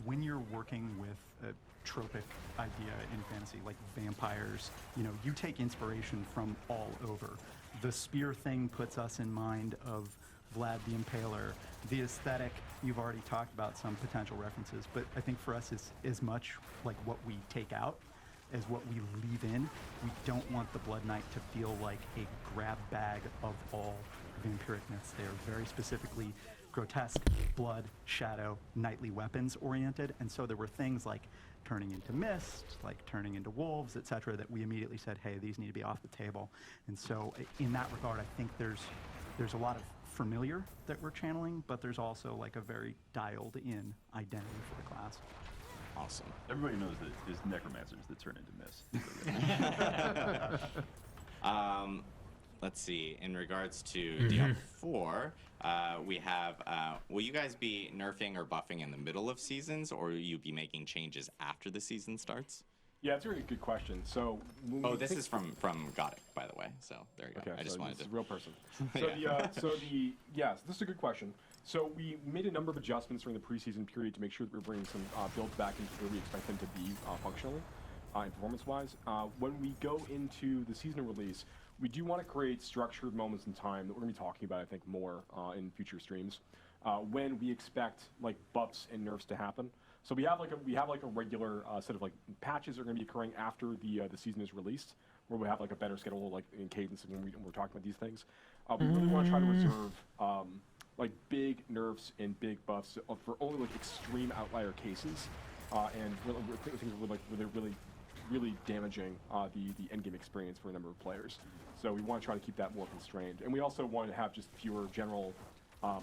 when you're working with a tropic idea in fantasy like vampires, you take inspiration from all over. The spear thing puts us in mind of Vlad the Impaler. The aesthetic, you've already talked about some potential references, but I think for us it's as much like what we take out as what we leave in. We don't want the Blood Knight to feel like a grab bag of all vampiricness. They are very specifically grotesque, blood, shadow, knightly weapons oriented, and so there were things like turning into mist, like turning into wolves, etc., that we immediately said, hey, these need to be off the table. And so in that regard, I think there's a lot of familiar that we're channeling, but there's also like a very dialed in identity for the class. Awesome. Everybody knows that it's necromancers that turn into mist. Let's see. In regards to Diablo 4, we have. Will you guys be nerfing or buffing in the middle of seasons, or will you be making changes after the season starts? Yeah, it's a really good question. So, this is from Godic, by the way. So there you go. Okay, I just wanted this to. is a real person. So yes, this is a good question. So we made a number of adjustments during the preseason period to make sure that we're bringing some builds back into where we expect them to be functionally and performance-wise. When we go into the season release, we do want to create structured moments in time that we're going to be talking about, I think, more in future streams, when we expect like buffs and nerfs to happen. So we have like a regular set of like patches that are going to be occurring after the season is released, where we have like a better schedule like in cadence when we're talking about these things. We really want to try to reserve like big nerfs and big buffs for only like extreme outlier cases, and things where they're really damaging the end game experience for a number of players. So we want to try to keep that more constrained, and we also want to have just fewer general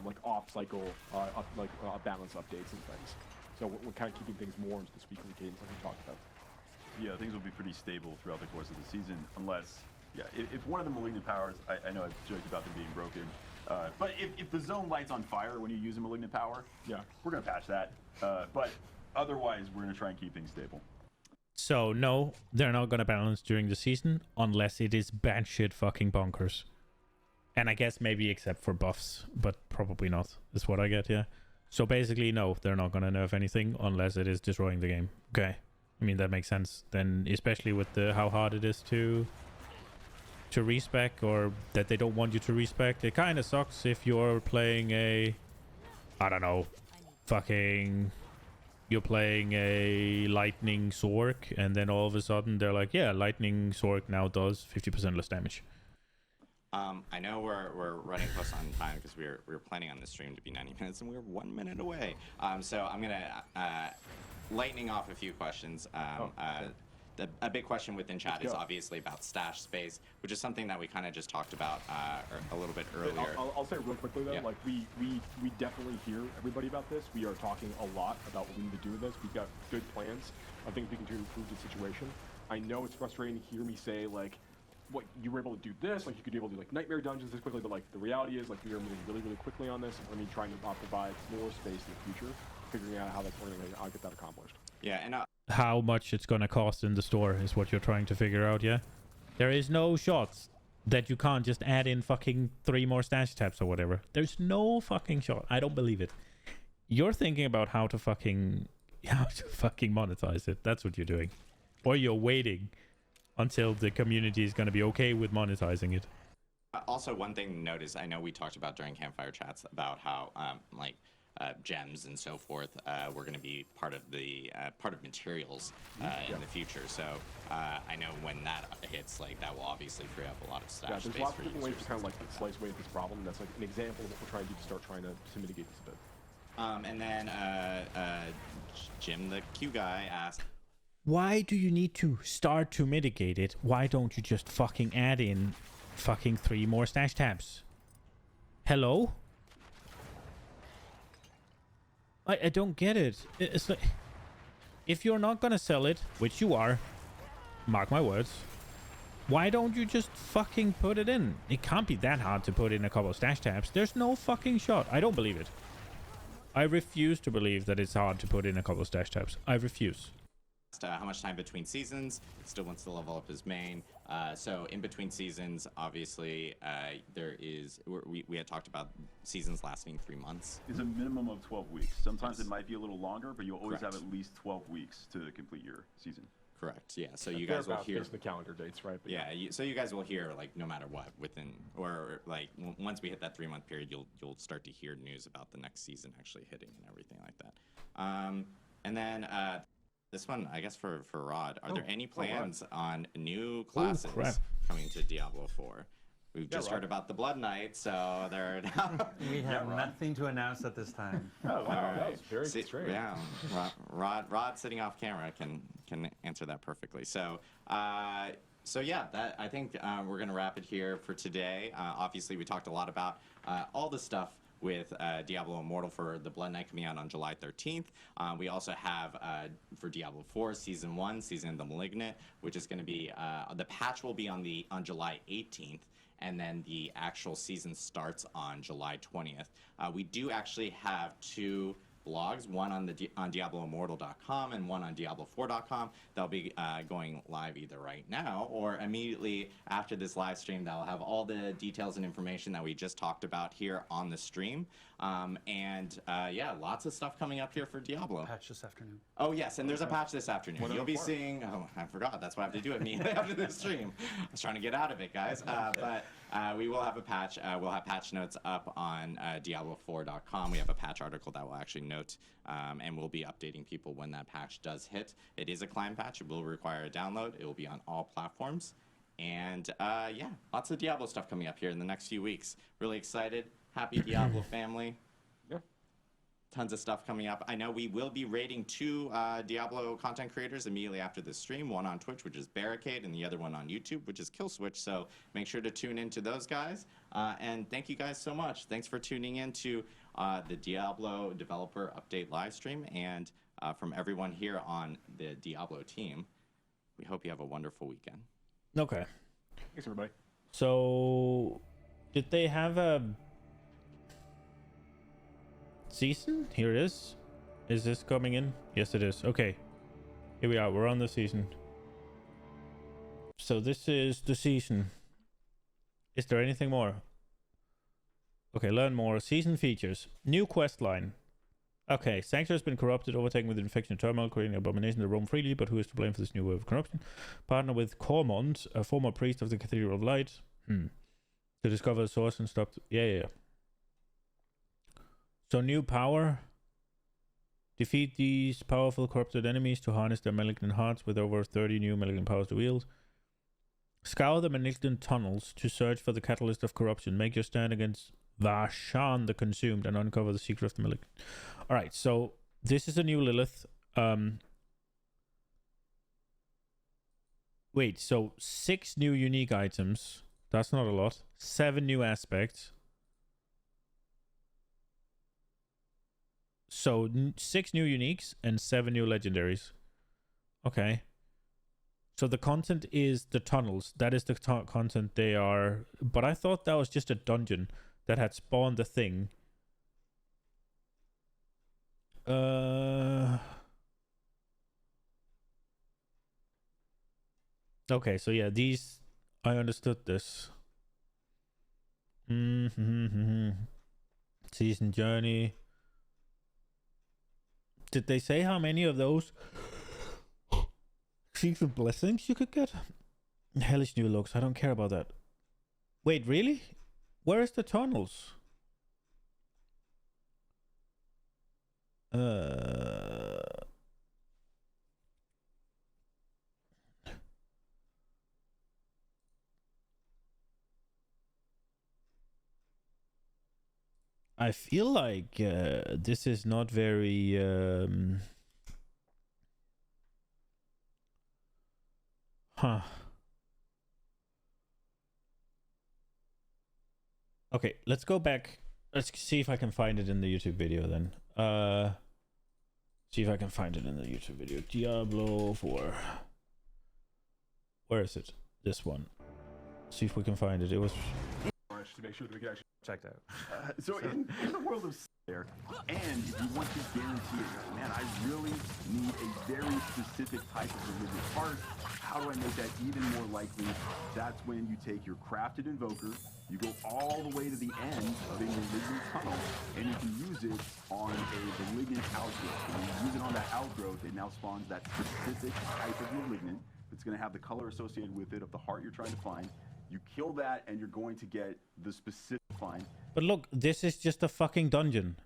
like off-cycle balance updates and things. So we're kind of keeping things more into this weekly cadence like we talked about. Yeah, things will be pretty stable throughout the course of the season, unless Yeah, if one of the malignant powers, I know I've joked about them being broken, but if the zone lights on fire when you use a malignant power, yeah, we're gonna patch that. But otherwise, we're gonna try and keep things stable. So no, they're not gonna balance during the season unless it is batshit fucking bonkers. And I guess maybe except for buffs, but probably not, is what I get, yeah. So basically, no, they're not gonna nerf anything unless it is destroying the game. Okay. I mean, that makes sense. Then, especially with the how hard it is to respec, or that they don't want you to respec. It kind of sucks if you're playing a, I don't know, fucking, you're playing a Lightning Sork, and then all of a sudden they're like, yeah, Lightning Sork now does 50% less damage. I know we're running close on time because we were planning on this stream to be 90 minutes and we're 1 minute away. So I'm gonna lightning off a few questions. A big question within chat is obviously about stash space, which is something that we kind of just talked about a little bit earlier. I'll say real quickly though, like we definitely hear everybody about this. We are talking a lot about what we need to do with this. We've got good plans of things we can do to improve the situation. I know it's frustrating to hear me say like, what you were able to do this, like you could be able to do like nightmare dungeons this quickly, but like the reality is like we are moving really, really quickly on this. And we're trying to provide more space in the future, figuring out how we're gonna get that accomplished. Yeah, and how much it's gonna cost in the store is what you're trying to figure out, yeah? There is no shots that you can't just add in fucking 3 more stash tabs or whatever. There's no fucking shot. I don't believe it. You're thinking about how to fucking monetize it. That's what you're doing. Or you're waiting until the community is gonna be okay with monetizing it. Also, one thing to note is I know we talked about during campfire chats about how gems and so forth were going to be part of materials in the future. So I know when that hits, like that will obviously free up a lot of stash space. There's lots of different ways to kind of like slice away at this problem. That's like an example of what we're trying to do to start trying to mitigate this a bit. And then Jim, the Q guy, asked, why do you need to start to mitigate it? Why don't you just fucking add in fucking 3 more stash tabs? Hello? I don't get it. It's like, if you're not gonna sell it, which you are, mark my words, why don't you just fucking put it in? It can't be that hard to put in a couple of stash tabs. There's no fucking shot. I don't believe it. I refuse to believe that it's hard to put in a couple of stash tabs. I refuse. How much time between seasons? Still wants to level up his main. So in between seasons, obviously, we had talked about seasons lasting 3 months. It's a minimum of 12 weeks. Sometimes it might be a little longer, but you'll always have at least 12 weeks to complete your season. Correct. Yeah. So you guys will hear the calendar dates, right? But yeah. So you guys will hear like no matter what once we hit that 3-month period, you'll start to hear news about the next season actually hitting and everything like that. And then. This one, I guess for Rod, are there any plans on new classes coming to Diablo 4? We've just heard about the Blood Knight, so they're we have nothing to announce at this time. Oh, wow, that was very strange. Yeah, Rod sitting off camera can answer that perfectly. So yeah, I think we're gonna wrap it here for today. Obviously, we talked a lot about all the stuff with Diablo Immortal for the Blood Knight coming out on July 13th. We also have for Diablo 4 Season 1, Season of the Malignant, which is going to be the patch will be on July 18th, and then the actual season starts on July 20th. We do actually have 2 blogs, one on DiabloImmortal.com and one on Diablo4.com. They'll be going live either right now or immediately after this live stream. That'll have all the details and information that we just talked about here on the stream. Yeah, lots of stuff coming up here for Diablo. Patch this afternoon. Oh yes, and there's a patch this afternoon. You'll be seeing. Oh, I forgot. That's why I have to do it immediately after the stream. I was trying to get out of it, guys. But we will have a patch. We'll have patch notes up on Diablo4.com. We have a patch article that will actually note, and we'll be updating people when that patch does hit. It is a client patch. It will require a download. It will be on all platforms. And yeah, lots of Diablo stuff coming up here in the next few weeks. Really excited. Happy Diablo family. Yeah. Tons of stuff coming up. I know we will be rating 2 Diablo content creators immediately after this stream. One on Twitch, which is Barricade, and the other one on YouTube, which is Killswitch. So make sure to tune into those guys. And thank you guys so much. Thanks for tuning in to the Diablo Developer Update live stream. And from everyone here on the Diablo team, we hope you have a wonderful weekend. Okay. Thanks, everybody. So, did they have a season? Here it is. Is this coming in? Yes, it is. Okay. Here we are. We're on the season. So this is the season. Is there anything more? Okay, learn more. Season features. New quest line. Okay, Sanctuary has been corrupted, overtaken with infection and turmoil, creating an abomination that roam freely, but who is to blame for this new wave of corruption? Partner with Cormont, a former priest of the Cathedral of Light. To discover the source and stop... Yeah. So new power. Defeat these powerful corrupted enemies to harness their malignant hearts with over 30 new malignant powers to wield. Scour the malignant tunnels to search for the catalyst of corruption. Make your stand against Vashan the Consumed and uncover the secret of the malignant. Alright, so this is a new Lilith. Wait, so 6 new unique items. That's not a lot. 7 new aspects. So 6 new uniques and 7 new legendaries. Okay. So the content is the tunnels. That is the content they are. But I thought that was just a dungeon that had spawned the thing. Okay, so yeah, these... I understood this. Season journey. Did they say how many of those secret blessings you could get? Hellish new looks. I don't care about that. Wait, really? Where is the tunnels? I feel like this is not very Okay, let's go back. Let's see if I can find it in the YouTube video then. See if I can find it in the YouTube video. Diablo 4. Where is it? This one. See if we can find it. It was to make sure that we can actually checked out. So in the world of Slayer, and if you want to guarantee it, man, I really need a very specific type of religious heart. How do I make that even more likely? That's when you take your crafted invoker, you go all the way to the end of a malignant tunnel, and you can use it on a malignant outgrowth. When you use it on that outgrowth, it now spawns that specific type of malignant. It's going to have the color associated with it of the heart you're trying to find. You kill that, and you're going to get the specific find. But look, this is just a fucking dungeon.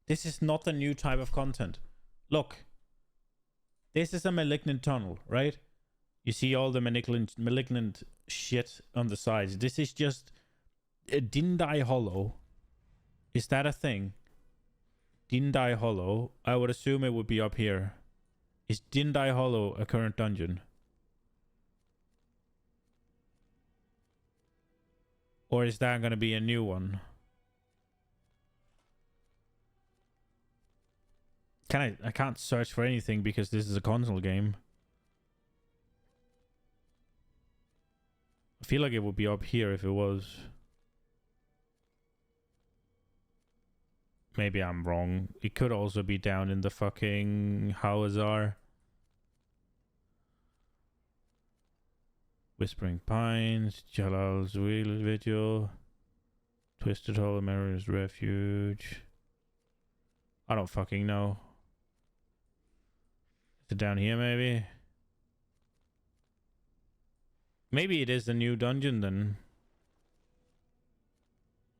This is not a new type of content. Look. This is a malignant tunnel, right? You see all the malignant shit on the sides. This is just a Dindai Hollow. Is that a thing? Dindai Hollow. I would assume it would be up here. Is Dindai Hollow a current dungeon? Or is that going to be a new one? I can't search for anything because this is a console game. I feel like it would be up here if it was. Maybe I'm wrong. It could also be down in the fucking Hawazar. Whispering Pines, Jalal's Wheel video, Twisted Hollow Mirror's Refuge. I don't fucking know. Is it down here maybe? Maybe it is a new dungeon then.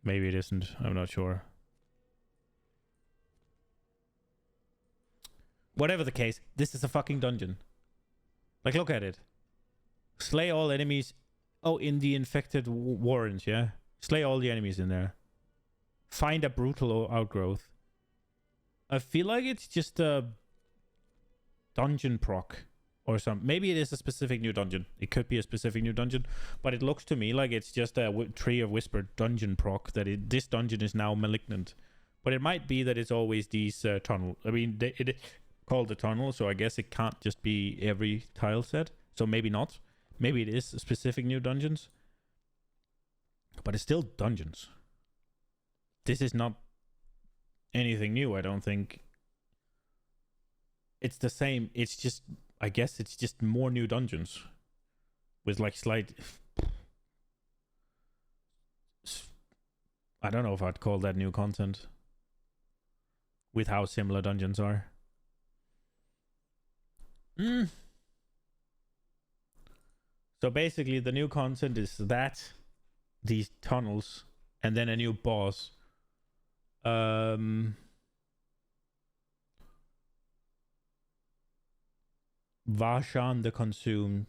Maybe it isn't. I'm not sure. Whatever the case, this is a fucking dungeon. Like, look at it. Slay all enemies. Oh, in the infected warrens, yeah? Slay all the enemies in there. Find a brutal outgrowth. I feel like it's just a dungeon proc or something. Maybe it is a specific new dungeon. It could be a specific new dungeon, but it looks to me like it's just a Tree of Whispered dungeon proc, that this dungeon is now malignant. But it might be that it's always these tunnel. I mean, it called the tunnel, so I guess it can't just be every tile set. So maybe not. Maybe it is specific new dungeons. But it's still dungeons. This is not anything new, I don't think. It's the same. It's just, I guess it's just more new dungeons. With like slight... I don't know if I'd call that new content. With how similar dungeons are. So basically the new content is that, these tunnels, and then a new boss. Vashan the Consumed.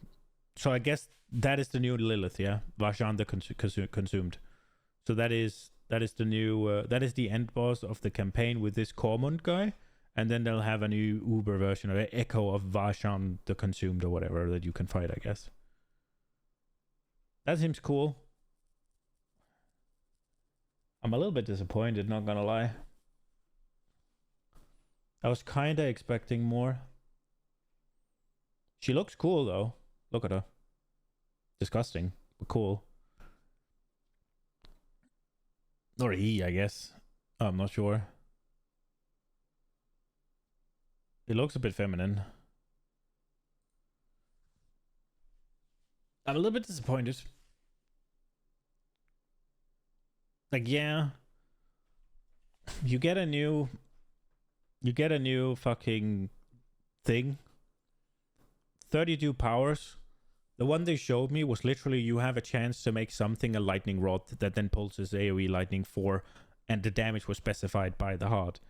So I guess that is the new Lilith, yeah? Vashan the Consumed. So that is the new, that is the end boss of the campaign with this Cormund guy. And then they'll have a new Uber version of Echo of Vashan the Consumed or whatever that you can fight, I guess. That seems cool. I'm a little bit disappointed, not gonna lie. I was kinda expecting more. She looks cool though. Look at her. Disgusting, but cool. Or he, I guess. I'm not sure. It looks a bit feminine. I'm a little bit disappointed. Like, yeah. You get a new fucking thing. 32 powers. The one they showed me was literally you have a chance to make something a lightning rod that then pulses AoE lightning 4, and the damage was specified by the heart.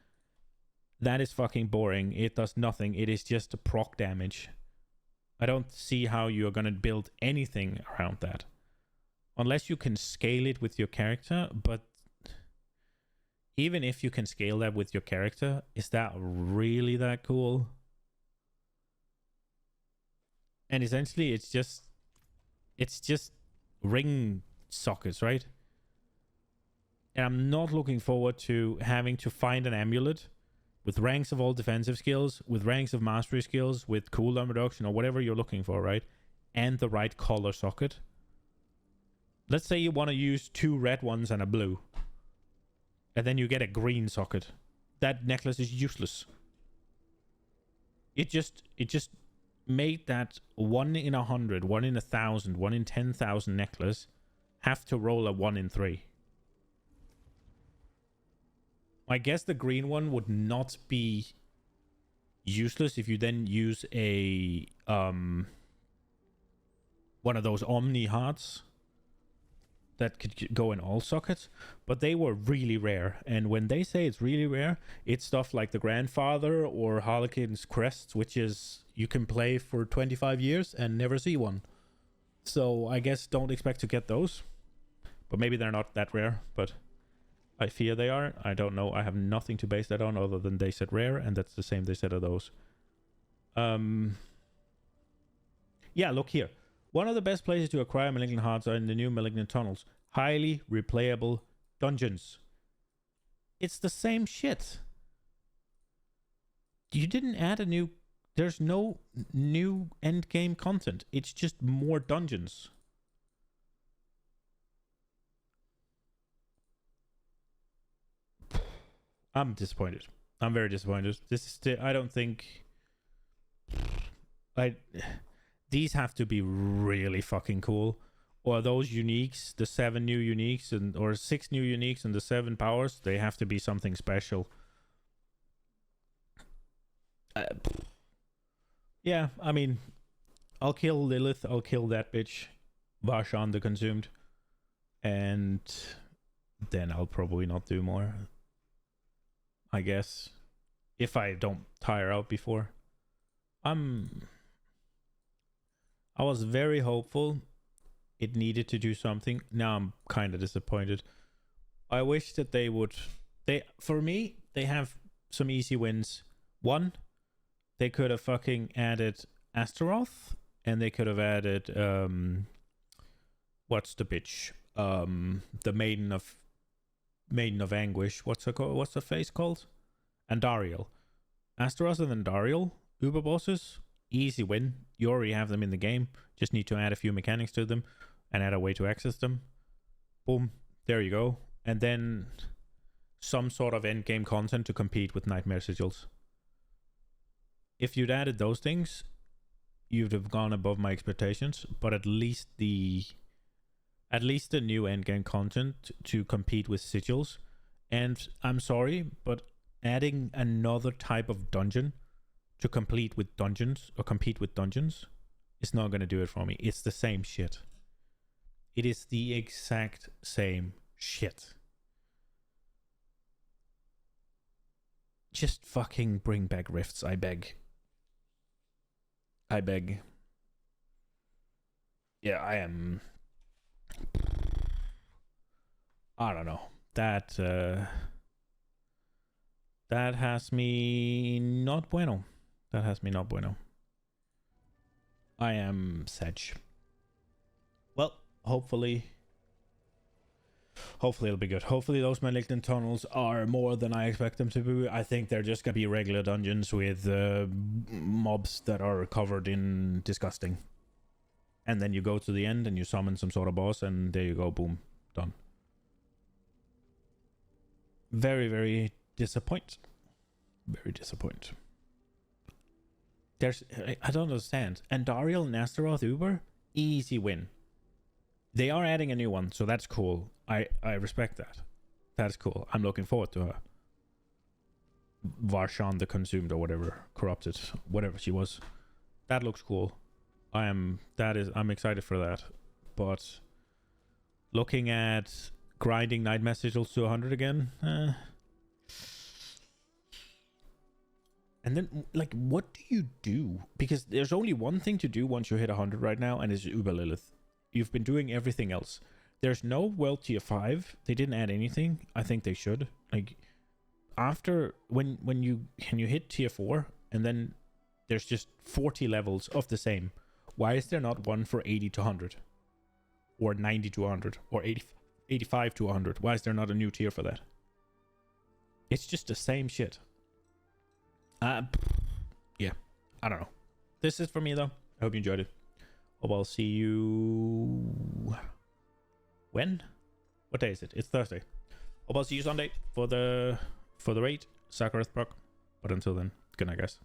That is fucking boring. It does nothing. It is just a proc damage. I don't see how you're gonna build anything around that. Unless you can scale it with your character, but even if you can scale that with your character, is that really that cool? And essentially it's just ring sockets, right? And I'm not looking forward to having to find an amulet with ranks of all defensive skills, with ranks of mastery skills, with cooldown reduction or whatever you're looking for, right? And the right color socket. Let's say you want to use 2 red ones and a blue. And then you get a green socket. That necklace is useless. It just made that 1 in 100, 1 in 1,000, 1 in 10,000 necklace have to roll a 1 in 3. I guess the green one would not be useless if you then use a one of those Omni hearts that could go in all sockets, but they were really rare. And when they say it's really rare, it's stuff like the Grandfather or Harlequin's Crests, which is you can play for 25 years and never see one. So I guess don't expect to get those, but maybe they're not that rare, but I fear they are. I don't know. I have nothing to base that on other than they said rare, and that's the same they said of those. Yeah, look here. One of the best places to acquire Malignant Hearts are in the new Malignant Tunnels. Highly replayable dungeons. It's the same shit. You didn't add a new... There's no new endgame content. It's just more dungeons. I'm disappointed. I'm very disappointed. This is still... I don't think... These have to be really fucking cool. Or those uniques, the 7 new uniques, or 6 new uniques and the 7 powers, they have to be something special. Yeah, I mean, I'll kill Lilith, I'll kill that bitch, Vashan the Consumed, and then I'll probably not do more, I guess, if I don't tire out before. I was very hopeful it needed to do something. Now I'm kind of disappointed. I wish that they would... For me, they have some easy wins. One, they could have fucking added Astaroth, and they could have added... what's the bitch? The Maiden of Anguish. What's her face called? Andariel. Astaroth and Andariel, Uber bosses. Easy win. You already have them in the game. Just need to add a few mechanics to them and add a way to access them. Boom. There you go. And then some sort of end game content to compete with Nightmare Sigils. If you'd added those things, you'd have gone above my expectations, but at least the new end game content to compete with Sigils. And I'm sorry, but adding another type of dungeon to compete with dungeons is not going to do it for me. It's the same shit. It is the exact same shit. Just fucking bring back rifts, I beg. I beg. Yeah, I am. I don't know. That has me not bueno. That has me not bueno. I am sedge. Well, hopefully it'll be good. Hopefully those malignant tunnels are more than I expect them to be. I think they're just gonna be regular dungeons with mobs that are covered in disgusting. And then you go to the end and you summon some sort of boss and there you go, boom, done. Very, very disappointed. Very disappointed. I don't understand. Andariel and Astaroth Uber? Easy win. They are adding a new one, so that's cool. I respect that. That's cool. I'm looking forward to her. Varshan the Consumed or whatever. Corrupted. Whatever she was. That looks cool. I'm excited for that. But looking at grinding Nightmare Sigils to 100 again, and then, like, what do you do? Because there's only one thing to do once you hit 100 right now, and it's Uber Lilith. You've been doing everything else. There's no World Tier 5. They didn't add anything. I think they should. Like, after, when you hit Tier 4, and then there's just 40 levels of the same. Why is there not one for 80 to 100? Or 90 to 100? Or 85 to 100? Why is there not a new tier for that? It's just the same shit. Yeah, I don't know. This is for me though. I hope you enjoyed it. Hope I'll see you. When? What day is it? It's Thursday. Hope I'll see you Sunday for the raid Sarkareth prog. But until then, good night, guys.